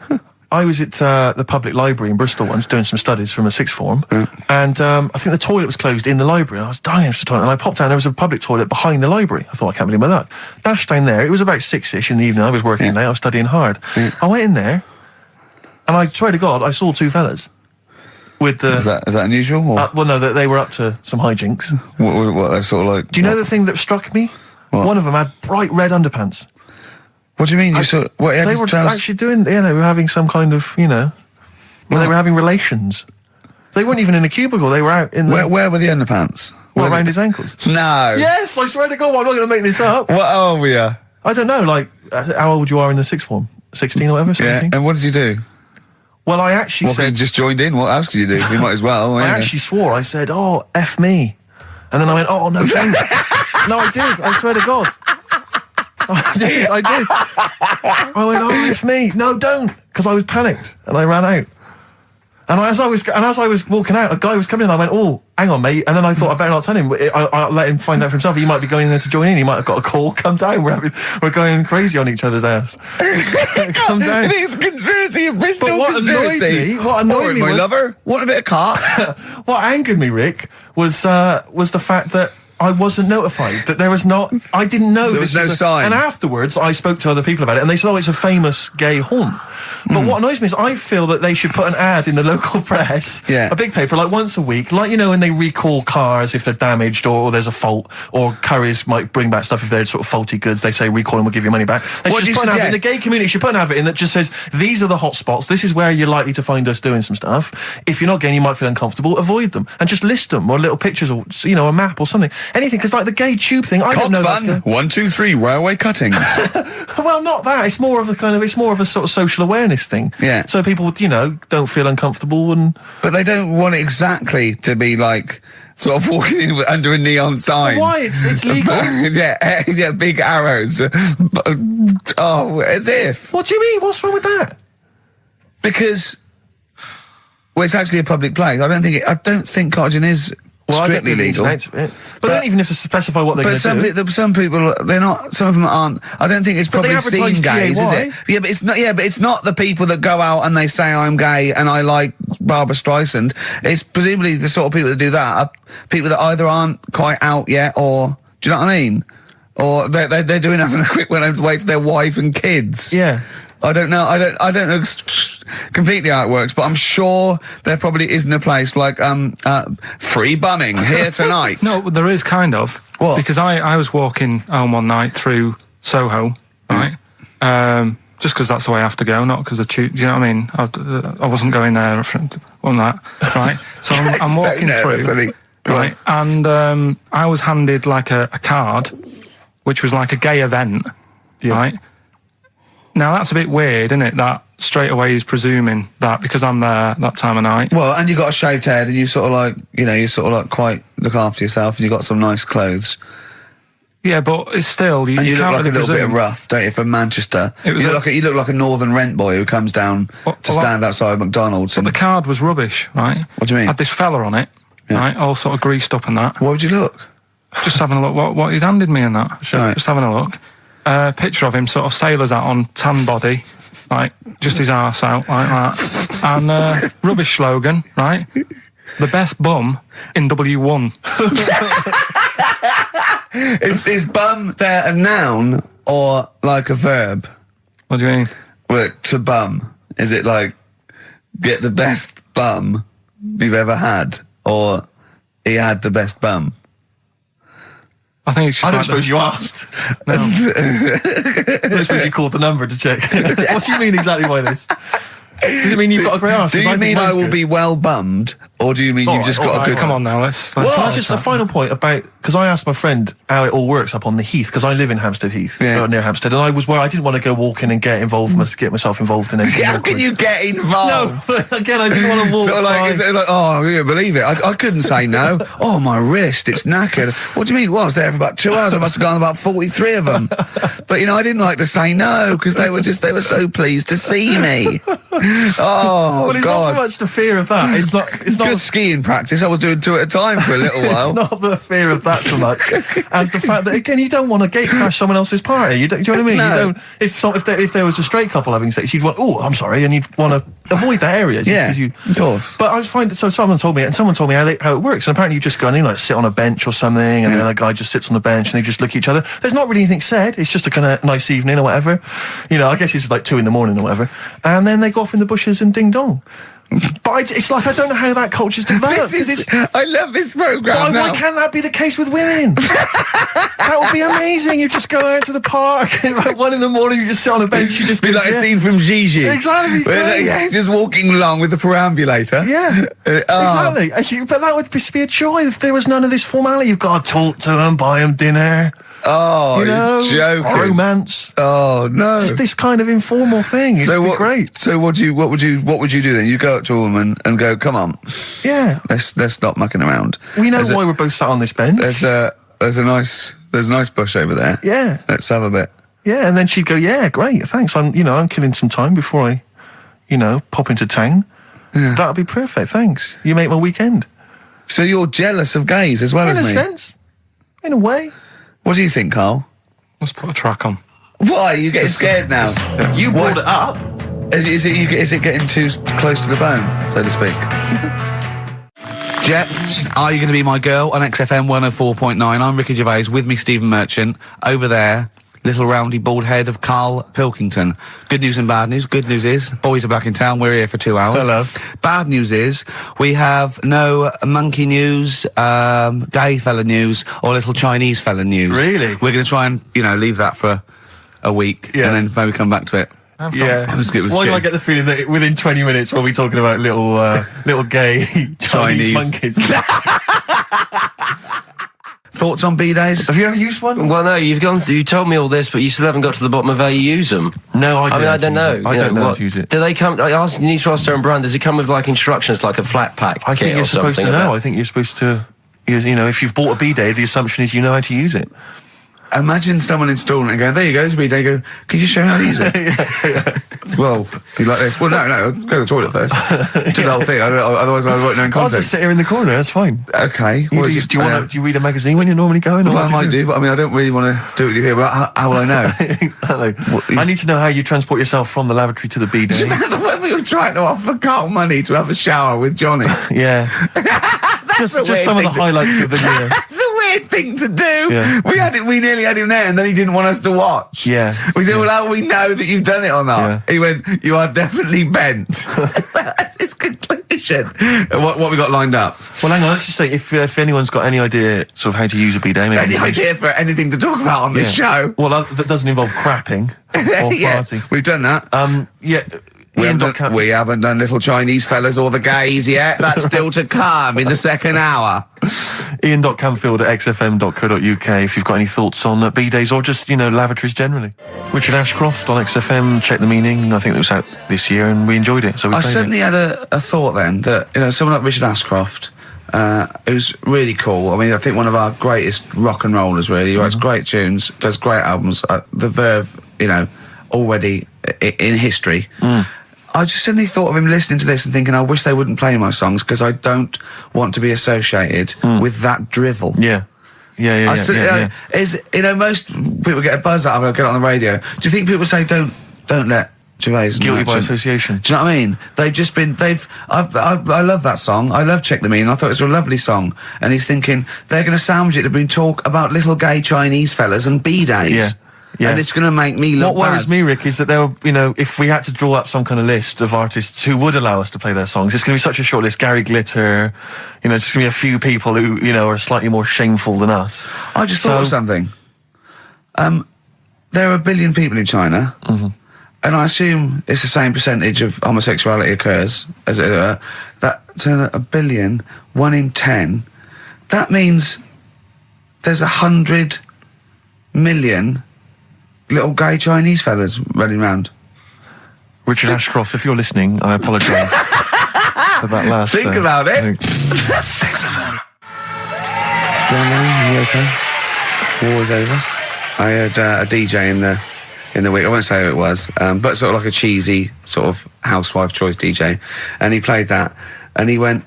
I was at the public library in Bristol once doing some studies from a sixth form, and I think the toilet was closed in the library, and I was dying for the toilet, and I popped down, there was a public toilet behind the library. I thought, I can't believe my luck. Dashed down there, it was about 6-ish in the evening, I was working late, I was studying hard. I went in there, and I swear to God, I saw two fellas. With the... Is that unusual? Or? Well, no, they were up to some hijinks. What they're sort of like... Do you know the thing that struck me? What? One of them had bright red underpants. What do you mean? They were actually doing, you know, they were having some kind of, you know, they were having relations. They weren't even in a cubicle, they were out in the... Where were the underpants? Around his ankles? No. Yes, I swear to God, I'm not going to make this up. What old were you? I don't know, like, how old you are in the sixth form? 16 or whatever, 17? Yeah, and what did you do? Well, I actually said... you just joined in, what else did you do? You might as well. I actually swore, I said, oh, F me. And then I went, oh, no, don't. No, I did, I swear to God. I did. I went, oh, it's me. No, don't, because I was panicked and I ran out. And as I was walking out, a guy was coming in. I went, oh, hang on, mate. And then I thought I better not tell him. I let him find out for himself. He might be going in there to join in. He might have got a call. Come down. We're going crazy on each other's ass. Come down. It's a conspiracy, a Bristol but conspiracy. What annoyed me my was, lover. Want a bit of car? What angered me, Rick, was the fact that I wasn't notified, that there was not... I didn't know there was no sign. And afterwards, I spoke to other people about it, and they said, oh, it's a famous gay haunt. But what annoys me is I feel that they should put an ad in the local press, a big paper, like once a week, like, you know, when they recall cars if they're damaged or there's a fault, or Currys might bring back stuff if they're sort of faulty goods, they say recall and we'll give you money back. They should just put an ad in the gay community, should put an advert in that just says, these are the hot spots, this is where you're likely to find us doing some stuff. If you're not gay and you might feel uncomfortable, avoid them. And just list them, or little pictures, or, you know, a map or something. Anything, because like the gay tube thing, I don't know that's fun. 1, 2, 3, railway cuttings. Well, not that. It's more of a sort of social awareness thing. Yeah. So people, you know, don't feel uncomfortable and... But they don't want it exactly to be like, sort of walking in under a neon sign. But why? It's legal. yeah, big arrows. Oh, as if. What do you mean? What's wrong with that? Because, well, it's actually a public place. I don't think cottaging is... strictly legal. But they don't even have to specify what they're going to do. But some people, they're not, some of them aren't, I don't think it's probably seen gays, is it? Yeah, but it's not the people that go out and they say I'm gay and I like Barbara Streisand. It's presumably the sort of people that do that are people that either aren't quite out yet, or, do you know what I mean? Or they're doing having a quick away to their wife and kids. Yeah. I don't know. I don't know completely how it works, but I'm sure there probably isn't a place like free bumming here tonight. No, there is kind of. What? Because I was walking home one night through Soho, right? Just because that's the way I have to go, not because do you know what I mean? I wasn't going there on that, right? So I'm walking through, right? And I was handed like a card, which was like a gay event, right? Now, that's a bit weird, isn't it, that straight away he's presuming that because I'm there that time of night. Well, and you got a shaved head and you sort of like, you know, you sort of like quite look after yourself and you got some nice clothes. Yeah, but it's still... And you look can't like a really little bit presume. rough, don't you, from Manchester? It was You look like a northern rent boy who comes down to stand outside McDonald's. But the card was rubbish, right? What do you mean? Had this fella on it, right, all sort of greased up and that. What would you look? Just having a look what he'd handed me and that. Right. Just having a look. Picture of him, sort of sailor's hat on, tan body, like, just his arse out, like that. And rubbish slogan, right? The best bum in W1. Is bum there a noun or like a verb? What do you mean? Well, to bum. Is it like, get the best bum you've ever had? Or he had the best bum? I think it's just I don't like suppose you asked. No. I don't suppose you called the number to check. What do you mean exactly by this? Does it mean you've got a great arse? Do you mean I will be well bummed? Or do you mean you've just got a good... Come on now, let's Can I just a final point about, because I asked my friend how it all works up on the Heath, because I live in Hampstead Heath, near Hampstead, and I was where I didn't want to go walking and get myself involved in anything. How can you get involved? No, again, I didn't want to walk. Sort of like, is it like, oh, I can't believe it. I couldn't say no. Oh, my wrist, it's knackered. What do you mean? Well, I was there for about 2 hours. I must have gone about 43 of them. But, I didn't like to say no, because they were so pleased to see me. Oh, well, it's God. not so much the fear of that. It's not good skiing practice. I was doing 2 at a time for a little while. It's not the fear of that so much as the fact that, again, you don't want to gate crash someone else's party. Do you know what I mean? No. You don't. If there was a straight couple having sex, you'd want, oh, I'm sorry, and you'd want to avoid that area. Of course. But I was finding, so someone told me how it works, and apparently you just go in, like, sit on a bench or something, and then a guy just sits on the bench, and they just look at each other. There's not really anything said. It's just a kind of nice evening or whatever. I guess it's like 2 a.m. or whatever. And then they go off in the bushes and ding dong. But it's like, I don't know how that culture's developed. I love this programme now. Why can't that be the case with women? That would be amazing. You just go out to the park, and like 1 a.m, you just sit on a bench, you just... Be like a scene from Gigi. Exactly. Just walking along with the perambulator. Yeah, exactly. But that would be a joy if there was none of this formality. You've got to talk to them, buy them dinner. Oh, you're joking. Romance. Oh, no. Just this kind of informal thing. It'd be great. So what would you do then? You go up to a woman and go, come on. Yeah. Let's stop mucking around. We know why we're both sat on this bench. There's a nice bush over there. Yeah. Let's have a bit. Yeah, and then she'd go, yeah, great, thanks. I'm killing some time before I, pop into town. Yeah. That'd be perfect, thanks. You make my weekend. So you're jealous of gays as well as me? In a sense. In a way. What do you think, Carl? Let's put a track on. Why? Are you getting scared now? You brought it up. Is it getting too close to the bone, so to speak? Jet, are you going to be my girl on XFM 104.9? I'm Ricky Gervais, with me Stephen Merchant. Over there, little roundy bald head of Karl Pilkington. Good news and bad news. Good news is, boys are back in town. We're here for 2 hours. Hello. Bad news is, we have no monkey news, gay fella news, or little Chinese fella news. Really? We're going to try and, leave that for a week, and then maybe come back to it. Yeah. It was Why do I get the feeling that within 20 minutes we'll be talking about little gay Chinese monkeys? Thoughts on B-days? Have you ever used one? Well, no, you told me all this, but you still haven't got to the bottom of how you use them. No, I don't know. I don't know how to use it. Do they come? You need to ask their own brand. Does it come with like instructions, like a flat pack? I think you're supposed to know. I think you're supposed to. If you've bought a B-day, the assumption is you know how to use it. Imagine someone installing it and going, there you go, it's a B-day. Go, could you show me how to use it? Well, you like this? Well, no, go to the toilet first. Do the whole thing. Otherwise, I won't know in context. I'll just sit here in the corner. That's fine. Okay. Do you read a magazine when you're normally going? Well, I might do, but I don't really want to do it with you here. But how will I know? Exactly. I need to know how you transport yourself from the lavatory to the B-day. Do you remember when we were trying to offer Carl money to have a shower with Johnny? Yeah. just some of the highlights of the year. That's a weird thing to do. Yeah. We nearly had him there, and then he didn't want us to watch. Yeah. We said, well, how do we know that you've done it or not? Yeah. He went, you are definitely bent. That's his conclusion. What we got lined up? Well, hang on, let's just say, if anyone's got any idea sort of how to use a bidet... Any idea for anything to talk about on this show? Well, that doesn't involve crapping or farting. We've done that. We haven't done little Chinese fellas or the gays yet. That's still to come in the second hour. Ian.Canfield@xfm.co.uk if you've got any thoughts on bidets or just, lavatories generally. Richard Ashcroft on XFM, Check the Meaning. I think it was out this year and we enjoyed it. So I suddenly had a thought then that, someone like Richard Ashcroft, who's really cool. I mean, I think one of our greatest rock and rollers, really. He writes great tunes, does great albums. The Verve, you know, already in history. I just suddenly thought of him listening to this and thinking, I wish they wouldn't play my songs because I don't want to be associated with that drivel. Yeah. Is, you know, most people get a buzz out of it, get it on the radio. Do you think people say, don't let Gervais guilty by association? Do you know what I mean? They've just been, I love that song. I love Check the Meaning. I thought it was a lovely song. And he's thinking, they're going to sandwich it to bring talk about little gay Chinese fellas and B-days. Yeah. And it's going to make me look What worries me, Rick, is that there were, you know, if we had to draw up some kind of list of artists who would allow us to play their songs, it's going to be such a short list. Gary Glitter, you know, it's just going to be a few people who, you know, are slightly more shameful than us. I just thought of something. There are 1 billion people in China, and I assume it's the same percentage of homosexuality occurs, as it were. That's 1 billion, 1 in 10. That means there's 100 million little gay Chinese fellas running around. Richard Ashcroft, if you're listening, I apologise for that last... Think about it. John Lennon, you okay? War's over. I heard a DJ in the week, I won't say who it was, but sort of like a cheesy sort of housewife choice DJ, and he played that, and he went,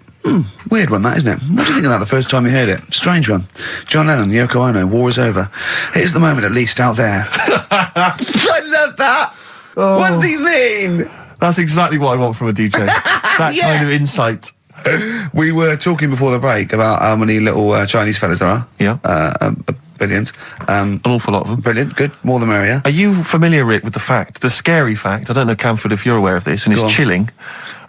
weird one that, isn't it? What do you think of that the first time you heard it? Strange one. John Lennon, Yoko Ono, war is over. Here's the moment at least out there. I love that! What does he mean? That's exactly what I want from a DJ. That kind of insight. We were talking before the break about how many little Chinese fellas there are. Yeah. Brilliant. An awful lot of them. Brilliant, good. More the merrier. Are you familiar, Rick, with the scary fact, I don't know, Camford, if you're aware of this, and it's chilling.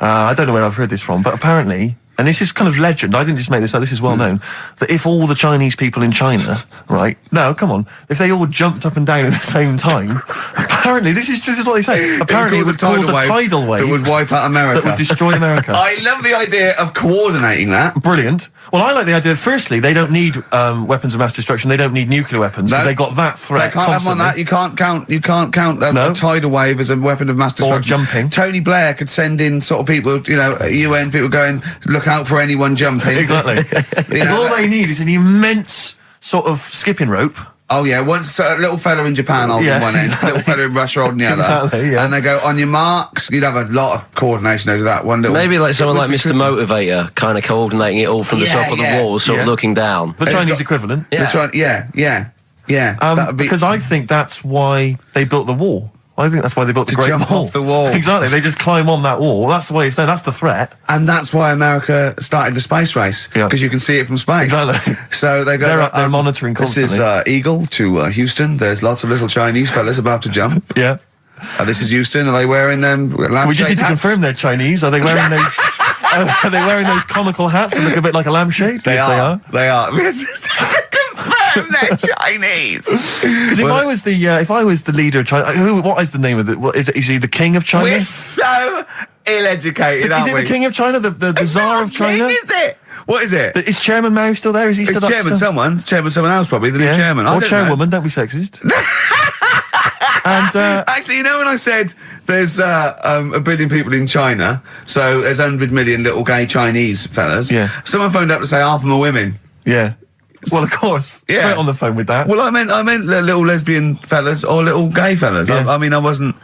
I don't know where I've heard this from, but apparently, and this is kind of legend, I didn't just make this up, this is well known, that if all the Chinese people in China, right, no, come on, if they all jumped up and down at the same time, apparently, this is what they say, apparently it would cause a tidal wave that would wipe out America. That would destroy America. I love the idea of coordinating that. Brilliant. Well, I like the idea, firstly, they don't need weapons of mass destruction, they don't need nuclear weapons, because they got that threat They can't constantly. have on that, you can't count a tidal wave as a weapon of mass destruction. Or jumping. Tony Blair could send in sort of people, you know, UN people going, look out for anyone jumping. Exactly. Because all they need is an immense sort of skipping rope. Oh yeah, once a little fella in Japan holding one end, little fella in Russia holding the other. Exactly, yeah. And they go, on your marks, you'd have a lot of coordination over that one little... Maybe like someone like Mr. Motivator, kind of coordinating it all from the top of the wall, sort of looking down. The Chinese equivalent. Yeah. Because I think that's why they built the wall. I think that's why they built the Great jump Wall. off the wall. Exactly, they just climb on that wall. That's the way it's done, that's the threat. And that's why America started the space race, because you can see it from space. Exactly. So they go... They're up there monitoring constantly. This is Eagle to Houston. There's lots of little Chinese fellas about to jump. Yeah. This is Houston. Are they wearing them lampshade We just need to hats? confirm they're Chinese. Are they wearing those... are they wearing those comical hats that look a bit like a lampshade? They Yes, are. They are. To confirm they're Chinese. Because if I was the leader of China, what is the name of it? Is he the king of China? We're so ill-educated, aren't we? Is he the king of China? The It's czar not of China? King, is it? What is it? Is Chairman Mao still there? Is he It's still chairman someone. Chairman someone else, probably. The new chairman. I Or don't chairwoman, know. don't be sexist. And actually, you know when I said there's 1 billion people in China, so there's 100 million little gay Chinese fellas. Yeah. Someone phoned up to say half of them are women. Yeah. Well, of course. Yeah. Straight on the phone with that. Well, I meant little lesbian fellas or little gay fellas. Yeah. I mean, I wasn't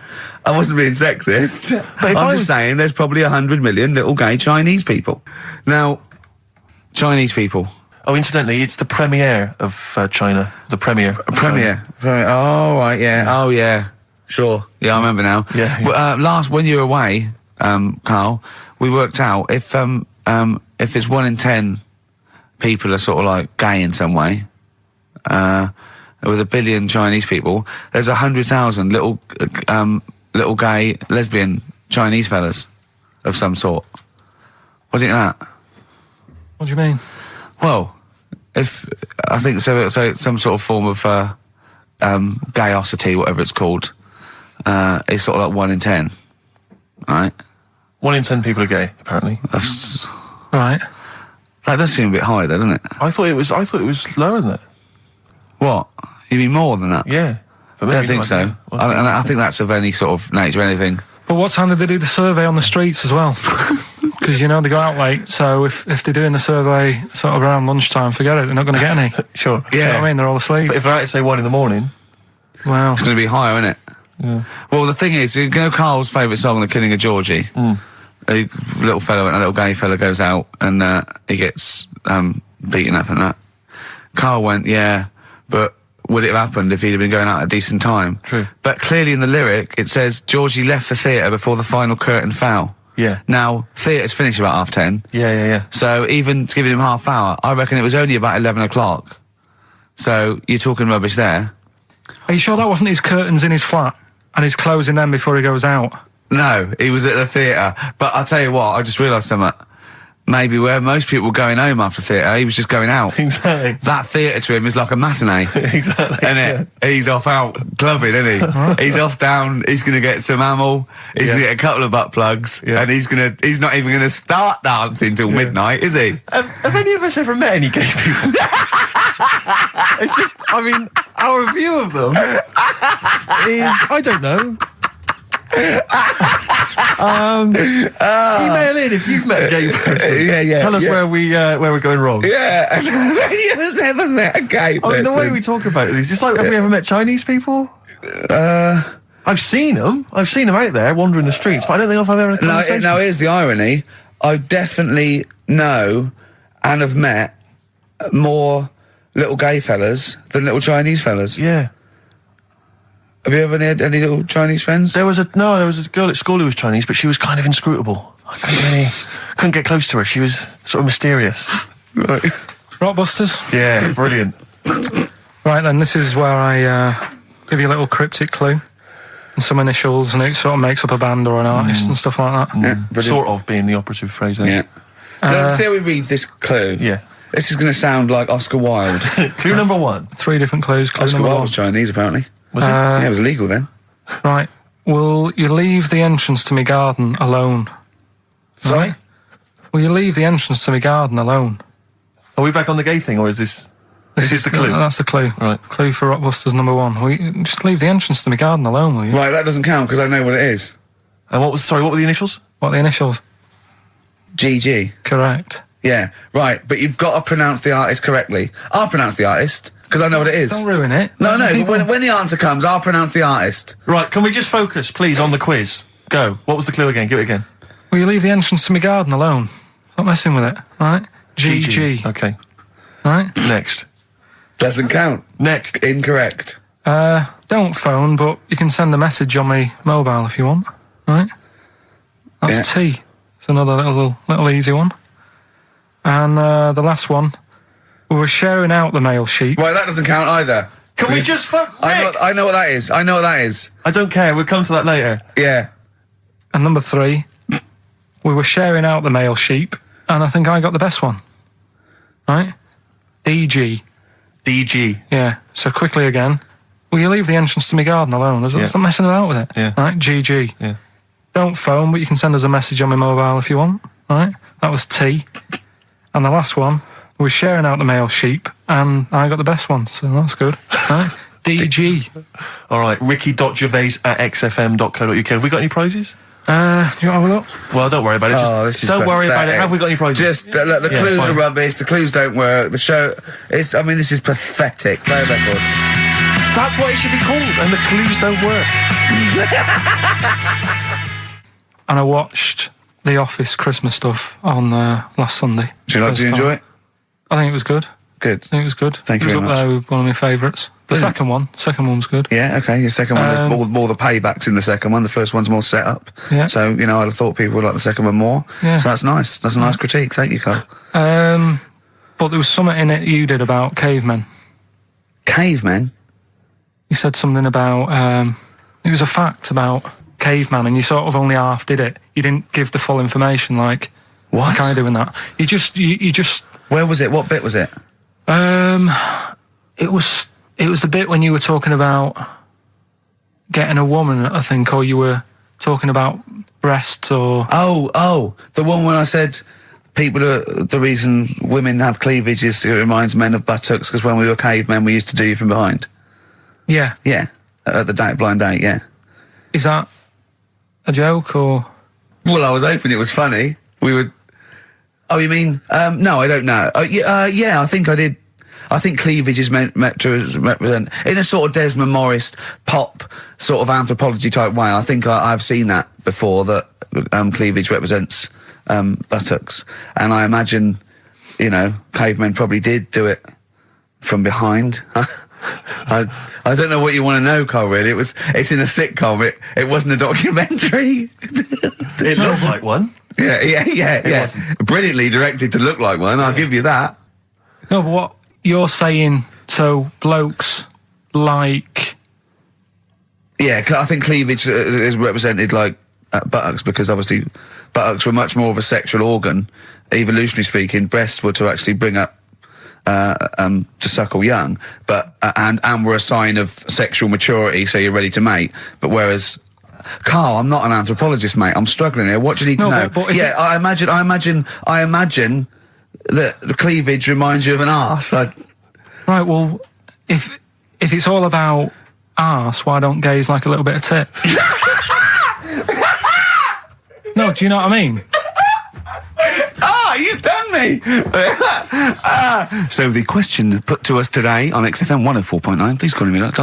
being sexist. But I'm just saying there's probably 100 million little gay Chinese people. Now, Chinese people. Oh, incidentally, it's the premiere of China. The premiere. Premiere. Oh, right, yeah. Oh, yeah. Sure. Yeah, I remember now. Yeah. Well, when you were away, Carl, we worked out if there's 1 in 10 people are sort of like gay in some way, with 1 billion Chinese people, there's 100,000 little gay lesbian Chinese fellas of some sort. What do you think of that? What do you mean? Well, I think so some sort of form of gayosity, whatever it's called, is sort of like 1 in 10, right? 1 in 10 people are gay, apparently. That's right. That does seem a bit high, though, doesn't it? I thought it was lower than that. What? You mean more than that? Yeah. I don't think so. I think that's of any sort of nature, anything. But what time did they do the survey on the streets as well? Because, you know, they go out late, so if they're doing the survey sort of around lunchtime, forget it, they're not going to get any. Sure. Do you know what I mean? They're all asleep. But if they're out at, say, 1 in the morning... Wow. It's going to be higher, isn't it? Yeah. Well, the thing is, you know Carl's favourite song, The Killing of Georgie? A little fella, a little gay fella goes out and he gets beaten up and that. Carl went, yeah, but would it have happened if he'd have been going out at a decent time? True. But clearly in the lyric, it says, Georgie left the theatre before the final curtain fell. Yeah. Now, theatre's finished about 10:30. Yeah. So even giving him half hour, I reckon it was only about 11 o'clock. So you're talking rubbish there. Are you sure that wasn't his curtains in his flat and he's closing them before he goes out? No, he was at the theatre. But I'll tell you what, I just realised something. Maybe where most people were going home after theatre, he was just going out. Exactly. That theatre to him is like a matinee. Exactly. Isn't it? He's off out clubbing, isn't he? He's off down, he's going to get some ammo, he's going to get a couple of butt plugs, and he's not even going to start dancing till midnight, is he? Have any of us ever met any gay people? It's just, I mean, our view of them is, I don't know. Email in if you've met a gay person. Tell us where we're going wrong. Yeah. Have you ever met a gay person? I mean, the way we talk about it is just like, have we ever met Chinese people? I've seen them out there wandering the streets, but I don't think I've ever had a conversation. Now, here's the irony. I definitely know and have met more little gay fellas than little Chinese fellas. Yeah. Have you ever had any little Chinese friends? There was a girl at school who was Chinese, but she was kind of inscrutable. I couldn't get close to her. She was sort of mysterious. Right. Rockbusters? Yeah, brilliant. Right then, this is where I give you a little cryptic clue and some initials, and it sort of makes up a band or an artist and stuff like that. Yeah, sort of being the operative phrase there. Yeah. Let's see how he reads this clue. Yeah. This is going to sound like Oscar Wilde. Clue number 1. 3 different clues. Clue Oscar number Wilde 1. was Chinese, apparently. Was it? Yeah, it was illegal then. Right. Will you leave the entrance to my garden alone? Sorry? Will you leave the entrance to my garden alone? Are we back on the gay thing, or is this... This is the clue? That's the clue. Right. Clue for Rockbusters number 1. Will you just leave the entrance to my garden alone, will you? Right, that doesn't count because I know what it is. And what were the initials? What are the initials? GG. Correct. Yeah, right, but you've got to pronounce the artist correctly. I'll pronounce the artist, because I know what it is. Don't ruin it. No, but when the answer comes, I'll pronounce the artist. Right, can we just focus, please, on the quiz? Go. What was the clue again? Give it again. Will you leave the entrance to my garden alone? Stop messing with it, right? GG. Okay. Right? Next. Doesn't count. Next. Incorrect. Don't phone, but you can send a message on my mobile if you want, right? That's T. It's another little easy one. And the last one, we were sharing out the mail sheet. Right, that doesn't count either. Can we just I know what that is. I know what that is. I don't care. We'll come to that later. Yeah. And number 3, we were sharing out the mail sheet, and I think I got the best one. Right? DG. DG. Yeah. So quickly again, will you leave the entrance to my garden alone? Stop messing about with it. Yeah. Right? GG. Yeah. Don't phone, but you can send us a message on my mobile if you want. Right? That was T. And the last one, we were sharing out the mail sheet, and I got the best one, so that's good. Right? DG. All right, ricky.gervais@xfm.co.uk. Have we got any prizes? Do you want to have a look? Well, don't worry about it. This is don't worry about it. pathetic. Have we got any prizes? Just, look, the clues fine. are rubbish, the clues don't work, the show... this is pathetic. Play a record. That's what it should be called, and the clues don't work. And I watched The Office Christmas stuff on last Sunday. Do you enjoy it? I think it was good. Good. I think it was good. Thank you it very was much. up there with one of my favourites. The second one was good. Yeah, okay, your second one, there's more the paybacks in the second one. The first one's more set up. Yeah. So, I'd have thought people would like the second one more. Yeah. So that's nice. That's a nice critique. Thank you, Carl. But there was something in it you did about cavemen. Cavemen? You said something about, it was a fact about caveman, and you sort of only half did it. You didn't give the full information, like... What? Like I do in that. You just... Where was it? What bit was it? It was the bit when you were talking about getting a woman, I think, or you were talking about breasts or... Oh, the one when I said the reason women have cleavage is it reminds men of buttocks, because when we were cavemen we used to do you from behind. Yeah. Yeah, at the blind date, yeah. Is that a joke, or...? Well, I was hoping it was funny. We were Oh, you mean? No, I don't know. Yeah, I think I did. I think cleavage is meant to represent, in a sort of Desmond Morris pop sort of anthropology type way. I think I've seen that before, that cleavage represents buttocks. And I imagine, you know, cavemen probably did do it from behind. I don't know what you want to know, Carl, really. It's in a sitcom. It wasn't a documentary. It looked like one. Yeah. Brilliantly directed to look like one, I'll give you that. No, but what you're saying, so blokes like... Yeah, I think cleavage is represented like buttocks, because obviously buttocks were much more of a sexual organ. Evolutionary speaking, breasts were to actually bring up to suckle young, but and were a sign of sexual maturity, so you're ready to mate. But whereas, Carl, I'm not an anthropologist, mate. I'm struggling here. What do you need to know? But I imagine that the cleavage reminds you of an arse. Right. Well, if it's all about arse, why don't gays like a little bit of tit? No, do you know what I mean? You've done me! So the question put to us today on XFM 104.9, please call me that,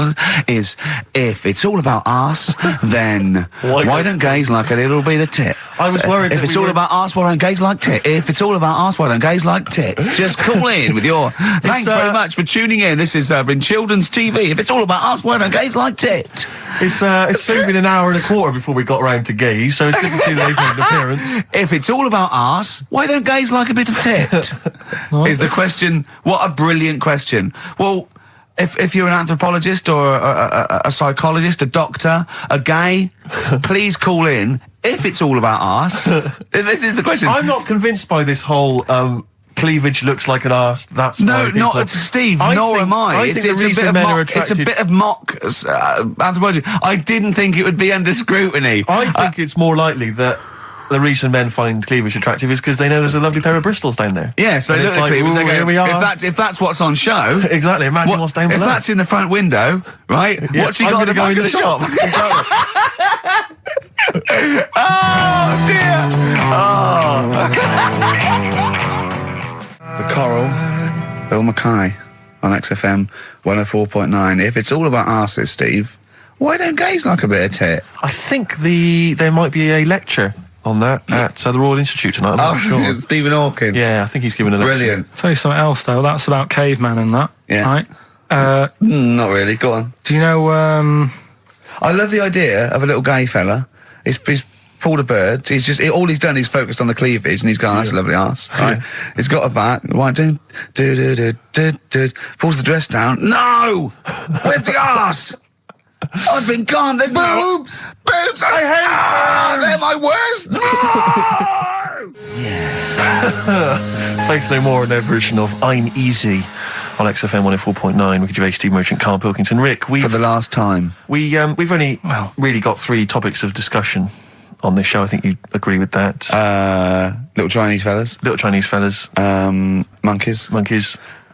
is if it's all about arse, then why don't gays like a little bit of tit? I was worried if it's all about arse, why don't gays like tit? If it's all about arse, why don't gays like tits? Just call in with your... Thanks very much for tuning in. This is in children's TV. If it's all about arse, why don't gays like tit? It's soon been an hour and a quarter before we got round to gays, so it's good to see they've made an appearance. If it's all about arse, why don't gays like a bit of tit? Is the question. What a brilliant question. Well, if you're an anthropologist or a psychologist, a doctor, a gay, please call in. If it's all about arse, this is the question. I'm not convinced by this whole cleavage looks like an arse. That's no, not Steve. Nor am I. It's a bit of mock anthropology. I didn't think it would be under scrutiny. I think it's more likely that the reason men find cleavage attractive is because they know there's a lovely pair of Bristols down there. Yeah, so they look at cleavage, they go, here we are. If that's what's on show... Exactly, imagine what's down below. If that's in the front window, right, what's she got in the back of the shop? Oh, dear! The Coral, Bill Mackay on XFM 104.9. If it's all about arses, Steve, why don't gays like a bit of tit? I think there might be a lecture on that at the Royal Institute tonight. I'm not sure. It's Stephen Hawking. Yeah, I think he's given a lecture. Brilliant. I'll tell you something else, though. That's about cavemen and that. Yeah. Right? Not really. Go on. Do you know... I love the idea of a little gay fella. He's pulled a bird. All he's done is focused on the cleavage, and he's gone, that's a lovely arse. Right? He's got a bat. Right, pulls the dress down. No! Where's the arse? I've been gone. There's boobs. Boobs. I hate. They're my worst. No. Yeah. Faith No More and their version of I'm Easy on XFM 104.9. Ricky Gervais, Steve Merchant, Karl Pilkington. Rick, for the last time, we've only really got 3 topics of discussion on this show. I think you agree with that. Little Chinese fellas. Monkeys.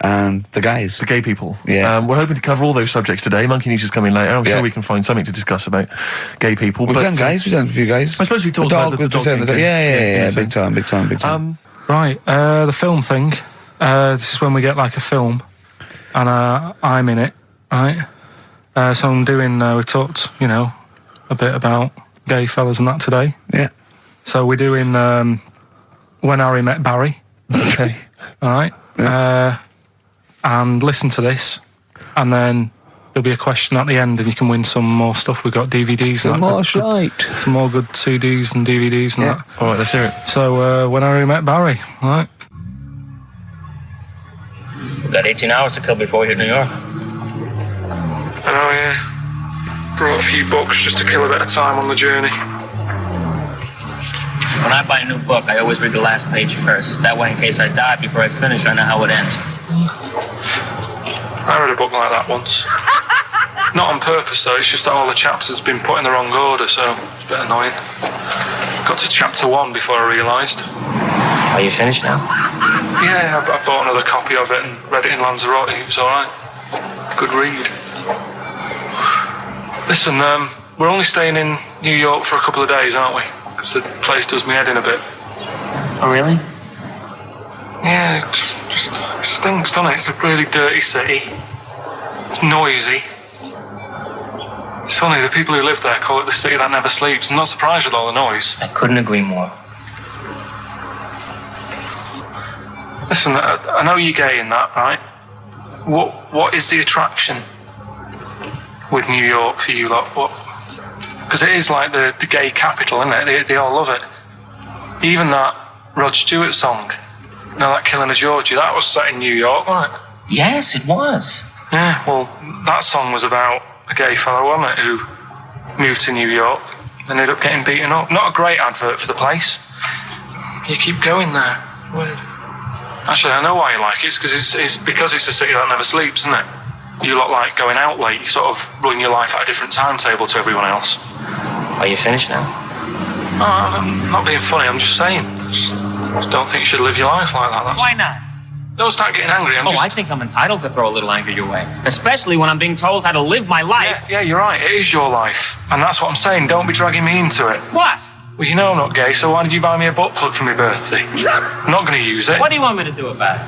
And the gays. The gay people. Yeah. We're hoping to cover all those subjects today. Monkey News is coming later. I'm sure we can find something to discuss about gay people. We've done gays. We've done a few gays. I suppose we talked about the dog. Yeah. Big time. Right. The film thing. This is when we get like a film, and I'm in it. Right. So I'm doing. We talked, a bit about gay fellas and that today. Yeah. So we're doing When Harry Met Barry. Okay. All right. Yeah. And listen to this, and then there'll be a question at the end, and you can win some more stuff. We've got DVDs. Some more shite. Some more good CDs and DVDs and that. All right, let's hear it. So, When Harry Met Barry, all right? We've got 18 hours to kill before we hit New York. I know, yeah. Brought a few books just to kill a bit of time on the journey. When I buy a new book, I always read the last page first. That way, in case I die before I finish, I know how it ends. I read a book like that once. Not on purpose, though. It's just that all the chapters has been put in the wrong order, so it's a bit annoying. Got to chapter 1 before I realised. Are you finished now? Yeah, I bought another copy of it and read it in Lanzarote. It was alright. Good read. Listen, we're only staying in New York for a couple of days, aren't we? Because the place does me head in a bit. Oh, really? Yeah, it just stinks, doesn't it? It's a really dirty city. It's noisy. It's funny, the people who live there call it the city that never sleeps. I'm not surprised with all the noise. I couldn't agree more. Listen, I know you're gay in that, right? What is the attraction with New York for you lot? Because it is like the gay capital, isn't it? They all love it. Even that Rod Stewart song, you know, that Killing of Georgie, that was set in New York, wasn't it? Yes, it was. Yeah, well, that song was about a gay fellow, wasn't it, who moved to New York and ended up getting beaten up. Not a great advert for the place. You keep going there. Weird. Actually, I know why you like it. It's because it's a city that never sleeps, isn't it? You lot like going out late. You sort of run your life at a different timetable to everyone else. Are you finished now? No, I'm not being funny. I'm just saying. Just don't think you should live your life like that. That's... Why not? Don't start getting angry. I think I'm entitled to throw a little anger your way. Especially when I'm being told how to live my life. Yeah, you're right. It is your life. And that's what I'm saying. Don't be dragging me into it. What? Well, you know I'm not gay, so why did you buy me a butt plug for my birthday? I'm not going to use it. What do you want me to do about it?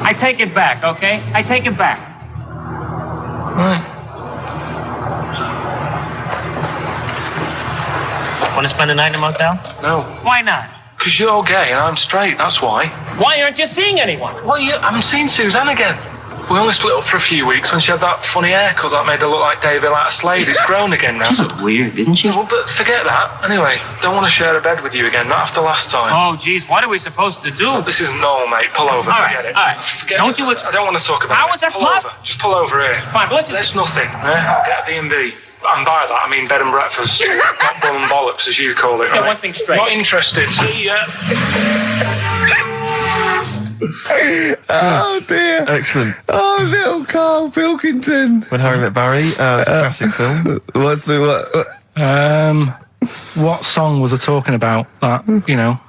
I take it back, okay? I take it back. Right. Want to spend the night in a motel? No. Why not? Because you're gay and I'm straight, that's why. Why aren't you seeing anyone? Well, I'm seeing Suzanne again. We only split up for a few weeks when she had that funny haircut that made her look like David out of Slade. It's grown again now. She looked weird, didn't she? Well, but forget that. Anyway, don't want to share a bed with you again, not after last time. Oh, geez, what are we supposed to do? Well, this isn't normal, mate. Pull over, forget it. All right. Forget Don't it. you... I don't want to talk about it. How was that Pull possible? over. Just pull over here. Fine, but let's just... That's nothing, eh? I'll get a B&B. And by that, I mean bed and breakfast. Not bum and bollocks, as you call it, right? Get one thing straight. Not interested. See ya. Oh dear. Excellent. Oh, little Karl Pilkington. When Harry Met Barry, it's a classic film. What's the what? What song was I talking about? That, you know.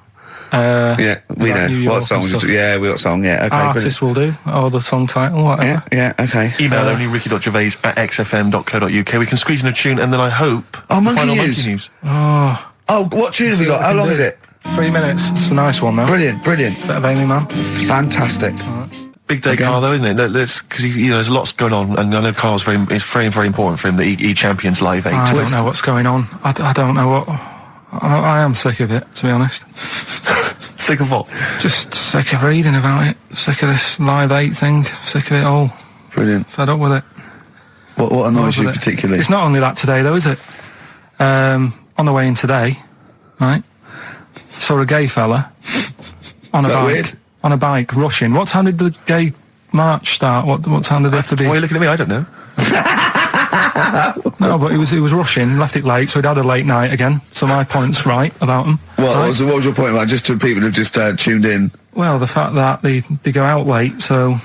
Yeah, we know. What song? Yeah, what song? Yeah, okay. Artist will do, or the song title, whatever. Yeah, okay. Email only ricky.gervais@xfm.co.uk. We can squeeze in a tune, and then I hope Monkey Monkey News. Oh, what tune have we got? How long is it? 3 minutes. It's a nice one, though. Brilliant. Bit of Amy Man. Fantastic. Big day, Karl, though, isn't it? Because there's lots going on, and I know Karl's it's very, very important for him that he champions Live 8. I don't know what's going on. I don't know what... I am sick of it, to be honest. Sick of what? Just sick of reading about it. Sick of this Live 8 thing. Sick of it all. Brilliant. Fed up with it. What annoys you particularly? It's not only that today, though, is it? On the way in today, right, saw a gay fella on a bike. Weird? On a bike, rushing. What time did the gay march start? What time did they have to be? Why are you looking at me? I don't know. No, but he was rushing, left it late, so he'd had a late night again. So my point's right about him. What was your point about? Just to people who've just tuned in. Well, the fact that they go out late, so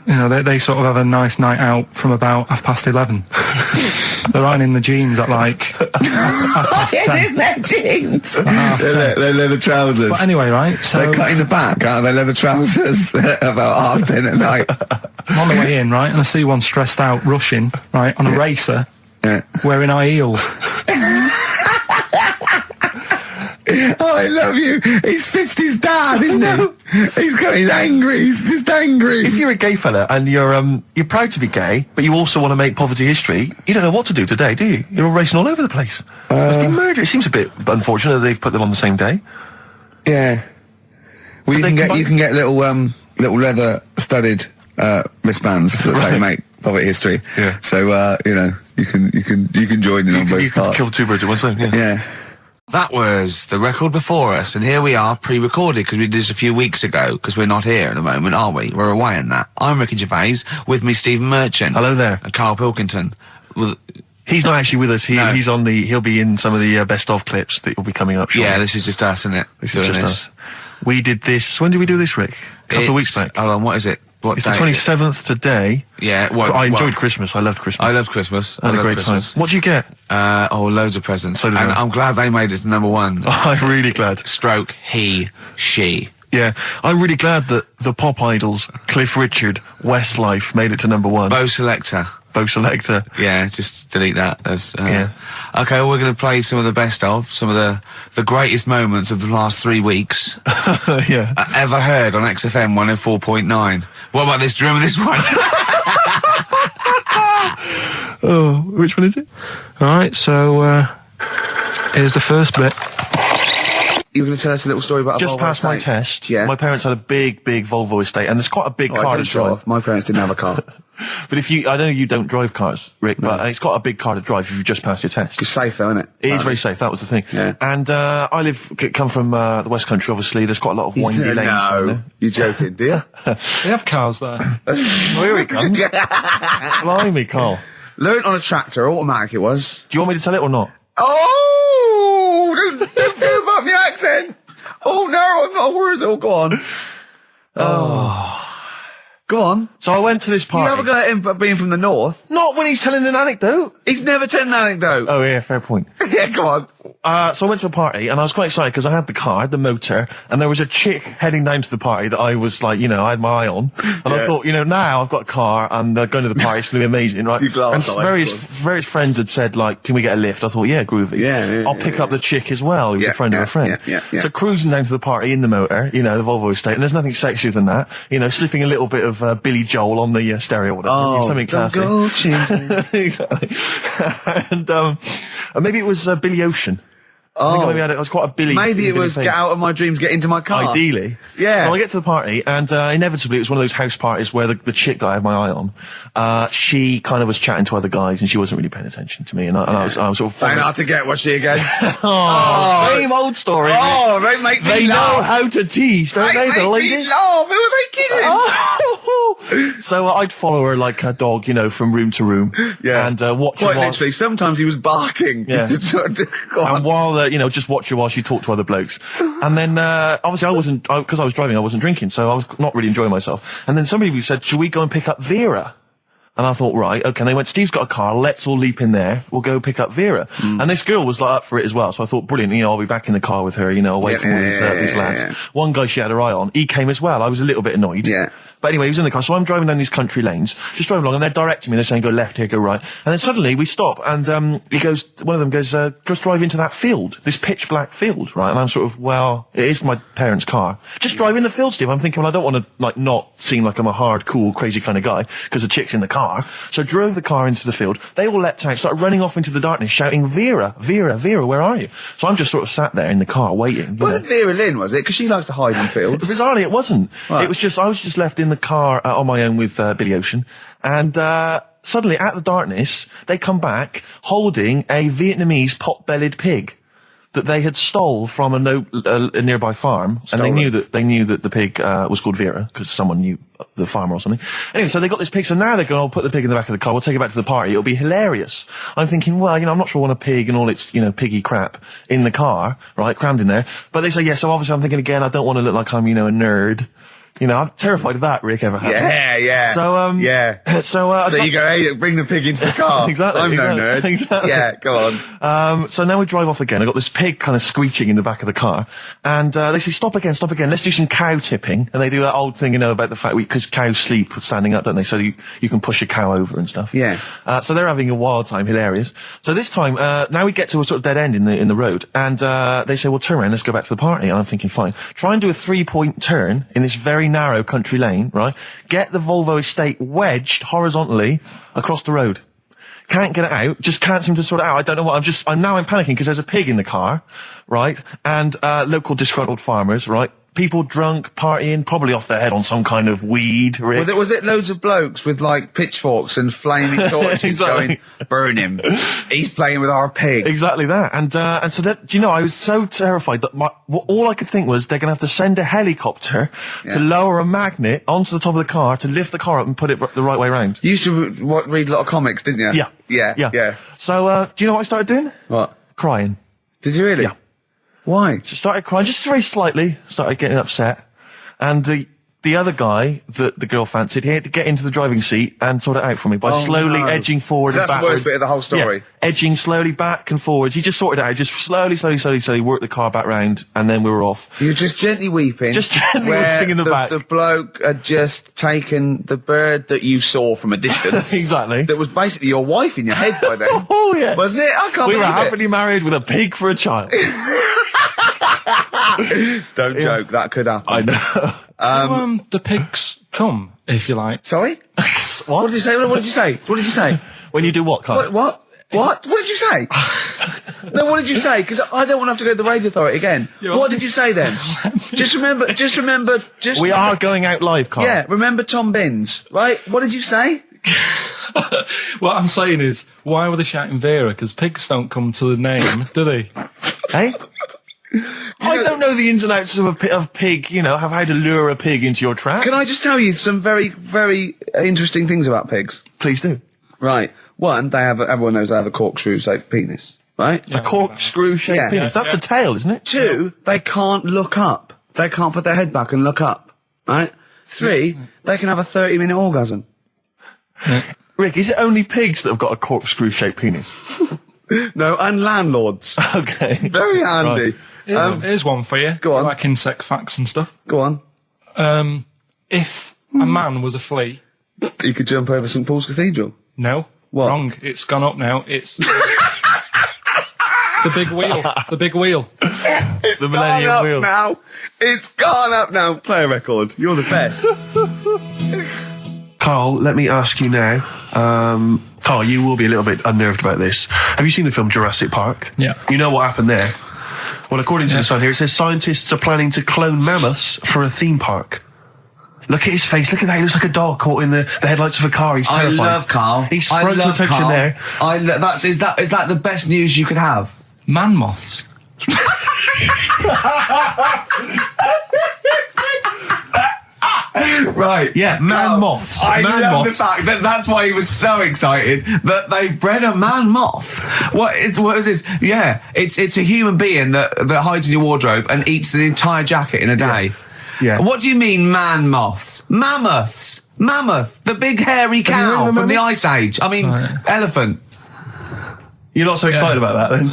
you know they sort of have a nice night out from about 11:30. They're ironing the jeans at like 10:30. In their jeans. Their leather trousers. But anyway, right? So they're cutting the back out of their leather trousers about 10:30 at night. I'm on the way in, right, and I see one stressed out, rushing, right, on a racer, wearing high heels. Oh, I love you. He's 50's dad, isn't he? He's angry. He's just angry. If you're a gay fella and you're proud to be gay, but you also want to make poverty history, you don't know what to do today, do you? You're all racing all over the place. Must be murder. It seems a bit unfortunate that they've put them on the same day. Yeah. Well, you can get little leather studded wristbands that say make poverty history. Yeah. So you can join in on both you parts. You can kill two birds at one stone. Yeah. That was the record before us, and here we are, pre-recorded, because we did this a few weeks ago, because we're not here at the moment, are we? We're away in that. I'm Ricky Gervais, with me Stephen Merchant. Hello there. And Karl Pilkington. Well, he's not actually with us. He'll be in some of the best of clips that will be coming up shortly. Yeah, this is just us, isn't it? This is just us. We did this, when did we do this, Rick? A couple of weeks back. Hold on, what is it? It's the 27th today. Yeah. I enjoyed Christmas. I loved Christmas. I loved Christmas. I had a great time. What'd you get? Loads of presents. So did and I. I'm glad they made it to number one. I'm really glad. Stroke, he, she. Yeah, I'm really glad that the pop idols, Cliff Richard, Westlife, made it to number 1. Bo Selector. Yeah, just delete that. Okay, well, we're going to play some of the best of, some of the greatest moments of the last 3 weeks. Yeah. Ever heard on XFM 104.9. What about this? Do you remember this one? Oh, which one is it? Alright, so, here's the first bit. You were going to tell us a little story about Just a Volvo past my estate? test, Yeah. my parents had a big Volvo estate, and there's quite a big car to don't show drive. off. My parents didn't have a car. But I know you don't drive cars, Rick, but it's got a big car to drive if you've just passed your test. It's safe though, isn't it? It is very safe, that was the thing. Yeah. And I come from the West Country, obviously. There's quite a lot of windy lanes around there. You're joking, do you? They have cars there. Well, here he comes. Blimey, Carl. Learned on a tractor, automatic it was. Do you want me to tell it or not? Oh! Don't give up the accent! Oh no, I'm not a Wurzel. Go on. Go on. So I went to this party. You never got him being from the north. Not when he's telling an anecdote. He's never told an anecdote. Oh yeah, fair point. Yeah, go on. So I went to a party and I was quite excited because I had the car, the motor, and there was a chick heading down to the party that I was like, I had my eye on. And I thought, now I've got a car and going to the party, it's going to be amazing, right? And various friends had said, like, can we get a lift? I thought, yeah, groovy. I'll pick up the chick as well, who's a friend of a friend. So cruising down to the party in the motor, the Volvo estate, and there's nothing sexier than that. Slipping a little bit of Billy Joel on the stereo or whatever. Something classy. Exactly. And maybe it was Billy Ocean. I think maybe I was quite a Billy. Maybe it was thing. Get Out of My Dreams, Get Into My Car. Ideally. Yeah. So I get to the party, and inevitably it was one of those house parties where the chick that I had my eye on, she kind of was chatting to other guys, and she wasn't really paying attention to me, and I was sort of... Trying hard to get, was she again? Same old story. Oh, they make me They laugh. know how to tease, don't they, the ladies? They make me laugh. Who are they kidding? So I'd follow her like a dog, from room to room. Yeah. And watch her Quite while... literally. Sometimes he was barking. Yeah. Go on. And while, just watch her while she talked to other blokes. And then, obviously because I was driving, I wasn't drinking, so I was not really enjoying myself. And then somebody said, should we go and pick up Vera? And I thought, right, okay. And they went, Steve's got a car, let's all leap in there, we'll go pick up Vera. And this girl was like up for it as well, so I thought, brilliant, I'll be back in the car with her, away from all these lads. Yeah. One guy she had her eye on, he came as well, I was a little bit annoyed. Yeah. But anyway, he was in the car, so I'm driving down these country lanes, just driving along, and they're directing me, they're saying, go left here, go right. And then suddenly we stop, and one of them goes, just drive into that field, this pitch black field, right? And I'm sort of, well, it is my parents' car. Just drive in the field, Steve. I'm thinking, well, I don't want to, not seem like I'm a hard, cool, crazy kind of guy, because the chick's in the car. So drove the car into the field. They all leapt out, started running off into the darkness, shouting, Vera, Vera, Vera, where are you? So I'm just sort of sat there in the car, waiting. Wasn't Vera Lynn, was it? Because she likes to hide in fields. Bizarrely, it wasn't. Right. It was just, I was just left in the car on my own with Billy Ocean, and suddenly, out of the darkness, they come back holding a Vietnamese pot-bellied pig that they had stole from a nearby farm, and they knew that the pig was called Vera because someone knew the farmer or something. Anyway, so they got this pig, so now they're going, I'll put the pig in the back of the car, we'll take it back to the party, it'll be hilarious. I'm thinking, well, I'm not sure I want a pig and all its, piggy crap in the car, right, crammed in there. But they say, yeah, so obviously I'm thinking again, I don't want to look like I'm, a nerd. I'm terrified of that, Rick, ever happened. Yeah. So, So you go, hey, bring the pig into the car. Exactly. I'm no nerd. Exactly. Yeah, go on. So now we drive off again. I got this pig kind of screeching in the back of the car. And, they say, stop again. Let's do some cow tipping. And they do that old thing, about the fact because cows sleep standing up, don't they? So you can push a cow over and stuff. Yeah. So they're having a wild time, hilarious. So this time, now we get to a sort of dead end in the road. And, they say, well, turn around, let's go back to the party. And I'm thinking, fine. Try and do a 3-point turn in this very narrow country lane, right? Get the Volvo estate wedged horizontally across the road. Can't get it out, just can't seem to sort it out. I don't know what, I'm panicking because there's a pig in the car, right? And, local disgruntled farmers, right? People drunk, partying, probably off their head on some kind of weed, Rick. Well, was it loads of blokes with, pitchforks and flaming torches Exactly. going, burn him. He's playing with our pig. Exactly that. And so that, I was so terrified that all I could think was they're gonna have to send a helicopter to lower a magnet onto the top of the car to lift the car up and put it the right way around. You used to read a lot of comics, didn't you? Yeah. Yeah. So, do you know what I started doing? What? Crying. Did you really? Yeah. Why? Just started crying, just very slightly, started getting upset. And the other guy that the girl fancied, he had to get into the driving seat and sort it out for me by slowly edging forward so and that's backwards. the worst bit of the whole story. Yeah. edging slowly back and forwards. He just sorted it out, just slowly worked the car back round, and then we were off. You were just gently weeping. Just gently where weeping in the back. The bloke had just taken the bird that you saw from a distance. Exactly. That was basically your wife in your head by then. Oh, yeah. Wasn't it? I can't We were believe it. happily married with a pig for a child. Don't joke, that could happen. I know. The pigs come, if you like. Sorry? What did you say? What did you say? What did you say? When you do what, Carl? What? What did you say? No, what did you say? Because I don't want to have to go to the radio authority again. What did you say then? Just remember. We are going out live, Carl. Yeah, remember Tom Binns, right? What did you say? What I'm saying is, why were they shouting Vera? Because pigs don't come to the name, do they? Hey? I don't know the ins and outs of pig, how to lure a pig into your trap. Can I just tell you some very, very interesting things about pigs? Please do. Right. One, everyone knows they have a corkscrew-shaped penis, right? A corkscrew-shaped penis. That's the tail, isn't it? Two, they can't look up. They can't put their head back and look up, right? Three, they can have a 30-minute orgasm. Rick, is it only pigs that have got a corkscrew-shaped penis? No, and landlords. Okay. Very handy. Right. Here's one for you. Go on. Like insect facts and stuff. Go on. If a man was a flea... You could jump over St Paul's Cathedral. No. What? Wrong. It's gone up now. It's... the big wheel. The big wheel. It's the Millennium Wheel. Now. It's gone up now. Play a record. You're the best. Carl, let me ask you now. Carl, you will be a little bit unnerved about this. Have you seen the film Jurassic Park? Yeah. You know what happened there? Well, according to the Sun here, it says scientists are planning to clone mammoths for a theme park. Look at his face. Look at that. He looks like a dog caught in the headlights of a car. He's terrified. I love Carl. He's sprung to attention Carl. there. Is that the best news you could have? Man moths. Right. Yeah, man moths. I man love moths. the fact that that's why he was so excited that they bred a man moth. What is this? Yeah, it's a human being that hides in your wardrobe and eats an entire jacket in a day. Yeah. What do you mean, man moths? Mammoths. Mammoth, the big hairy cow from the Ice Age. I mean, elephant. You're not so excited about that, then?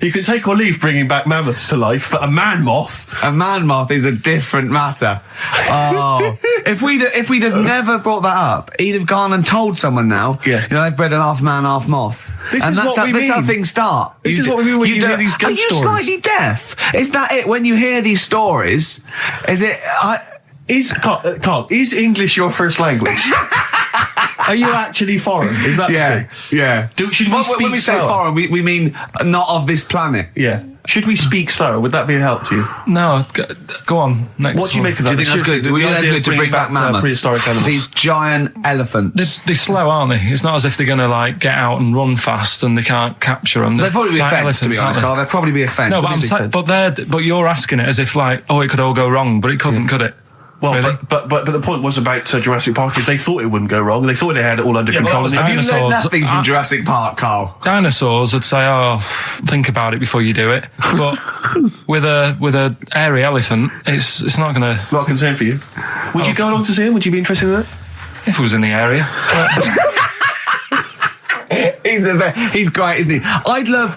You can take or leave bringing back mammoths to life, but a man moth... A man moth is a different matter. Oh. If we'd have never brought that up, he'd have gone and told someone now, they've bred an half man, half moth. This is how things start. This is what we mean when you hear these ghost stories. Are you slightly deaf? Is that it? When you hear these stories, is it... Carl, is English your first language? Are you actually foreign? Is that the thing? Yeah. Should we speak when we say slower? foreign, we mean not of this planet. Yeah. Should we speak slower? Would that be a help to you? No, go on. Next what do you make of that? Do you think that's good? That's good to bring back mammoths? Prehistoric animals. These giant elephants. They're slow, aren't they? It's not as if they're going to get out and run fast and they can't capture them. They'd probably be a fence, to be honest, Carl. They'd probably be a fence. No, but you're asking it as if it could all go wrong, but it couldn't, could it? Well, really? but the point was about Jurassic Park is they thought it wouldn't go wrong. They thought they had it all under control. Have you learned nothing from Jurassic Park, Carl? Dinosaurs would say, think about it before you do it. But with a hairy elephant, it's not going to... Not a concern for you. Would you go along to see him? Would you be interested in that? If it was in the area. He's great, isn't he? I'd love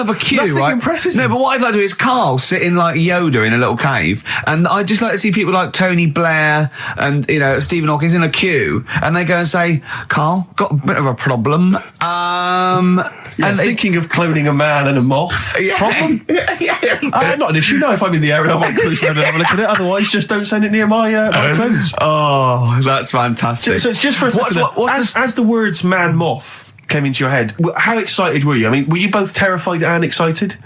a queue, Nothing right? impresses No, him. but what I'd like to do is Carl sitting like Yoda in a little cave, and I'd just like to see people like Tony Blair and Stephen Hawking in a queue, and they go and say, "Carl, got a bit of a problem." And thinking of cloning a man and a moth. Problem? Not an issue. No, if I'm in the area, I might cruise around and have a look at it. Otherwise, just don't send it near my clothes. Oh, that's fantastic. So it's just for a second. As the words "man moth" came into your head, how excited were you? I mean, were you both terrified and excited?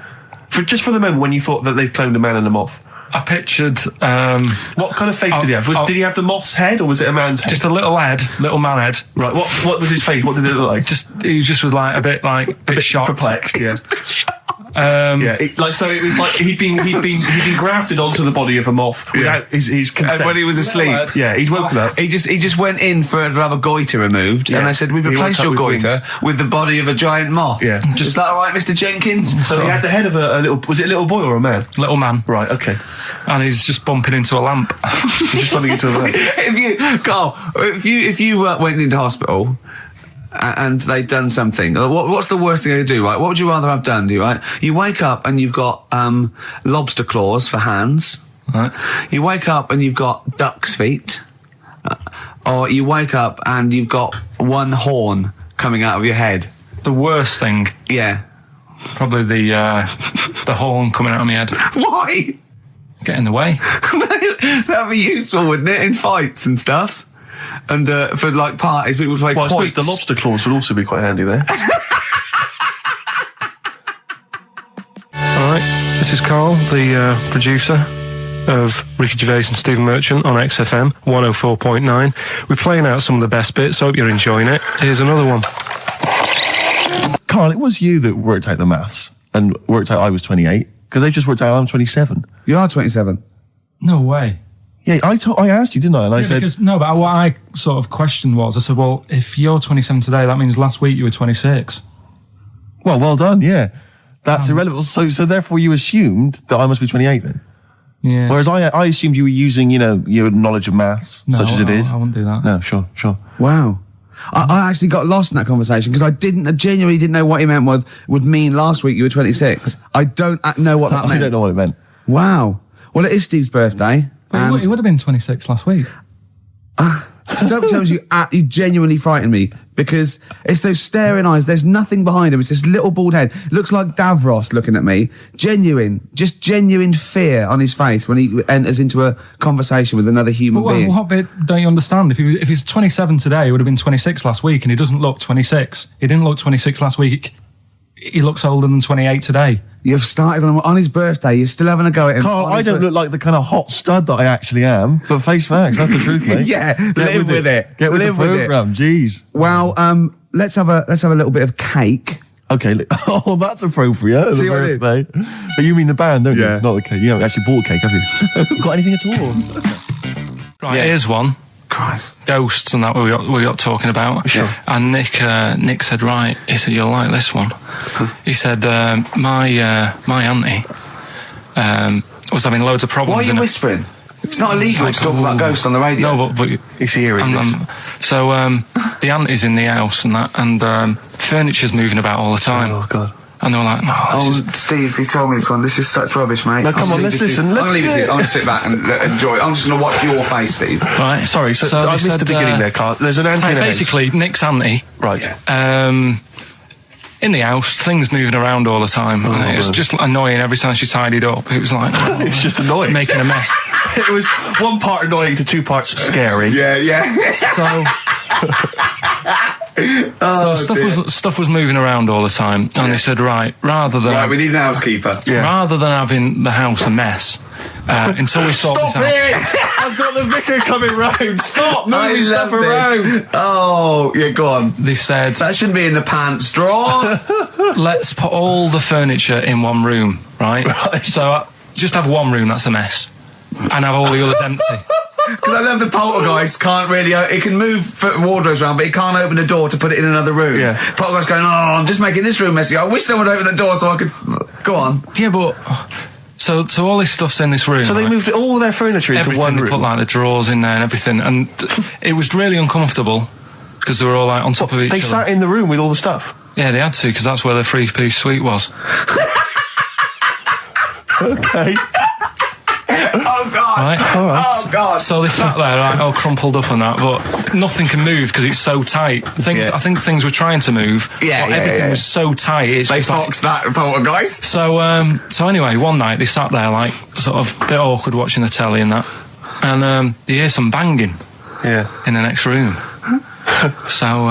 For the moment when you thought that they'd cloned a man and a moth? I pictured... what kind of face did he have? Did he have the moth's head, or was it a man's head? Just a little man head. Right, what was his face? What did it look like? He just was a bit shocked. Perplexed, yeah. So it was like he'd been grafted onto the body of a moth without his consent. And when he was asleep, he'd woken up. He just went in to have a goiter removed, and they said, "We've replaced your goiter with the body of a giant moth." Yeah, is that all right, Mr. Jenkins? So he had the head of a little. Was it a little boy or a man? Little man. Right. Okay. And he's just bumping into a lamp. He's just bumping into a lamp. If you went into hospital. and they'd done something. What's the worst thing they could do, right? What would you rather have done, right? You wake up and you've got lobster claws for hands. Right. You wake up and you've got duck's feet. Or you wake up and you've got one horn coming out of your head. The worst thing? Yeah. Probably the horn coming out of my head. Why? Get in the way. That'd be useful, wouldn't it? In fights and stuff. And for like parties, people play Well, I quoits. suppose the lobster claws would also be quite handy there. Alright, this is Carl, the producer of Ricky Gervais and Stephen Merchant on XFM 104.9. We're playing out some of the best bits, hope you're enjoying it. Here's another one. Carl, it was you that worked out the maths and worked out I was 28, because they just worked out I'm 27. You are 27. No way. Yeah, I asked you, didn't I? And I said... But what I sort of questioned was, I said, well, if you're 27 today, that means last week you were 26. Well done, yeah. That's irrelevant. So therefore you assumed that I must be 28 then? Yeah. Whereas I assumed you were using, your knowledge of maths, such as it is. I wouldn't do that. No, sure. Wow. I actually got lost in that conversation because I genuinely didn't know what he meant would mean last week you were 26. I don't know what that meant. I don't know what it meant. Wow. Well, it is Steve's birthday. But he would have been 26 last week. Sometimes you genuinely frighten me because it's those staring eyes. There's nothing behind him. It's this little bald head. Looks like Davros looking at me. Genuine fear on his face when he enters into a conversation with another human being. What bit don't you understand? If he's 27 today, he would have been 26 last week, and he doesn't look 26. He didn't look 26 last week. He looks older than 28 today. You've started on his birthday. You're still having a go at him. Carl, I don't look like the kind of hot stud that I actually am, but face facts, that's the truth, mate. Yeah, live with it. Get with the programme, jeez. Well, let's have a little bit of cake. Okay, oh, that's appropriate. See The what I did? birthday. But you mean the band, don't Yeah. you? Not the cake. You haven't actually bought a cake, have you? Got anything at all? Right, here's one. Christ. Ghosts and that we got talking about. Sure. And Nick said, right, he said, you'll like this one. He said, my auntie was having loads of problems. Why are you whispering? It's not illegal to talk about ghosts on the radio. No, but It's hearing this. so the auntie's in the house and that, and furniture's moving about all the time. Oh, God. And they were like, no, this is... Steve, he told me this one. This is such rubbish, mate. No, come on, let's listen. I'm going to leave it to you. I'm going to sit back and enjoy it. I'm just going to watch your face, Steve. Right. Sorry, so I missed the beginning there, Carl. There's an auntie in the house. Basically, Nick's auntie. Right. In the house, things moving around all the time. And it was just annoying every time she tidied up. It was like... It's just annoying. Making a mess. It was one part annoying to two parts scary. Yeah. So stuff was moving around all the time, and they said, right, we need an housekeeper. Rather than having the house a mess, until we sort this out. I've got the vicar coming round. Stop moving stuff around. Oh, yeah, go on. They said That shouldn't be in the pants drawer. let's put all the furniture in one room, right? So just have one room that's a mess, and have all the others empty. Because I love the poltergeist can't really... It can move wardrobes around, but it can't open the door to put it in another room. Yeah. Poltergeist going, I'm just making this room messy. I wish someone would open the door so I could... Go on. Yeah, but... So all this stuff's in this room. So they moved all their furniture into everything, one room. They put like the drawers in there and everything, and it was really uncomfortable because they were all like on top of each other. They sat in the room with all the stuff? Yeah, they had to, because that's where the three-piece suite was. Okay. Oh, God. Right? All right. Oh, God. So they sat there, like, all crumpled up and that, but nothing can move because it's so tight. I think things were trying to move, but everything was so tight. It's They just foxed that poltergeist. So anyway, one night they sat there, like, sort of a bit awkward watching the telly and that, and they hear some banging in the next room. So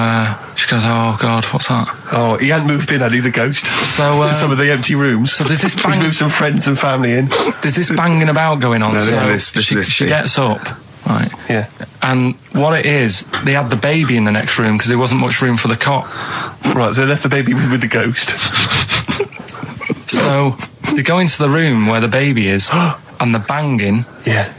she goes, oh God, what's that? Oh, he hadn't moved in, had he, the ghost? So to some of the empty rooms. So there's this He's moved some friends and family in. There's this banging about going on. She gets up, right? Yeah. And what it is, they had the baby in the next room because there wasn't much room for the cot. Right, so they left the baby with the ghost. So they go into the room where the baby is, and the banging. Yeah.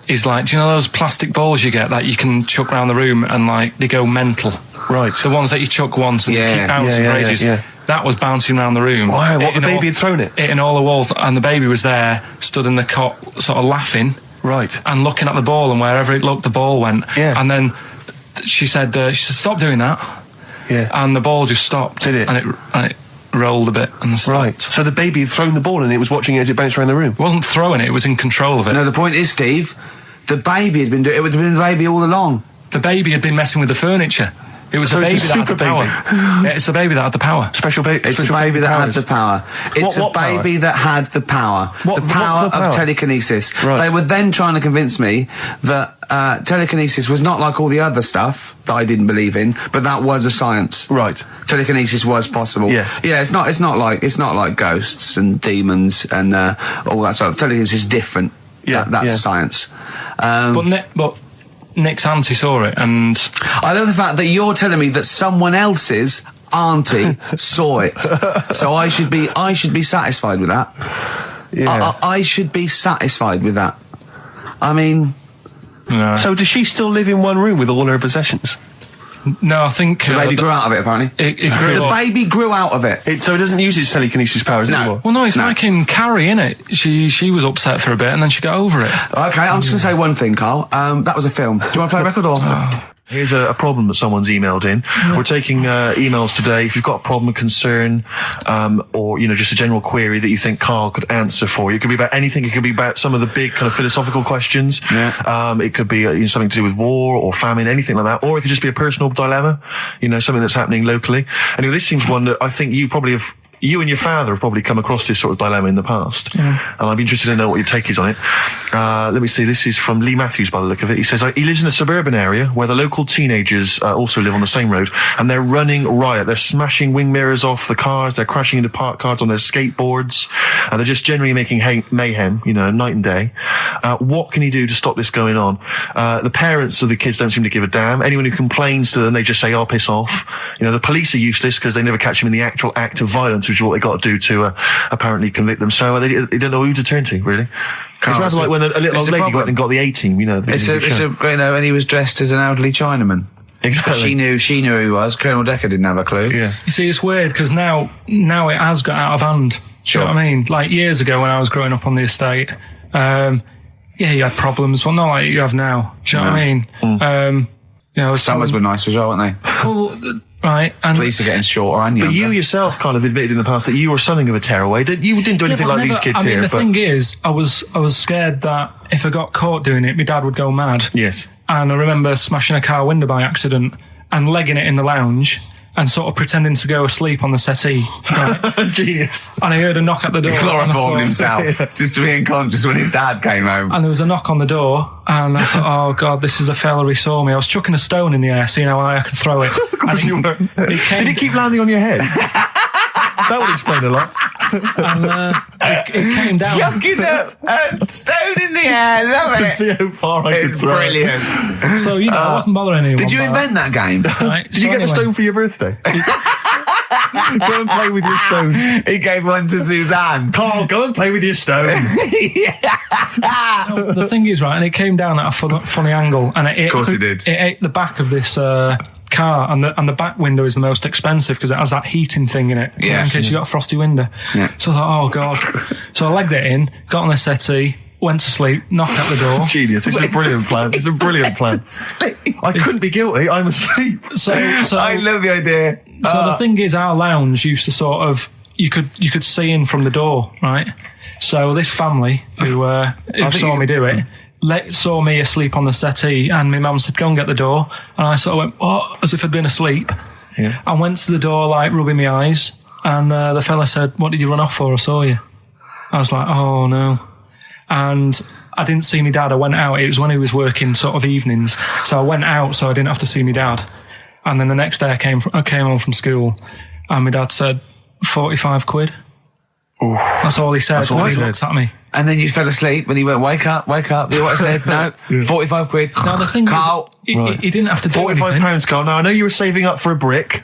Is like, do you know those plastic balls you get that you can chuck around the room and like they go mental? Right. The ones that you chuck once and they keep bouncing for ages. Yeah. That was bouncing around the room. Why? What, the baby had thrown it? Hitting all the walls, and the baby was there, stood in the cot, sort of laughing. Right. And looking at the ball, and wherever it looked, the ball went. Yeah. And then she said, stop doing that. and the ball just stopped. Did it? And it rolled a bit and stopped. Right. So the baby had thrown the ball and it was watching it as it bounced around the room. It wasn't throwing it, it was in control of it. No, the point is, Steve, the baby has been doing it. It's been the baby all along. The baby had been messing with the furniture. It was the baby that had the power. Yeah, it's the baby that had the power. Special baby. It's a baby that had the power. It's a baby that had the power. The power of telekinesis. Right. They were then trying to convince me that telekinesis was not like all the other stuff that I didn't believe in, but that was a science. Right. Telekinesis was possible. Yes. Yeah. It's not like ghosts and demons and all that stuff. Telekinesis is different. Yeah. That's science. But Nick's auntie saw it, and I love the fact that you're telling me that someone else's auntie saw it, so I should be satisfied with that. Yeah. I should be satisfied with that. I mean, no. So does she still live in one room with all her possessions? No, I think the baby grew out of it. Apparently, the baby grew out of it. So it doesn't use its telekinesis powers anymore. Well, no, it's like in Carrie, innit? She was upset for a bit, and then she got over it. Okay, I'm just gonna say one thing, Carl. That was a film. Do you want to play a record or? Here's a problem that someone's emailed in. We're taking emails today. If you've got a problem, a concern, or, just a general query that you think Karl could answer for you. It could be about anything. It could be about some of the big kind of philosophical questions. Yeah. It could be something to do with war or famine, anything like that. Or it could just be a personal dilemma, something that's happening locally. Anyway, this seems one that I think you and your father have probably come across this sort of dilemma in the past. And I'd be interested to know what your take is on it. Let me see, this is from Lee Matthews by the look of it. He says, he lives in a suburban area where the local teenagers also live on the same road, and they're running riot. They're smashing wing mirrors off the cars, they're crashing into parked cars on their skateboards, and they're just generally making mayhem, night and day. What can he do to stop this going on? The parents of the kids don't seem to give a damn. Anyone who complains to them, they just say, oh, piss off. The police are useless because they never catch them in the actual act of violence, which is what they got to do to apparently convict them. So they don't know who to turn to, really. It's rather like when a little old lady went and got the A-team, and he was dressed as an elderly Chinaman. Exactly. She knew who he was. Colonel Decker didn't have a clue. Yeah. You see, it's weird because now it has got out of hand. Sure. Do you know what I mean? Like years ago when I was growing up on the estate, you had problems, but not like you have now. Do you know what I mean? Summers were nice as well, weren't they? Well, right. And police are getting shorter and younger. But you yourself kind of admitted in the past that you were something of a tearaway. You didn't do anything like these kids here. The thing is, I was scared that if I got caught doing it, my dad would go mad. Yes. And I remember smashing a car window by accident and legging it in the lounge and sort of pretending to go asleep on the settee. Right? Genius. And I heard a knock at the door. He chloroformed himself just to be unconscious when his dad came home. And there was a knock on the door, and I thought, oh God, this is a fella who saw me. I was chucking a stone in the air, seeing how high I could throw it. Of course you were. Did it keep landing on your head? That would explain a lot. And it came down. Chucking a stone in the air, love it. To see how far I could throw brilliant. it. So, I wasn't bothering anyone. Did you invent that game? Right? Did you get the stone for your birthday? Go and play with your stone. He gave one to Suzanne. Karl, go and play with your stone. No, the thing is, right, and it came down at a funny angle, and of course it did. It ate the back of this car, and the back window is the most expensive because it has that heating thing in it. Yeah. In case you got a frosty window. Yeah. So I thought, oh God. So I legged it in, got on the settee, went to sleep, knocked at the door. Genius. It's a brilliant plan. It's a brilliant plan. I couldn't be guilty. I'm asleep. So I love the idea. So the thing is, our lounge used to sort of, you could see in from the door, right? So this family who saw me do it, saw me asleep on the settee, and my mum said, go and get the door. And I sort of went, what? As if I'd been asleep. Yeah. I went to the door, like, rubbing my eyes, and the fella said, what did you run off for? I saw you. I was like, oh no. And I didn't see my dad. I went out. It was when he was working sort of evenings. So I went out so I didn't have to see my dad. And then the next day I came home from school, and my dad said, 45 quid. Ooh. That's all he said. He looked at me. And then you fell asleep when he went, wake up. You know what I said? No, 45 quid. Now the thing Carl. He didn't have to do £45, Carl. Now I know you were saving up for a brick,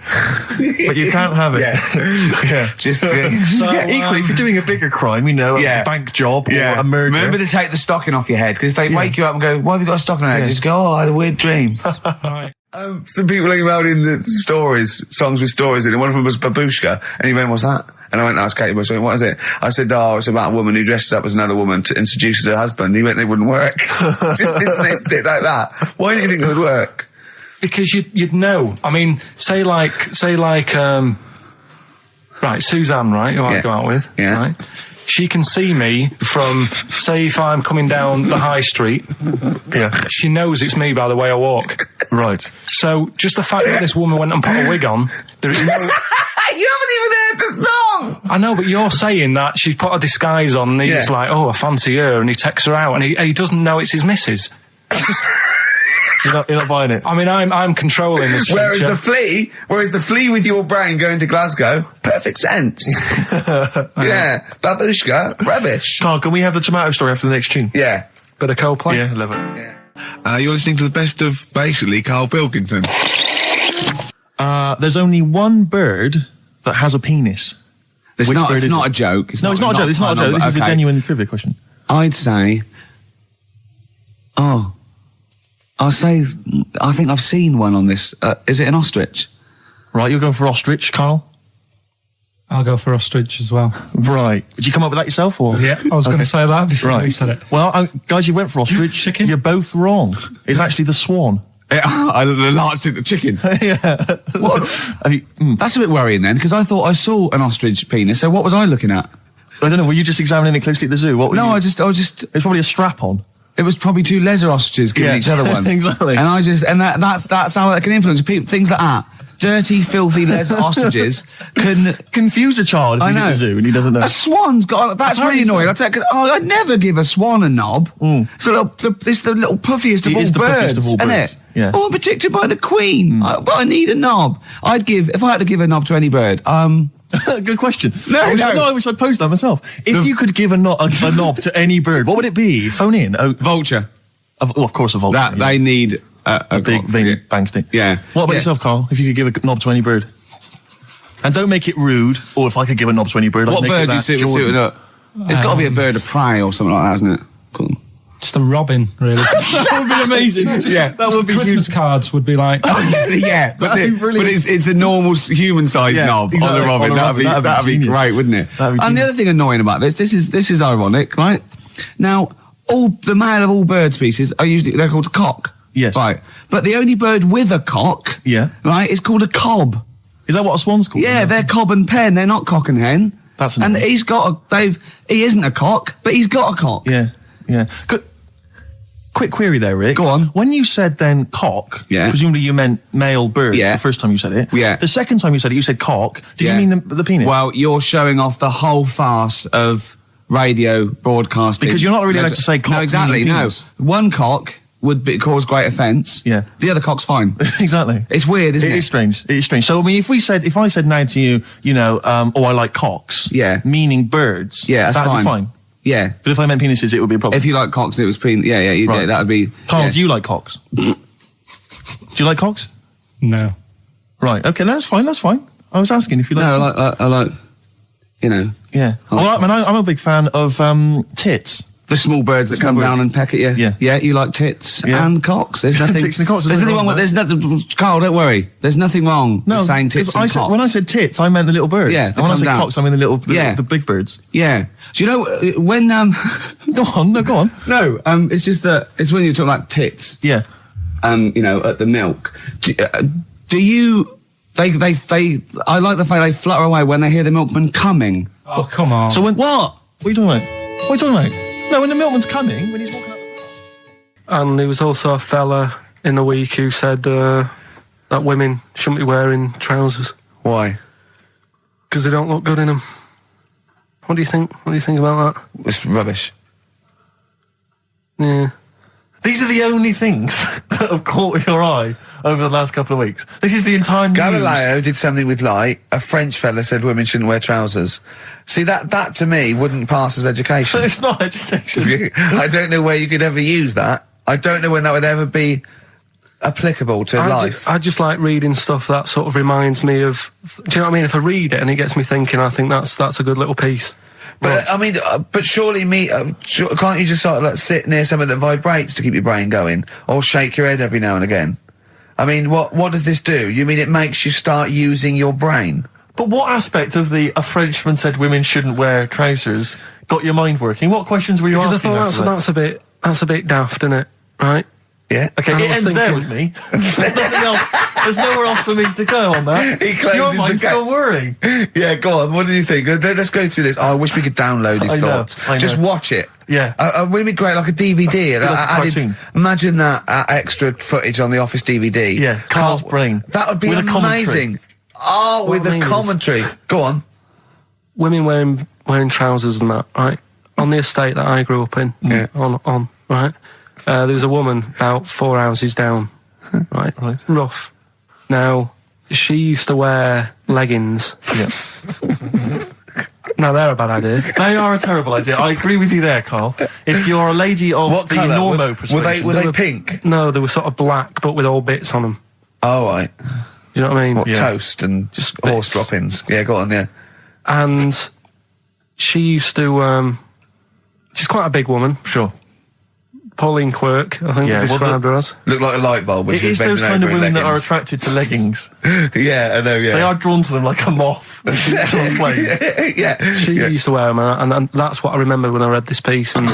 but you can't have it. Yeah. Just equally, if you're doing a bigger crime, a bank job or a murder. Remember to take the stocking off your head, because they wake you up and go, why have you got a stocking on your head? Just go, oh, I had a weird dream. Right. Some people emailed in the songs with stories in it. One of them was Babushka, and he went, what's that? And I went, that's Katie Bush. I went, what is it? I said, oh, it's about a woman who dresses up as another woman and seduces her husband. He went, they wouldn't work. Just dismissed it like that. Why do you think it would work? because you'd know. I mean, say like, right, Suzanne, right, who I go out with, right? She can see me from, say, if I'm coming down the high street. Yeah. She knows it's me by the way I walk. Right. So just the fact that this woman went and put a wig on, there is no... You haven't even heard the song! I know, but you're saying that she put a disguise on and he's like, oh, I fancy her, and he takes her out and he doesn't know it's his missus. You're not buying it. I mean, I'm controlling this. Whereas the flea with your brain going to Glasgow, perfect sense. Yeah, babushka, rubbish. Carl, can we have the tomato story after the next tune? Yeah. Bit of Coldplay. Yeah, love it. Yeah. You're listening to the best of, basically, Karl Pilkington. There's only one bird that has a penis. It's not a joke. No, it's not a joke. It's not a joke. This is a genuine trivia question. I'd say... I think I've seen one on this. Is it an ostrich? Right, you're going for ostrich, Carl? I'll go for ostrich as well. Right. Did you come up with that yourself, or? Yeah, I was going to say that before you said it. Well, guys, you went for ostrich. Chicken? You're both wrong. It's actually the swan. The large chicken. Yeah. That's a bit worrying then, because I thought I saw an ostrich penis, so what was I looking at? I don't know, were you just examining it closely at the zoo? I just... It's probably a strap-on. It was probably two leather ostriches giving each other one. Exactly. And that's how that can influence people. Things like that. Dirty, filthy leather ostriches can confuse a child if he's at the zoo and he doesn't know. A swan's got... That's really annoying. I'd never give a swan a knob. It's the little puffiest of all birds, isn't it? Yeah. Oh, I'm protected by the queen. But I need a knob. If I had to give a knob to any bird, Good question. I wish I'd posed that myself. If you could give a knob to any bird, what would it be? Phone in. Vulture. Of course, a vulture. They need a big bang stick. Yeah. What about yourself, Carl? If you could give a knob to any bird, and don't make it rude. Or if I could give a knob to any bird, what bird do you suit up? It's got to be a bird of prey or something like that, hasn't it? Cool. Just a robin, really. That would be amazing. That would be Christmas cards would be like. Yeah, but it's a normal human-sized knob on a robin. That'd be great, wouldn't it? And the other thing annoying about this is ironic, right? Now, the male of all bird species they're called a cock. Yes. Right. But the only bird with a cock, right, is called a cob. Is that what a swan's called? Yeah, they're cob and pen. They're not cock and hen. That's and he isn't a cock, but he's got a cock. Yeah. Yeah. Quick query there, Rick. Go on. When you said then cock, presumably you meant male bird the first time you said it. Yeah. The second time you said it, you said cock. Did you mean the penis? Well, you're showing off the whole farce of radio broadcasting. Because you're not really allowed to say cock. No, exactly, no. One cock would cause great offence. Yeah. The other cock's fine. Exactly. It's weird, isn't it? It is strange. It is strange. So, I mean, if I said now to you, I like cocks. Yeah. Meaning birds. Yeah, that's that'd be fine. Yeah. But if I meant penises, it would be a problem. If you like cocks and it was that would be... Carl, do you like cocks? Do you like cocks? No. Right, okay, that's fine. I was asking if you like... No, I like, Yeah. Well, I'm a big fan of tits. The small birds that come down and peck at you. Yeah. Yeah, you like tits and cocks. There's nothing... Tits and cocks. There's nothing wrong with... There's nothing... Carl, don't worry. There's nothing wrong with saying tits and cocks. When I said tits, I meant the little birds. Yeah, and when I said cocks, I mean the big birds. Yeah. Do you know when... Go on. No, it's just that... It's when you're talking about tits. Yeah. At the milk. Do you... I like the fact they flutter away when they hear the milkman coming. Oh, come on. So when... What are you talking about? What are you talking about? No, when the milkman's coming, when he's walking up... And there was also a fella in the week who said that women shouldn't be wearing trousers. Why? Because they don't look good in them. What do you think? What do you think about that? It's rubbish. Yeah. These are the only things that have caught your eye over the last couple of weeks. This is the entire news. Galileo did something with light. A French fella said women shouldn't wear trousers. See, that to me wouldn't pass as education. It's not education. I don't know where you could ever use that. I don't know when that would ever be applicable to life. I just like reading stuff that sort of reminds me of... Do you know what I mean? If I read it and it gets me thinking, I think that's a good little piece. But I mean, surely can't you just sort of like sit near something that vibrates to keep your brain going, or shake your head every now and again? I mean, what does this do? You mean it makes you start using your brain? But what aspect of a Frenchman said women shouldn't wear trousers got your mind working? What questions were you asking? Because I thought that's a bit daft, isn't it? Right? Yeah. Okay, And I it was ends there thinking- with me. There's nothing else. There's nowhere else for me to go on that. He closes Your the mind's gate. still whirring. Yeah, go on. What do you think? Let's go through this. Oh, I wish we could download his I know, thoughts. I know. Just watch it. Yeah. Wouldn't it be great, like a DVD? Like a cartoon. Imagine that extra footage on the Office DVD. Yeah, Carl's brain. That would be With a commentary. amazing. Oh, What with I a mean is- commentary. Go on. Women wearing trousers and that, right? On the estate that I grew up in, on right? There was a woman about 4 houses down, right? Rough. Now, she used to wear leggings. Yeah. Now, they're a bad idea. They are a terrible idea. I agree with you there, Carl. If you're a lady of What the colour? normo Were persuasion... they pink? No, they were sort of black, but with all bits on them. Oh, right. Do you know what I mean? What, toast and Just horse bits. droppings? Yeah, go on, yeah. And she used to, she's quite a big woman. Sure. Pauline Quirk, I think Yeah, we described her as. Look like a light bulb. It is those kind of women that are attracted to leggings. Yeah, I know, yeah. They are drawn to them like a moth. To a flame. Yeah. She used to wear them, and that's what I remember when I read this piece. And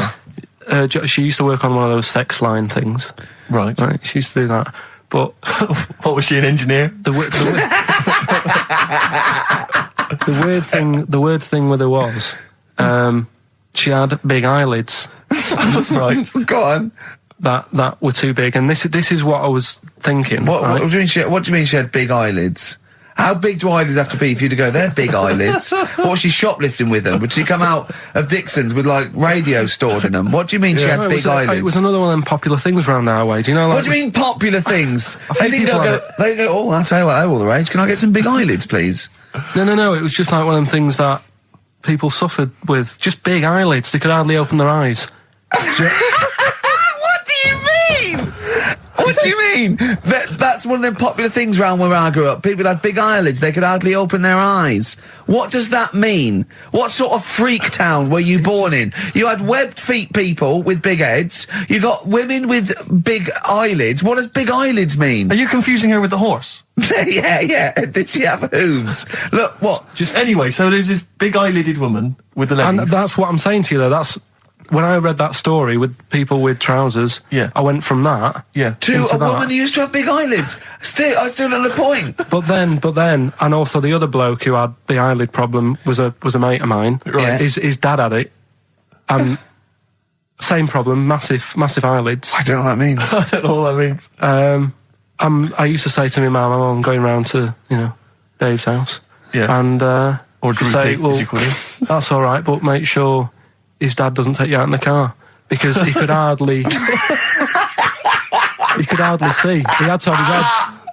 she used to work on one of those sex line things. Right. She used to do that. But what was she, an engineer? the weird thing with her was, she had big eyelids. Right. Go on. that were too big, and this is what I was thinking. What right? do you mean she had big eyelids? How big do eyelids have to be for you to go, they're big eyelids? What was she shoplifting with them? Would she come out of Dixon's with, like, radio stored in them? What do you mean she had No, big eyelids? It was another one of them popular things round our way. Do you know? Like, What do you mean popular things? I They think didn't people go, have they go, oh, I'll tell you what, they're all the rage. Can I get some big eyelids, please? No. It was just like one of them things that people suffered with. Just big eyelids. They could hardly open their eyes. What do you mean? What do you mean? That's one of them popular things round where I grew up. People had big eyelids, they could hardly open their eyes. What does that mean? What sort of freak town were you born in? You had webbed feet people with big heads, you got women with big eyelids. What does big eyelids mean? Are you confusing her with the horse? Yeah. Did she have hooves? Look, what? Just anyway, so there's this big eyelidded woman with the leggings. And that's what I'm saying to you, though. That's when I read that story with people with trousers. Yeah. I went from that. Yeah. To into a that. woman who used to have big eyelids. I still know the point. But then, and also the other bloke who had the eyelid problem was a mate of mine. Right. His dad had it, and same problem, massive eyelids. I don't know what that means. I don't know what that means. I used to say to my mum, I'm going round to Dave's house, Yeah. and Or to Drew say, Pete, well, as you call him. that's all right, but make sure his dad doesn't take you out in the car because he could hardly see. He had to have his head.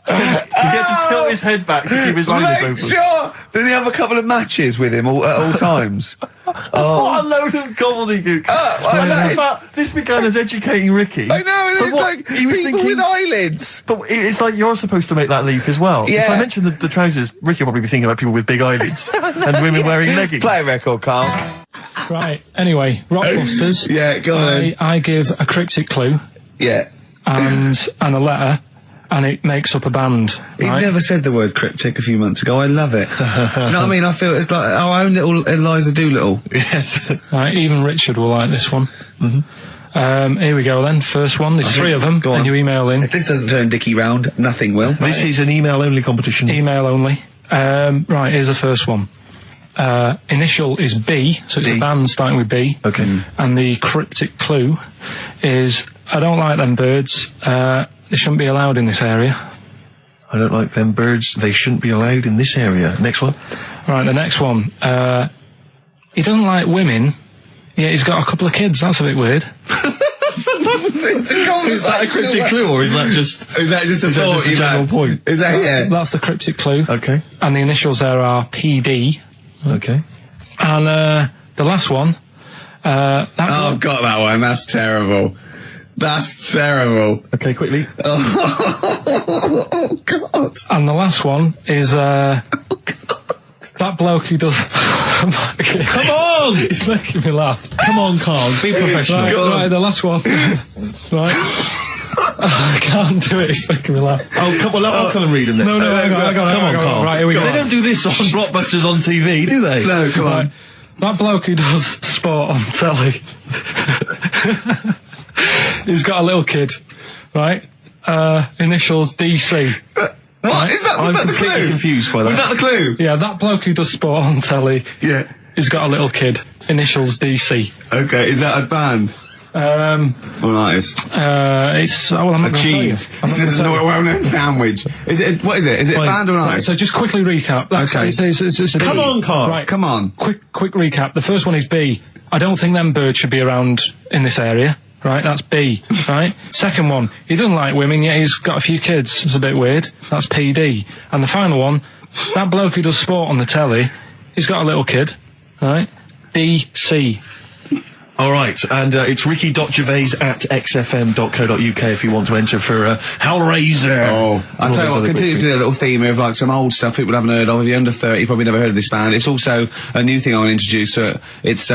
He had to tilt his head back to keep his eyelids Make open. sure! Did he have a couple of matches with him at all times? What a load of gobbledygook. well, that In fact, this began as educating Ricky. I know, So it's what, like he was people thinking, with eyelids. But it's like you're supposed to make that leap as well. Yeah. If I mention the trousers, Ricky will probably be thinking about people with big eyelids and women wearing leggings. Play a record, Carl. Right. Anyway, Rockbusters. Yeah, go on then. I give a cryptic clue Yeah. and a letter, and it makes up a band. He Right? never said the word cryptic a few months ago. I love it. Do you know what I mean? I feel it's like our own little Eliza Doolittle. Yes. Right, even Richard will like this one. Here we go then. First one. There's three of them, Go on. and you email in. If this doesn't turn Dickie round, nothing will. This is an email-only competition. Email only. Right, here's the first one. Initial is B, so it's D. a band starting with B. Okay. And the cryptic clue is, I don't like them birds. They shouldn't be allowed in this area. I don't like them birds. They shouldn't be allowed in this area. Next one. Right, the next one. He doesn't like women, yet he's got a couple of kids. That's a bit weird. Is that a cryptic clue, or is that just a thought? just a general point? Is that That's the cryptic clue. Okay. And the initials there are PD. Okay. And the last one. I've got that one. That's terrible. That's terrible. Okay, quickly. Oh, God. And the last one is that bloke who does. Come on! He's making me laugh. Come on, Carl. Be professional. Right, the last one. Right. I can't do it. He's making me laugh. Oh, come on. I'll come and read them then. No, hang on, Come on, Carl. Right, here we go. They don't do this on Blockbusters on TV, do they? No, come on. That bloke who does sport on telly. He's got a little kid, right? Initials DC. What? Is that I'm the completely clue? confused by that. Was that the clue? Yeah, that bloke who does sport on telly. Yeah. He's got a little kid. Initials DC. Okay, is that a band? Or an artist? It's I'm not gonna Cheese. tell you. I'm not This is gonna a tell you. well-known sandwich. Is it? What is it? Is it a band or an Right, artist? so just quickly recap. That's, Okay. it's a Come B. on, Carl. Right, Come on. quick recap. The first one is B. I don't think them birds should be around in this area. Right, that's B. Right. Second one, he doesn't like women, yet he's got a few kids. It's a bit weird. That's PD. And the final one, that bloke who does sport on the telly, he's got a little kid. Right. DC. All right, and it's ricky.gervais@xfm.co.uk if you want to enter for Hellraiser. Oh, I'll tell you what, continue to do a little theme of like some old stuff people haven't heard of. If you're under 30, you probably never heard of this band. It's also a new thing I want to introduce. It's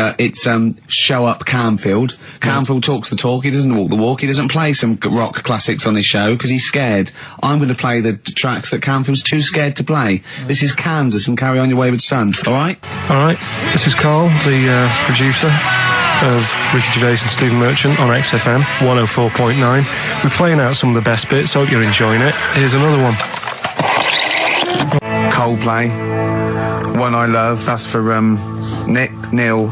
Show Up Camfield. Camfield talks the talk, he doesn't walk the walk, he doesn't play some rock classics on his show because he's scared. I'm going to play the tracks that Camfield's too scared to play. This is Kansas and Carry On Your Wayward Son, alright? Alright, this is Carl, the producer of Ricky Gervais and Stephen Merchant on XFM 104.9. We're playing out some of the best bits. Hope you're enjoying it. Here's another one. Coldplay, One I Love, that's for Nick, Neil,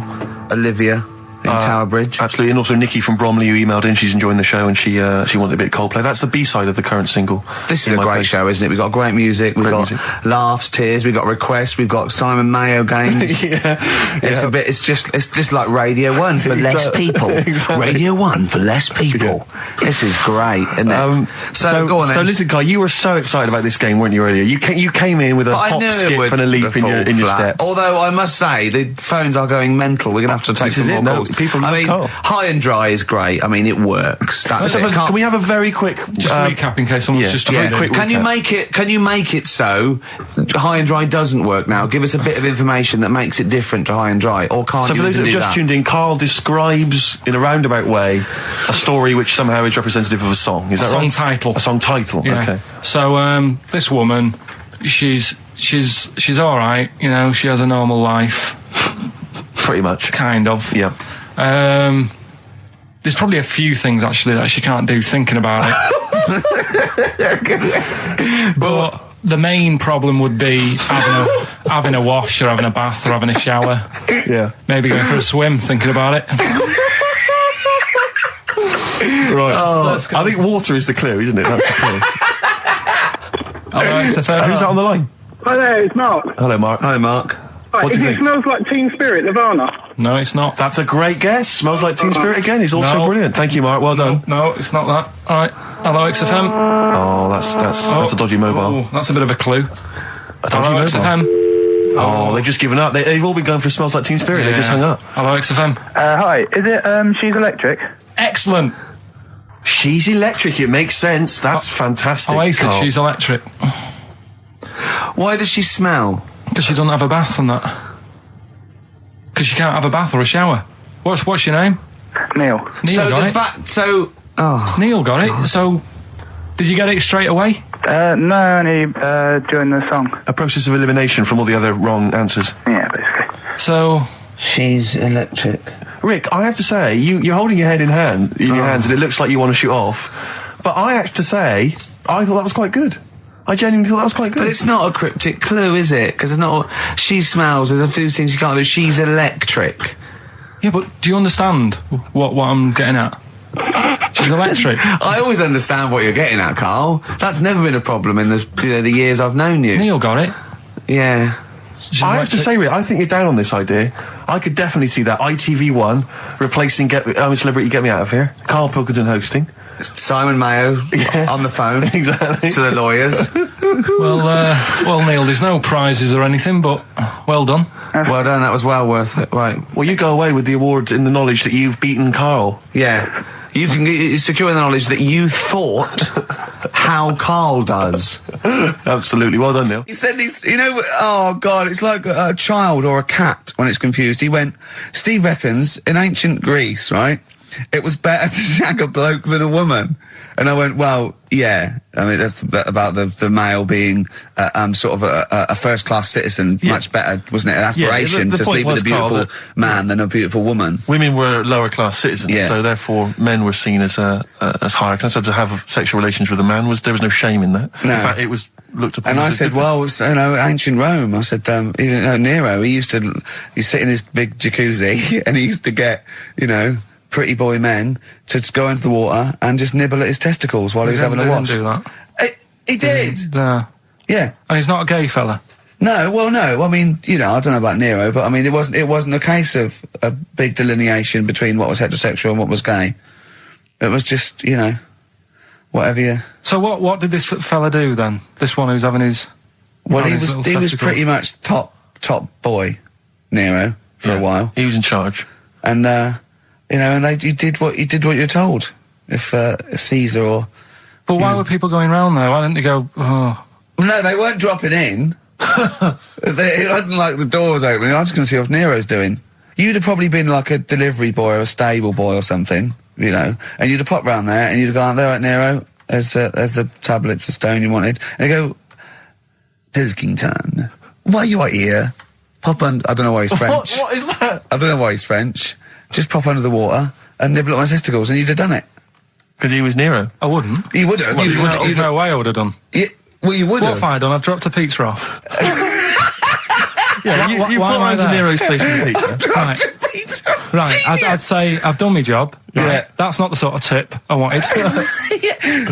Olivia in Tower Bridge. Absolutely, and also Nikki from Bromley who emailed in, she's enjoying the show and she wanted a bit of Coldplay. That's the B-side of the current single. This is a great show, isn't it? We've got great music, we've got laughs, tears, we've got requests, we've got Simon Mayo games. It's just like Radio 1 for less people. Exactly. Radio 1 for less people. This is great, isn't it? So go on then. So listen, Guy, you were so excited about this game, weren't you, earlier? You came in with a hop, skip and a leap in your step. Although I must say, the phones are going mental. We're going to have to take some more calls. High and Dry is great. I mean, it works. That's it. Can we have a very quick... Just recap in case someone's just trying to... Can you make it so High and Dry doesn't work now? Give us a bit of information that makes it different to High and Dry, or can't you do that? So for those that have just tuned in, Carl describes in a roundabout way a story which somehow is representative of a song. Is that right? A song title. Yeah. Okay. So this woman, she's all right. You know, she has a normal life. Pretty much. Kind of. Yeah. There's probably a few things actually that she can't do thinking about it. But the main problem would be having a wash or having a bath or having a shower. Yeah. Maybe going for a swim thinking about it. Right. I think water is the clue, isn't it? That's the clue. Alright, so who's that on the line? Hi there, it's Mark. Hello, Mark. Hi, Mark. Right, What do you think? It Smells Like Teen Spirit, Nirvana. No, it's not. That's a great guess. Smells like Teen Spirit again. He's also brilliant. Thank you, Mark. Well done. No, it's not that. Alright. Hello, XFM. Oh, that's a dodgy mobile. Oh, that's a bit of a clue. A dodgy Hello, mobile. XFM. Oh, they've just given up. They've all been going for Smells Like Teen Spirit. They just hung up. Hello, XFM. Hi, is it, She's Electric? Excellent. She's Electric. It makes sense. That's fantastic. Oasis, Carl. She's Electric. Why does she smell? Because she doesn't have a bath and that. Because she can't have a bath or a shower. What's your name? Neil. So got there's it. that. So Neil got it. So did you get it straight away? No, only during the song. A process of elimination from all the other wrong answers. Yeah, basically. So she's electric. Rick, I have to say, you're holding your head in your hands, and it looks like you want to shoot off. But I have to say, I thought that was quite good. I genuinely thought that was quite good. But it's not a cryptic clue, is it? Because it's not. She smells. There's a few things you can't do. She's electric. yeah, but do you understand what I'm getting at? She's electric. I always understand what you're getting at, Carl. That's never been a problem in the years I've known you. Neil got it. Yeah. I have to say, Rick, I think you're down on this idea. I could definitely see that ITV1 replacing Celebrity Get Me Out of Here. Karl Pilkington hosting. Simon Mayo on the phone. Exactly. To the lawyers. Well, Neil, there's no prizes or anything, but well done. Well done, that was well worth it. Right. Well, you go away with the award in the knowledge that you've beaten Carl. Yeah. You can secure the knowledge that you thought how Carl does. Absolutely. Well done, Neil. He said this, oh God, it's like a child or a cat when it's confused. He went, Steve reckons, in ancient Greece, right, it was better to shag a bloke than a woman. And I went, well, yeah. I mean, that's about the male being sort of a first-class citizen. Much better, wasn't it? An aspiration the to point sleep with a was, Carl, beautiful man than a beautiful woman. Women were lower-class citizens, so therefore men were seen as higher class. So to have sexual relations with a man there was no shame in that. No. In fact, it was looked upon. And as I a said, good well, you know, ancient Rome. I said, Nero, he'd sit in his big jacuzzi and he used to get, you know, pretty boy men to just go into the water and just nibble at his testicles while he was having a wash. He didn't do that. He did. Yeah. And he's not a gay fella. No. I mean, you know, I don't know about Nero, but I mean, it wasn't a case of a big delineation between what was heterosexual and what was gay. It was just, you know, whatever you. So what did this fella do then? This one who's having his. Well, he was pretty much top boy, Nero, for a while. He was in charge. And you know, and you did what you're told. If Caesar or. But why were people going round there? Why didn't they go? Oh. No, they weren't dropping in. It wasn't like the door was opening. I was just going to see what Nero's doing. You'd have probably been like a delivery boy or a stable boy or something, you know, and you'd have popped round there and you'd have gone, there, right, Nero, there's the tablets of stone you wanted. And they go, Pilkington, why you are here? Pop under. I don't know why he's French. What is that? I don't know why he's French. Just pop under the water and nibble at my testicles, and you'd have done it. Because he was Nero. I wouldn't. You would have. Well, there's no way I would have done. Well, you would have. What have I done? I've dropped a pizza off. Yeah, you put around to Nero's place with pizza. Right, I'd say I've done my job. Right? Yeah. That's not the sort of tip I wanted.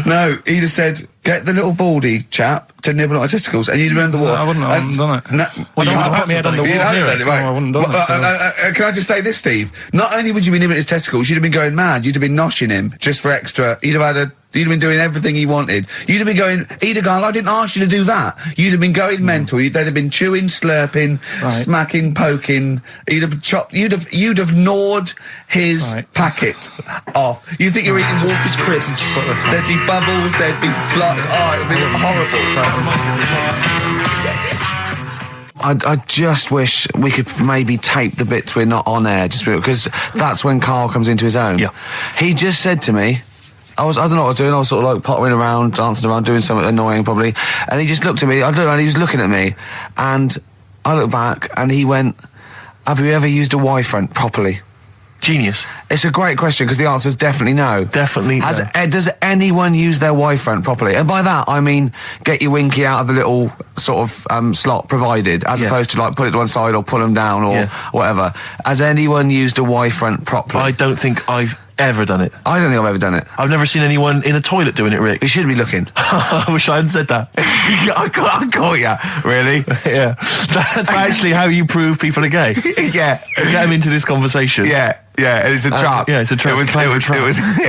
No, he'd have said, get the little baldy chap to nibble at my testicles, and you'd have been under the water. I wouldn't have done it. No, Well, you put my head under water. Right. I wouldn't have done it. Can I just say this, Steve? Not only would you be nibbling at his testicles, you'd have been going mad. You'd have been noshing him just for extra. You'd have been doing everything he wanted. You'd have been going, he'd have gone, I didn't ask you to do that. You'd have been going mental. They'd have been chewing, slurping, smacking, poking. You'd have chopped, you'd have gnawed his packet off. You think you're eating Walker's crisps. There'd be bubbles, there'd be flood. Oh, it'd be horrible. I just wish we could maybe tape the bits we're not on air, just because that's when Karl comes into his own. Yeah. He just said to me, I don't know what I was doing, I was sort of like pottering around, dancing around, doing something annoying probably, and he just looked at me, I don't know, and he was looking at me, and I looked back, and he went, have you ever used a Y-front properly? Genius. It's a great question, because the answer is definitely no. Definitely no. Does anyone use their Y-front properly? And by that, I mean, get your winky out of the little sort of slot provided, as opposed to like put it to one side or pull them down or whatever. Has anyone used a Y-front properly? I don't think I've ever done it. I don't think I've ever done it. I've never seen anyone in a toilet doing it, Rick. You should be looking. I wish I hadn't said that. I caught you. Really? Yeah. That's actually how you prove people are gay. Yeah. Get them into this conversation. Yeah. Yeah, it's a trap. Yeah, it's a trap. It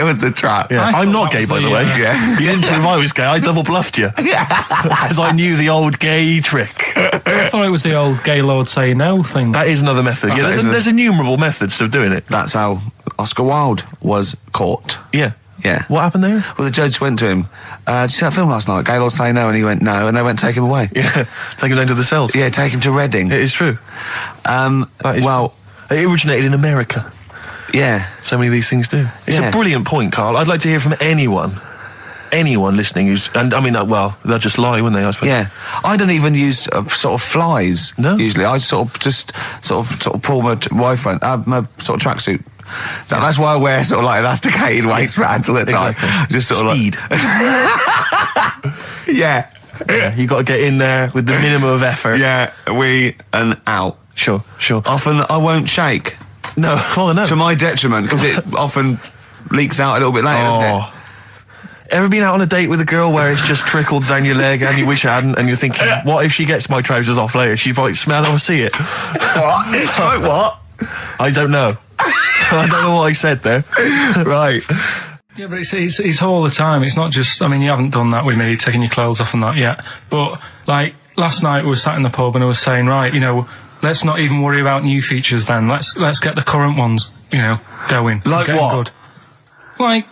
was the trap. Yeah. I'm not gay, by the way. Yeah. You didn't prove I was gay. I double bluffed you. As I knew the old gay trick. I thought it was the old gay lord say no thing. That is another method. Yeah, there's innumerable methods of doing it. That's how Oscar Wilde was caught. Yeah. Yeah. What happened there? Well, the judge went to him, did you see that film last night? Gay Lord Say No, and he went no, and they went take him away. Yeah. Take him down to the cells. Yeah, take him to Reading. It is true. It originated in America. Yeah. So many of these things do. It's a brilliant point, Karl. I'd like to hear from anyone listening who's, and I mean, well, they'll just lie, wouldn't they, I suppose? Yeah. I don't even use sort of flies. No. Usually. I sort of pull my Y-front, my sort of tracksuit. So that's why I wear sort of like elasticated waistbands all the time. Exactly. Just sort of speed. Yeah. Yeah, you got to get in there with the minimum of effort. Yeah, and out. Sure. Often I won't shake. No, oh no. To my detriment, because it often leaks out a little bit later, doesn't it? Ever been out on a date with a girl where it's just trickled down your leg and you wish you hadn't, and you're thinking, what if she gets my trousers off later? She might smell or see it. What? What? I don't know. I don't know what I said there. Right. Yeah, but it's all the time. It's not just, I mean, you haven't done that with me, taking your clothes off and that yet. But, like, last night we were sat in the pub and I was saying, right, you know, let's not even worry about new features then. Let's get the current ones, you know, going. Like what? Good. Like,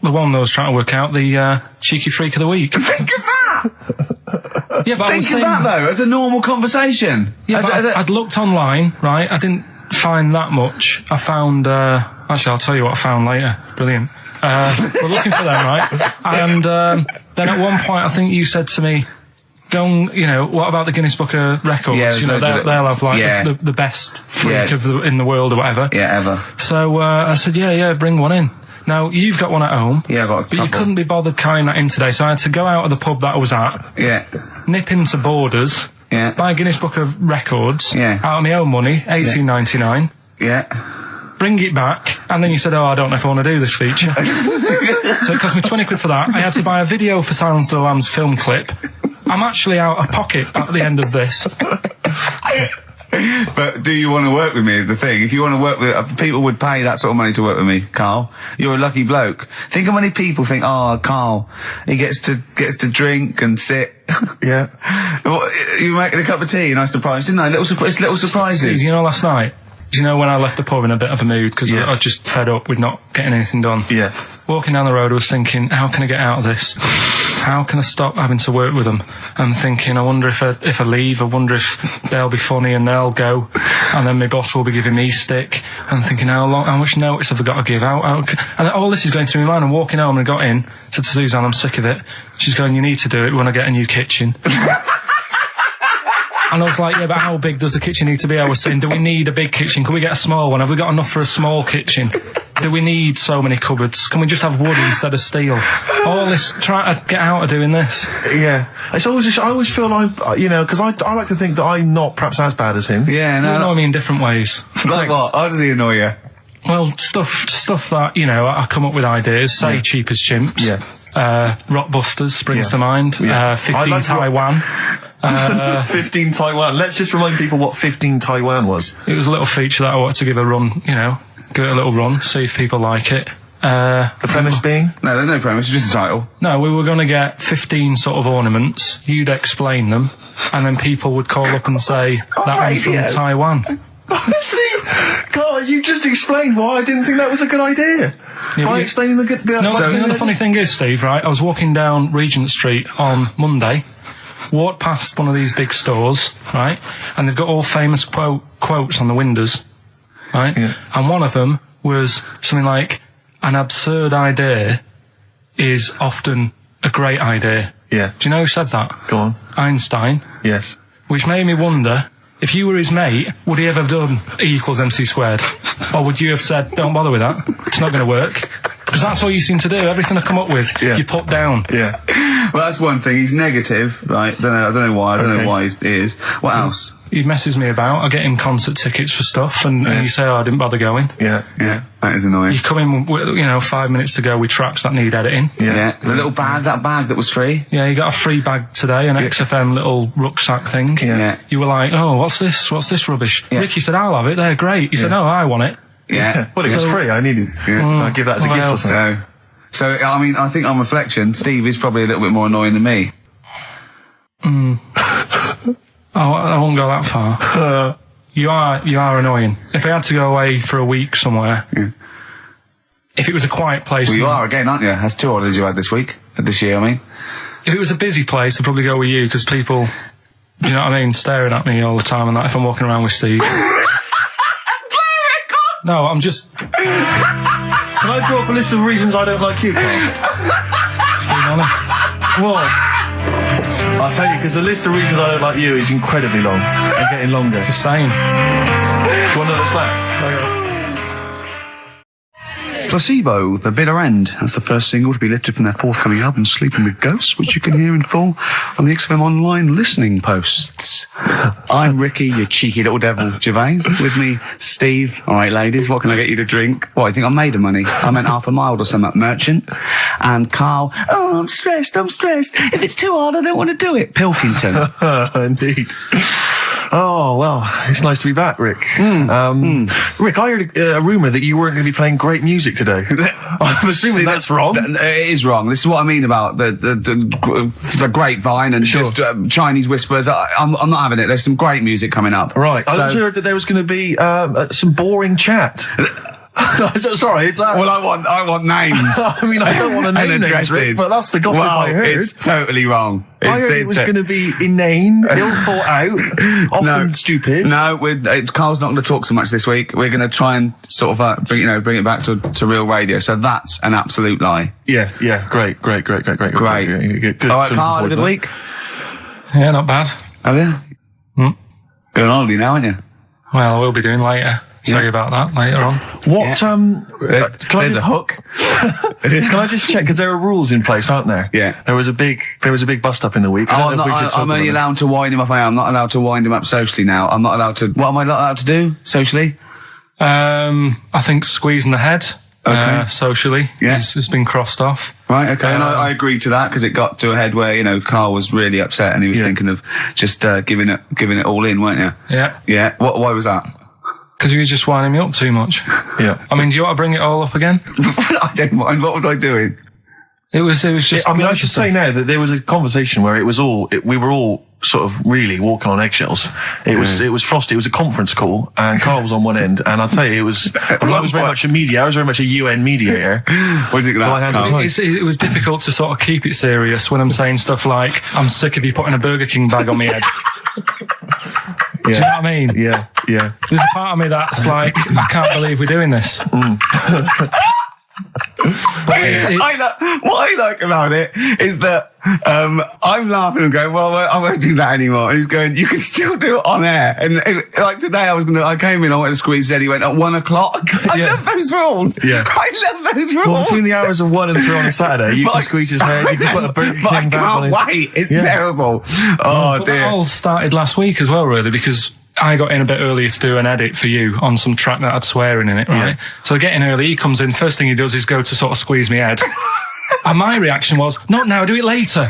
the one that I was trying to work out, the cheeky freak of the week. Think of that! Yeah, but Think of that, though, as a normal conversation. Yeah, but I'd looked online, right? I didn't find that much. I found Actually, I'll tell you what I found later. Brilliant. We're looking for them, right? And then at one point, I think you said to me, go and, what about the Guinness Book of Records? Yeah, they'll have like the best freak in the world or whatever. Yeah, ever. So I said, yeah, bring one in. Now, you've got one at home. Yeah, I've got a couple. But you couldn't be bothered carrying that in today, so I had to go out of the pub that I was at. Yeah. Nip into Borders. Yeah. Buy a Guinness Book of Records. Yeah. Out of my own money, $18.99. Yeah. Bring it back, and then you said, I don't know if I want to do this feature. So it cost me 20 quid for that. I had to buy a video for Silence of the Lambs film clip. I'm actually out of pocket at the end of this. But do you want to work with me is the thing. If you want to work with... people would pay that sort of money to work with me, Carl. You're a lucky bloke. Think how many people think, Carl, he gets to drink and sit. Yeah. Well, you making a cup of tea and I surprised, didn't I? Little surprises. Steve, last night, when I left the pub in a bit of a mood because I was just fed up with not getting anything done. Yeah. Walking down the road, I was thinking, how can I get out of this? How can I stop having to work with them? I'm thinking, I wonder if I leave, I wonder if they'll be funny and they'll go, and then my boss will be giving me stick. I'm thinking, how much notice have I got to give out? And all this is going through my mind. I'm walking home and I got in, said to Suzanne, I'm sick of it. She's going, you need to do it when I get a new kitchen. And I was like, yeah, but how big does the kitchen need to be? I was saying, do we need a big kitchen? Can we get a small one? Have we got enough for a small kitchen? Do we need so many cupboards? Can we just have wood instead of steel? All this, trying to get out of doing this. Yeah. I always feel like, because I like to think that I'm not perhaps as bad as him. Yeah, no. You annoy me in different ways. Like what? How does he annoy you? Well, stuff that, I come up with ideas, say Cheap as Chimps. Yeah. Rockbusters springs to mind. Yeah. 15 Taiwan. 15 Taiwan. Let's just remind people what 15 Taiwan was. It was a little feature that I wanted to give a run, give it a little run, see if people like it. The premise being? No, there's no premise, it's just a title. No, we were going to get 15 sort of ornaments, you'd explain them, and then people would call up and say, that one's from Taiwan. See? God, you just explained why I didn't think that was a good idea. Yeah, by explaining the good... the funny thing is, Steve, right, I was walking down Regent Street on Monday, walked past one of these big stores, right, and they've got all famous quotes on the windows, right, and one of them was something like, an absurd idea is often a great idea. Yeah. Do you know who said that? Go on. Einstein. Yes. Which made me wonder, if you were his mate, would he ever have done E equals MC squared? Or would you have said, don't bother with that, it's not going to work? Because that's all you seem to do, everything I come up with, you put down. Yeah. Well, that's one thing, he's negative, right? I don't know why he is. What else? He messes me about, I get him concert tickets for stuff, and you say, I didn't bother going. Yeah. That is annoying. You come in with, 5 minutes to go with tracks that need editing. Yeah. The little bag, that bag that was free. Yeah, you got a free bag today, an XFM little rucksack thing. Yeah. You were like, what's this rubbish? Yeah. Ricky said, I'll have it, they're great. He said, no, I want it. Yeah. Well, it was free, I needed it. I'll give that as a gift or something. So, I mean, I think on reflection, Steve is probably a little bit more annoying than me. I won't go that far. You are annoying. If I had to go away for a week somewhere, if it was a quiet place... Well, you are again, aren't you? That's 2 holidays you had this year, I mean. If it was a busy place, I'd probably go with you, because people, do you know what I mean, staring at me all the time and that if I'm walking around with Steve. No, I'm just... Can I draw up a list of reasons I don't like you, Carl? Just being honest. What? I'll tell you, because the list of reasons I don't like you is incredibly long and getting longer. Just saying. Do you want another slap? Placebo, The Bitter End. That's the first single to be lifted from their forthcoming album, Sleeping with Ghosts, which you can hear in full on the XFM Online listening posts. I'm Ricky, you cheeky little devil, Gervais. With me, Steve. All right, ladies, what can I get you to drink? What, you think I'm made of money? I meant half a mile or something, merchant. And Karl, I'm stressed. If it's too hard, I don't want to do it. Pilkington. Indeed. Oh, well, it's nice to be back, Rick. Rick, I heard a rumour that you weren't going to be playing great music today. I'm assuming that's wrong. It is wrong. This is what I mean about the grapevine and just Chinese whispers. I'm not having it. There's some great music coming up. Right. I also heard that there was going to be some boring chat. Sorry, it's that. Well, I want names. I mean, I don't want to name names, Rick, but that's the gossip I heard. It's totally wrong. I heard it was going to be inane, ill thought out, often stupid. No, Carl's not going to talk so much this week. We're going to try and sort of bring it back to real radio. So that's an absolute lie. Yeah, great. Good. All right, Carl, had a good week. Yeah, not bad. Have you? Going on holiday now, aren't you? Well, I will be doing later. Tell you about that later on. What? There's a hook. Can I just check? Because there are rules in place, aren't there? Yeah. There was a big bust up in the week. I'm only allowed to wind him up. I'm not allowed to wind him up socially now. I'm not allowed to. What am I not allowed to do socially? I think squeezing the head. Socially, has been crossed off. Right, okay, and I agreed to that because it got to a head where Carl was really upset and he was thinking of just giving it all in, weren't you? Yeah. Yeah. Why was that? Because you were just winding me up too much. Yeah. I mean, do you want to bring it all up again? I don't mind. What was I doing? It was just. I mean, I should say now that there was a conversation where we were all sort of really walking on eggshells. It was frosty. It was a conference call, and Carl was on one end. And I'll tell you, I was very much a media. I was very much a UN mediator. What do you think it was difficult to sort of keep it serious when I'm saying stuff like, "I'm sick of you putting a Burger King bag on my head." Do you know what I mean? Yeah. There's a part of me that's like, I can't believe we're doing this. What I like about it is that I'm laughing and going, well, I won't do that anymore. And he's going, you can still do it on air. And like today, I came in, I went to squeeze Eddie, went at 1 o'clock. I love those rules. Yeah. I love those rules. Well, between the hours of 1 and 3 on a Saturday, you can squeeze his head, you can put a Burger King back on his... I can't wait. It's terrible. Oh, dear. That all started last week as well, really, because I got in a bit earlier to do an edit for you on some track that had swearing in it, right? Yeah. So I get in early, he comes in, first thing he does is go to sort of squeeze me head. And my reaction was, not now, do it later.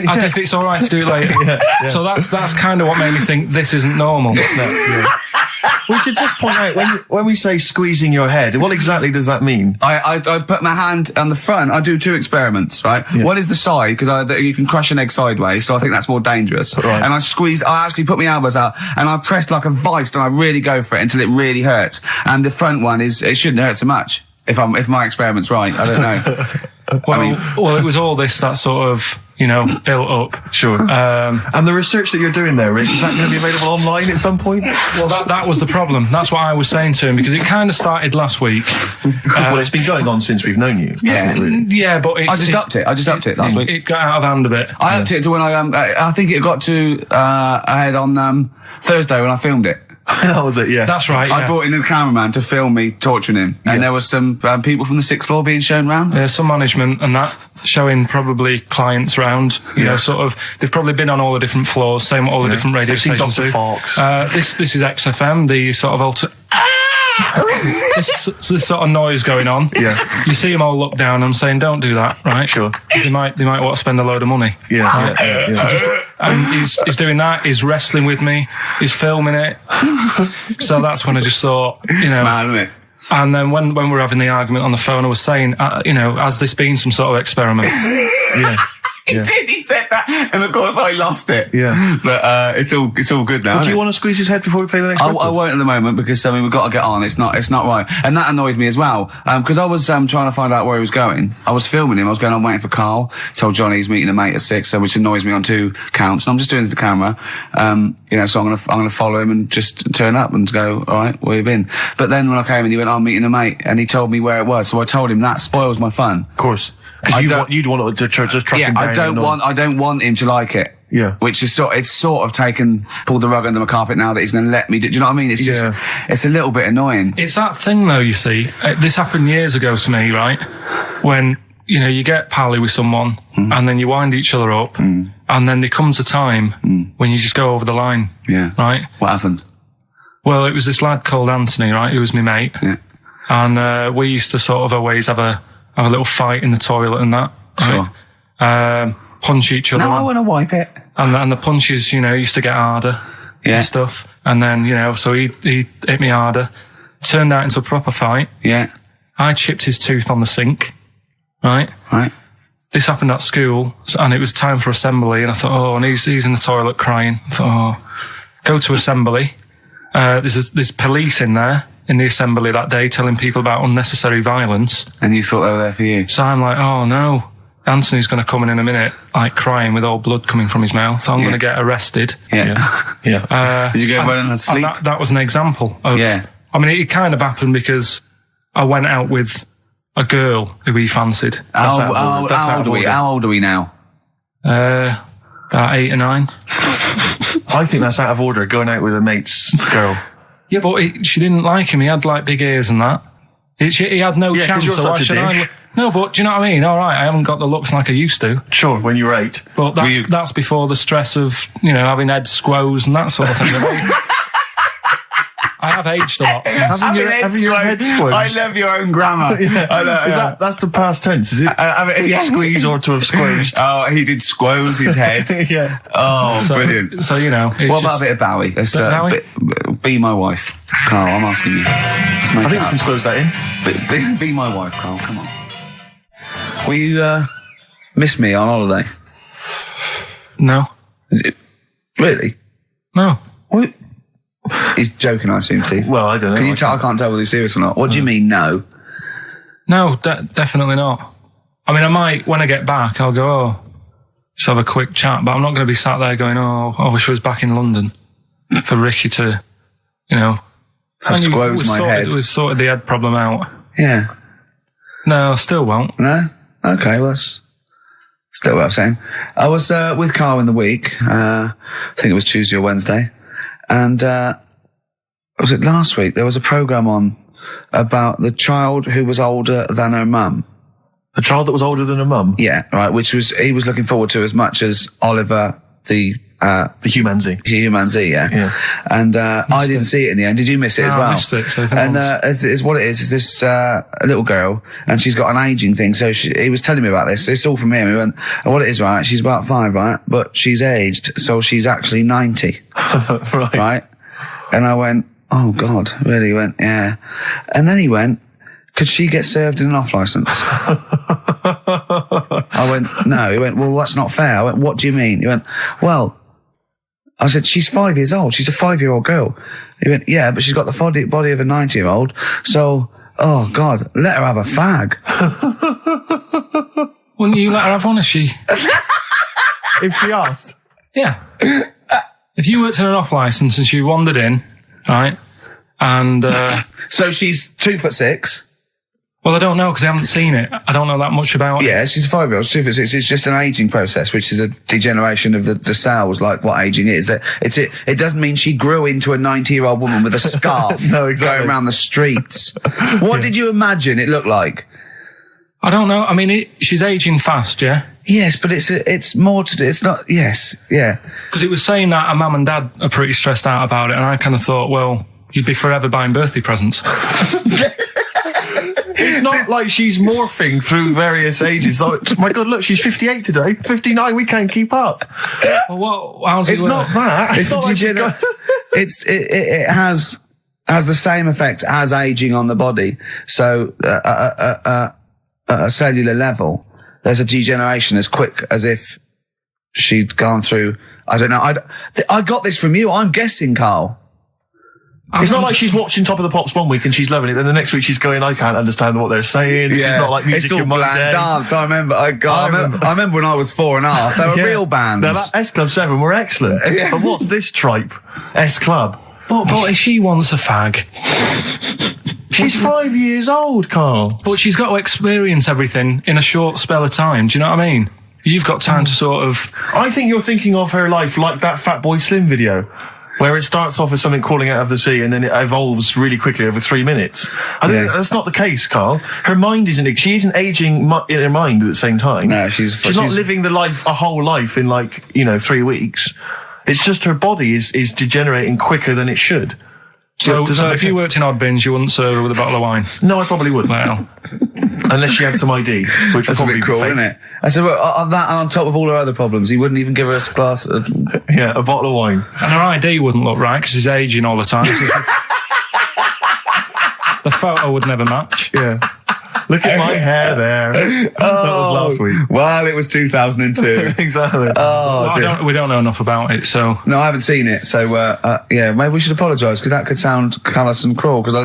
As if it's all right to do it later. Yeah. So that's kind of what made me think this isn't normal. We should just point out, when we say squeezing your head, what exactly does that mean? I put my hand on the front. I do 2 experiments, right? Yeah. One is the side, because you can crush an egg sideways, so I think that's more dangerous. Right. And I actually put my elbows out, and I press like a vice, and I really go for it until it really hurts. And the front one it shouldn't hurt so much, if my experiment's right. I don't know. Well, it was all this that sort of, built up. Sure. And the research that you're doing there, Rick, is that going to be available online at some point? Well, that was the problem. That's what I was saying to him, because it kind of started last week. Well, it's been going on since we've known you. Yeah, really? Yeah, but I just upped it last week. It got out of hand a bit. I upped it to when I think it got to ahead on Thursday when I filmed it. That was it, yeah. That's right, yeah. I brought in a cameraman to film me torturing him. And there was some people from the 6th floor being shown round. Yeah, some management and that, showing probably clients round. Sort of, they've probably been on all the different floors, saying what all the different radio stations do. This is XFM, the sort of this sort of noise going on. Yeah. You see them all look down and saying, don't do that, right? Sure. They might want to spend a load of money. Yeah. Right? Yeah. And he's doing that, he's wrestling with me, he's filming it. So that's when I just thought, It's mad, isn't it? And then when we were having the argument on the phone, I was saying, has this been some sort of experiment? Yeah. He did. He said that, and of course I lost it. Yeah, but it's all good now. Do you want to squeeze his head before we play the next? I won't at the moment because we've got to get on. It's not right, and that annoyed me as well. Because I was trying to find out where he was going. I was filming him. I was going on waiting for Carl. Told Johnny he's meeting a mate at 6, which annoys me on 2 counts. And I'm just doing it to the camera. So I'm gonna follow him and just turn up and go, all right, where you been? But then when I came in, he went, I'm meeting a mate, and he told me where it was. So I told him that spoils my fun. Of course. Because you'd want to just track him down. I don't want him to like it. Yeah. Which is pulled the rug under my carpet now that he's going to let me do you know what I mean? It's just, it's a little bit annoying. It's that thing though, you see. This happened years ago to me, right? When, you get pally with someone and then you wind each other up and then there comes a time when you just go over the line. Yeah. Right? What happened? Well, it was this lad called Anthony, right? He was my mate. Yeah. And, we used to sort of always have a little fight in the toilet and that. Sure. Right? Punch each other. No, I want to wipe it. And the punches, used to get harder. Yeah. And stuff. And then, so he hit me harder. Turned out into a proper fight. Yeah. I chipped his tooth on the sink. Right? Right. This happened at school, and it was time for assembly, and I thought, and he's in the toilet crying. I thought, go to assembly. There's police in there, in the assembly that day telling people about unnecessary violence. And you thought they were there for you? So I'm like, oh no, Anthony's going to come in a minute, like crying with all blood coming from his mouth. I'm going to get arrested. Yeah. Did you go running and sleep? And that was an example of... Yeah. I mean, it kind of happened because I went out with a girl who he fancied. How old are we now? About 8 or 9. I think that's out of order, going out with a mate's girl. Yeah, but she didn't like him. He had like big ears and that. He had no chance. You're so why such a should I? dish. No, but do you know what I mean? All right, I haven't got the looks like I used to. Sure, when you were 8. But that's before the stress of, having head squoes and that sort of thing. I have aged a lot since. Having your head squeezed. I love your own grammar. That's the past tense, is it? Squeeze or to have squeezed. Oh, he did squoze his head. Yeah. Oh, brilliant. So, what about a bit of Bowie? Let's, be my wife. Carl, I'm asking you. I think we can squeeze that in. Be my wife, Carl, come on. Will you miss me on holiday? No. Really? No. What? He's joking, I assume, Steve. Well, I don't know. Can you tell? I can't tell whether he's serious or not. What do you mean, no? No, definitely not. I mean, I might, when I get back, I'll go, just have a quick chat, but I'm not going to be sat there going, I wish I was back in London for Ricky to, I've squozed my head. We've sorted the head problem out. Yeah. No, I still won't. No? Okay, well, that's still what I'm saying. I was with Carl in the week. I think it was Tuesday or Wednesday. And was it last week? There was a programme on about the child who was older than her mum. A child that was older than her mum? Yeah, right, he was looking forward to as much as Oliver, the Humanzee. Humanzee, yeah. And I didn't see it in the end. Did you miss it as well? I missed it. So and is what it is this a little girl, and she's got an ageing thing. So he was telling me about this. It's all from him. He went, and what it is, right? She's about 5, right? But she's aged, so she's actually 90. Right? And I went, oh God, really? He went, yeah. And then he went, could she get served in an off licence? I went, no. He went, well, that's not fair. I went, what do you mean? He went, well, I said, she's 5 years old. She's a 5-year-old girl. He went, yeah, but she's got the body of a 90-year-old. So, oh God, let her have a fag. Wouldn't you let her have one if she... if she asked? Yeah. If you worked in an off licence and she wandered in, right, and... so she's 2'6". Well, I don't know because I haven't seen it. I don't know that much about it. Yeah, she's a 5-year-old. She's 2'6". It's just an ageing process, which is a degeneration of the cells, like what ageing is. It doesn't mean she grew into a 90-year-old woman with a scarf no, exactly. going around the streets. What did you imagine it looked like? I don't know. I mean, she's ageing fast, yeah? Yes, but it's more to do. It's not, yes, yeah. Because it was saying that her mum and dad are pretty stressed out about it, and I kind of thought, well, you'd be forever buying birthday presents. It's not like she's morphing through various ages. Like, my God, look, she's 58 today. 59, we can't keep up. Well, how's it It's work? not that. It's not like it has the same effect as aging on the body. So, at a cellular level, there's a degeneration as quick as if she'd gone through, I don't know. I got this from you. I'm guessing, Carl. It's not like she's watching Top of the Pops one week and she's loving it, then the next week she's going, I can't understand what they're saying. It's not like music it's all in my bland day. dance. I remember. I remember when I was 4.5. They were real bands. Now, that S Club 7 were excellent. Yeah. But what's this tripe? S Club. But if she wants a fag... She's 5 years old, Carl. But she's got to experience everything in a short spell of time. Do you know what I mean? You've got time to sort of... I think you're thinking of her life like that Fatboy Slim video, where it starts off as something crawling out of the sea and then it evolves really quickly over 3 minutes. I think that's not the case, Carl. Her mind she isn't aging in her mind at the same time. No, she's not living a whole life in 3 weeks. It's just her body is degenerating quicker than it should. So if you worked in Odd Bins, you wouldn't serve her with a bottle of wine? No, I probably wouldn't. Well, unless she had some ID, which would probably be cruel, isn't it? I said, well, on that and on top of all her other problems, he wouldn't even give her a glass of... Yeah, a bottle of wine. And her ID wouldn't look right because she's aging all the time. The photo would never match. Yeah. Look at my hair there. That was last week. Well, it was 2002. Exactly. Oh, we don't know enough about it, so... No, I haven't seen it, so, yeah, maybe we should apologise, because that could sound callous and cruel, because I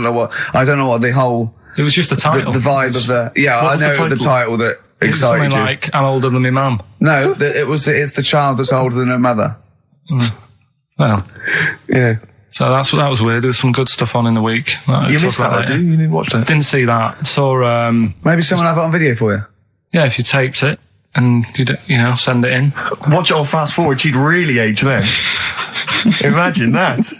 don't know what the whole... It was just the title. The vibe of the... Yeah, I know it was the title that excited something you. like, I'm older than my mum. No, it's the child that's older than her mother. Well... Yeah. So that was weird. There was some good stuff on in the week. You missed that, did you? You didn't watch that? Didn't see that. Saw... Maybe someone have it on video for you? Yeah, if you taped it and, send it in. Watch it on fast forward, she'd really age then. Imagine that.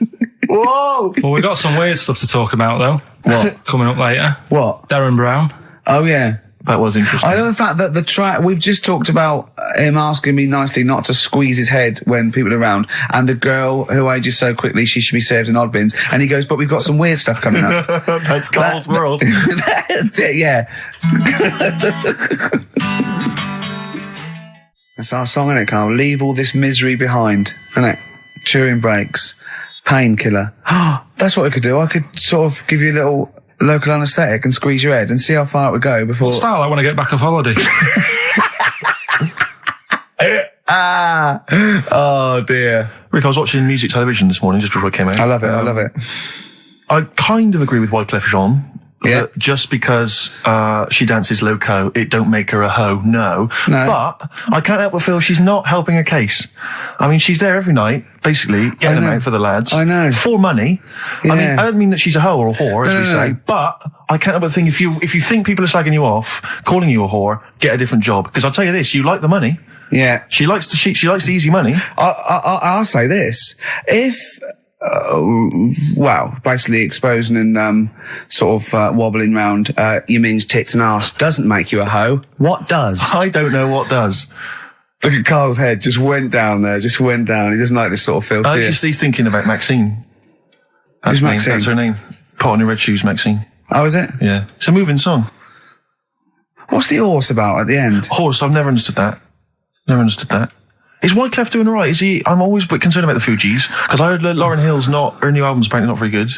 Whoa! Well, we've got some weird stuff to talk about, though. What? Coming up later. What? Darren Brown. Oh, yeah. That was interesting. I know the fact that the track, we've just talked about him asking me nicely not to squeeze his head when people are around, and a girl who ages so quickly she should be served in odd bins, and he goes, but we've got some weird stuff coming up. That's Carl's world. Yeah. That's our song, isn't it, Carl? Leave all this misery behind, isn't it? Touring breaks, painkiller. That's what I could do. I could sort of give you a little local anaesthetic and squeeze your head and see how far it would go before... Style, I want to get back off holiday. Oh dear. Rick, I was watching music television this morning just before I came out. I love it. I kind of agree with Wyclef Jean. Yeah. That just because she dances loco, it don't make her a hoe. No. But I can't help but feel she's not helping her case. I mean, she's there every night, basically, getting them out for the lads. I know. For money. Yeah. I mean, I don't mean that she's a hoe or a whore, as we say, but I can't help but think if you think people are slagging you off, calling you a whore, get a different job. Because I'll tell you this, you like the money. Yeah. She likes the easy money. I'll say this. If... basically exposing and sort of wobbling round your minge, tits and arse doesn't make you a hoe. What does? I don't know what does. Look at Carl's head, just went down there, He doesn't like this sort of filth. He's thinking about Maxine. Who's Maxine? That's her name. Pot on your red shoes, Maxine. Oh, is it? Yeah. It's a moving song. What's the horse about at the end? Horse, I've never understood that. Is Wyclef doing alright? Is he? I'm always a bit concerned about the Fugees, because I heard Lauryn Hill's her new album's apparently not very good.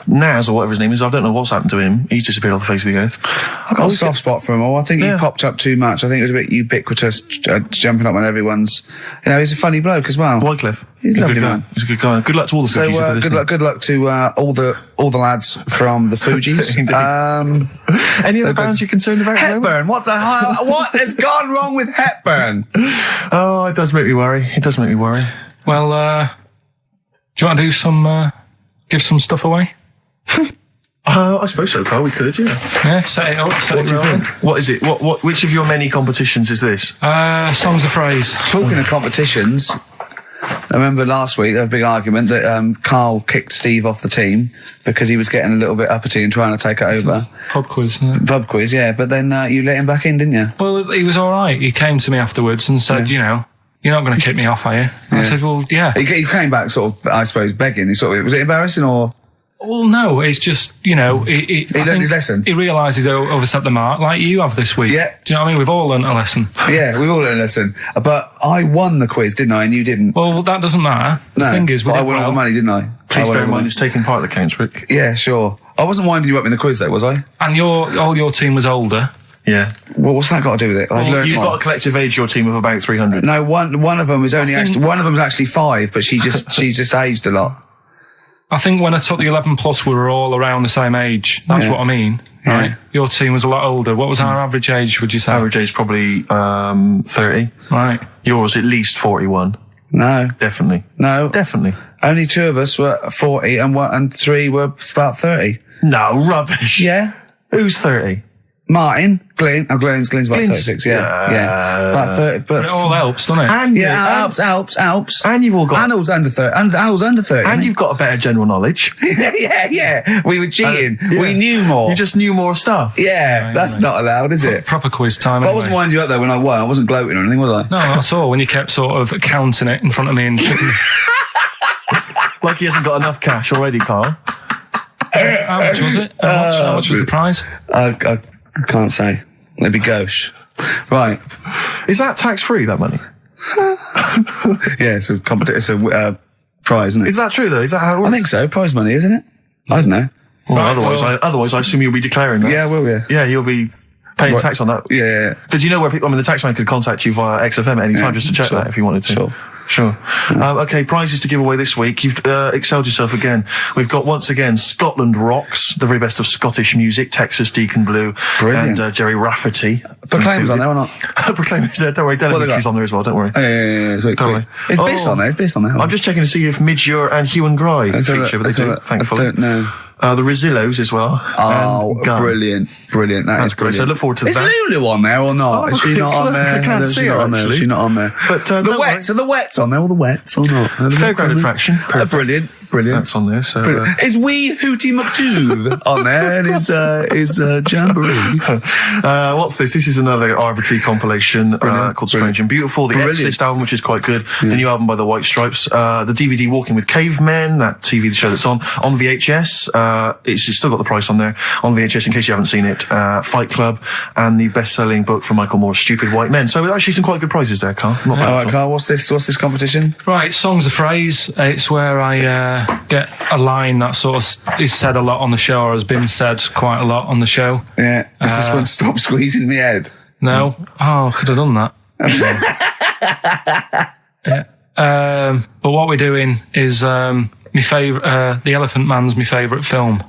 Nas, or whatever his name is, I don't know what's happened to him. He's disappeared off the face of the earth. I've got a soft spot for him all. I think he popped up too much. I think it was a bit ubiquitous, jumping up on everyone's... he's a funny bloke as well. Wyclef. He's a lovely man. He's a good guy. Good luck to all the Fugees. So, good luck to all the lads from the Fugees. Any other bands you're concerned about? Hepburn. What the hell? What has gone wrong with Hepburn? Oh, it does make me worry. Well, do you want to do give some stuff away? I suppose so, Carl. We could, yeah. Yeah, set it up, What do you think? What is it? Which of your many competitions is this? Songs of Phrase. Talking of competitions, I remember last week there was a big argument that Carl kicked Steve off the team because he was getting a little bit uppity and trying to take it over. Pub quiz, isn't it? Pub quiz, yeah. But then you let him back in, didn't you? Well, he was all right. He came to me afterwards and said, you're not going to kick me off, are you? And I said, well, yeah. He came back sort of, I suppose, begging. Was it embarrassing or...? Well, no, it's just, he learned his lesson. He realises he overstepped the mark, like you have this week. Yeah. Do you know what I mean? We've all learnt a lesson. Yeah, we've all learnt a lesson. But I won the quiz, didn't I? And you didn't. Well, that doesn't matter. The thing is, I won all the money, didn't I? Please bear in mind it's taking part that counts, Rick. Yeah, sure. I wasn't winding you up in the quiz, though, was I? And all your team was older. Yeah. Well, what's that got to do with it? You've got a collective age, your team, of about 300. No, one of them was one of them was actually 5, but she just aged a lot. I think when I took the 11 plus, we were all around the same age. That's what I mean, right? Yeah. Your team was a lot older. What was our average age, would you say? Average age probably 30. Right. Yours at least 41. No. Definitely. No. Definitely. Only 2 of us were 40 and 3 were about 30. No, rubbish. Yeah. Who's 30? Martin, Glenn's about 36, yeah. About 30, but it all helps, doesn't it? And helps. And you've all got... Anil's under 30. Anil's under 30. And you've got a better general knowledge. yeah. We were cheating. We knew more. You just knew more stuff. Yeah, that's not allowed, is it? Proper quiz time, But I wasn't winding you up, though, when I won. I wasn't gloating or anything, was I? No, that's all. When you kept sort of counting it in front of me and... Like he hasn't got enough cash already, Carl. How much was it? How much was the prize? I can't say. It'd be gauche. Right. Is that tax-free, that money? Yeah, it's a prize, isn't it? Is that true, though? Is that how it works? I think so. Prize money, isn't it? I don't know. Well, otherwise I assume you'll be declaring that. Yeah, I will, yeah. Yeah, you'll be Paying tax on that? Yeah. Because you know where people, the taxman could contact you via XFM at any time just to check that if you wanted to. Sure. Okay, prizes to give away this week. You've excelled yourself again. We've got, once again, Scotland Rocks, the very best of Scottish music, Texas Deacon Blue, brilliant. And Jerry Rafferty. Proclaim's on there or not? Proclaim's there, don't worry. Delegate's on there as well, don't worry. Yeah, it's don't worry. It's Biss on there, it's Biss on there. I'm just checking to see if Midge and Hugh and Gry feature, but they do, thankfully. I don't know. The Rosillos as well. Oh, brilliant. That's great. So I look forward to that. Is Lulu on there or not? Is she not on there? I can't see her, actually. Is she not on there? But the Wets, are the Wets on there or the Wets or not? Fairground attraction. Brilliant. That's on there. So is Wee Hootie McDoove on there? And is Jamboree? What's this? This is another arbitrary compilation called Strange and Beautiful. The X-List album, which is quite good. The new album by the White Stripes. The DVD Walking with Cavemen, that TV show that's on VHS. It's still got the price on there on VHS in case you haven't seen it. Fight Club and the best-selling book from Michael Moore's Stupid White Men. So actually some quite good prizes there, Carl. Not bad. All right, Carl. What's this competition? Right, Song's a Phrase. It's where I get a line that sort of is said a lot on the show or has been said quite a lot on the show. Yeah. Is this one Stop Squeezing Me Head? No. Oh, I could have done that. Yeah. But what we're doing is my favourite. The Elephant Man's my favourite film.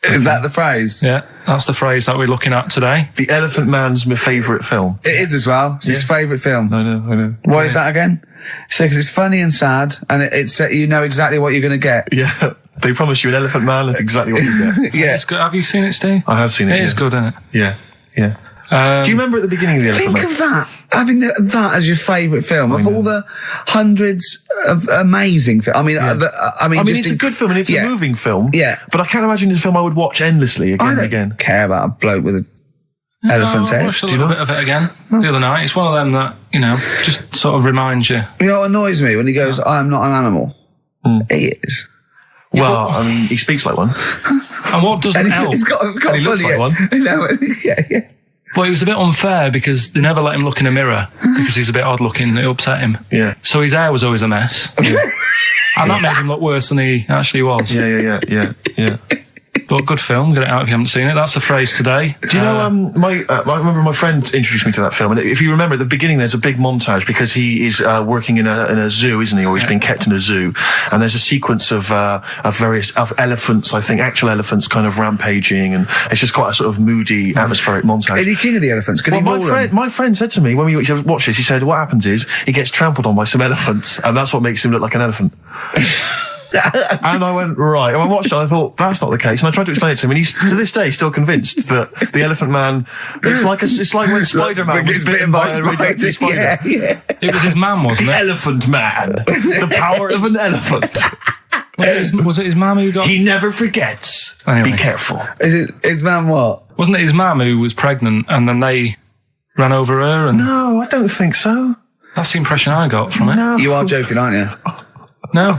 Is that the phrase? Yeah, that's the phrase that we're looking at today. The Elephant Man's my favourite film. It is as well. It's his favourite film. I know. What is that again? So, because it's funny and sad, and it's you know exactly what you're going to get. Yeah, they promise you an Elephant Man. That's exactly what you get. Yeah, it's good. Have you seen it, Steve? I have seen it. It is good, isn't it? Yeah. Do you remember at the beginning of the Elephant Man? Think of that. Having that as your favourite film of all the hundreds of amazing films. I mean, it's a good film and it's a moving film. Yeah, but I can't imagine it's a film I would watch endlessly again and again. I don't care about a bloke with a elephant's head. I watched a little bit of it again the other night. It's one of them that, just sort of reminds you. You know what annoys me? When he goes, I am not an animal. He is. Well, he speaks like one. And what doesn't help? He looks like one. Yeah. But it was a bit unfair because they never let him look in a mirror because he's a bit odd looking. It upset him. Yeah. So his hair was always a mess. And that made him look worse than he actually was. Yeah. But good film. Get it out if you haven't seen it. That's the phrase today. Do you know, I remember my friend introduced me to that film, and if you remember at the beginning there's a big montage because he is working in a zoo, isn't he? Or he's being kept in a zoo. And there's a sequence of various elephants, I think, actual elephants kind of rampaging, and it's just quite a sort of moody, atmospheric montage. Is he king of the elephants? Could he my friend said to me when we watched this, he said, what happens is he gets trampled on by some elephants, and that's what makes him look like an elephant. And I went, right. And I watched it and I thought, that's not the case. And I tried to explain it to him, and he's, to this day, still convinced that the Elephant Man, it's like when Spider-Man was bitten by a radioactive spider. Yeah. It was his man, wasn't it? Elephant Man. The power of an elephant. Was it his mum who got... He never forgets. Anyway. Be careful. Is it his mum what? Wasn't it his mum who was pregnant and then they ran over her and... No, I don't think so. That's the impression I got from it. No. You are joking, aren't you? No.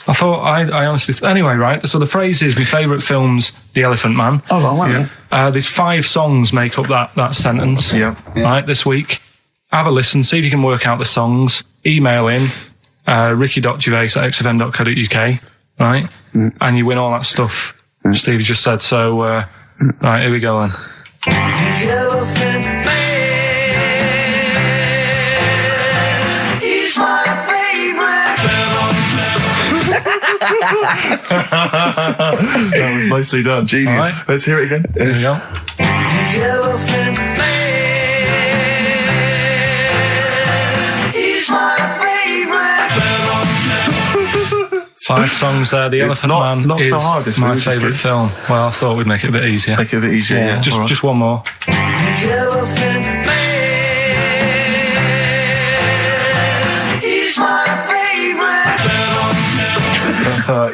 I thought, I honestly... Anyway, right, so the phrase is, my favourite film's The Elephant Man. Oh, well, wait a minute. There's 5 songs make up that sentence. Yeah. Right, this week. Have a listen, see if you can work out the songs. Email in, ricky.gervais@xfm.co.uk, right? And you win all that stuff Steve just said. So, right, here we go then. The Elephant Man, he's my That was nicely done. Genius. Right. Let's hear it again. There we go. The Elephant Man, he's my favourite. 5 songs there. The Elephant Man not is so hard, this my favourite film. Well, I thought we'd make it a bit easier. Make it a bit easier, yeah. Just one more. The Elephant Man, he's my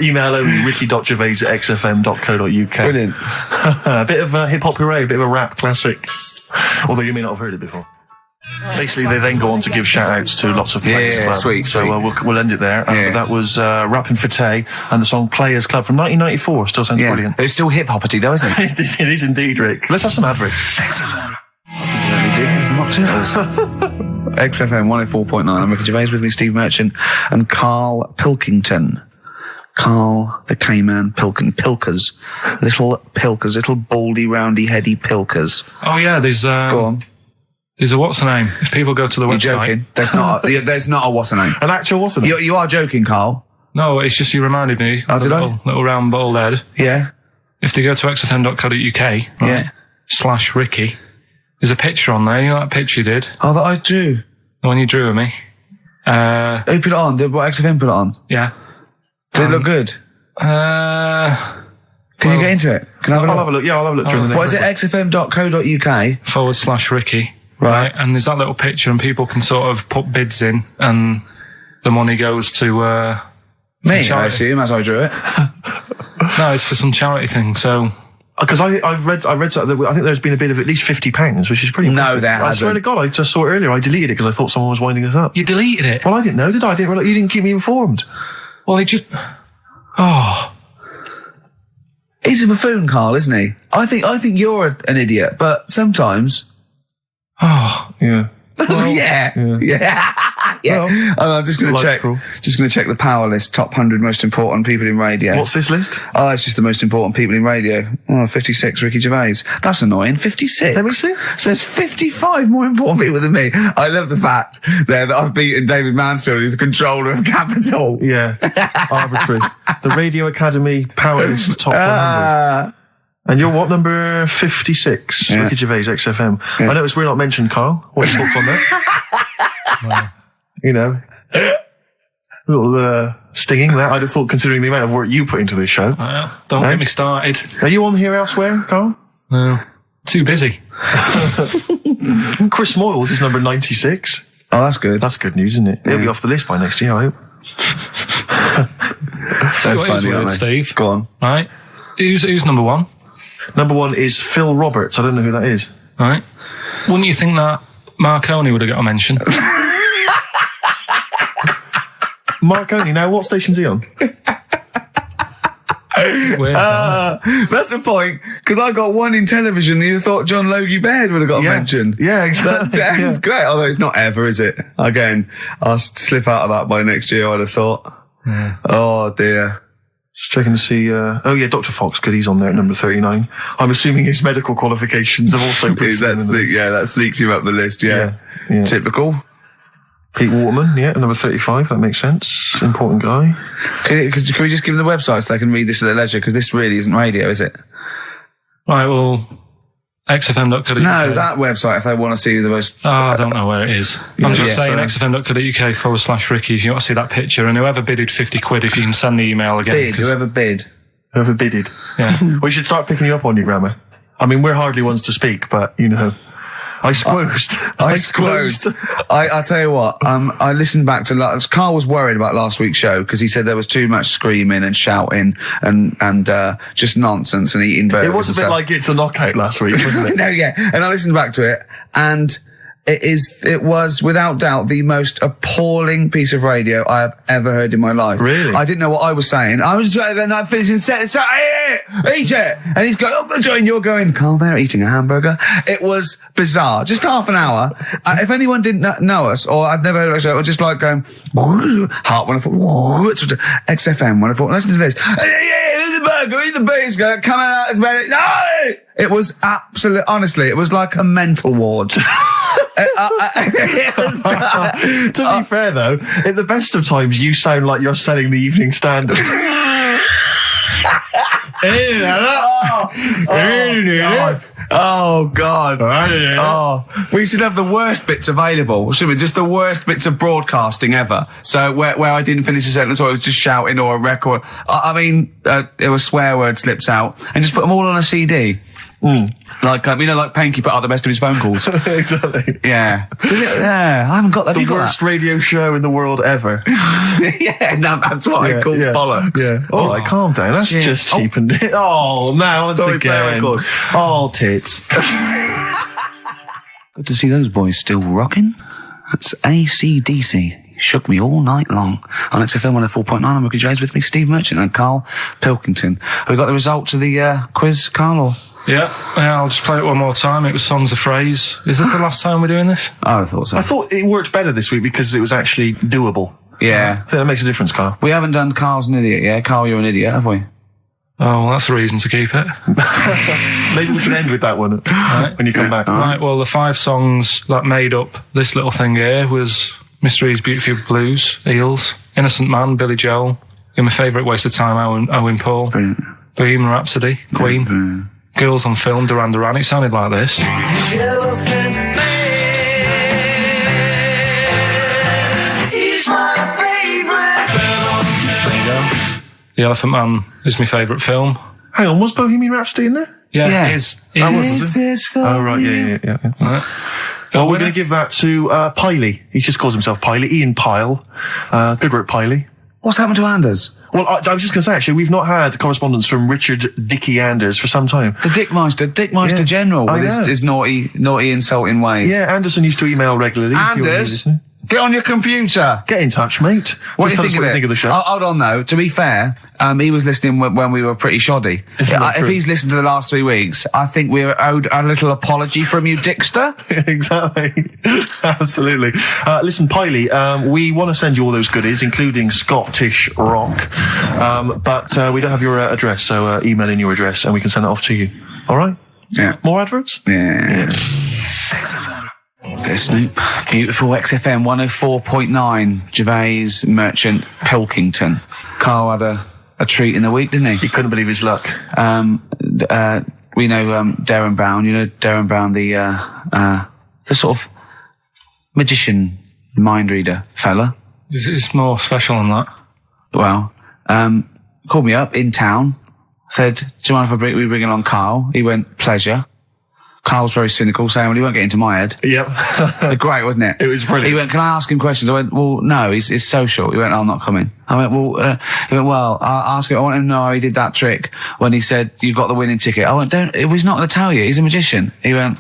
email only, ricky.gervais@xfm.co.uk. Brilliant. A bit of hip-hop hooray, a bit of a rap classic. Although you may not have heard it before. Basically, they then go on to give shout-outs to lots of Players Club. Sweet. So we'll end it there. That was Rappin' Fateh and the song Players Club from 1994. Still sounds brilliant. It's still hip-hoppity though, isn't it? It is indeed, Rick. Let's have some adverts. XFM 104.9. I'm Ricky Gervais, with me Steve Merchant and Karl Pilkington. Karl the K-Man Pilkers. Little Pilkers, little baldy, roundy, heady Pilkers. Oh yeah, there's Go on. There's a what's the name? If people go to the You're website. joking. There's not a what's the name. An actual what's the name? You are joking, Karl. No, it's just you reminded me. Oh, did I? Little round bald head. Yeah. If they go to xfm.co.uk, right, Yeah. /Ricky, there's a picture on there. You know that picture you did? Oh, that I drew. The one you drew of me. Who put it on? Did what XFM put it on? Yeah. Did it look good? Can you get into it? I'll have a look. Yeah, I'll have a look during the What is it? xfm.co.uk /Ricky. Right. And there's that little picture and people can sort of put bids in and the money goes to, me, charity. I assume, as I drew it. No, it's for some charity thing, so. Because I read something that I think there's been a bid of at least £50, which is pretty No, impressive. there I swear to hasn't. God, I just saw it earlier. I deleted it because I thought someone was winding us up. You deleted it? Well, I didn't know, did I? I didn't realize you didn't keep me informed. Well, it just. Oh. He's a buffoon, Karl, isn't he? I think you're an idiot, but sometimes. Oh. Yeah. Well, yeah. Well, I'm just going to check. cruel. Just going to check the power list. Top 100 most important people in radio. What's this list? Oh, it's just the most important people in radio. Oh, 56, Ricky Gervais. That's annoying. 56. Let me see. So there's 55 more important people than me. I love the fact there that I've beaten David Mansfield, who's the controller of Capital. Yeah. Arbitrary. The Radio Academy Power List Top 100. Ah. And you're what, number 56? Yeah. Ricky Gervais, XFM. Yeah. I noticed we're not mentioned, Karl. What's your thoughts on that? You know. A little stinging there. I'd have thought, considering the amount of work you put into this show. Don't get me started. Are you on here elsewhere, Karl? No. Too busy. Chris Moyles is number 96. Oh, that's good. That's good news, isn't it? He'll be off the list by next year, I hope. So What is funny, weird, aren't they? Steve? Go on. Right. Who's number one? Number 1 is Phil Roberts. I don't know who that is. Right. Wouldn't you think that Marconi would have got a mention? Marconi, now what station's he on? Weird, That's the point, because I got one in television and you thought John Logie Baird would have got a mention. Yeah, exactly. That's great, although it's not ever, is it? Again, I'll slip out of that by next year, I'd have thought. Yeah. Oh, dear. Just checking to see, oh yeah, Dr. Fox, good, he's on there at number 39. I'm assuming his medical qualifications have also put him in the list. That sneaks you up the list, yeah. Typical. Pete Waterman, yeah, number 35, that makes sense. Important guy. Can we just give them the website so they can read this at their leisure? Because this really isn't radio, is it? Right, well, xfm.co.uk. No, that website, if they want to see the most... Oh, I don't know where it is. I'm just saying xfm.co.uk /Ricky if you want to see that picture. And whoever bidded 50 quid, if you can send the email again. Whoever bid. Whoever bidded. Yeah. We should start picking you up on your grammar. I mean, we're hardly ones to speak, but, you know... I squoosed. I tell you what, I listened back to Karl was worried about last week's show because he said there was too much screaming and shouting and just nonsense and eating burgers. It was a bit like It's a Knockout last week, wasn't it? No, yeah. And I listened back to it and it was without doubt the most appalling piece of radio I have ever heard in my life. Really? I didn't know what I was saying. I was not finishing set. So, eat it! And he's going, oh, Joy, and you're going, Karl, they're eating a hamburger. It was bizarre. Just half an hour. If anyone didn't know us, or I'd never heard of us, it was just like going, heart when I thought, XFM when I thought, listen to this. Eat the burger, eat the burger, coming out as many. No! It was absolute, honestly, it was like a mental ward. To be fair, though, at the best of times, you sound like you're selling the Evening Standard. Oh God! Oh, we should have the worst bits available. Should we? Just the worst bits of broadcasting ever. So where I didn't finish a sentence or I was just shouting or a record. I mean, it was swear word slips out and just put them all on a CD. Like like Panky put out the best of his phone calls. Exactly. Yeah. Yeah. I haven't got that. The worst radio show in the world ever. Yeah. No, that's what I call bollocks. Yeah. All right, calm down. That's just cheapened it. Oh, now once again. Oh, tits. Good to see those boys still rocking. That's AC/DC. Shook me all night long. On XFM 104.9, I'm Ricky Gervais, with me, Steve Merchant and Karl Pilkington. Have we got the results of the quiz, Karl? Or? Yeah, I'll just play it one more time. It was Songs of Phrase. Is this the last time we're doing this? I thought so. I thought it worked better this week because it was actually doable. Yeah. I think that makes a difference, Carl. We haven't done Carl's an idiot, yeah? Carl, you're an idiot, have we? Oh, well, that's a reason to keep it. Maybe we can end with that one when you come back. Right, well, the 5 songs that made up this little thing here was Mr. E's Beautiful Blues, Eels, Innocent Man, Billy Joel, You're My Favourite Waste of Time, Owen Paul, Bohemian Rhapsody, Queen, Girls on Film, Duran Duran. It sounded like this. The Elephant Man is my favourite film. Hang on, was Bohemian Rhapsody in there? Yeah, it is. Oh, right, yeah. Right. Well, we're going to give that to Piley. He just calls himself Piley. Ian Pyle. Good work, Piley. What's happened to Anders? Well, I was just going to say, actually, we've not had correspondence from Richard Dickie Anders for some time. The Dickmeister General with his naughty, insulting ways. Yeah, Anderson used to email regularly. Anders, get on your computer. Get in touch, mate. What do you think of the show? Hold on, though. To be fair, he was listening when we were pretty shoddy. If he's listened to the last 3 weeks, I think we're owed a little apology from you, Dickster. Exactly. Absolutely. Listen, Piley, we want to send you all those goodies, including Scottish rock. But we don't have your address, so email in your address and we can send it off to you. All right? Yeah. More adverts? Yeah. Snoop. Beautiful XFM 104.9. Gervais, Merchant, Pilkington. Carl had a treat in the week, didn't he? He couldn't believe his luck. We know Darren Brown. You know Darren Brown, the sort of magician, mind reader fella. It's more special than that. Well, called me up in town. Said, do you mind if we bring along Carl? He went, pleasure. Carl's very cynical, saying, well, he won't get into my head. Yep. Great, wasn't it? It was brilliant. He went, can I ask him questions? I went, well, no, he's social. He went, I'm not coming. I went, well, he went, well, I'll ask him. I want him to know how he did that trick when he said, you got the winning ticket. I went, he's not going to tell you. He's a magician. He went,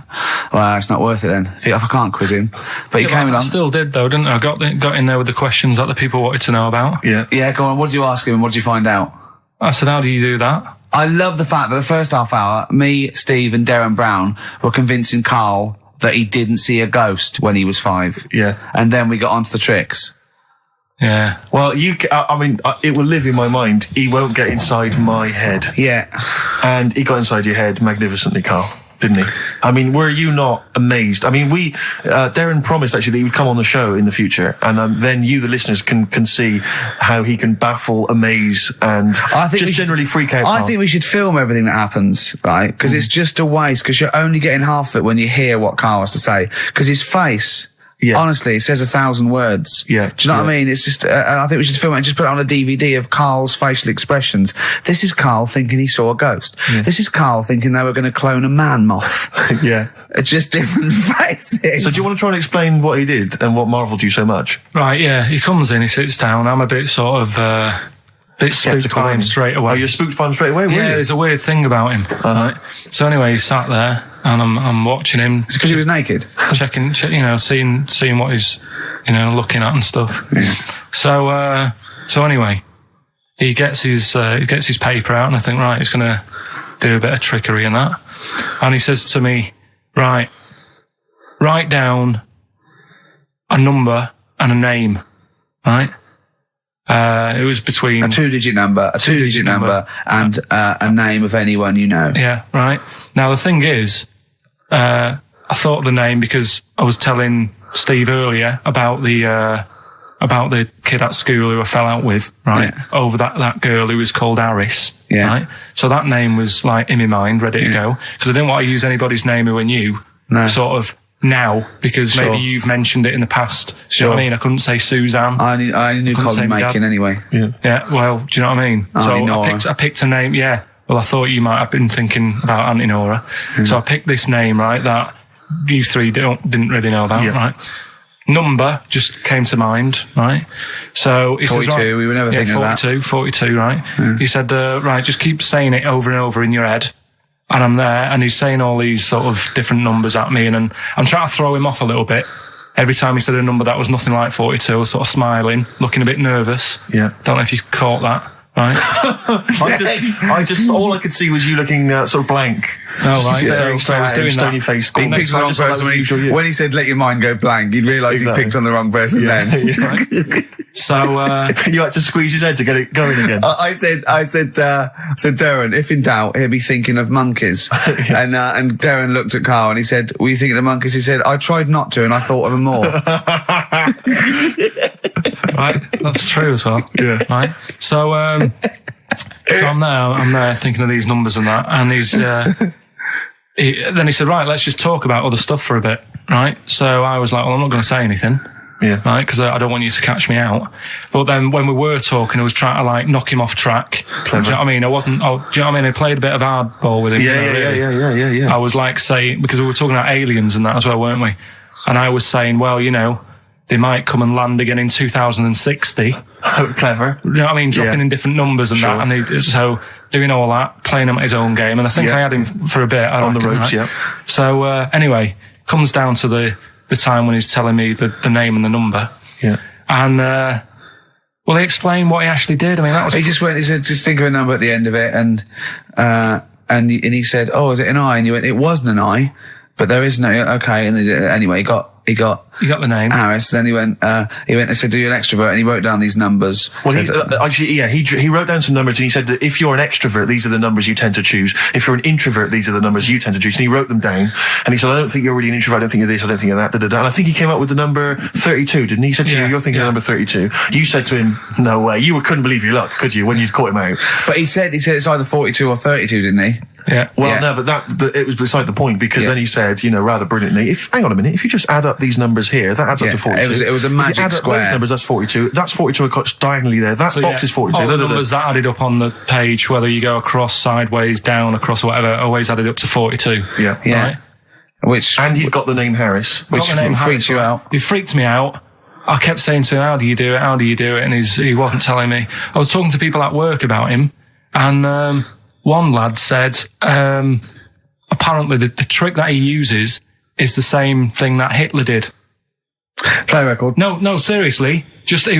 well, it's not worth it then. If I can't quiz him. But he came along. I still did though, didn't I? I got in there with the questions that the people wanted to know about. Yeah, go on. What did you ask him and what did you find out? I said, how do you do that? I love the fact that the first half hour, me, Steve and Darren Brown were convincing Carl that he didn't see a ghost when he was 5. Yeah. And then we got onto the tricks. Yeah. Well, it will live in my mind. He won't get inside my head. Yeah. And he got inside your head magnificently, Carl. Didn't he? I mean, were you not amazed? I mean, Darren promised actually that he would come on the show in the future, and then you, the listeners, can see how he can baffle, amaze, and generally freak out. I think we should film everything that happens, right? Because it's just a waste, because you're only getting half of it when you hear what Carl has to say. Because his face, honestly, it says 1,000 words. Yeah. Do you know what I mean? It's just, I think we should film it and just put it on a DVD of Carl's facial expressions. This is Carl thinking he saw a ghost. Yeah. This is Carl thinking they were going to clone a man moth. Yeah. It's just different faces. So do you want to try and explain what he did and what marvelled you so much? Right, yeah. He comes in, he sits down. I'm a bit sort of, bit spooked by him straight away. Oh, you're spooked by him straight away, were you? Yeah, there's a weird thing about him. Right? So anyway, he sat there, and I'm watching him. It's because he was naked? Checking, seeing what he's, looking at and stuff. Yeah. So anyway, he gets his paper out, and I think, right, he's gonna do a bit of trickery and that. And he says to me, right, write down a number and a name, right? It was between a two-digit number, and a name of anyone you know. Yeah, right. Now the thing is, I thought of the name because I was telling Steve earlier about the kid at school who I fell out with, right? Yeah. Over that girl who was called Aris, right? So that name was like in my mind, ready to go, because I didn't want to use anybody's name who I knew, sort of. Now, because maybe you've mentioned it in the past. Do you know what I mean? I couldn't say Suzanne. I knew Colin Makin anyway. Yeah, well, do you know what I mean? I picked a name, yeah. Well, I thought you might have been thinking about Auntie Nora. So I picked this name, right, that you three didn't really know about, right? Number just came to mind, right? So he 42, says, right, we were never thinking of that. 42, right? He said, right, just keep saying it over and over in your head. And I'm there, and he's saying all these sort of different numbers at me, and I'm trying to throw him off a little bit. Every time he said a number that was nothing like 42, I was sort of smiling, looking a bit nervous. Yeah. Don't know if you caught that, right? I just, all I could see was you looking sort of blank. No, right. So I was doing that. Stony-faced. He picked the wrong person when he said "let your mind go blank." You'd realise he picked on the wrong person then. Right. So you had to squeeze his head to get it going again. I said, Darren, if in doubt, he'll be thinking of monkeys. And Darren looked at Carl and he said, "Were you thinking of monkeys?" He said, "I tried not to, and I thought of them more." Right, that's true as well. Yeah. Right. So I'm there thinking of these numbers and that, and then he said, "Right, let's just talk about other stuff for a bit." Right. So I was like, "Well, I'm not going to say anything." Yeah. Right, because I don't want you to catch me out. But then when we were talking, I was trying to like knock him off track. Clever. Do you know what I mean? I wasn't. Oh, do you know what I mean? I played a bit of hardball with him. Yeah. I was like saying, because we were talking about aliens and that as well, weren't we? And I was saying, well, you know, they might come and land again in 2060. Oh, clever. You know what I mean? Dropping in different numbers and that. And so doing all that, playing him at his own game. And I think I had him for a bit. On the ropes, right? So anyway, comes down to the time when he's telling me the name and the number. Yeah. And, well, he explained what he actually did. I mean, that was... He said, just think of a number at the end of it, and he said, "Oh, is it an I?" And you went, "It wasn't an I, but there is no..." Okay, and anyway, he got the name. Harris. Then he went and said, "Do you an extrovert?" And he wrote down these numbers. Well, he wrote down some numbers and he said that if you're an extrovert, these are the numbers you tend to choose. If you're an introvert, these are the numbers you tend to choose. And he wrote them down and he said, "I don't think you're really an introvert. I don't think you're this. I don't think you're that." And I think he came up with the number 32, didn't he? He said to you, "You're thinking of number 32. You said to him, "No way." You couldn't believe your luck, could you, when you'd caught him out? But he said it's either 42 or 32, didn't he? Yeah. Well, no, but it was beside the point, because then he said, you know, rather brilliantly, hang on a minute, if you just add up these numbers here, that adds up to 42. It was a magic if you add square. Up those numbers, that's 42. That's 42 across diagonally there. That box is 42. All the numbers that added up on the page, whether you go across, sideways, down, across, whatever, always added up to 42. Yeah. Right? And you've got the name Harris, which freaks you out. It freaked me out. I kept saying to him, "How do you do it? How do you do it?" And he wasn't telling me. I was talking to people at work about him, and one lad said, apparently the trick that he uses is the same thing that Hitler did. Play record. No, seriously.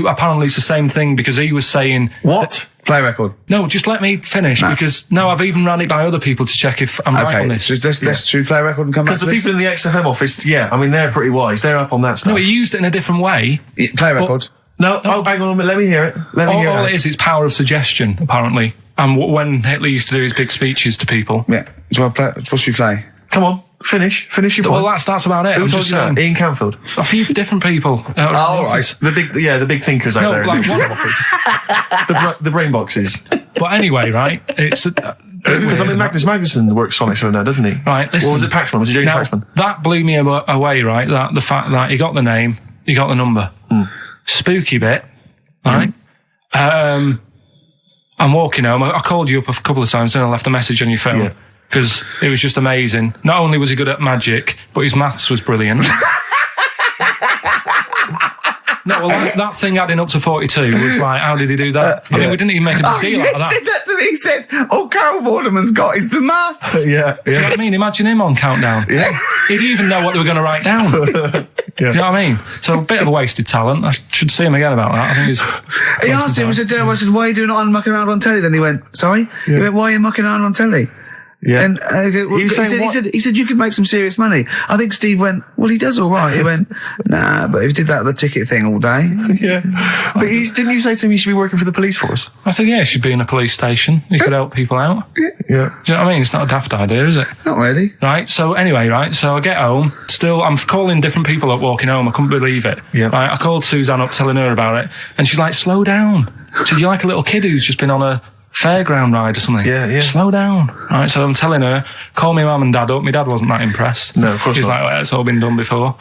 Apparently it's the same thing, because he was saying... What? Play record. No, just let me finish, because I've even ran it by other people to check if I'm right on this. So let's do play record and come back to this. Because the people in the XFM office, I mean, they're pretty wise. They're up on that stuff. No, he used it in a different way. Play record. No, hang on a minute. Let me hear it. All it is, it's power of suggestion, apparently. And when Hitler used to do his big speeches to people. Yeah. What should we play? Come on. Finish your point. Well, that's about it. Who told you that? Ian Canfield. A few different people. All right. The big thinkers out there in the office. The brain boxes. But anyway, right? It's because Magnus Magnusson works Sonic now, doesn't he? Right. Listen. Or was it Paxman? Was it James Paxman? That blew me away, right? That the fact that he got the name, he got the number. Spooky bit, right? I'm walking home. I called you up a couple of times and I left a message on your phone. Because it was just amazing. Not only was he good at magic, but his maths was brilliant. No, well, that thing adding up to 42 was like, how did he do that? I mean, we didn't even make a big deal out of that. He said that to me. He said, "All Carol Vorderman's got is the maths." Do you know what I mean? Imagine him on Countdown. Yeah. He'd even know what they were going to write down. Do you know what I mean? So a bit of a wasted talent. I should see him again about that. I think he asked him, I said, "Why are you doing it on mucking around on telly?" Then he went, "Sorry?" He went, "Why are you mucking around on telly?" Yeah. And he said you could make some serious money. I think Steve went, "Well, he does all right." He went, "Nah, but if he did that the ticket thing all day." Yeah. But didn't you say to him you should be working for the police force? I said, yeah, he should be in a police station. He could help people out. Yeah. Do you know what I mean? It's not a daft idea, is it? Not really. Right. So anyway, right. So I get home. Still, I'm calling different people up walking home. I couldn't believe it. Yeah. Right. I called Suzanne up telling her about it. And she's like, "Slow down." She said, "You're like a little kid who's just been on a fairground ride or something." Yeah. Slow down. Right, so I'm telling her, call me mum and dad up. My dad wasn't that impressed. No, of course He's not. like, well, it's all been done before.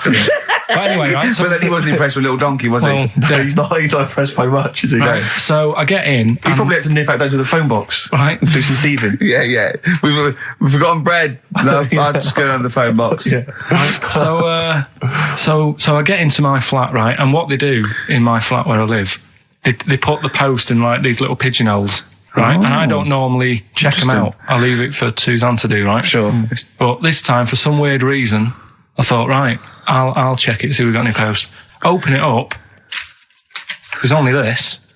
But anyway, right. So, but then he wasn't impressed with Little Donkey, was he? No, he's not impressed by much, is he? Right. So I get in. He probably had to nip out down to the phone box. Right. Do some thieving. Yeah. We've forgotten bread. No, I'll just go down the phone box. Yeah. Right. So I get into my flat, right, and what they do in my flat where I live, they put the post in like these little pigeonholes. Right, and I don't normally check them out. I leave it for Suzanne to do, right? Sure. But this time, for some weird reason, I thought, right, I'll check it, see if we've got any post. Open it up. There's only this.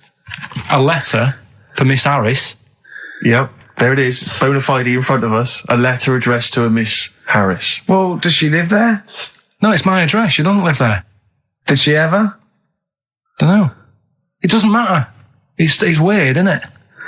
A letter for Miss Harris. Yep. There it is, bona fide in front of us. A letter addressed to a Miss Harris. Well, does she live there? No, it's my address. She doesn't live there. Did she ever? Don't know. It doesn't matter. It's weird, isn't it?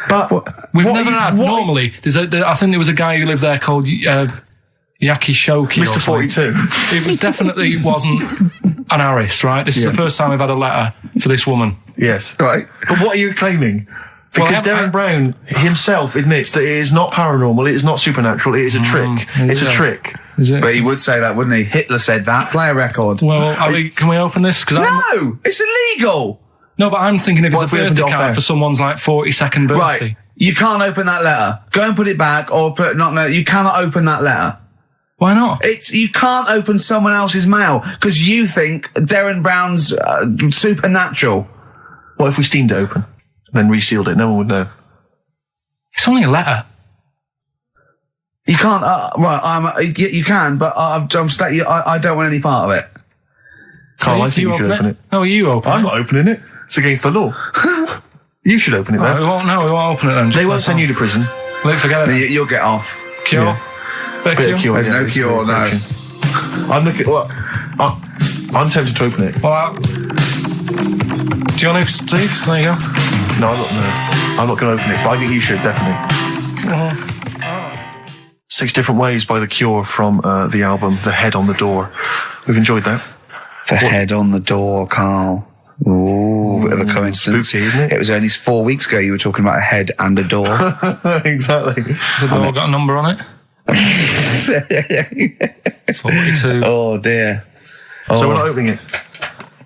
But we've never had. Normally, I think there was a guy who lived there called Yakishoki. Mr. 42. It was definitely wasn't an Harris, right? This is the first time we've had a letter for this woman. Yes. Right. But what are you claiming? Because Darren Brown himself admits that it is not paranormal, it is not supernatural, it is a trick. It's a trick. Is it? But he would say that, wouldn't he? Hitler said that. Play a record. Well, can we open this? No! It's illegal! No, but I'm thinking if it's a birthday card for someone's 42nd birthday. Right. You can't open that letter. Go and put it back, or you cannot open that letter. Why not? You can't open someone else's mail, because you think Darren Brown's supernatural. What if we steamed it open? Then resealed it, no one would know. It's only a letter. You can't, you can, but I don't want any part of it. Carl, I think you should open it. No, you open it. I'm not opening it. It's against the law. You should open it then. We won't open it then. They won't send you to prison. Forget it. You'll get off. Cure? Yeah. Bit of cure? There's no cure, no. I'm looking, I'm tempted to open it. Well, do you want to, Steve? There you go. No, I'm not going to open it, but I think you should, definitely. 6 Different Ways by The Cure from the album The Head on the Door. We've enjoyed that. The Head on the Door, Carl. Ooh, bit of a coincidence. Spooky, isn't it? It was only 4 weeks ago you were talking about a head and a door. Exactly. Has the door got a number on it? 42. Oh, dear. So we're not opening it?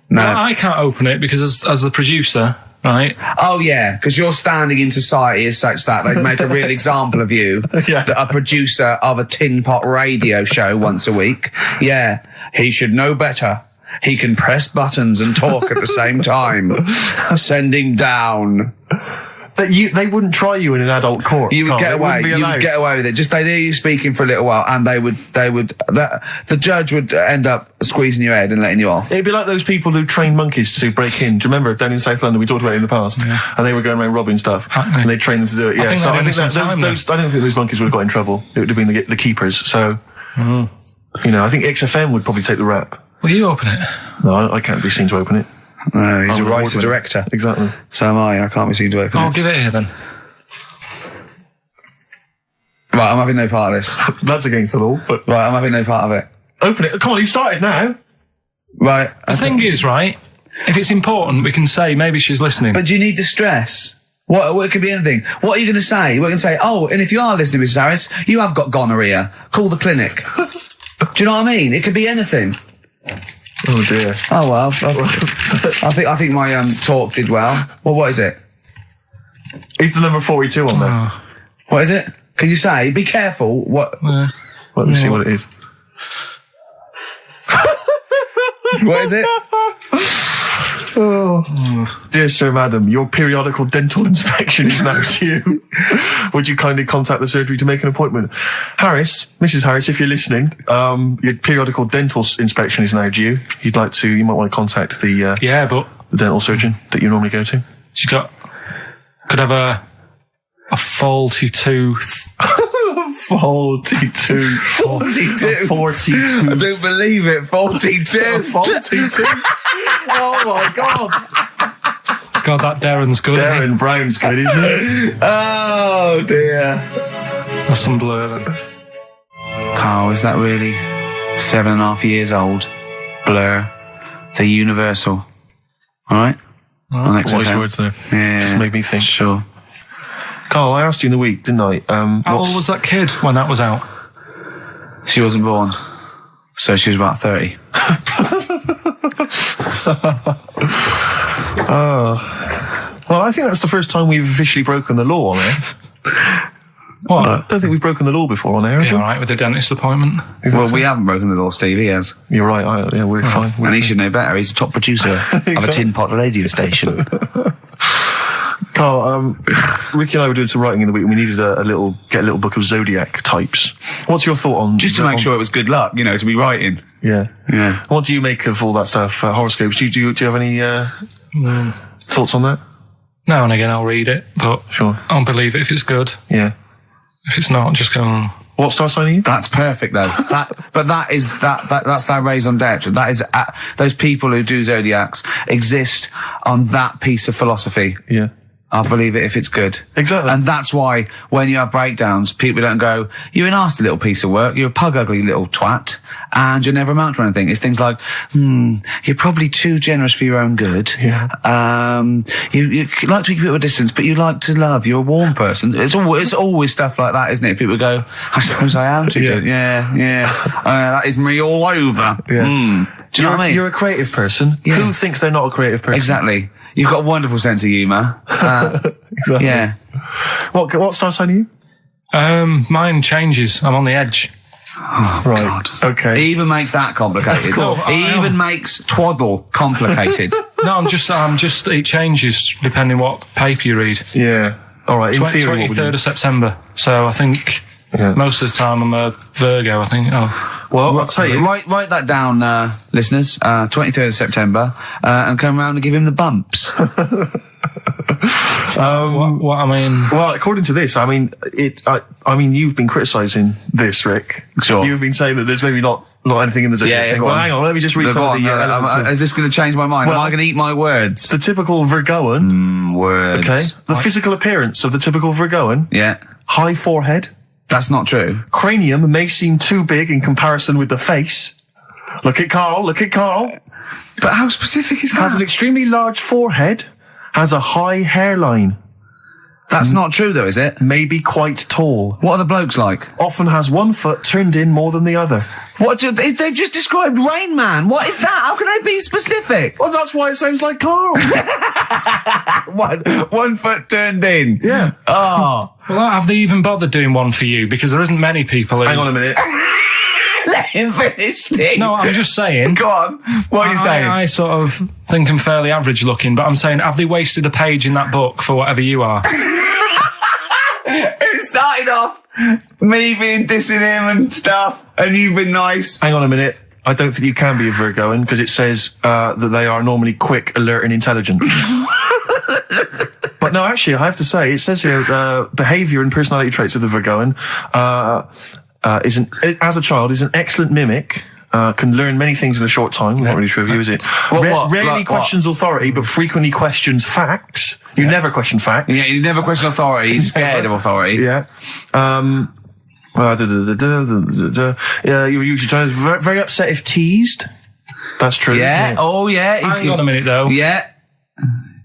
No. Well, I can't open it because as the producer, right? Oh, yeah, because your standing in society is such that they'd make a real example of you. Yeah. A producer of a tin pot radio show once a week. Yeah, he should know better. He can press buttons and talk at the same time. Sending down. But they wouldn't try you in an adult court. You would get away. You would get away with it. Just they'd hear you speaking for a little while, and the judge would end up squeezing your head and letting you off. It'd be like those people who train monkeys to break in. Do you remember down in South London? We talked about it in the past, and they were going around robbing stuff, and they trained them to do it. Yeah, I don't think those monkeys would have got in trouble. It would have been the keepers. So, I think XFM would probably take the rap. Will you open it? No, I can't be seen to open it. No, he's a writer-director. Exactly. So am I. I can't be seen to open it. I'll give it here then. Right, I'm having no part of this. That's against the law, but... Right, I'm having no part of it. Open it. Come on, you've started now. Right. The thing is, right, if it's important, we can say maybe she's listening. But do you need to stress? What it could be anything. What are you going to say? We're going to say, oh, and if you are listening, Mrs. Harris, you have got gonorrhea. Call the clinic. Do you know what I mean? It could be anything. Oh dear. Oh well. I think my talk did well. Well, what is it? It's the number 42 on there. What is it? Can you say? Be careful. What? Let me see what it is. What is it? Dear Sir, Madam, your periodical dental inspection is now due. Would you kindly contact the surgery to make an appointment? Mrs. Harris, if you're listening, your periodical dental inspection is now due. You might want to contact the dental surgeon that you normally go to. She could have a faulty tooth. 42. 42. 42. I don't believe it. 42. 42. Oh my God. God, that Darren's good. Darren Brown's good, isn't it? Oh dear. That's some Blur. Carl, is that really 7.5 years old? Blur. The Universal. Alright? Wise words there. Yeah. Just made me think. Sure. Carl, I asked you in the week, didn't I? How old was that kid when that was out? She wasn't born. So she was about 30. Well, I think that's the first time we've officially broken the law on air. What? I don't think we've broken the law before on air. Be all right with the dentist appointment. Well, we haven't broken the law, Steve. He has. You're right. We're fine. And he should know better. He's a top producer of a tin pot radio station. Carl, Ricky and I were doing some writing in the week and we needed get a little book of zodiac types. What's your thought on... Just to make sure it was good luck, to be writing. Yeah. Yeah. What do you make of all that stuff, horoscopes? Do you have any thoughts on that? Now and again I'll read it, but sure. I don't believe it if it's good. Yeah. If it's not, just go. What star sign are you? That's perfect though. That's their raison d'etre. That is, those people who do zodiacs exist on that piece of philosophy. Yeah. I'll believe it if it's good. Exactly. And that's why when you have breakdowns, people don't go, you're a nasty little piece of work, you're a pug ugly little twat, and you'll never amount to anything. It's things like, you're probably too generous for your own good. Yeah. You like to keep people at a distance, but you like to love. You're a warm person. It's always stuff like that, isn't it? People go, I suppose I am too good. Yeah. That is me all over. Yeah. Do you know what I mean? You're a creative person. Yeah. Who thinks they're not a creative person? Exactly. You've got a wonderful sense of humour. Exactly. Yeah. What star sign are you? Mine changes. I'm on the edge. Oh, right. God. Okay. He even makes that complicated. Of course. He even makes twaddle complicated. No, I'm just. It changes depending what paper you read. Yeah. All right. In theory, 23rd of September. So I think most of the time I'm a Virgo. I think. Well, I'll tell you. Write that down, listeners. 23rd of September, and come round and give him the bumps. What I mean? Well, according to this, I mean, you've been criticising this, Rick. Sure. You've been saying that there's maybe not anything in the zodiac thing. Well, hang on, let me just read some of the elements. Is this going to change my mind? Am I going to eat my words? The typical Virgoan. Words. Okay. The physical appearance of the typical Virgoan. Yeah. High forehead. That's not true. Cranium may seem too big in comparison with the face. Look at Karl. But how specific is that? Has an extremely large forehead. Has a high hairline. That's not true though, is it? May be quite tall. What are the blokes like? Often has one foot turned in more than the other. They've just described Rain Man. What is that? How can they be specific? Well, that's why it sounds like Karl. One foot turned in. Yeah. Oh. Well, have they even bothered doing one for you? Because there isn't many people who... Hang on a minute. Let him finish thing. No, I'm just saying. Go on. What are you saying? I sort of think I'm fairly average looking, but I'm saying, have they wasted a page in that book for whatever you are? It started off me being dissing him and stuff, and you've been nice. Hang on a minute. I don't think you can be a Virgoan, because it says that they are normally quick, alert, and intelligent. But no, actually, I have to say, it says here, behaviour and personality traits of the Virgoan, as a child, is an excellent mimic, can learn many things in a short time. Not really sure of you, is it? Rarely questions authority, but frequently questions facts. You never question facts. Yeah, you never question authority. He's scared of authority. Yeah. You're usually very upset if teased. That's true. Yeah. Oh, yeah. Hang on a minute, though. Yeah.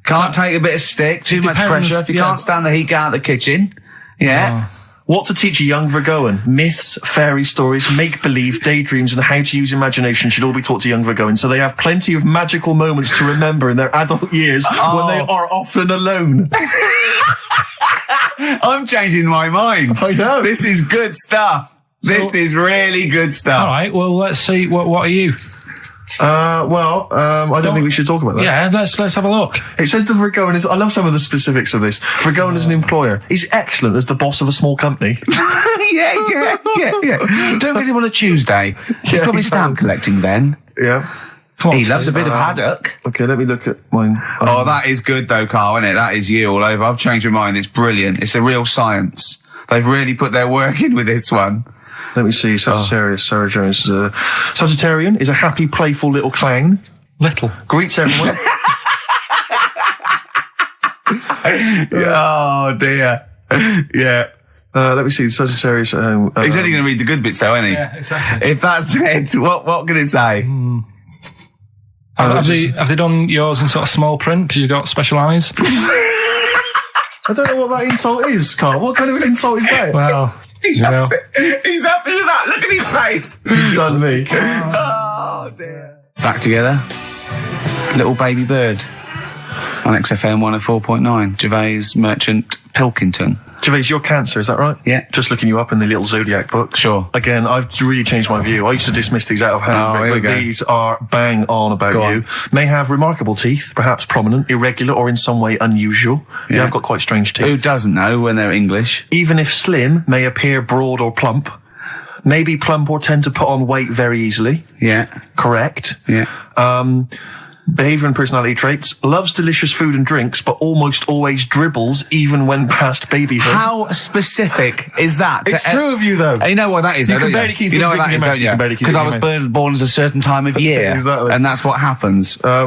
Can't take a bit of stick. Too much pressure. If you can't stand the heat, get out of the kitchen. Yeah. What to teach a young Virgoan? Myths, fairy stories, make-believe, daydreams, and how to use imagination should all be taught to young Virgoans, so they have plenty of magical moments to remember in their adult years when they are often alone. I'm changing my mind. I know. This is good stuff. This is really good stuff. All right, well, let's see. What are you? I don't think we should talk about that. Yeah, let's have a look. It says the Virgoan is... I love some of the specifics of this. Virgoan is an employer. He's excellent as the boss of a small company. Yeah. Don't get him on a Tuesday. He's probably stamp collecting then. Yeah. He loves a bit of haddock. Okay, let me look at mine. Oh, that is good though, Carl, isn't it? That is you all over. I've changed my mind. It's brilliant. It's a real science. They've really put their work in with this one. Let me see. Sagittarius. Sarah Jones. Sagittarian is a happy, playful little clown. Little. Greets everyone. Oh, dear. Yeah. Let me see. Sagittarius. He's only going to read the good bits, though, isn't he? Yeah, exactly. If that's it, what can it say? Have they done yours in sort of small print because you've got special eyes? I don't know what that insult is, Carl. What kind of an insult is that? Well, He's happy with that. Look at his face. He's done me. Oh, dear. Back together. Little baby bird. On XFM 104.9. Gervais, Merchant, Pilkington. Gervais, you're Cancer, is that right? Yeah. Just looking you up in the little zodiac book. Sure. Again, I've really changed my view. I used to dismiss these out of hand, but these are bang on about you. May have remarkable teeth, perhaps prominent, irregular, or in some way unusual. Yeah. You have got quite strange teeth. Who doesn't know when they're English? Even if slim, may appear broad or plump. May be plump or tend to put on weight very easily. Yeah. Correct. Yeah. Behaviour and personality traits. Loves delicious food and drinks, but almost always dribbles, even when past babyhood. How specific is that? It's true of you, though. You know what that is, You though, can don't barely keep you know what it that in is, your don't mouth. You can barely you? keep Because it I in was your mouth. born at a certain time of year. Exactly. And that's what happens. I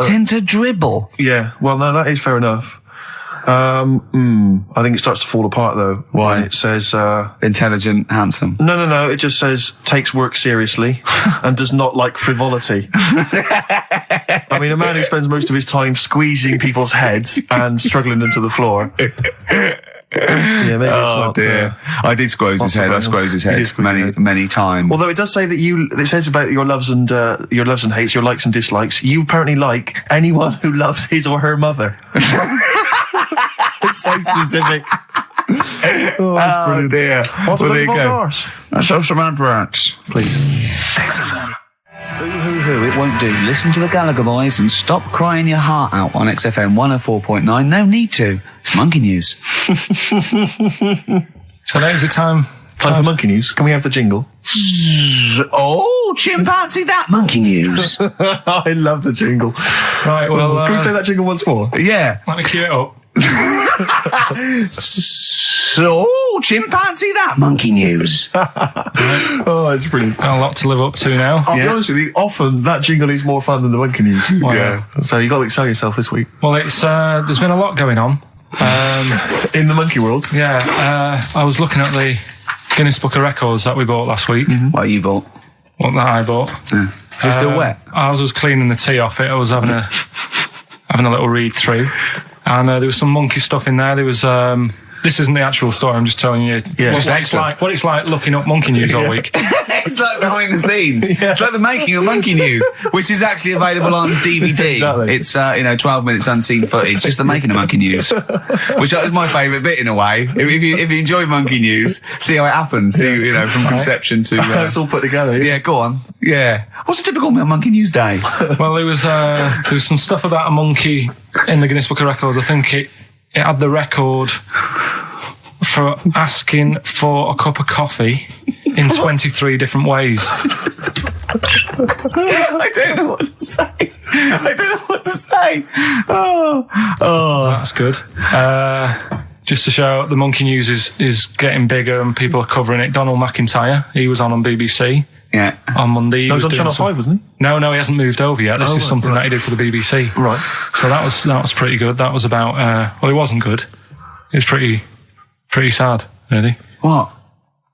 tend to dribble. Yeah, well, no, that is fair enough. I think it starts to fall apart, though. Why? When it says, intelligent, handsome. No, it just says, takes work seriously, and does not like frivolity. I mean, a man who spends most of his time squeezing people's heads and struggling them to the floor. Yeah, maybe it's not. Dear. I did squeeze his head. I squeezed his head many times. Although it does say that it says about your loves and hates, your likes and dislikes. You apparently like anyone who loves his or her mother. It's so specific. Oh dear. What Well, there you go. yours? Let's have some adverts, please. Hoo, it won't do. Listen to the Gallagher Boys and stop crying your heart out on XFM 104.9. No need to. It's Monkey News. So there's the time. Time for Monkey News. Can we have the jingle? Oh, chimpanzee, that Monkey News. I love the jingle. Right, well... can we play that jingle once more? Yeah. Let me cue it up. So, chimpanzee, that Monkey News. Oh, it's brilliant. Got a lot to live up to now. I'll be honest with you, often that jingle is more fun than the Monkey News. Wow. Yeah. So you got to excel yourself this week. Well, it's there's been a lot going on. In the monkey world? Yeah, I was looking at the Guinness Book of Records that we bought last week. What you bought? What that I bought. Yeah. Is it still wet? As I was cleaning the tea off it, I was having a little read through. And there was some monkey stuff in there. There was... this isn't the actual story, I'm just telling you what it's like looking up Monkey News all week. It's like behind the scenes. Yeah. It's like the making of Monkey News, which is actually available on DVD. Exactly. It's 12 minutes unseen footage, just the making of Monkey News, which is my favourite bit in a way. If you enjoy Monkey News, see how it happens. See, from conception to it's all put together. Yeah, go on. Yeah. What's a typical Monkey News day? Well, there was some stuff about a monkey in the Guinness Book of Records. I think it had the record for asking for a cup of coffee in 23 different ways. I don't know what to say. Oh, that's good. Just to show the Monkey News is getting bigger and people are covering it. Donald McIntyre, he was on BBC. Yeah. On Monday. He was on Channel 5, wasn't he? No, he hasn't moved over yet. This is something that he did for the BBC. Right. So that was pretty good. That was about, well, it wasn't good. It was pretty sad, really. What?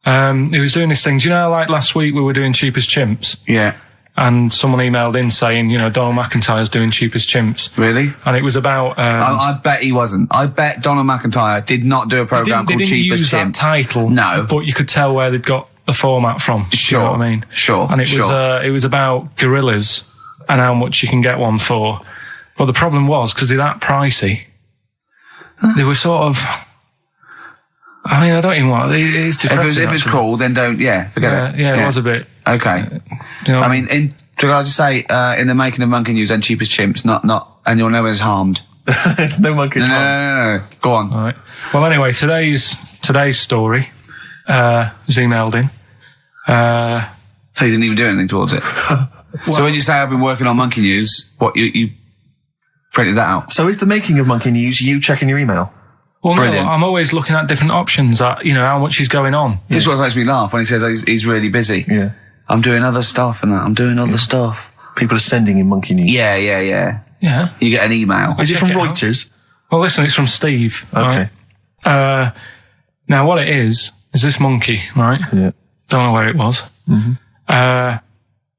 He was doing these things. You know, like last week we were doing Cheap as Chimps. Yeah. And someone emailed in saying, Donald McIntyre's doing Cheap as Chimps. Really? And it was about... I bet he wasn't. I bet Donald McIntyre did not do a programme called Cheap as Chimps. They didn't use that title. No. But you could tell where they'd got the format from. Sure. You know what I mean? Sure. And it was about gorillas and how much you can get one for. But the problem was, because they're that pricey, they were sort of... I mean, I don't even want... It's depressing. If it's cool, then don't... Yeah, forget it. Yeah, it was a bit... Okay. I mean, can I just say, in the making of Monkey News and Cheap as Chimps, not anyone knows harmed. There's no monkeys harmed. No. Go on. All right. Well, anyway, today's story was emailed in. So you didn't even do anything towards it? Well, so when you say I've been working on Monkey News, what, you printed that out? So is the making of Monkey News you checking your email? Well, Brilliant. No, I'm always looking at different options at, how much is going on. This is what makes me laugh when he says he's really busy. Yeah. I'm doing other stuff and that. I'm doing other stuff. People are sending in Monkey News. Yeah. Yeah. You get an email. Is it from Reuters? Well, listen, it's from Steve. Okay. Right? Now, what it is this monkey, right? Yeah. Don't know where it was. Mm-hmm.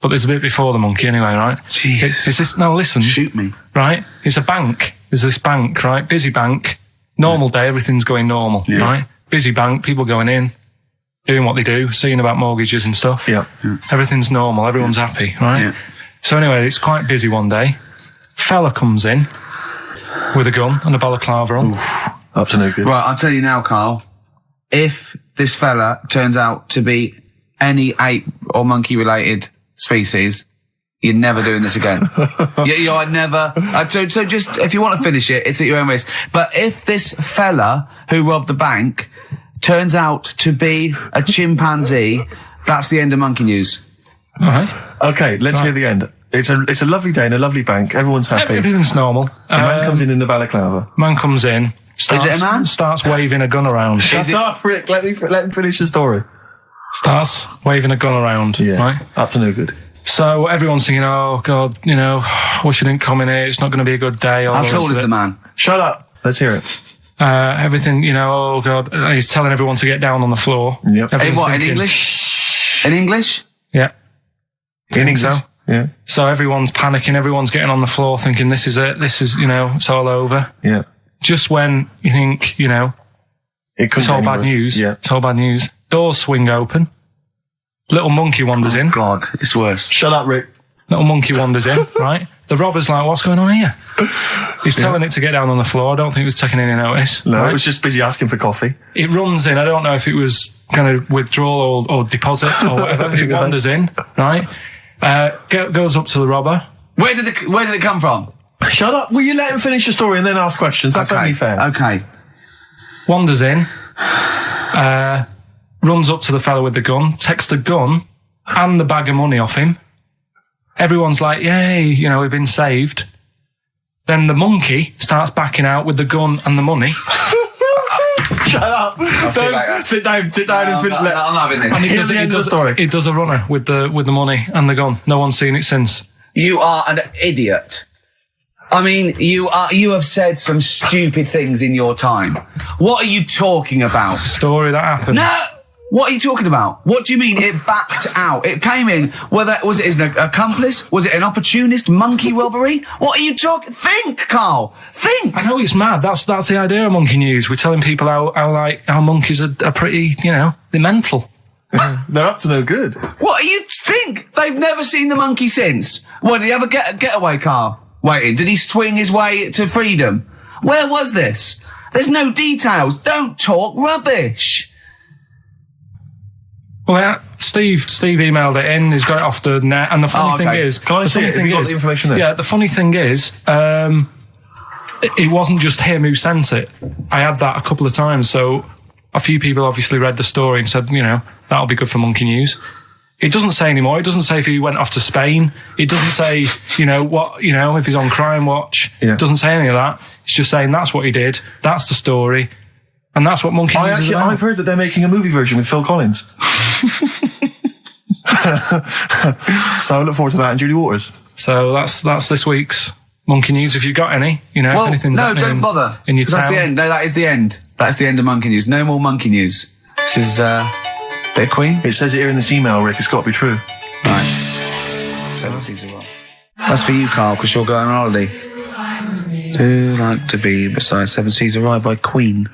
But there's a bit before the monkey anyway, right? Jeez. No, listen. Shoot me. Right? It's a bank. There's this bank, right? Busy bank. Normal day, everything's going normal, right? Busy bank, people going in, doing what they do, seeing about mortgages and stuff. Yeah. Everything's normal, everyone's happy, right? Yeah. So anyway, it's quite busy one day. Fella comes in with a gun and a balaclava on. Up to no good. Right, I'll tell you now, Carl. If this fella turns out to be any ape or monkey related species, you're never doing this again. You're never. So just, if you want to finish it, it's at your own risk. But if this fella who robbed the bank turns out to be a chimpanzee, that's the end of Monkey News. All right. Okay, let's hear the end. It's a lovely day in a lovely bank. Everyone's happy. Everything's normal. The man comes in the balaclava. Man comes in. Is it a man? Starts waving a gun around. Shut up, Rick. Let him finish the story. Starts waving a gun around. Yeah. Right? Up to no good. So everyone's thinking, oh, God, wish you didn't come in here. It's not going to be a good day. How tall is the man? Shut up. Let's hear it. Everything, oh, God. He's telling everyone to get down on the floor. Yep. Hey, what, in English? In English? Yeah. In English? So? Yeah. So everyone's panicking. Everyone's getting on the floor thinking, this is it. This is, it's all over. Yeah. Just when you think, it's all bad news. Yeah. It's all bad news. Doors swing open. Little monkey wanders in. God, it's worse. Shut up, Rick. Little monkey wanders in, right? The robber's like, what's going on here? He's telling it to get down on the floor. I don't think it was taking any notice. No, right? it was just busy asking for coffee. It runs in. I don't know if it was going to withdraw or deposit or whatever. It wanders in, right? Goes up to the robber. Where did it come from? Shut up. Will you let him finish the story and then ask questions? That's only fair. Okay. Wanders in. Runs up to the fella with the gun, takes the gun and the bag of money off him. Everyone's like, yay, we've been saved. Then the monkey starts backing out with the gun and the money. Shut up. Sit down and I'm not having this. And he does a runner with the money and the gun. No one's seen it since. You are an idiot. I mean, you have said some stupid things in your time. What are you talking about? It's a story that happened. No! What are you talking about? What do you mean it backed out? It came in, was it an accomplice? Was it an opportunist monkey robbery? What are you talking? Think, Carl! Think! I know it's mad. That's the idea of monkey news. We're telling people how monkeys are pretty, they're mental. They're up to no good. What do you think? They've never seen the monkey since. What, did he have a getaway car waiting? Did he swing his way to freedom? Where was this? There's no details. Don't talk rubbish. Well, yeah, Steve emailed it in. He's got it off the net. And the funny thing is, can I see it? Have you got the information there? Yeah, the funny thing is, it wasn't just him who sent it. I had that a couple of times. So a few people obviously read the story and said, that'll be good for Monkey News. It doesn't say anymore. It doesn't say if he went off to Spain. It doesn't say, if he's on Crime Watch. Yeah. It doesn't say any of that. It's just saying that's what he did. That's the story. And that's what Monkey News is about. I've heard that they're making a movie version with Phil Collins. So I look forward to that and Julie Waters. So that's this week's Monkey News. If you've got any, well, anything's happening don't bother. In your town. That's the end. No, that is the end. That's the end of Monkey News. No more Monkey News. This is bit of Queen. It says it here in this email, Rick. It's got to be true. Right. 7 seasons well. That's for you, Carl, because you're going on holiday. Do like to be beside 7 Seas a Ride by Queen.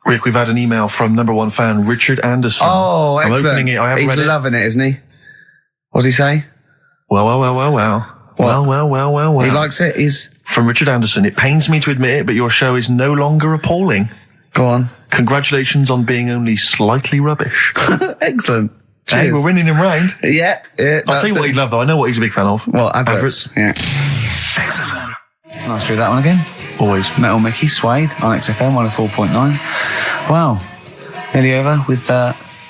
Rick, we've had an email from number one fan Richard Anderson. Oh, excellent. I'm opening it. I haven't read it. He's loving it, isn't he? What does he say? Well. What? Well. He likes it. He's from Richard Anderson. It pains me to admit it, but your show is no longer appalling. Go on. Congratulations on being only slightly rubbish. Excellent. Cheers. Hey, we're winning him round. Yeah. I'll tell you what he'd love, though. I know what he's a big fan of. Well, adverts. Yeah. Excellent. Nice to do that one again. Always. Metal Mickey, Suede on XFM 104.9. Wow. Nearly over with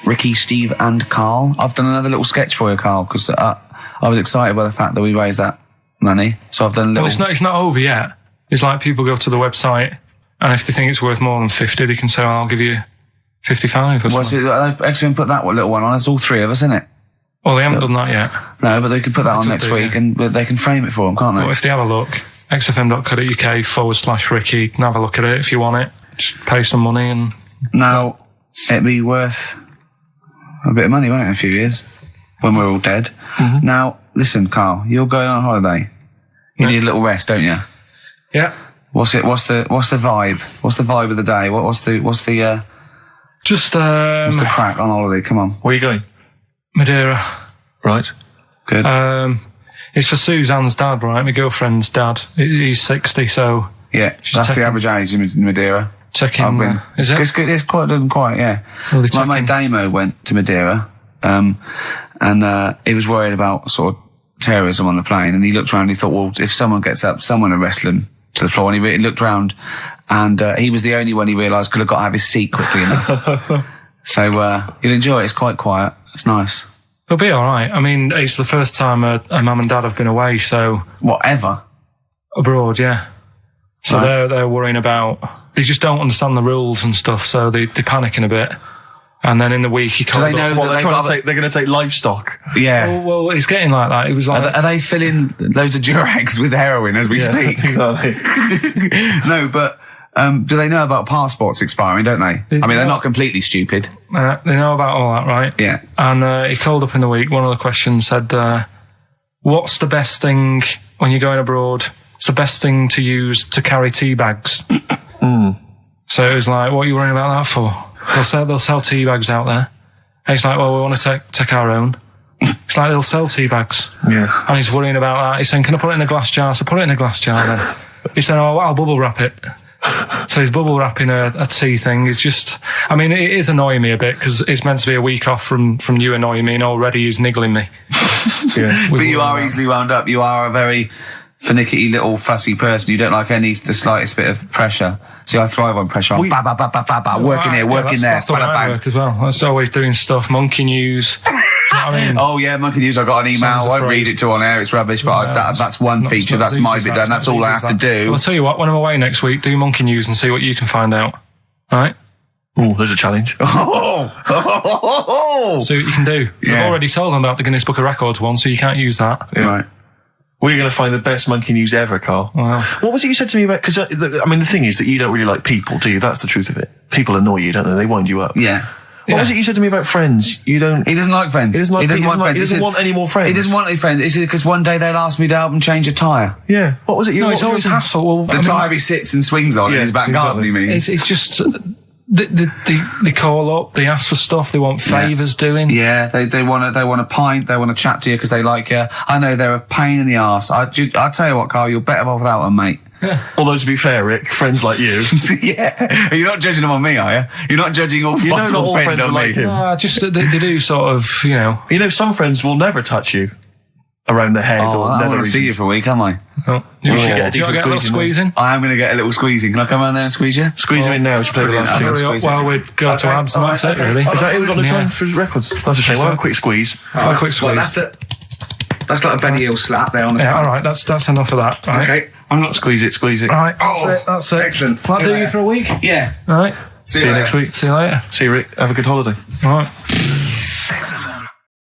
Ricky, Steve and Carl. I've done another little sketch for you, Carl, because I was excited by the fact that we raised that money. So I've done a little... Well, it's not over yet. It's like people go to the website and if they think it's worth more than 50, they can say, well, I'll give you 55 or something. XFM put that little one on. It's all three of us, isn't it? Well, they haven't done that yet. No, but they can put that on next week and they can frame it for them, can't they? Well, if they have a look, xfm.co.uk/Ricky, you can have a look at it if you want it. Just pay some money and... Now, it'd be worth a bit of money, won't it, in a few years? When we're all dead. Mm-hmm. Now, listen, Carl, you're going on holiday. You need a little rest, don't you? Yeah. What's the vibe? What's the vibe of the day? What's the crack on holiday? Come on. Where are you going? Madeira. Right. Good. It's for Suzanne's dad, right? My girlfriend's dad. He's 60, so... Yeah, that's the average age in Madeira. Checking. Is it? It's quite, yeah. Well, my mate Damo went to Madeira, and he was worried about sort of terrorism on the plane, and he looked around and he thought, well, if someone gets up, someone will wrestle him to the floor, and he looked around, and he was the only one he realised could have got out of his seat quickly enough. So you'll enjoy it. It's quite quiet. It's nice. It'll be all right. I mean, it's the first time a mum and dad have been away, so Whatever. abroad, yeah. So Right. they're worrying about. They just don't understand the rules and stuff, so they're panicking a bit. And then in the week he called they know up. Well, that they're going to take livestock. Yeah. Well, it's getting like that. It was like Are they filling loads of Durags with heroin as we speak? Exactly. No, but do they know about passports expiring, don't they? I mean, they're not completely stupid. they know about all that, right? Yeah. And he called up in the week. One of the questions said, "What's the best thing when you're going abroad? What's the best thing to use to carry tea bags?" So it was like, "What are you worrying about that for? They'll sell tea bags out there." And he's like, "Well, we want to take our own." It's like they'll sell tea bags. Yeah. And he's worrying about that. He's saying, "Can I put it in a glass jar?" So put it in a glass jar then. He's saying, "Oh, I'll bubble wrap it." So he's bubble wrapping a tea thing. It's just, I mean, it is annoying me a bit because it's meant to be a week off from you annoying me, and already he's niggling me. Yeah. But you are easily wound up. You are a very finicky little fussy person. You don't like the slightest bit of pressure. See, I thrive on pressure. I'm working here, working there. That's the way I work as well. That's always doing stuff. Monkey news. Do you know what I mean? Oh yeah, Monkey News. I got an email. Sounds I won't read it to on air. It's rubbish, but that's one feature. That's my bit done. That's all I have to do. Well, I'll tell you what. When I'm away next week, do Monkey News and see what you can find out. All right. Oh, there's a challenge. See what you can do. Yeah. I've already told them about the Guinness Book of Records one, so you can't use that. Yeah. Right. We're going to find the best monkey news ever, Carl. Wow. What was it you said to me about? Because I mean, the thing is that you don't really like people, do you? That's the truth of it. People annoy you, don't they? They wind you up. Yeah. What was it you said to me about friends? You don't. He doesn't like friends. He doesn't like. He doesn't want any more friends. He doesn't want any friends. Is it because one day they'll ask me to help him change a tyre? Yeah. What was it? No, it's always hassle. Well, The tyre he sits and swings on in his back garden, he means. It's just they call up, they ask for stuff, they want favours doing. Yeah, they want a pint, they want to chat to you because they like you. I know they're a pain in the arse. I'll tell you what, Carl, you're better off without them, mate. Although, to be fair, Rick, friends like you. Yeah. You're not judging them on me, are you? You're not judging all possible friends on me. Just they do sort of, You know, some friends will never touch you around the head or I never want to see you for a week, am I? Oh. You should Do get a you get a little squeeze in? I am going to get a little squeezing. Can I come around there and squeeze you? Squeeze him in now. We should play the last Brilliant. tune. Hurry up while we go to ads and that's it, really. Is that it? We've got no time for records. That's a shame. We'll have a quick squeeze. Have a quick squeeze. Well, that's like a Benny Hill slap there on the Yeah, front. all right, that's enough of that. Right? Okay. I'm not squeeze it. All right, that's it. Excellent. Will that do you for a week? Yeah. All right. See you next week. See you later. See you, Rick. Have a good holiday. All right.